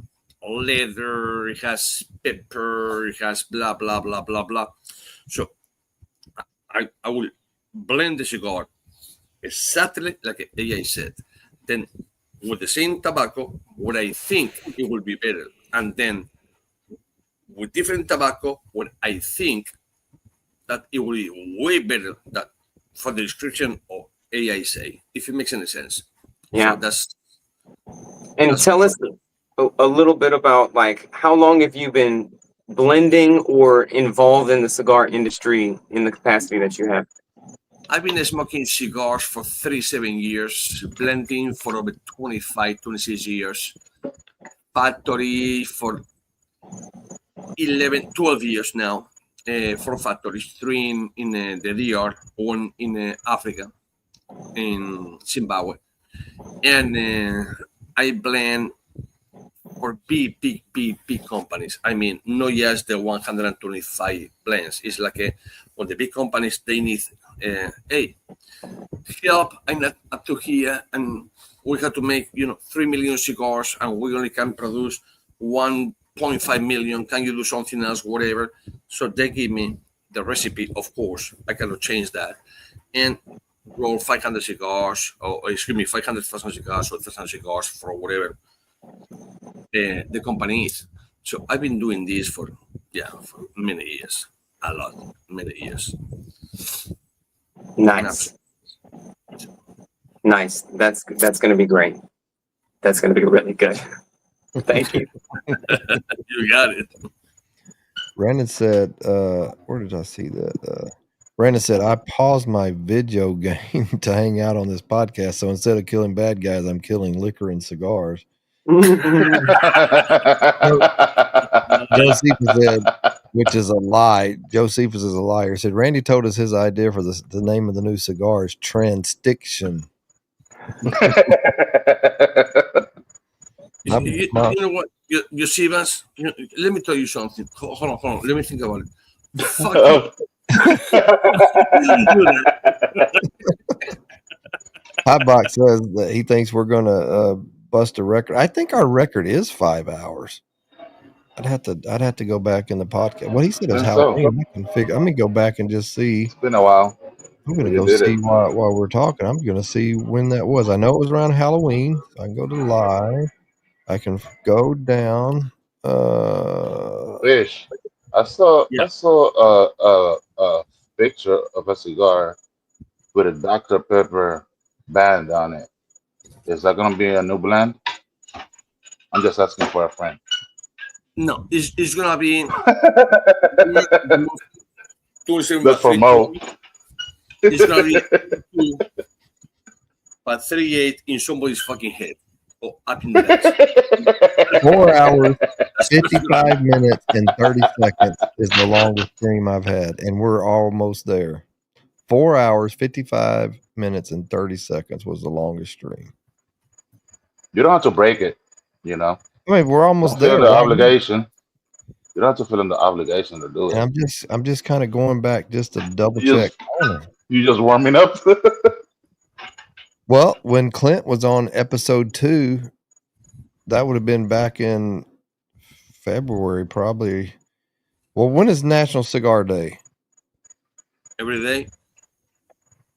Speaker 5: leather, it has pepper, it has blah blah blah blah blah. So I will blend the cigar exactly like AI said. Then with the same tobacco, what I think it will be better, and then with different tobacco, what I think that it will be way better that for the description of AI say, if it makes any sense.
Speaker 4: Yeah.
Speaker 5: So that's
Speaker 4: tell us a little bit about like how long have you been blending or involved in the cigar industry in the capacity that you have?
Speaker 5: I've been smoking cigars for 37 years, blending for over 25, 26 years, factory for 11, 12 years now, 4 factories, 3 in the DR, 1 in Africa, in Zimbabwe. And I blend for big companies. I mean, not just the 125 blends. It's like when the big companies, they need, hey, help, I'm not up to here, and we have to make 3 million cigars, and we only can produce 1.5 million. Can you do something else, whatever? So they give me the recipe. Of course, I cannot change that, and roll 500 cigars, or excuse me, 500,000 cigars or 1,000 cigars for whatever the company is. So I've been doing this for many years, a lot, many years.
Speaker 4: Nice. Nice. That's going to be great. That's going to be really good. Thank you.
Speaker 5: You got it.
Speaker 1: Brandon said, where did I see that? Brandon said, I paused my video game to hang out on this podcast. So instead of killing bad guys, I'm killing liquor and cigars. Josephus said, which is a lie. Josephus is a liar. Said Randy told us his idea for the name of the new cigar is Transdiction.
Speaker 5: You know what? You see, Vance, let me tell you something. Hold on. Let me think about it. Fuck.
Speaker 1: Hotbox says that he thinks we're going to bust a record. I think our record is 5 hours. I'd have to go back in the podcast. What he said is Halloween. I can figure. I'm gonna go back and just see.
Speaker 3: It's been a while.
Speaker 1: I'm gonna go see while we're talking. I'm gonna see when that was. I know it was around Halloween. So I can go to live. I can go down.
Speaker 3: Fish. I saw a picture of a cigar with a Dr. Pepper band on it. Is that gonna be a new blend? I'm just asking for a friend.
Speaker 5: No, it's gonna be.
Speaker 3: That's for Mo.
Speaker 5: It's gonna be but 38 in somebody's fucking head. Oh, up in the
Speaker 1: 4 hours, 55 minutes, and 30 seconds is the longest stream I've had, and we're almost there. 4 hours, 55 minutes, and 30 seconds was the longest stream.
Speaker 3: You don't have to break it, you know.
Speaker 1: I mean, we're almost there.
Speaker 3: The obligation. You don't have to feel in the obligation to do it.
Speaker 1: And I'm just kind of going back just to double check.
Speaker 3: You just warming up.
Speaker 1: Well, when Clint was on episode 2, that would have been back in February, probably. Well, when is National Cigar Day?
Speaker 5: Every day.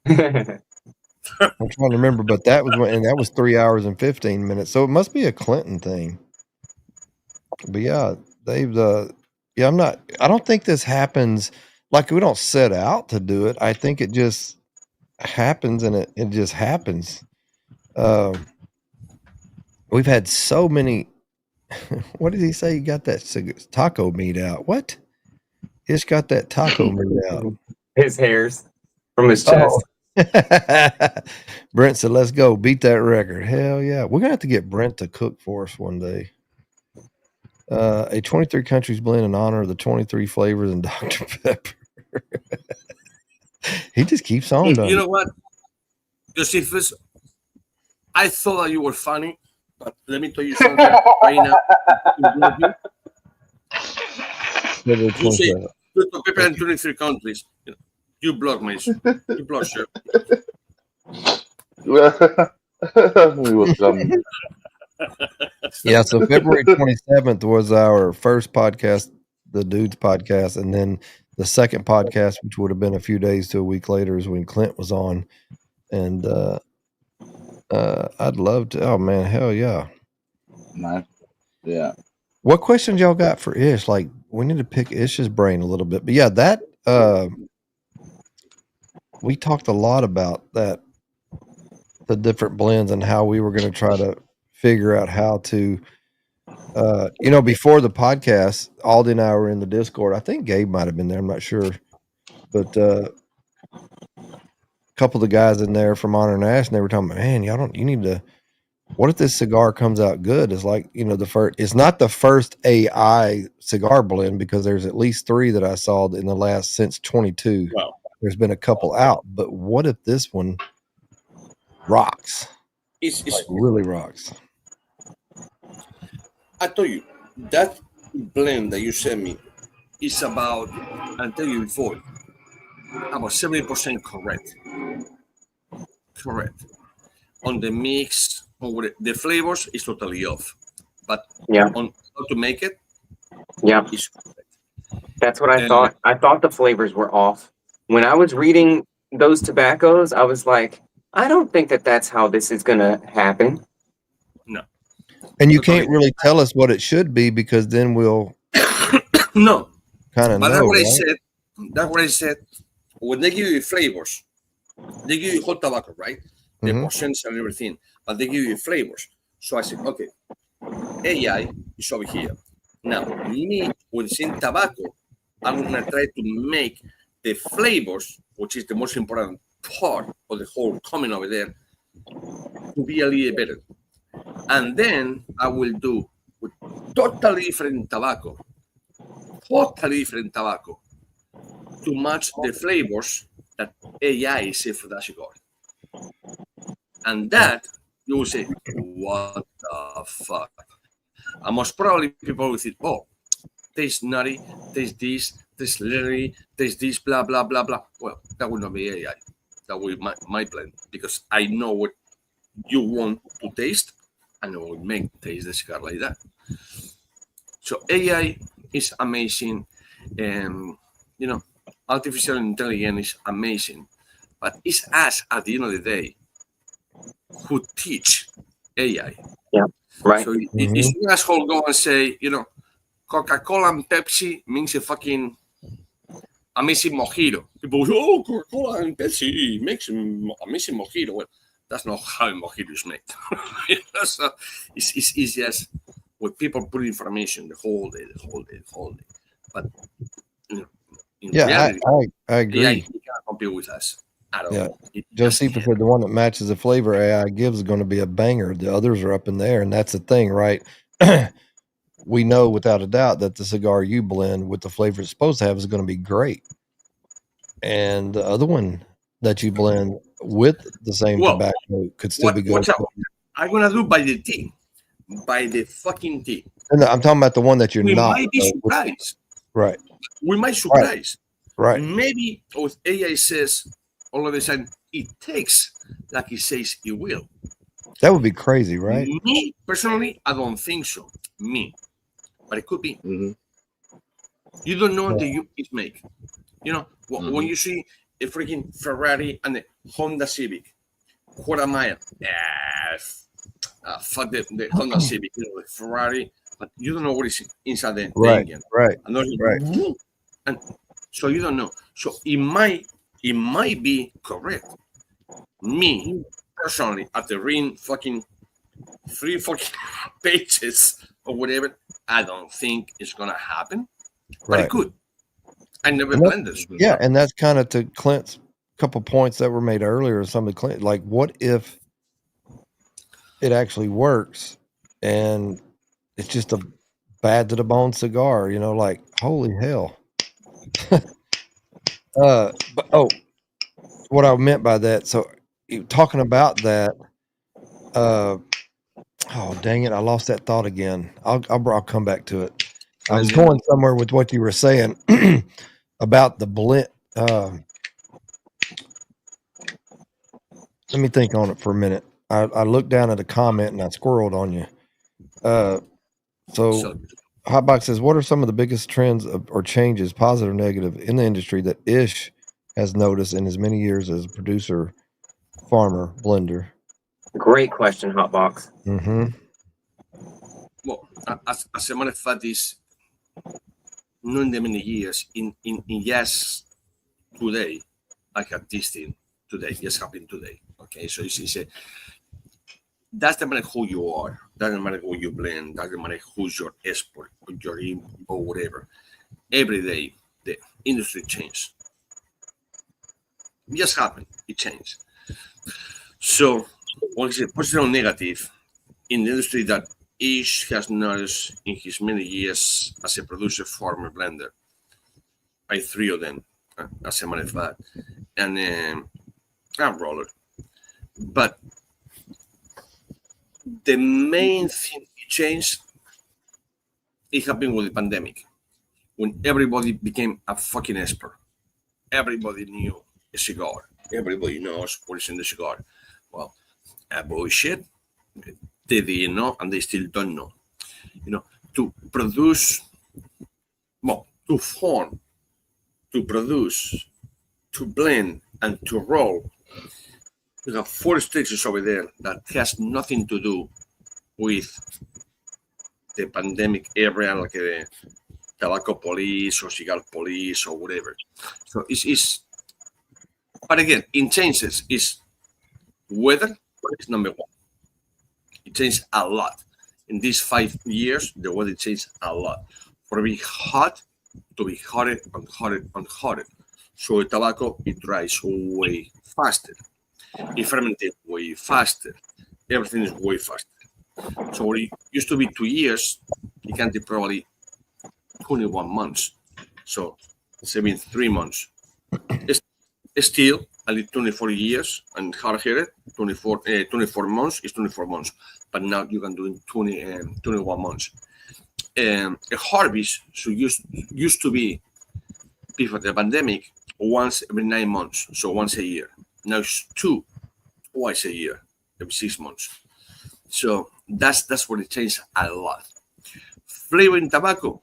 Speaker 1: I'm trying to remember, but that was when, and that was 3 hours and 15 minutes. So it must be a Clinton thing. But yeah, they've I don't think this happens like we don't set out to do it. I think it just happens, and it just happens. We've had so many. What did he say? You got that taco meat out? What? He's got that taco meat out.
Speaker 4: His hairs from his chest.
Speaker 1: Brent said, "Let's go beat that record." Hell yeah, we're gonna have to get Brent to cook for us one day. A 23 countries blend in honor of the 23 flavors and Dr. Pepper. He just keeps on.
Speaker 5: You know what, Josephus? I thought that you were funny, but let me tell you something right now. You say Dr. Pepper in 23 countries. You block me. You block, sir.
Speaker 3: We was
Speaker 1: Yeah, so February 27th was our first podcast, the Dudes podcast, and then the second podcast, which would have been a few days to a week later, is when Clint was on. And I'd love to. Oh man, hell yeah!
Speaker 3: nice. Yeah.
Speaker 1: What questions y'all got for Ish? Like, we need to pick Ish's brain a little bit. But yeah, that we talked a lot about that, the different blends and how we were going to try to figure out how to, before the podcast, Aldi and I were in the Discord. I think Gabe might have been there. I'm not sure, but a couple of the guys in there from Honor and Ash, and they were talking about, man, you need to. What if this cigar comes out good? It's like, the first. It's not the first AI cigar blend because there's at least 3 that I saw in the last since 22.
Speaker 5: Wow.
Speaker 1: There's been a couple out, but what if this one rocks?
Speaker 5: It's
Speaker 1: really rocks.
Speaker 5: I told you that blend that you sent me is about, I'll tell you before, about 70% correct. Correct. On the mix, on the flavors is totally off. But on how to make it, is correct.
Speaker 4: That's what I thought. I thought the flavors were off. When I was reading those tobaccos, I was like, I don't think that that's how this is going to happen.
Speaker 5: No.
Speaker 1: And you can't really tell us what it should be because then we'll
Speaker 5: no
Speaker 1: kind of know.
Speaker 5: That's what
Speaker 1: right?
Speaker 5: I said. That's what I said. When they give you flavors, they give you hot tobacco, right? The portions and everything, but they give you flavors. So I said, okay, AI is over here. Now, me, with same tobacco, I'm going to try to make the flavors, which is the most important part of the whole comment over there, to be a little better. And then I will do with totally different tobacco to match the flavors that AI say for that cigar. And that, you will say, what the fuck? And most probably people will think, oh, taste nutty, taste this, taste leathery, taste this, blah, blah, blah, blah. Well, that will not be AI. That will be my blend because I know what you want to taste and I will make taste the cigar like that. So AI is amazing. Artificial intelligence is amazing. But it's us at the end of the day who teach AI.
Speaker 4: Yeah, right.
Speaker 5: So if an asshole go and say, Coca-Cola and Pepsi means a fucking amazing mojito. People go, oh, Coca-Cola and Pepsi makes an amazing mojito. Well, that's not how a mojito is made. So it's just when people put information the whole day. But in reality,
Speaker 1: I agree.
Speaker 5: AI, you cannot compete with us.
Speaker 1: Yeah, Josephus said the one that matches the flavor AI gives is going to be a banger. The others are up in there, and that's the thing, right? We know without a doubt that the cigar you blend with the flavor it's supposed to have is going to be great, and the other one that you blend with the same tobacco could still be good.
Speaker 5: Watch out. I'm going to do by the tea, by the fucking tea.
Speaker 1: And I'm talking about the one that you're not.
Speaker 5: We might be surprised.
Speaker 1: Right.
Speaker 5: We might surprise.
Speaker 1: Right.
Speaker 5: Maybe with AI says, all of a sudden, it takes like it says it will.
Speaker 1: That would be crazy, right?
Speaker 5: Me, personally, I don't think so. But it could be. You don't know until you make. When you see a freaking Ferrari and a Honda Civic, quarter mile, fuck the Honda Civic, the Ferrari, but you don't know what is inside the engine.
Speaker 1: Right.
Speaker 5: And so you don't know. So it might be correct. Me, personally, after reading fucking 3 fucking pages or whatever, I don't think it's going to happen. But it could. I never planned this.
Speaker 1: Yeah, and that's kind of to Clint's couple points that were made earlier. Somebody like, what if it actually works and it's just a bad to the bone cigar? You know, like holy hell. But what I meant by that. So talking about that. Oh dang it! I lost that thought again. I'll come back to it. I was going somewhere with what you were saying about the blend. Let me think on it for a minute. I looked down at a comment and I squirreled on you. So Hotbox says, what are some of the biggest trends or changes, positive or negative, in the industry that Ish has noticed in his many years as a producer, farmer, blender?
Speaker 4: Great question, Hotbox.
Speaker 1: Mm-hmm.
Speaker 5: Well, as a matter of fact, is not in the many years. In yes, today, I have this thing today. Just happened today. Okay, so it's a doesn't matter who you are, doesn't matter who you blend, doesn't matter who's your export or your import or whatever. Every day the industry changes. It just happened. It changed. So, what is it? Positive or negative in the industry that Ish has noticed in his many years as a producer, farmer, blender? I three of them, as a matter of fact, and roller. But the main thing it changed, it happened with the pandemic, when everybody became a fucking expert. Everybody knew a cigar. Everybody knows what is in the cigar. Well, bullshit. They didn't know, and they still don't know. You know, to produce, well, to form, to produce, to blend, and to roll. You have 4 stages over there that has nothing to do with the pandemic area, like the tobacco police or cigar police or whatever. So it's but again, in changes is weather is number one. It changed a lot. In these 5 years, the weather changed a lot. For to be hot, to be hotter and hotter and hotter. So the tobacco, it dries way faster. It fermented way faster. Everything is way faster. So what it used to be 2 years, it can be probably 21 months. So it's been 3 months. It's still a little 24 years and hard-headed. 24 months is 24 months. But now you can do it 21 months. A harvest so used to be, before the pandemic, once every 9 months, so once a year. Now it's twice a year, every 6 months. So that's what it changed a lot. Flavoring tobacco,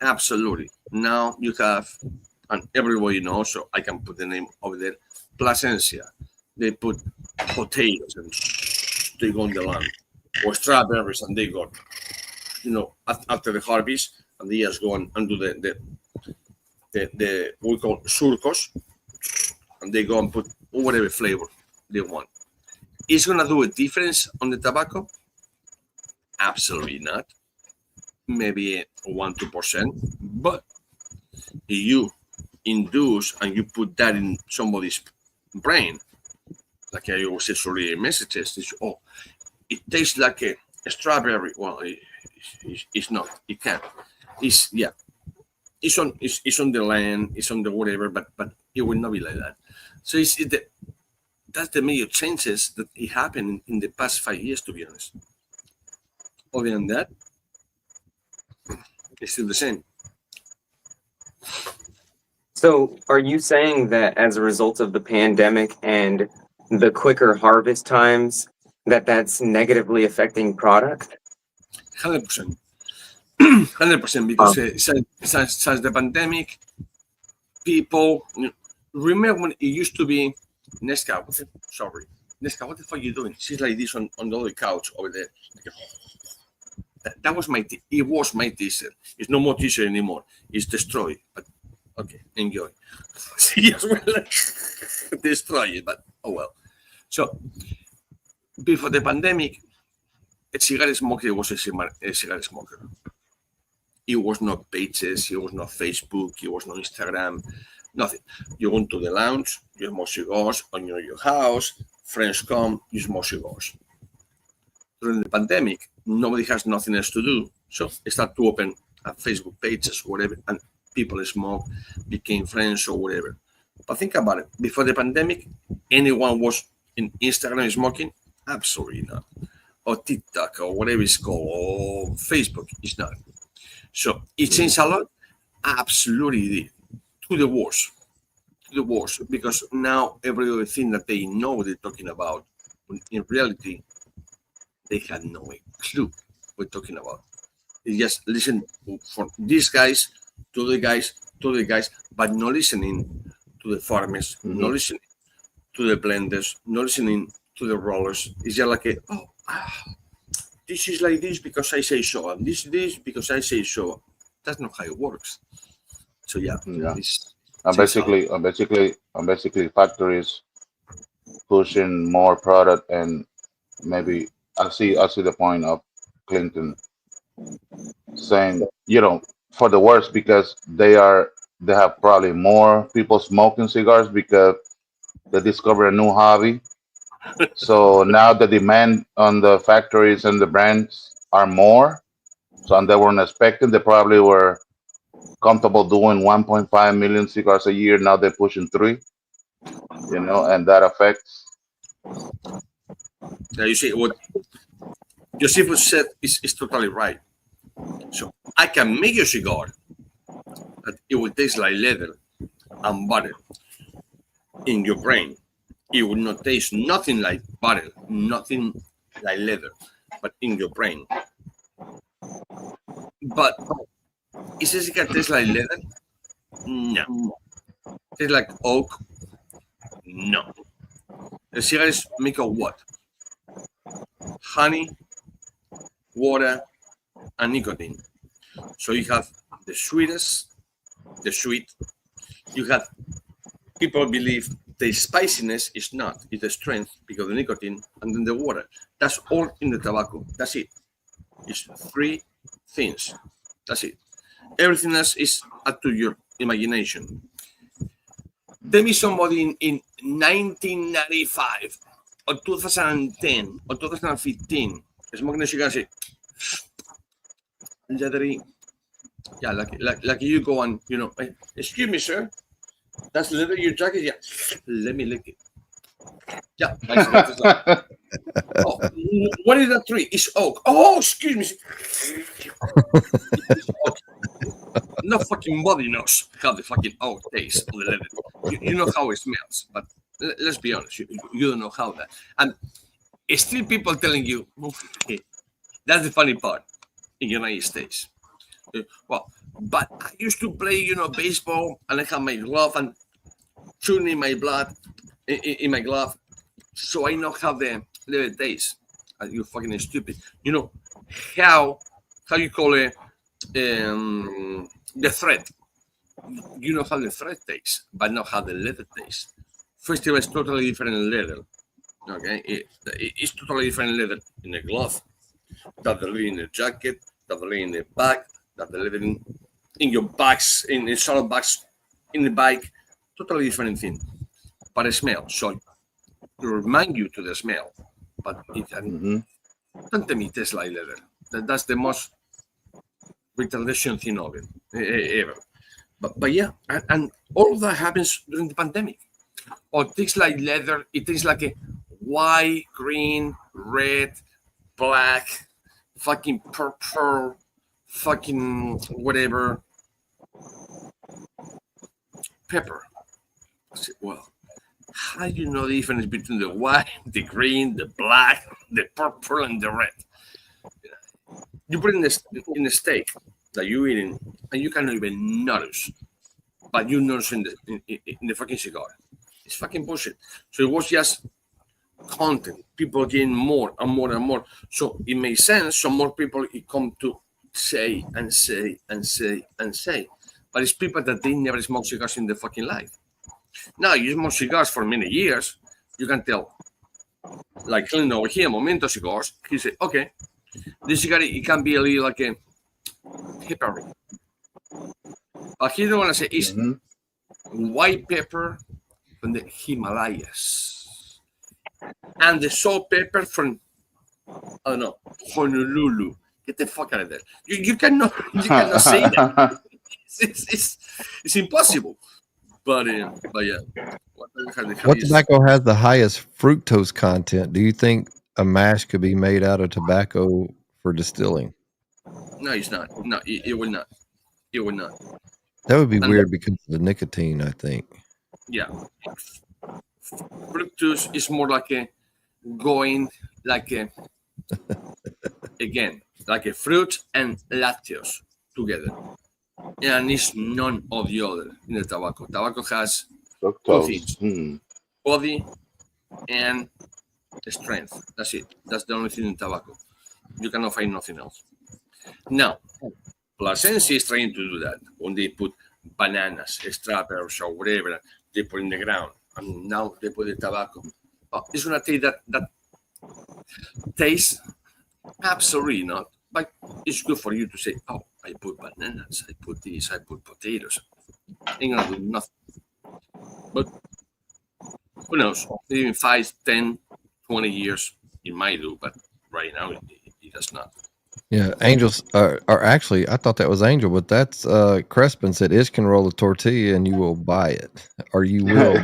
Speaker 5: absolutely. Now you have, and everybody knows, so I can put the name over there, Plasencia. They put potatoes and they go on the land, or strawberries and they go, after the harvest, and they just go and do the we call surcos, and they go and put whatever flavor they want. Is gonna do a difference on the tobacco? Absolutely not. Maybe 1-2%. But if you induce and you put that in somebody's brain, like I always say, sorry, messages, it tastes like a strawberry. Well, it's not. It can't. It's on the land. It's on the whatever. But it will not be like that. So that's the major changes that it happened in the past 5 years, to be honest. Other than that, it's still the same.
Speaker 4: So are you saying that as a result of the pandemic and the quicker harvest times, that's negatively affecting product?
Speaker 5: 100%. 100%, because since the pandemic, people remember when it used to be Nesca, what the fuck are you doing? She's like this on the other couch over there. That was it was my t-shirt. It's no more t-shirt anymore. It's destroyed. But okay, enjoy. Yes, well, destroy it, but oh well. So before the pandemic, a cigar smoker was a cigar smoker. It was not pages, it was not Facebook, it was not Instagram. Nothing. You go to the lounge, you smoke cigars on your house, friends come, you smoke cigars. During the pandemic, nobody has nothing else to do, so they start to open Facebook pages, whatever, and people smoke, became friends or whatever. But think about it. Before the pandemic, anyone was in Instagram smoking? Absolutely not. Or TikTok or whatever it's called, or Facebook. It's not. So it changed a lot? Absolutely did. To the worst. To the worst. Because now every thing that they know they're talking about, in reality, they had no clue what we're talking about. They just listen for these guys, to the guys, but not listening to the farmers, not listening to the blenders, not listening to the rollers. It's just like, this is like this because I say so, and this because I say so. That's not how it works. So yeah.
Speaker 3: And basically, factories pushing more product, and maybe I see the point of Clinton saying, for the worst, because they have probably more people smoking cigars because they discover a new hobby. So now the demand on the factories and the brands are more. So, and they weren't expecting. They probably were comfortable doing 1.5 million cigars a year. Now they're pushing 3. And that affects.
Speaker 5: Now you see what Joseph said is totally right. So I can make a cigar that it will taste like leather and butter in your brain. It will not taste nothing like butter, nothing like leather, but in your brain. But is a cigar taste like leather? No. Tastes like oak? No. The cigar is made of what? Honey, water, and nicotine. So you have the sweet. You have people believe the spiciness is not, it's the strength because of the nicotine and then the water. That's all in the tobacco. That's it. It's 3 things. That's it. Everything else is up to your imagination. Tell me somebody in 1995 or 2010 or 2015 smoking a cigar and say, leathery. Yeah, like you go and, excuse me, sir, that's leather your jacket? Yeah, let me lick it. Yeah. Oh, what is that tree? It's oak. Oh, excuse me. It's oak. No fucking body knows how the fucking oak tastes on the leather. You know how it smells, but let's be honest, you don't know how that. And still people telling you, okay, that's the funny part in the United States. Well, but I used to play, baseball, and I have my glove and chewing in my blood, in my glove, so I know how the leather tastes. You fucking stupid. You know how you call it the thread. You know how the thread tastes, but not how the leather tastes. First of all, it's totally different in leather. Okay, it's totally different leather in a glove, that the leather in the jacket, that the leather in the bag, that the leather in your bags, in the saddle bags, in the bike. Totally different thing. But the smell, so to remind you to the smell, but it don't tell me it tastes like leather. That's the most retardation thing of it ever. But yeah, and all of that happens during the pandemic. Or it tastes like leather. It tastes like a white, green, red, black, fucking purple, fucking whatever, pepper. I said, well, how do you know the difference between the white, the green, the black, the purple, and the red? You put it in the steak that you're eating, and you cannot even notice, but you notice in the fucking cigar. It's fucking bullshit. So it was just content. People getting more and more and more. So it makes sense. So more people come to say and say and say and say. But it's people that they never smoke cigars in their fucking life. Now you smoke cigars for many years. You can tell. Like Clinton over here, Momento Cigars. He said, okay, this cigar, it can be a little like a hippery. But he don't want to say it's white pepper from the Himalayas, and the salt pepper from, I don't know, Honolulu. Get the fuck out of there. You cannot say that. It's impossible. But yeah,
Speaker 1: What tobacco has the highest fructose content? Do you think a mash could be made out of tobacco for distilling?
Speaker 5: No, it's not. No, it will not. It will not.
Speaker 1: That would be weird because of the nicotine, I think.
Speaker 5: Yeah. Fructose is more like a going like a again like a fruit and lactose together, and it's none of the other in the tobacco. Tobacco has two things: body and strength. That's it. That's the only thing in tobacco. You cannot find nothing else. Now, Plasencia is trying to do that when they put bananas, strawberries, or whatever they put in the ground, and now they put the tobacco. It's gonna take that taste. Absolutely not. But it's good for you to say, "Oh, I put bananas, I put this, I put potatoes." Ain't gonna do nothing. But who knows? Maybe in 5, 10, 20 years, it might do. But right now, it does not.
Speaker 1: Yeah, Angels are actually. I thought that was Angel, but that's Crespin said Ish can roll a tortilla and you will buy it, or you will.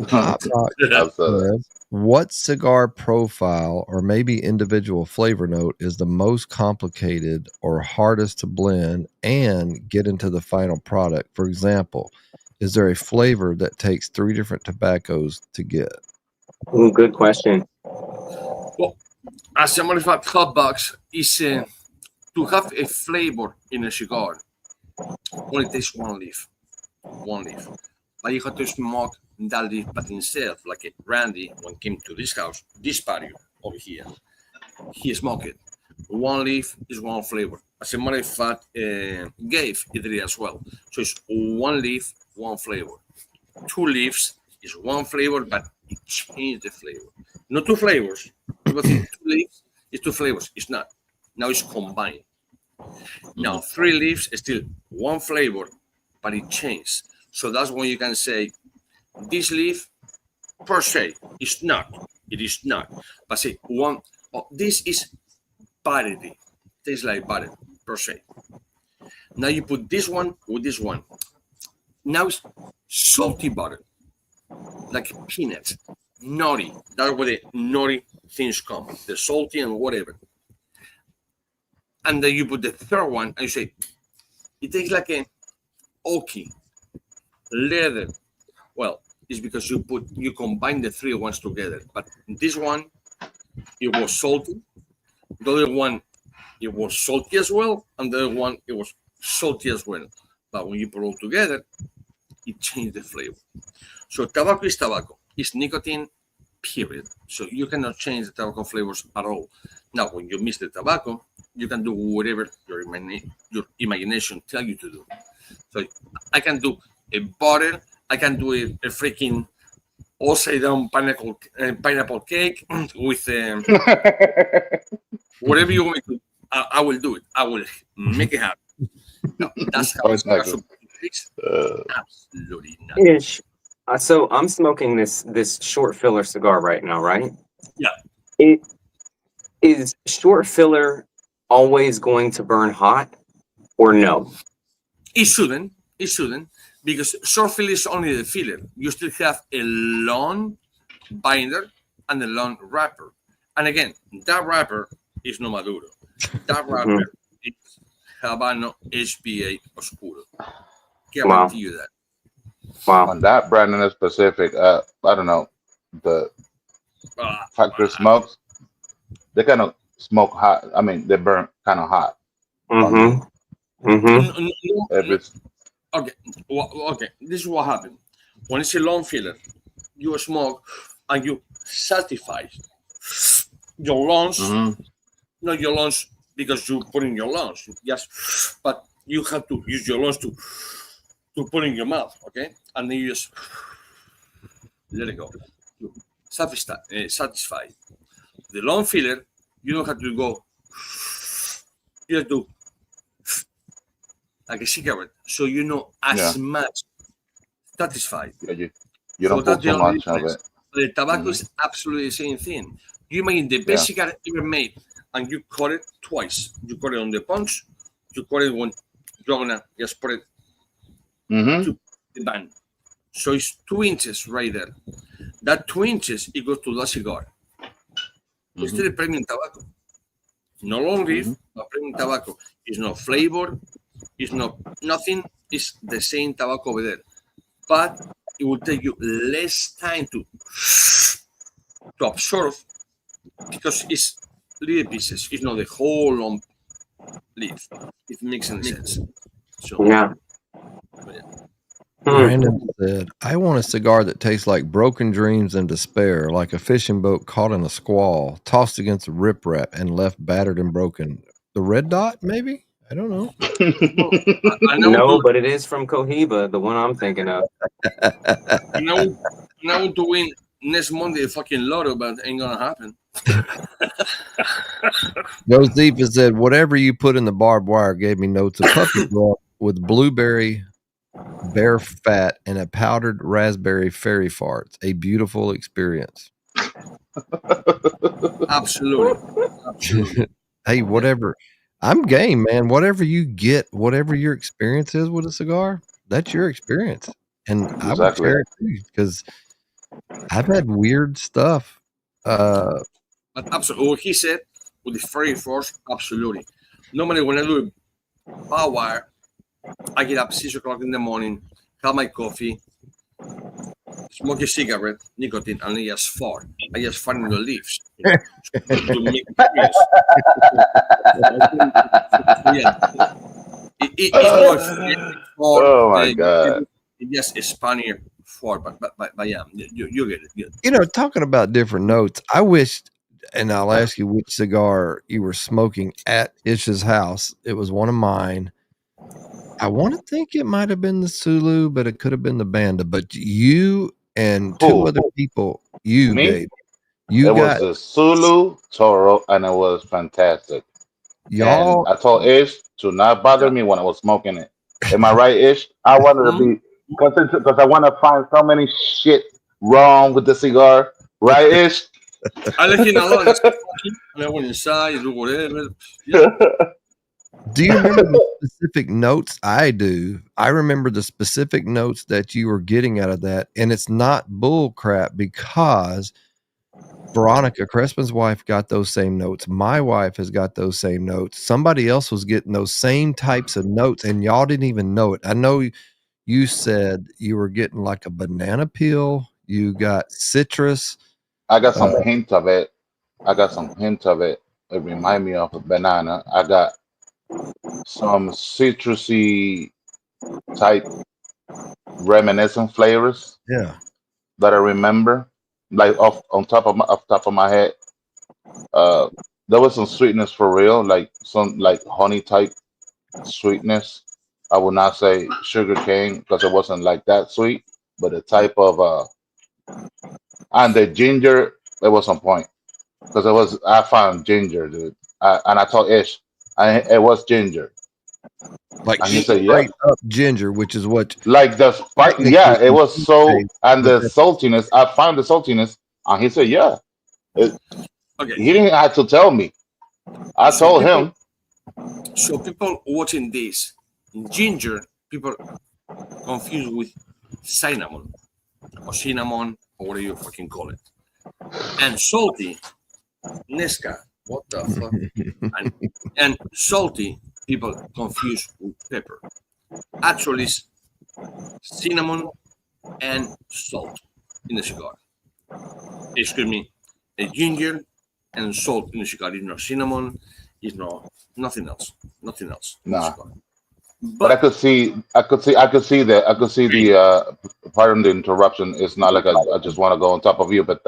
Speaker 1: Hot Rock says, what cigar profile or maybe individual flavor note is the most complicated or hardest to blend and get into the final product? For example, is there a flavor that takes 3 different tobaccos to get?
Speaker 4: Ooh, good question.
Speaker 5: Well, as a matter of fact, hot box is to have a flavor in a cigar. Only takes one leaf, but you have to smoke that leaf by himself. Like Randy, when he came to this house, this patio over here, he smoked it. One leaf is one flavor. As a matter of fact, Gabe did it as well. So it's one leaf, one flavor. 2 leaves is one flavor, but it changed the flavor. Not 2 flavors. People think 2 leaves is 2 flavors. It's not. Now it's combined. Now 3 leaves is still one flavor, but it changed. So that's when you can say this leaf per se is not. It is not. But say one. Oh, this is parity. Tastes like butter per se. Now you put this one with this one. Now it's salty butter, like peanuts, nutty. That's where the nutty things come, the salty and whatever. And then you put the third one and you say, it tastes like a oaky, leather. Well, it's because you combine the 3 ones together. But this one, it was salty. The other one, it was salty as well. And the other one, it was salty as well. But when you put all together, it changed the flavor. So tobacco is tobacco. It's nicotine, period. So you cannot change the tobacco flavors at all. Now, when you mix the tobacco, you can do whatever your imagination tell you to do. So I can do a butter. I can do a freaking upside down pineapple cake with whatever you want me to. I will do it. I will make it happen. No, that's how it's absolutely not.
Speaker 4: Ish. So I'm smoking this short filler cigar right now, right?
Speaker 5: Yeah.
Speaker 4: Is short filler always going to burn hot, or no?
Speaker 5: It shouldn't. Because short filler is only the filler. You still have a long binder and a long wrapper. And again, that wrapper is no Maduro. That wrapper is Habano HBA Oscuro. Guarantee you that.
Speaker 4: Wow.
Speaker 3: On that brand in specific, I don't know, the factory smokes, they kind of smoke hot. I mean, they burn kind of hot.
Speaker 5: Okay. This is what happened. When it's a long filler, you smoke and you satisfy your lungs. Not your lungs because you put in your lungs. Yes, but you have to use your lungs to put in your mouth. Okay, and then you just let it go. You satisfy. The long filler, you don't have to go. You have to like a cigarette, so you know as much satisfied.
Speaker 3: Yeah, you don't put too much of it.
Speaker 5: The tobacco is absolutely the same thing. You make the best cigar ever made, and you cut it twice. You cut it on the punch. You cut it when you're gonna just put it to the band. So it's 2 inches right there. That 2 inches, it goes to the cigar. It's still premium tobacco. No long leaf, but premium tobacco. It's not flavor. It's not nothing. It's the same tobacco over there. But it will take you less time to absorb because it's little pieces. It's not the whole long leaf. It makes any sense. So,
Speaker 4: yeah.
Speaker 1: Brandon said, I want a cigar that tastes like broken dreams and despair, like a fishing boat caught in a squall, tossed against a riprap and left battered and broken. The Red Dot, maybe? I don't know.
Speaker 4: No, but it is from Cohiba, the one I'm thinking of.
Speaker 5: I want to win next Monday fucking lotto, but ain't gonna happen.
Speaker 1: Josefa said, whatever you put in the barbed wire gave me notes of puppy dog with blueberry, bear fat, and a powdered raspberry fairy farts. A beautiful experience.
Speaker 5: Absolutely.
Speaker 1: Hey, whatever. I'm game, man. Whatever you get, whatever your experience is with a cigar, that's your experience. And I would share it too, because I've had weird stuff.
Speaker 5: But absolutely, what he said with the fairy force, absolutely. Normally, when I do power wire, I get up 6 o'clock in the morning, have my coffee, smoke a cigarette, nicotine, and I just fart. I just fart in the leaves. To make experience. It's more
Speaker 3: oh my God.
Speaker 5: It's just a Spaniard fart, but yeah, you get it.
Speaker 1: You know, talking about different notes, I wished, and I'll ask you which cigar you were smoking at Ish's house. It was one of mine. I want to think it might have been the Sulu, but it could have been the Panda. But you and two other people, Gabe,
Speaker 3: it was the Sulu Toro, and it was fantastic.
Speaker 1: Y'all,
Speaker 3: and I told Ish to not bother me when I was smoking it. Am I right, Ish? I wanted to be because I want to find so many shit wrong with the cigar, right, Ish?
Speaker 5: I let you know. I went inside, do whatever. Yeah.
Speaker 1: Do you remember the specific notes? I do. I remember the specific notes that you were getting out of that, and it's not bull crap because Veronica Crespin's wife got those same notes. My wife has got those same notes. Somebody else was getting those same types of notes, and y'all didn't even know it. I know you said you were getting like a banana peel. You got citrus.
Speaker 3: I got some hint of it. It reminded me of a banana. I got some citrusy type reminiscent flavors.
Speaker 1: Yeah.
Speaker 3: That I remember, like off top of my head. There was some sweetness for real, like some like honey type sweetness. I would not say sugar cane because it wasn't like that sweet, but the type of and the ginger, it was on point because I found ginger, dude. And I told Ish, it was ginger.
Speaker 1: Like
Speaker 3: and he said,
Speaker 1: straight up ginger, which is what
Speaker 3: like the spice. Yeah, it was so, and the saltiness. I found the saltiness, and he said, yeah.
Speaker 5: Okay.
Speaker 3: He didn't have to tell me. I told him.
Speaker 5: So people watching this, ginger, people confused with cinnamon or whatever you fucking call it, and salty, Nesca. What the fuck? and salty, people confused with pepper. Actually, it's cinnamon and salt in the cigar. Excuse me, the ginger and salt in the cigar is not cinnamon, is not nothing else.
Speaker 3: Nah. But I could see the pardon the interruption. It's not like I just want to go on top of you, but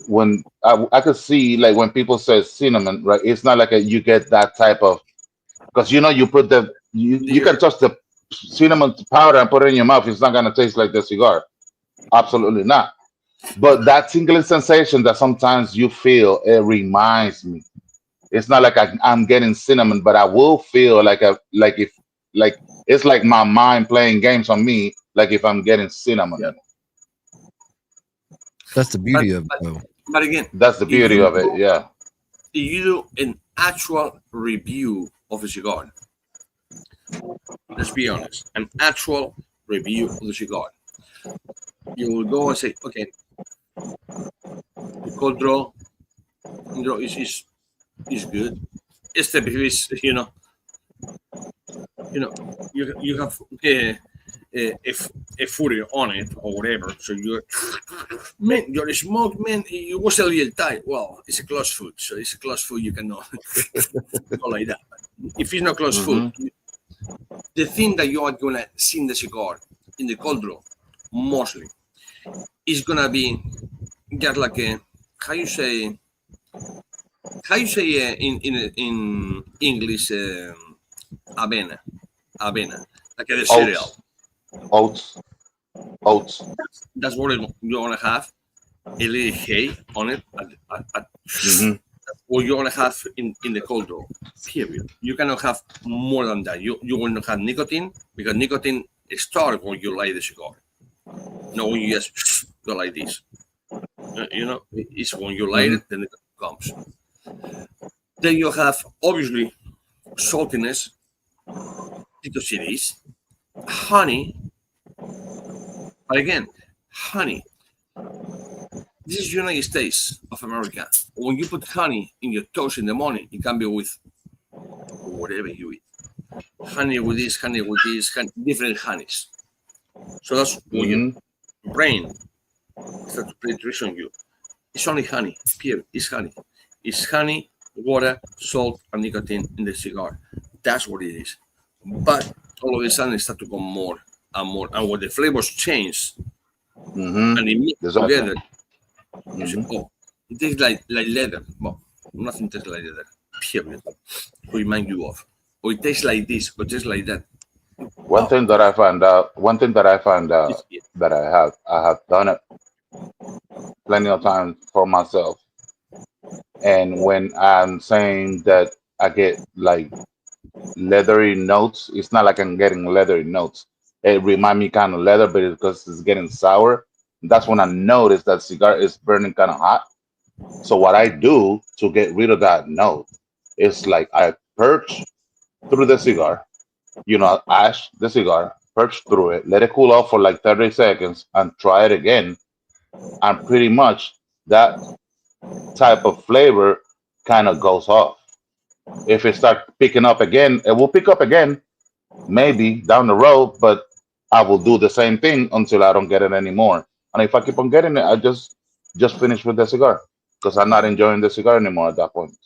Speaker 3: when I could see, like when people say cinnamon, right? It's not like you get that type of, because you put you can touch the cinnamon powder and put it in your mouth. It's not gonna taste like the cigar. Absolutely not. But that tingling sensation that sometimes you feel, it reminds me. It's not like I'm getting cinnamon, but I will feel like if like it's like my mind playing games on me, like if I'm getting cinnamon.
Speaker 5: Yeah.
Speaker 1: That's the beauty of it, though.
Speaker 5: But again,
Speaker 3: That's the beauty of it. Yeah.
Speaker 5: if you do an actual review of a cigar, let's be honest, an actual review of the cigar, you will go and say, okay, the cold draw is good. Except if it's, you have a footer on it or whatever. So you're smoke, man. It was a little tight. Well, it's a closed food, so it's a closed food. You cannot go like that. If it's not closed food, the thing that you are gonna see in the cigar in the cold draw mostly is gonna be just like a how you say in English avena, like the cereal.
Speaker 3: Oats.
Speaker 5: That's what you're gonna have. A little hay on it. That's what you're gonna have in the cold draw. Period. You cannot have more than that. You will not have nicotine because nicotine starts when you light the cigar. No, when you just go like this. It's when you light it, then it comes. Then you have obviously saltiness, because it is honey. But again, honey. This is United States of America. When you put honey in your toast in the morning, it can be with whatever you eat. Honey with this, different honeys. So that's when your brain starts to play tricks on you. It's only honey. Period. It's honey. It's honey, water, salt, and nicotine in the cigar. That's what it is. But all of a sudden, it starts to go more and more. And when the flavors change, and they mix together, you say, oh, it tastes like leather. Well, nothing tastes like leather. Period. To remind you of. Or it tastes like this, or just like that.
Speaker 3: One thing that I found out that I have done it plenty of times for myself. And when I'm saying that I get like leathery notes, it's not like I'm getting leathery notes. It remind me kind of leather, but it's because it's getting sour. That's when I notice that cigar is burning kind of hot. So what I do to get rid of that note is like I perch through the cigar, ash the cigar, perch through it, let it cool off for like 30 seconds, and try it again. And pretty much that type of flavor kind of goes off. If it starts picking up again, it will pick up again, maybe down the road, but I will do the same thing until I don't get it anymore. And if I keep on getting it, I just finish with the cigar because I'm not enjoying the cigar anymore at that point.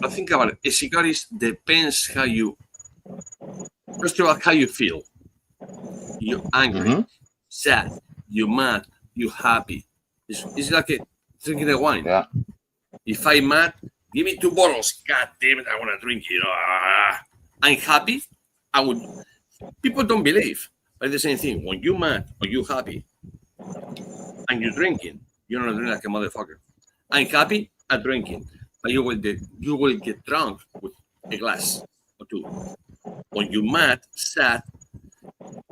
Speaker 5: I think about it. A cigar depends how you, first of all, how you feel. You're angry, sad, you're mad, you're happy. It's like drinking a wine.
Speaker 3: Yeah.
Speaker 5: If I'm mad, give me 2 bottles. God damn it, I want to drink it. I'm happy. I would. People don't believe, but the same thing. When you're mad or you're happy, and you're drinking, you're not drinking like a motherfucker. I'm happy, I'm drinking, but you will get drunk with a glass or 2. When you're mad, sad,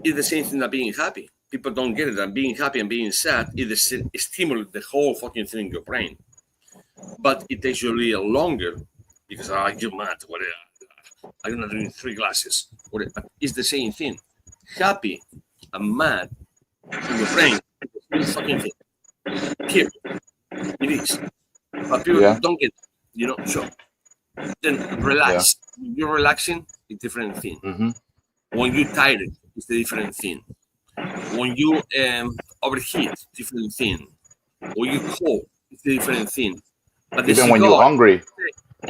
Speaker 5: it's the same thing that being happy. People don't get it. That being happy and being sad it stimulates the whole fucking thing in your brain. But it takes you a little longer because you're mad. Whatever. I'm gonna drink 3 glasses. Whatever. But it's the same thing. Happy and mad in your brain. It's fucking thing. Period. It is. But people don't get it, So then relax. Yeah. When you're relaxing, it's a different thing. When you're tired, it's a different thing. When you overheat, different thing. When you cold, it's a different thing. But
Speaker 3: even cigar, when you're hungry.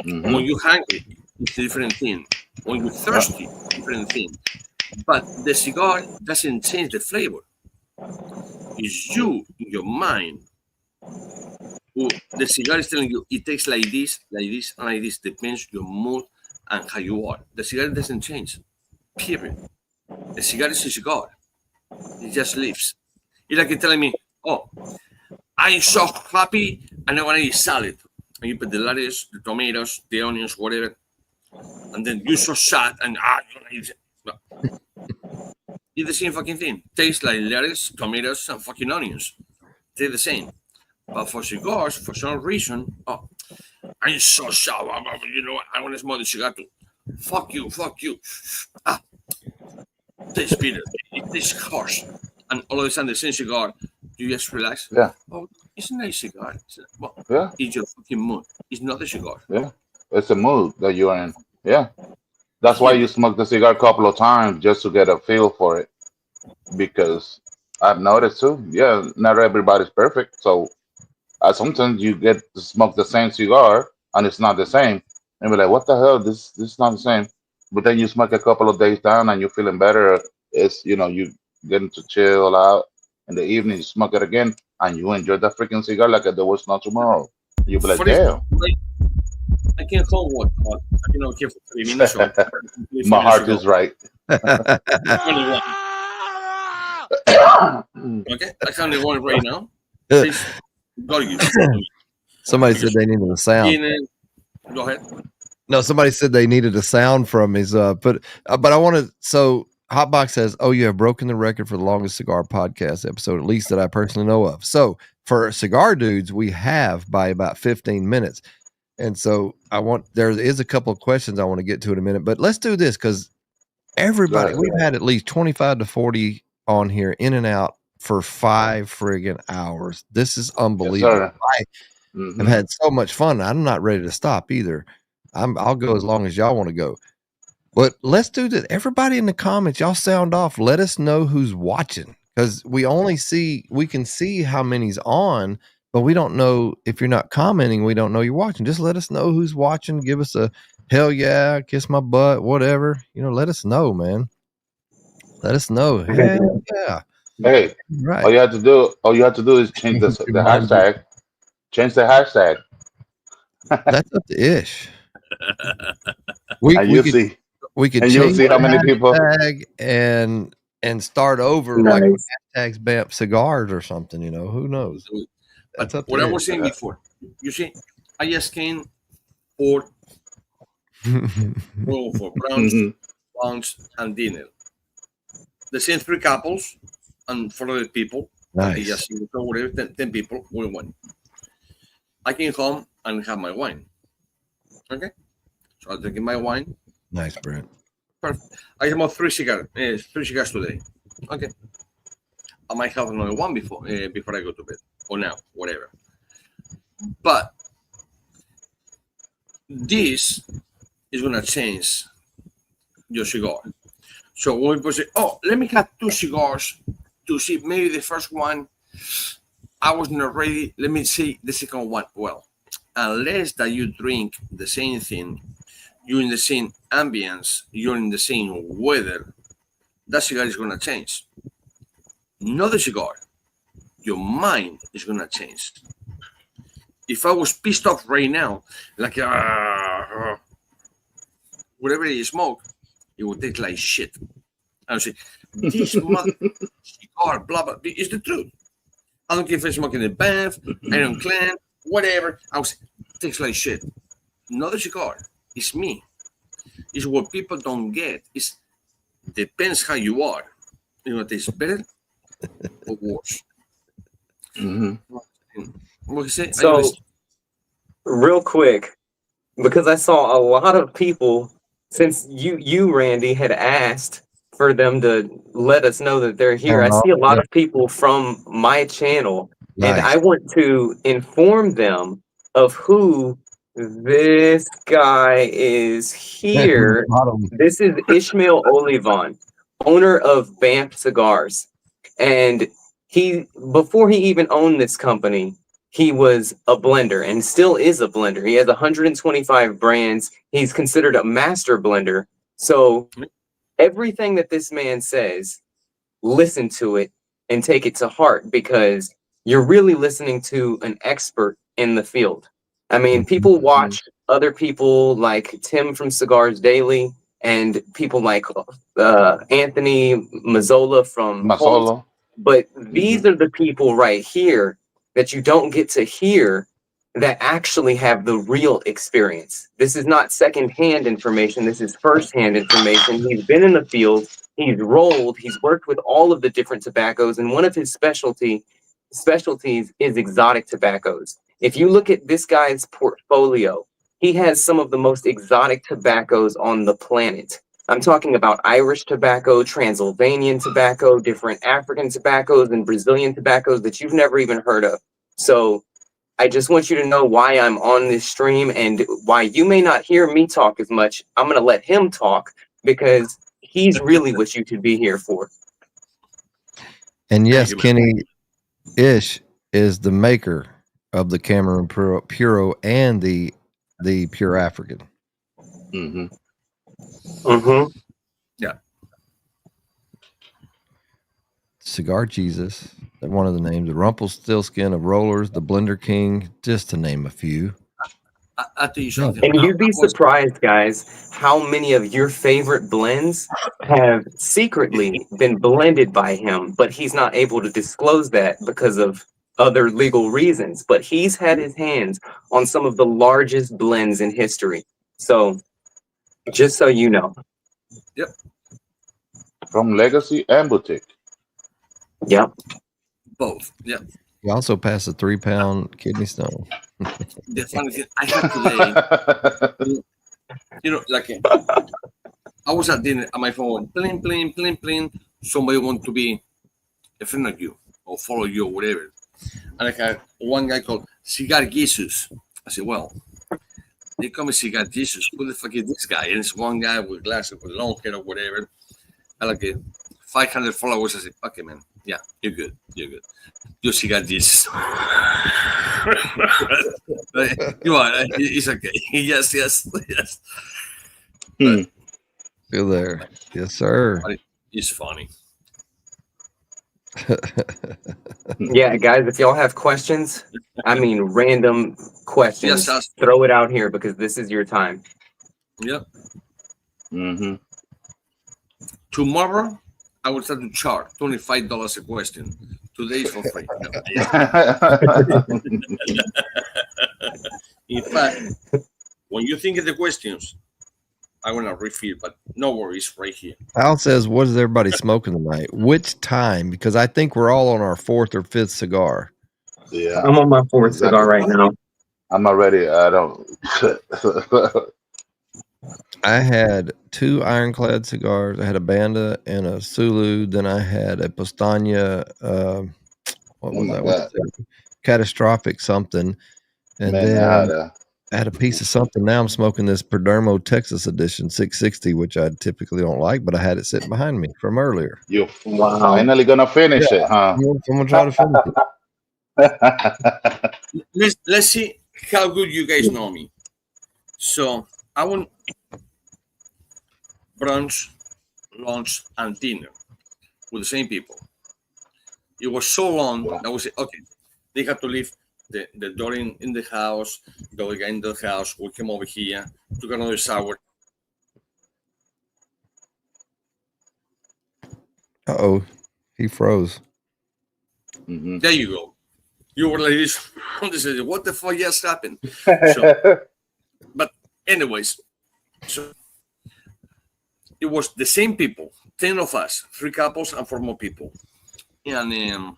Speaker 5: When you're hungry, it's a different thing. When you're thirsty, different thing. But the cigar doesn't change the flavor. It's you in your mind. The cigar is telling you it tastes like this, and like this. Depends your mood and how you are. The cigar doesn't change. Period. The cigar is a cigar. It just lives. It's like telling me, oh, I'm so happy and I want to eat salad. And you put the lettuce, the tomatoes, the onions, whatever. and then you're so sad and it's the same fucking thing. Tastes like lettuce, tomatoes, and fucking onions. They're the same. But for cigars, for some reason, I'm so sad. You know, I want to smoke the cigar too. Fuck you. Tastes bitter. It tastes harsh. And all of a sudden, the same cigar, you just relax.
Speaker 3: Yeah.
Speaker 5: Oh, it's a nice cigar. Well,
Speaker 3: Yeah.
Speaker 5: it's your fucking mood. It's not a cigar.
Speaker 3: Yeah. It's a mood that you're in. Yeah. That's why you smoke the cigar a couple of times just to get a feel for it. Because I've noticed too, yeah, not everybody's perfect. So sometimes you get to smoke the same cigar and it's not the same. And be like, what the hell? This is not the same. But then you smoke a couple of days down and you're feeling better. It's, you know, you getting to chill out. In the evening, you smoke it again and you enjoy that freaking cigar like there was no tomorrow. You'll be like, damn.
Speaker 5: I can't call what you know, careful.
Speaker 3: My heart is right.
Speaker 5: Okay, I found the one right now. Please,
Speaker 1: Somebody said they needed a sound.
Speaker 5: Go ahead.
Speaker 1: No, somebody said they needed a sound from his but I wanted, so Hotbox says, oh, you have broken the record for the longest cigar podcast episode, at least that I personally know of. So for Cigar Dudes, we have by about 15 minutes. And so there is a couple of questions I want to get to in a minute, but let's do this because everybody, we've had at least 25 to 40 on here in and out for 5 friggin' hours. This is unbelievable.
Speaker 3: Yes,
Speaker 1: I've had so much fun. I'm not ready to stop either. I'll go as long as y'all want to go. But let's do this. Everybody in the comments, y'all sound off. Let us know who's watching because we can see how many's on, but we don't know if you're not commenting. We don't know you're watching. Just let us know who's watching. Give us a hell yeah, kiss my butt, whatever. You know, let us know, man. Let us know. Hell yeah.
Speaker 3: Hey,
Speaker 1: right.
Speaker 3: All you have to do is change the hashtag. Change the hashtag.
Speaker 1: That's up to Ish.
Speaker 3: You'll see how many people
Speaker 1: and start over like hashtags BAMP cigars or something, you know, who knows?
Speaker 5: That's up what I was saying before. You see, I just came for brunch, lunch, and dinner. The same 3 couples and 4 other people.
Speaker 1: Nice.
Speaker 5: I just whatever 10 people with one. I came home and have my wine. Okay, so I'm drinking my wine.
Speaker 1: Nice, Brent.
Speaker 5: Perfect. I have about 3 cigars today. Okay, I might have another one before I go to bed or now, whatever. But this is gonna change your cigar. So when people say, "Oh, let me have 2 cigars to see maybe the first one I was not ready. Let me see the second one." Well, unless that you drink the same thing, you're in the same ambience, you're in the same weather, that cigar is gonna change. Not the cigar. Your mind is gonna change. If I was pissed off right now, like whatever you smoke, it would taste like shit. I would say, this mother cigar, blah blah. It's the truth. I don't care if I'm smoking in the bath, Iron Clan, whatever. I was tastes like shit. Not the cigar. It's me. It's what people don't get. It depends how you are. You know, it tastes better or worse. What you say?
Speaker 4: So, real quick, because I saw a lot of people, since you Randy had asked for them to let us know that they're here. I see a lot of people from my channel, and I want to inform them of who this guy is here. This is Ishmael Olivan, owner of BAMP Cigars. And before he even owned this company, he was a blender and still is a blender. He has 125 brands. He's considered a master blender. So everything that this man says, listen to it and take it to heart because you're really listening to an expert in the field. I mean, people watch other people like Tim from Cigars Daily and people like Anthony Mazzola from Holmes, but these are the people right here that you don't get to hear that actually have the real experience. This is not secondhand information. This is firsthand information. He's been in the field. He's rolled. He's worked with all of the different tobaccos, and one of his specialties is exotic tobaccos. If you look at this guy's portfolio, he has some of the most exotic tobaccos on the planet. I'm talking about Irish tobacco, Transylvanian tobacco, different African tobaccos, and Brazilian tobaccos that you've never even heard of. So I just want you to know why I'm on this stream and why you may not hear me talk as much. I'm going to let him talk because he's really what you could be here for.
Speaker 1: And yes, Kenny Ish is the maker of the Cameron Puro and the Pure African.
Speaker 3: Mm-hmm.
Speaker 4: Mm-hmm.
Speaker 5: Yeah.
Speaker 1: Cigar Jesus, one of the names, the Rumpelstiltskin of Rollers, the Blender King, just to name a few.
Speaker 5: I'll tell you something.
Speaker 4: And you'd be surprised, guys, how many of your favorite blends have secretly been blended by him, but he's not able to disclose that because of other legal reasons. But he's had his hands on some of the largest blends in history. So, just so you know.
Speaker 5: Yep.
Speaker 3: From Legacy and Boutique.
Speaker 4: Yep.
Speaker 5: Both. Yep.
Speaker 1: He also passed a 3-pound kidney stone.
Speaker 5: The funny thing, I had today, like I was at dinner and my phone went pling. Somebody want to be a friend of you or follow you or whatever. And I had one guy called Cigar Jesus. I said, well, they call me Cigar Jesus. Who the fuck is this guy? And it's one guy with glasses, with long hair or whatever. I like it. 500 followers. I said, okay, man. Yeah, you're good. You're Cigar Jesus. You are. It's okay. Yes.
Speaker 1: Still there. Yes, sir.
Speaker 5: It's funny.
Speaker 4: Yeah, guys, if y'all have questions, I mean random questions,
Speaker 5: Yes,
Speaker 4: throw it out here because this is your time.
Speaker 5: Yep.
Speaker 3: Mm-hmm.
Speaker 5: Tomorrow, I will start to charge $25 a question. Today is for free. No, in fact, when you think of the questions, I want to refill, but no worries, right here.
Speaker 1: Al says, what is everybody smoking tonight? Which time? Because I think we're all on our 4th or 5th cigar.
Speaker 3: Yeah.
Speaker 4: I'm on my 4th cigar right now.
Speaker 3: I'm already. I don't.
Speaker 1: I had 2 ironclad cigars. I had a Banda and a Sulu. Then I had a Pastania. What was that? What's that? Catastrophic something. And
Speaker 3: Man,
Speaker 1: then I had a piece of something. Now I'm smoking this Perdermo Texas Edition 660, which I typically don't like, but I had it sitting behind me from earlier.
Speaker 3: You're finally gonna finish it, huh?
Speaker 1: Someone try to finish
Speaker 5: it. Let's see how good you guys know me. So I want brunch, lunch, and dinner with the same people. It was so long that I was okay. They had to leave the door in the house, the guy in the house. We came over here, took another shower.
Speaker 1: Uh-oh, he froze.
Speaker 3: Mm-hmm.
Speaker 5: There you go. You were like this. What the fuck just happened? So, but anyways, so it was the same people, 10 of us, 3 couples and 4 more people. And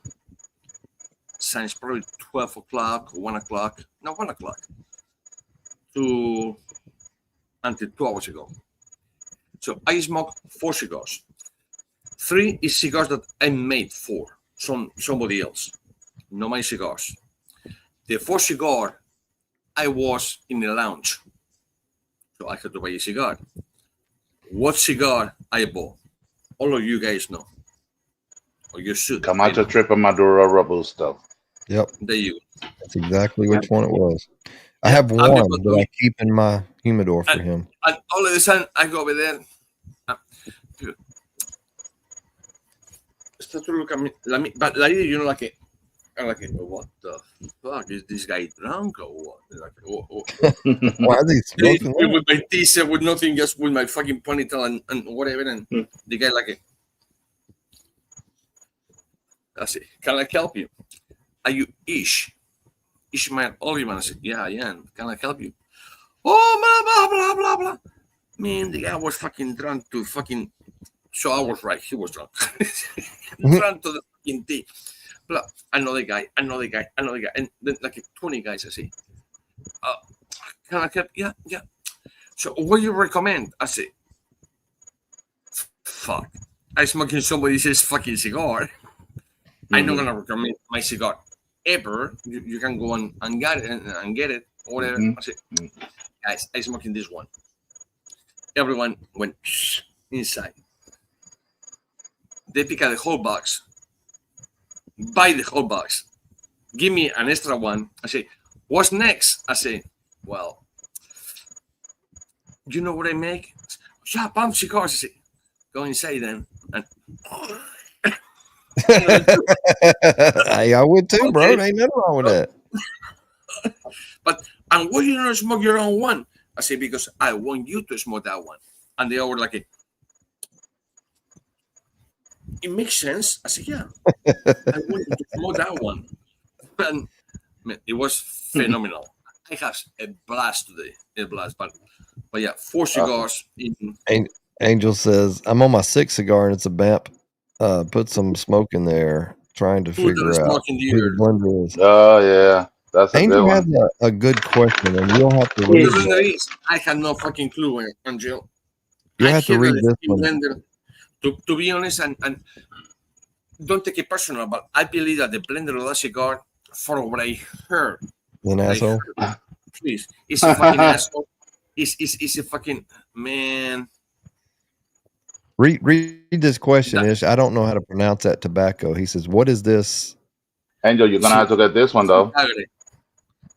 Speaker 5: since probably 12 o'clock, 1 o'clock, no, 1 o'clock, to until 2 hours ago. So I smoked 4 cigars. 3 is cigars that I made for somebody else, not my cigars. The 4th cigar, I was in the lounge, so I had to buy a cigar. What cigar I bought? All of you guys know. Or you should.
Speaker 3: Camacho Triple Maduro Robusto.
Speaker 1: Yep.
Speaker 5: There you go.
Speaker 1: That's exactly which one it was. I have one that I keep in my humidor for him.
Speaker 5: And all of a sudden, I go over there. Start to look at me, but like, like, I'm like, what the fuck? Is this guy drunk or what? Like,
Speaker 1: Why are they smoking
Speaker 5: with my t-shirt, with nothing, just with my fucking ponytail and whatever. And the guy like, I say, can I help you? Are you Ish? Ishmael Olivan. I said, yeah, I am. Can I help you? Oh, blah, blah, blah, blah, blah. Man, the guy was fucking drunk to fucking. So I was right. He was drunk. Drunk to the fucking tea. Blah. Another guy. And then like 20 guys, I say, can I help? Yeah. So what do you recommend? I say, fuck. I'm smoking somebody else's fucking cigar. I'm not gonna recommend my cigar ever. You can go and get it or whatever. I say, guys, I'm smoking this one. Everyone went inside. They pick out the whole box. Buy the whole box. Give me an extra one. I say, what's next? I say, well, you know what I make? Yeah, pump cigars. I say, go inside then. And
Speaker 1: Hey, I would too, bro. There ain't nothing wrong with that.
Speaker 5: But and why you don't smoke your own one? I say, because I want you to smoke that one. And they all were like, it makes sense. I said, yeah, I want you to smoke that one. And man, it was phenomenal. I have a blast today. A blast. But yeah, 4 cigars.
Speaker 1: Angel says, I'm on my 6th cigar and it's a BAMP. Put some smoke in there, trying to figure out who the blender is.
Speaker 3: Oh, yeah. That's a
Speaker 1: Angel
Speaker 3: good
Speaker 1: has
Speaker 3: one.
Speaker 1: a good question, and you'll have to read it.
Speaker 5: I had no fucking clue, Angel.
Speaker 1: You have to read this one.
Speaker 5: Blender, to be honest, and don't take it personal, but I believe that the blender of that cigar, for what I heard,
Speaker 1: An asshole.
Speaker 5: Please, it's a fucking asshole. It's a fucking man.
Speaker 1: Read this question, Ish. I don't know how to pronounce that tobacco. He says, what is this?
Speaker 3: Angel, you're gonna have to get this one though.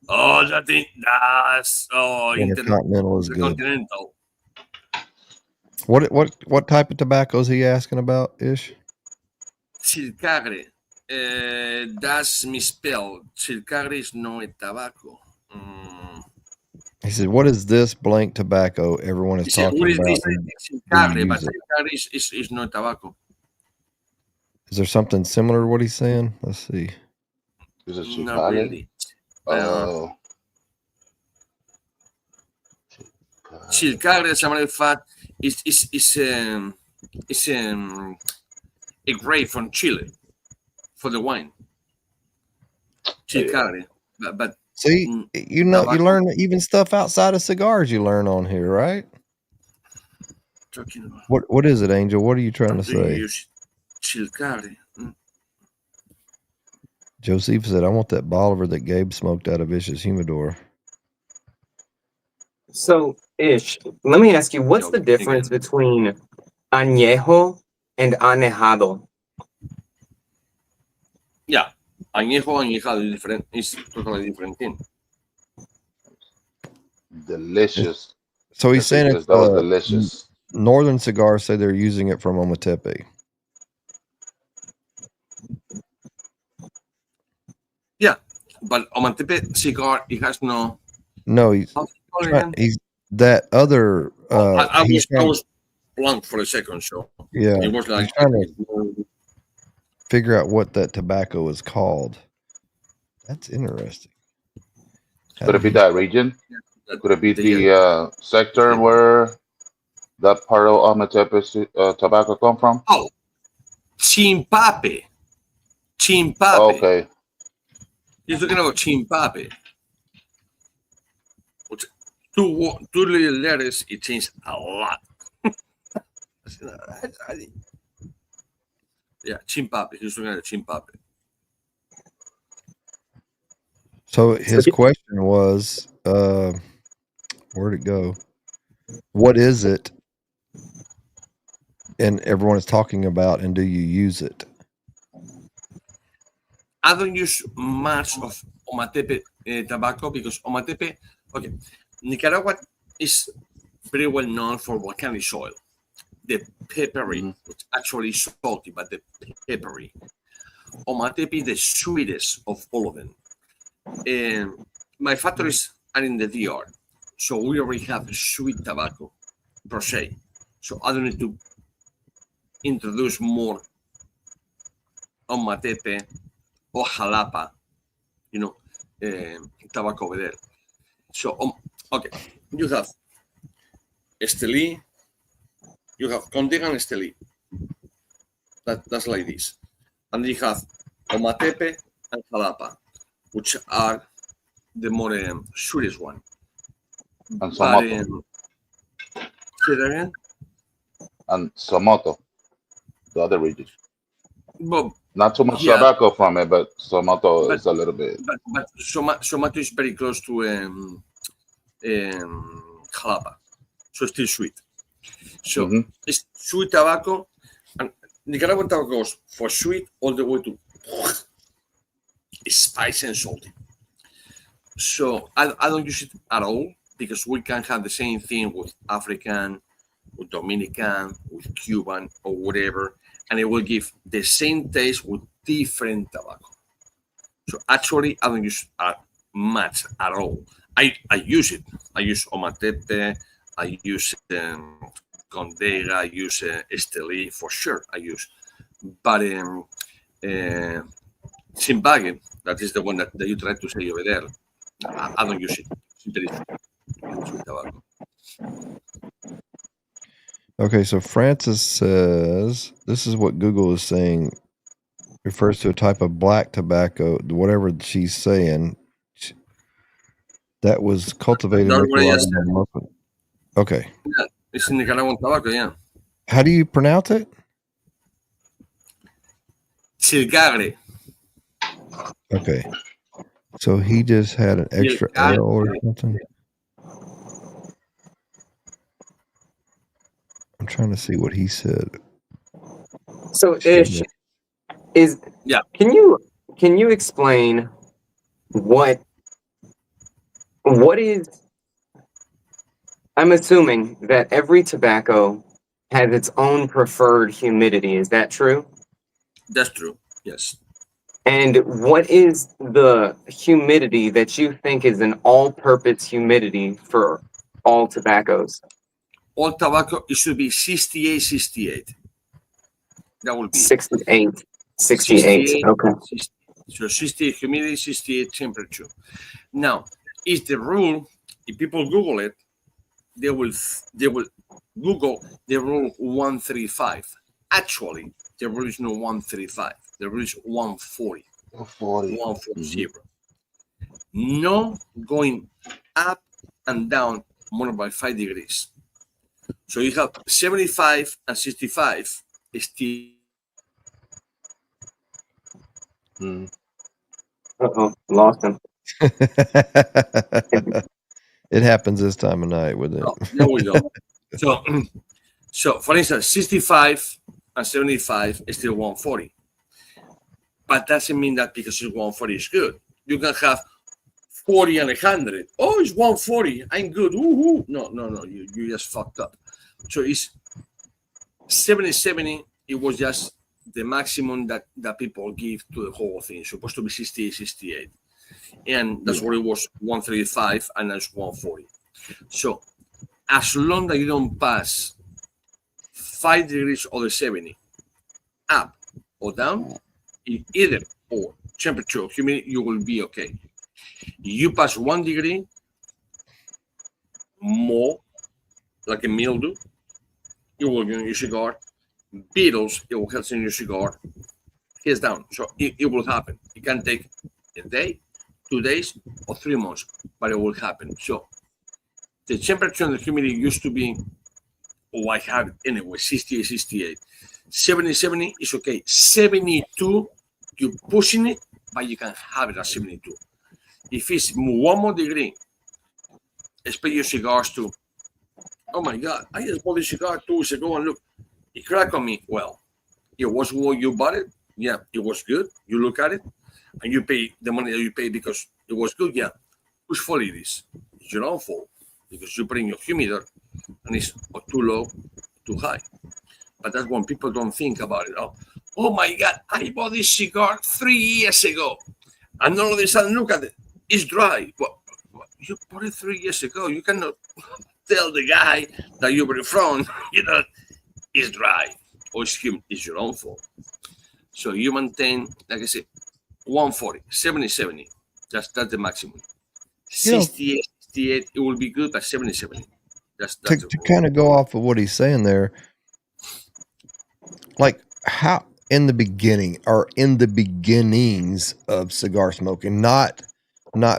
Speaker 5: Oh, that thing, that's
Speaker 1: Intercontinental is good.
Speaker 5: Continental.
Speaker 1: What type of tobacco is he asking about, Ish?
Speaker 5: Cilcagre. That's misspelled. Cilcagre is no tobacco.
Speaker 1: He said, what is this blank tobacco everyone is talking about?
Speaker 5: Cilcagre, but Cilcagre is no tobacco.
Speaker 1: Is there something similar to what he's saying? Let's see.
Speaker 3: Is it
Speaker 5: Not really.
Speaker 3: Oh.
Speaker 5: Cilcagre, as a matter of fact, is a grape from Chile for the wine. Cilcagre, but
Speaker 1: see, you learn even stuff outside of cigars. You learn on here, right? What is it, Angel? What are you trying to say?
Speaker 5: Cilcagre.
Speaker 1: Joseph said, I want that Bolivar that Gabe smoked out of Ish's humidor.
Speaker 4: So, Ish, let me ask you, what's the difference between añejo and anejado?
Speaker 5: Yeah, añejado is different. It's totally different thing.
Speaker 3: Delicious.
Speaker 1: So he's saying
Speaker 3: that was delicious.
Speaker 1: Northern Cigars say they're using it from Ometepe.
Speaker 5: Yeah, but Ometepe cigar, it has no.
Speaker 1: No, he's that other.
Speaker 5: I was blank for a second, so
Speaker 1: yeah,
Speaker 5: it was like
Speaker 1: trying to figure out what that tobacco is called. That's interesting.
Speaker 3: Could it be that region? Could it be the sector where that part of Ometepe tobacco come from?
Speaker 5: Oh, Chimpape.
Speaker 3: Okay.
Speaker 5: He's talking about Chimpape. Two little letters, it changed a lot. Yeah, Chimpape. He's talking about Chimpape.
Speaker 1: So his question was, where'd it go? What is it? And everyone is talking about, and do you use it?
Speaker 5: I don't use much of Ometepe tobacco because Ometepe, okay, Nicaragua is very well known for volcanic soil. The peppery, it's actually salty, but the peppery. Ometepe is the sweetest of all of them. My factories are in the DR, so we already have sweet tobacco per se. So I don't need to introduce more Ometepe or Jalapa. You know, tobacco over there. So, okay, you have Esteli, you have Condega and Esteli. That's like this. And you have Omatepe and Jalapa, which are the more sweetest one.
Speaker 3: And Somoto.
Speaker 5: Say that again?
Speaker 3: And Somoto, the other region.
Speaker 5: But,
Speaker 3: Not too much
Speaker 5: yeah,
Speaker 3: tobacco from it, but Somoto is a little bit.
Speaker 5: But Somoto is very close to Jalapa, so it's still sweet. So it's sweet tobacco, and Nicaraguan tobacco goes for sweet all the way to spicy and salty. So I don't use it at all because we can have the same thing with African, with Dominican, with Cuban, or whatever, and it will give the same taste with different tobacco. So actually, I don't use much at all. I use it. I use Omatepe. I use Condega. I use Esteli for sure. I use, but Zimbabwe, that is the one that you tried to say over there. I don't use it. Simply sweet tobacco.
Speaker 1: Okay, so Francis says this is what Google is saying. Refers to a type of black tobacco, whatever she's saying, that was cultivated. Okay.
Speaker 5: Yeah, it's Nicaraguan tobacco, yeah.
Speaker 1: How do you pronounce it?
Speaker 5: Cigar.
Speaker 1: Okay. So he just had an extra L or something. I'm trying to see what he said.
Speaker 4: So Ish is
Speaker 5: yeah.
Speaker 4: Can you explain what is? I'm assuming that every tobacco has its own preferred humidity. Is that true?
Speaker 5: That's true. Yes.
Speaker 4: And what is the humidity that you think is an all-purpose humidity for all tobaccos?
Speaker 5: All tobacco, it should be 68. That will be
Speaker 4: 68.
Speaker 5: 68.
Speaker 4: Okay.
Speaker 5: 60. So 68 humidity, 68 temperature. Now, is the rule, if people Google it, they will Google the rule 135. Actually, the rule is not 135. The rule is 140. 140. No going up and down more by 5 degrees. So you have 75 and 65 still.
Speaker 4: Lost him.
Speaker 1: It happens this time of night with it.
Speaker 5: Oh, there we go. So for instance, 65 and 75 is still 140. But doesn't mean that because it's 140 is good. You can have 40 and 100. Oh, it's 140. I'm good. Woohoo. No. You just fucked up. So it's 70. It was just the maximum that people give to the whole thing. It's supposed to be 68. And that's what it was, 135, and that's 140. So as long as you don't pass 5 degrees of the 70, up or down, either or temperature or humidity, you will be okay. You pass 1 degree more, like a mildew, it will be in your cigar. Beetles, it will help in your cigar. Here's down. So it will happen. It can take a day, 2 days, or 3 months, but it will happen. So the temperature and the humidity used to be, I have it anyway, 68. 70 is okay. 72, you're pushing it, but you can have it at 72. If it's 1 more degree, expect your cigars to, oh my God, I just bought this cigar 2 weeks ago and look, it cracked on me. Well, it was what you bought it. Yeah, it was good. You look at it and you pay the money that you pay because it was good. Yeah. Whose fault it is? It's your own fault because you put in your humidor and it's too low, too high. But that's when people don't think about it. Oh my God, I bought this cigar 3 years ago. And all of a sudden, look at it. It's dry. Well, you bought it 3 years ago. You cannot tell the guy that you bought it from, it's dry or it's humid. It's your own fault. So you maintain, like I said, 140, 70. That's the maximum. 68, 68, it will be good, but 70, 70. That's
Speaker 1: to kind of go off of what he's saying there. Like how in the beginning or in the beginnings of cigar smoking, not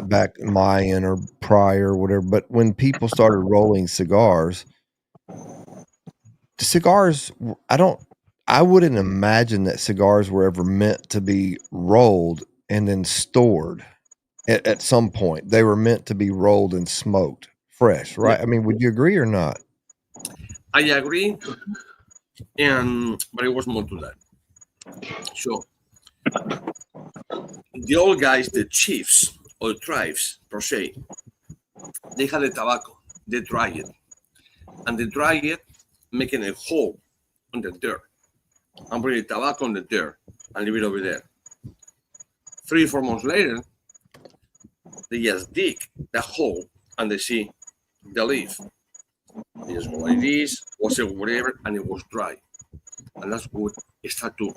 Speaker 1: back Mayan or prior or whatever, but when people started rolling cigars, the cigars, I wouldn't imagine that cigars were ever meant to be rolled and then stored at some point. They were meant to be rolled and smoked fresh, right?
Speaker 5: Yeah.
Speaker 1: I mean, would you agree or not?
Speaker 5: I agree, but it was more to that. So the old guys, the chiefs or the tribes per se, they had the tobacco, they dry it, and they dry it, making a hole on the dirt, and put the tobacco on the dirt and leave it over there. 3 or 4 months later, they just dig the hole and they see the leaf. They just go like this, was it whatever, and it was dry. And that's what it started to,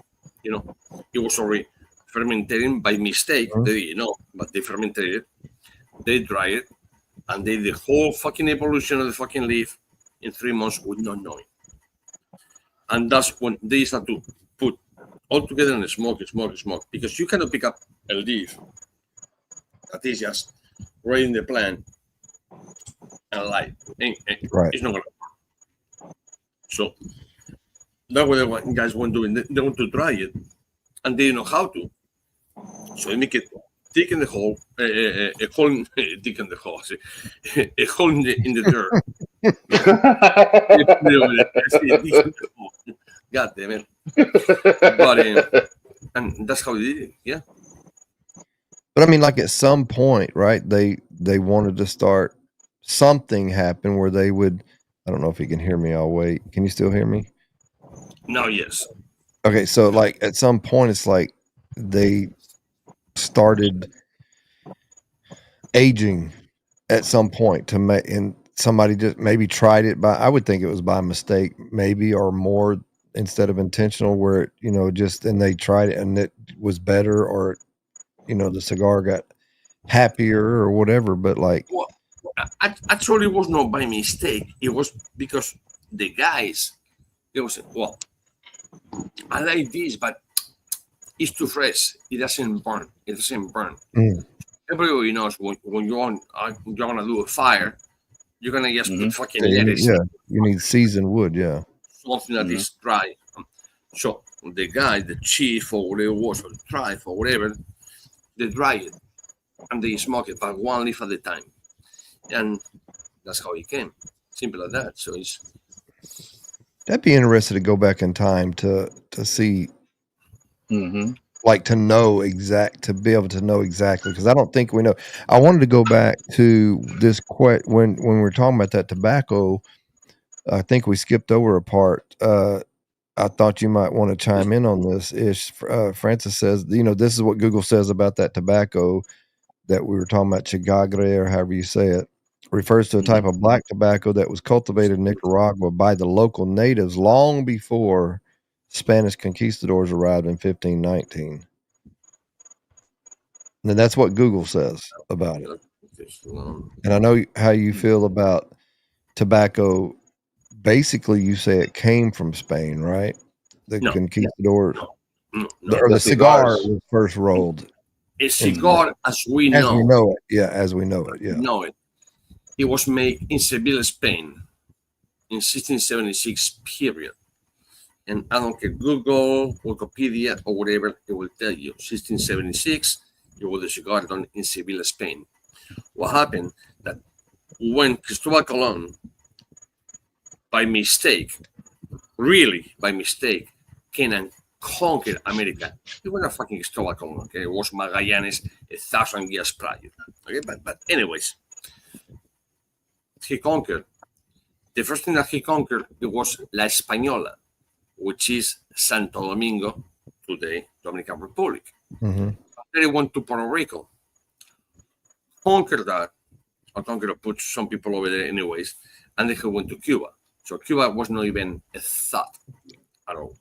Speaker 5: it was already fermenting by mistake.
Speaker 1: Mhm.
Speaker 5: They didn't know, but they fermented it, they dry it, and they did the whole fucking evolution of the fucking leaf in 3 months with not knowing. And that's when they start to put all together and smoke, because you cannot pick up a leaf that is just right in the plant and light.
Speaker 1: Right.
Speaker 5: It's not gonna work. So that's what the guys want doing. They want to dry it, and they know how to. So they make it thick in the hole, a hole thick in the hole, a hole in the dirt. God damn it! But and that's how they did it. Yeah.
Speaker 1: But I mean, like at some point, right? They wanted to start something happen where they would. I don't know if you can hear me. I'll wait. Can you still hear me?
Speaker 5: No. Yes.
Speaker 1: Okay, so like at some point, it's like they started aging at some point to make, and somebody just maybe tried it by. I would think it was by mistake, maybe, or more instead of intentional, where it, just and they tried it and it was better, or the cigar got happier or whatever. But like,
Speaker 5: Well, actually, it was not by mistake. It was because the guys, they was well, I like this, but it's too fresh. It doesn't burn. It doesn't burn.
Speaker 1: Mm.
Speaker 5: Everybody knows when you're gonna do a fire, you're gonna just put fucking
Speaker 1: you
Speaker 5: lettuce,
Speaker 1: need seasoned wood, yeah.
Speaker 5: something that is dry. So the guy, the chief or whatever it was, or the tribe or whatever, they dry it and they smoke it, but one leaf at a time, and that's how it came. Simple as that. So it's.
Speaker 1: That'd be interesting to go back in time to see, like to be able to know exactly, because I don't think we know. I wanted to go back to this when we were talking about that tobacco. I think we skipped over a part. I thought you might want to chime in on this. Francis says, this is what Google says about that tobacco that we were talking about, chigagre, or however you say it. Refers to a type of black tobacco that was cultivated in Nicaragua by the local natives long before Spanish conquistadors arrived in 1519. And that's what Google says about it. And I know how you feel about tobacco. Basically, you say it came from Spain, right? The conquistadors.
Speaker 5: No.
Speaker 1: Or the cigar was first rolled.
Speaker 5: A cigar, as we know
Speaker 1: it. As we know it. Yeah.
Speaker 5: Know it. It was made in Seville, Spain, in 1676 period. And I don't care, Google, Wikipedia, or whatever, it will tell you. 1676, it was a cigar done in Seville, Spain. What happened that when Cristobal Colon, by mistake, really by mistake, came and conquered America, it wasn't fucking Cristobal Colon, okay? It was Magallanes 1,000 years prior. Okay, but anyways, he conquered. The first thing that he conquered, it was La Española, which is Santo Domingo, today Dominican Republic.
Speaker 1: Mm-hmm.
Speaker 5: Then he went to Puerto Rico, conquered that, or conquered, put some people over there anyways, and then he went to Cuba. So Cuba was not even a thought at all.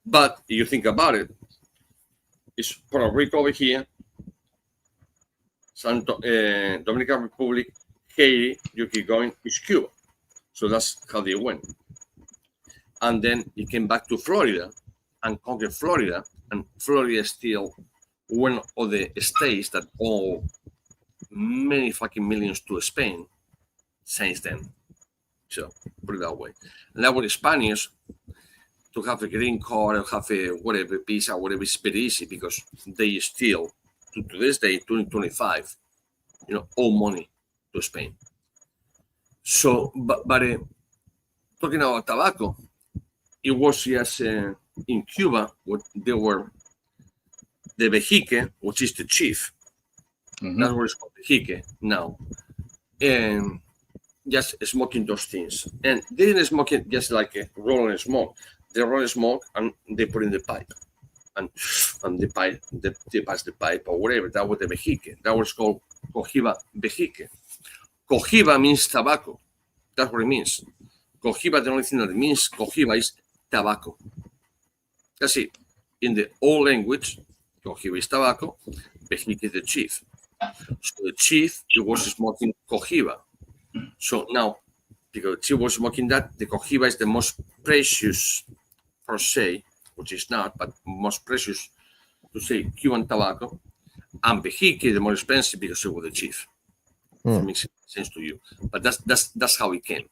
Speaker 5: But if you think about it, it's Puerto Rico over here, Dominican Republic, Haiti, you keep going, is Cuba. So that's how they went. And then he came back to Florida and conquered Florida. And Florida is still one of the states that owe many fucking millions to Spain since then. So put it that way. And that with the Spaniards, to have a green card or have a whatever visa, whatever, is very easy because they still, to this day, 2025, owe money to Spain. So, but talking about tobacco, it was just in Cuba, they were the vejique, which is the chief. That's what it's called, vejique now. And just smoking those things. And they didn't smoke it just like rolling smoke. They roll smoke and they put in the pipe. And the pipe, they pass the pipe or whatever. That was the vejique. That was called cohiba vejique. Cohiba means tobacco. That's what it means. Cohiba, the only thing that it means, cohiba, is tobacco. That's it. In the old language, cohiba is tobacco, vejique is the chief. So the chief, he was smoking cohiba. So now, because the chief was smoking that, the cohiba is the most precious, per se, which is not, but most precious, to say, Cuban tobacco. And vejique, the more expensive because it was the chief. If it makes sense to you. But that's how it came.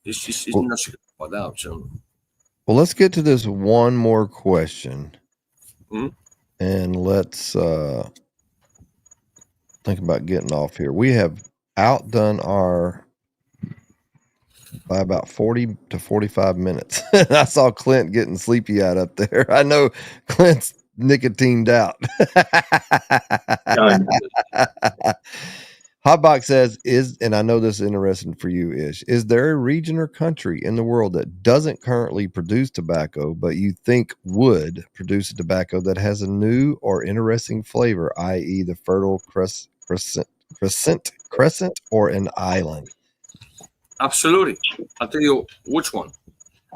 Speaker 5: It's not secret about that. So.
Speaker 1: Well, let's get to this one more question. And let's think about getting off here. We have outdone our by about 40 to 45 minutes. I saw Clint getting sleepy eyed up there. I know Clint's nicotined out. Hotbox says, and I know this is interesting for you, Ish, is there a region or country in the world that doesn't currently produce tobacco, but you think would produce a tobacco that has a new or interesting flavor, i.e. the Fertile Crescent or an island?
Speaker 5: Absolutely. I'll tell you which one.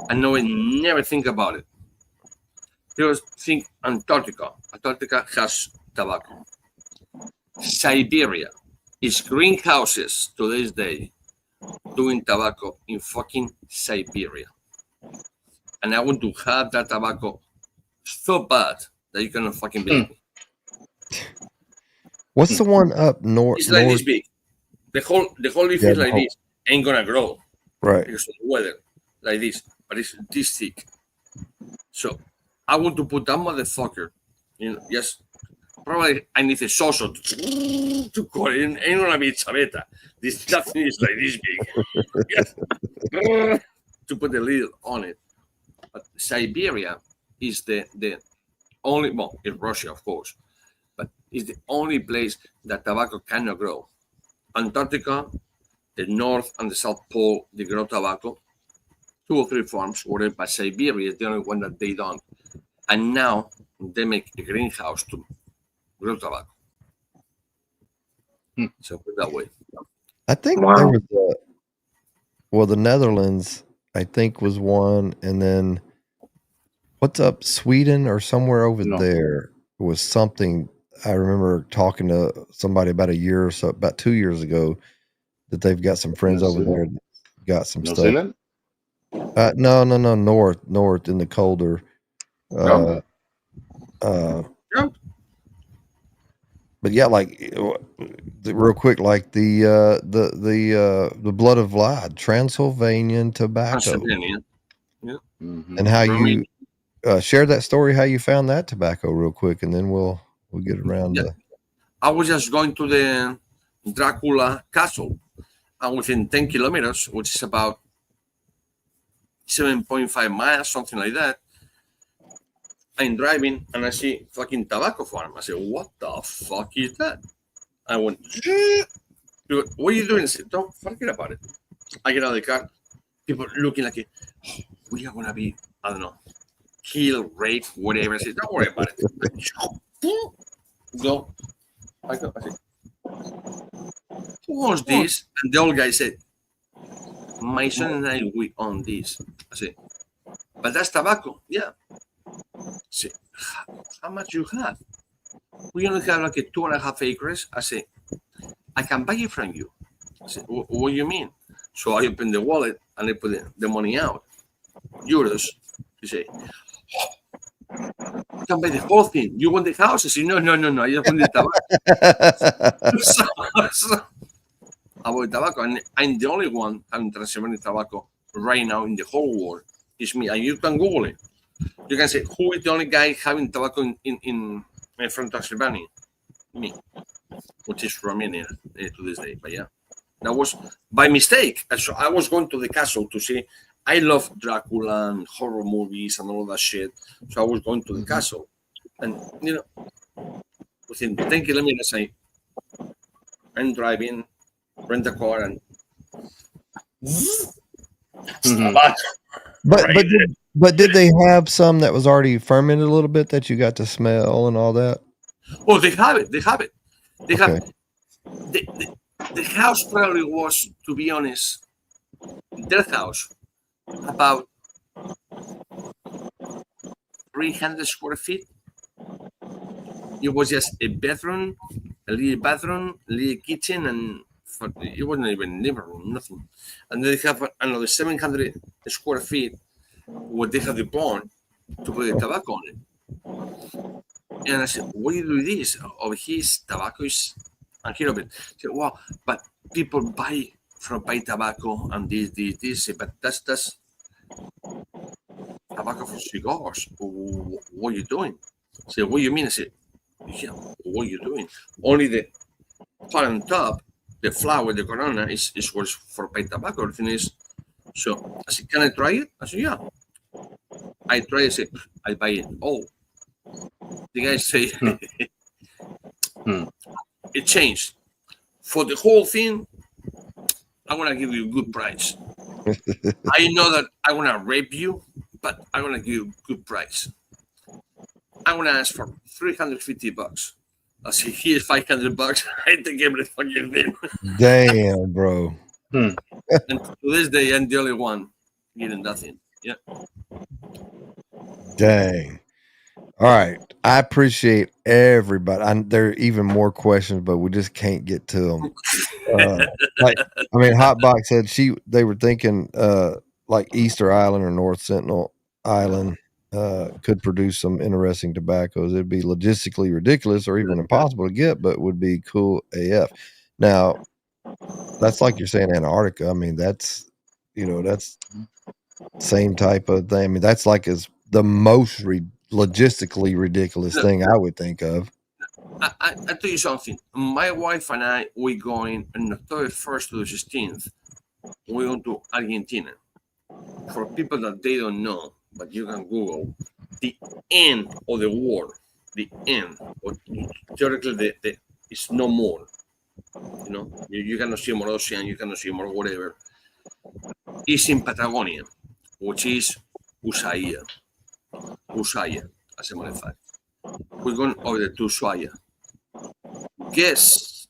Speaker 5: I know I never think about it. Just think Antarctica. Antarctica has tobacco. Siberia is greenhouses to this day doing tobacco in fucking Siberia. And I want to have that tobacco so bad that you cannot fucking believe me.
Speaker 1: What's the one up north?
Speaker 5: It's like this big. The whole leaf is like this. Ain't gonna grow.
Speaker 1: Right.
Speaker 5: Because of the weather. Like this. But it's this thick. So I want to put that motherfucker, just probably I need a saucer to cut it. Ain't gonna be chaveta. That thing is like this big. To put the lid on it. But Siberia is the only, well, in Russia, of course, but it's the only place that tobacco cannot grow. Antarctica, the North and the South Pole, they grow tobacco. 2 or 3 farms, whatever, but Siberia is the only one that they don't. And now they make a greenhouse to grow tobacco. So put it that way.
Speaker 1: I think there was the Netherlands, I think, was one, and then what's up, Sweden or somewhere over there was something. I remember talking to somebody about a year or so, about 2 years ago, that they've got some friends over there that got some stuff.
Speaker 3: Zealand?
Speaker 1: No, north in the colder. But yeah, like real quick, like the Blood of Vlad, Transylvanian tobacco.
Speaker 5: Transylvania. Yeah.
Speaker 1: And how you share that story, how you found that tobacco real quick, and then we'll get around to.
Speaker 5: I was just going to the Dracula castle, and within 10 kilometers, which is about 7.5 miles, something like that, I'm driving and I see fucking tobacco farm. I said, what the fuck is that? I went, what are you doing? I said, don't forget about it. I get out of the car, people looking like, we are going to be, I don't know, killed, raped, whatever. I said, don't worry about it. Go. I said, who owns this? And the old guy said, my son and I, we own this. I said, but that's tobacco. Yeah. I said, how much you have? we only have like 2.5 acres. I say, I can buy it from you. I said, what do you mean? So I open the wallet and I put the money out, euros. You say, you can buy the whole thing. You want the house? I say, no. I just want the tobacco. so I bought tobacco, and I'm the only one having transgenic tobacco right now in the whole world. It's me, and you can Google it. You can say, who is the only guy having tobacco in from Transylvania? Me, which is Romania to this day. But yeah, that was by mistake. So I was going to the castle to see. I love Dracula and horror movies and all that shit. So I was going to the castle, and within 10 kilometers, I'm driving, rent a car, and
Speaker 1: But did they have some that was already fermented a little bit that you got to smell and all that?
Speaker 5: Oh, they have it. They have the house probably was, to be honest, their house about 300 square feet. It was just a bedroom, a little kitchen, and it wasn't even living room, nothing. And they have another 700 square feet where they have the barn to put the tobacco on it. And I said, what do you do with this? Over here, tobacco is unheard it. I said, well, but people buy tobacco and this. But that's tobacco for cigars. What are you doing? I said, what do you mean? I said, yeah, what are you doing? Only the part on top, the flower, the corona, is what's for pipe tobacco. Everything is. So I said, can I try it? I said, yeah. I try it. I said, I buy it. Oh, the guy say, it changed. For the whole thing, I'm going to give you a good price. I know that I'm going to rape you, but I'm going to give you a good price. I'm going to ask for $350. I say, here's $500. I take every fucking thing.
Speaker 1: Damn, bro.
Speaker 5: And to this day, I'm the only one getting nothing. Yeah.
Speaker 1: Dang. All right. I appreciate everybody. There are even more questions, but we just can't get to them. Hotbox said they were thinking like Easter Island or North Sentinel Island could produce some interesting tobaccos. It'd be logistically ridiculous or even impossible to get, but would be cool AF. Now, that's like you're saying Antarctica. I mean, that's same type of thing. I mean, that's like the most logistically ridiculous thing I would think of.
Speaker 5: I tell you something. My wife and I, we're going on October 1st to the 16th. We're going to Argentina. For people that they don't know, but you can Google the end of the war. The end. Or theoretically, it's no more. You cannot see more ocean. You cannot see more whatever. It's in Patagonia, which is Ushuaia, as a matter of fact. We're going over there to Ushuaia. Guess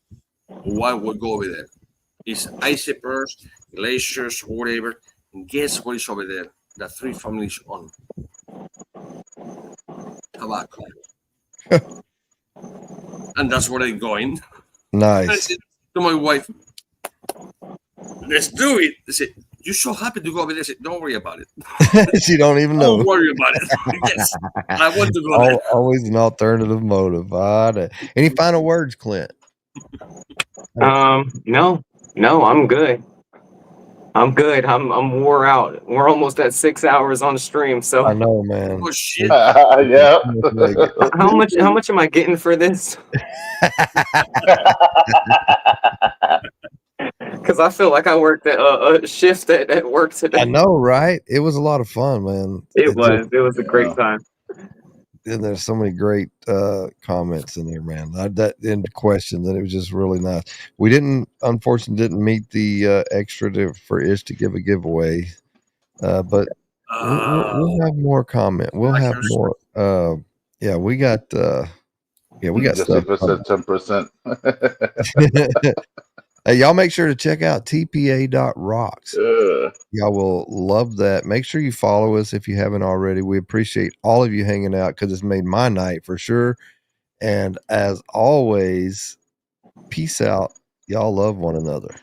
Speaker 5: why we go over there? It's icebergs, glaciers, whatever. Guess what is over there? The 3 families own tobacco. And that's where I'm going.
Speaker 1: Nice.
Speaker 5: I said to my wife, let's do it. They said, you're so happy to go over there. I said, don't worry about it.
Speaker 1: She don't even know.
Speaker 5: Don't worry about it. Yes, I want to go there.
Speaker 1: Always an alternative motive. Any final words, Clint?
Speaker 4: No, I'm good. I'm wore out. We're almost at 6 hours on the stream. So
Speaker 1: I know, man.
Speaker 5: Oh shit.
Speaker 3: Yeah.
Speaker 4: How much am I getting for this? Because I feel like I worked at a shift at work today.
Speaker 1: I know, right? It was a lot of fun, man.
Speaker 4: It was a great time.
Speaker 1: And there's so many great comments in there, man. That end question that it was just really nice. We unfortunately didn't meet the extra for Ish to give a giveaway, but we'll have more comment. We'll have more. We got
Speaker 3: Just
Speaker 1: stuff.
Speaker 3: 10%.
Speaker 1: Hey, y'all make sure to check out tpa.rocks. Y'all will love that. Make sure you follow us if you haven't already. We appreciate all of you hanging out because it's made my night for sure. And as always, peace out. Y'all love one another.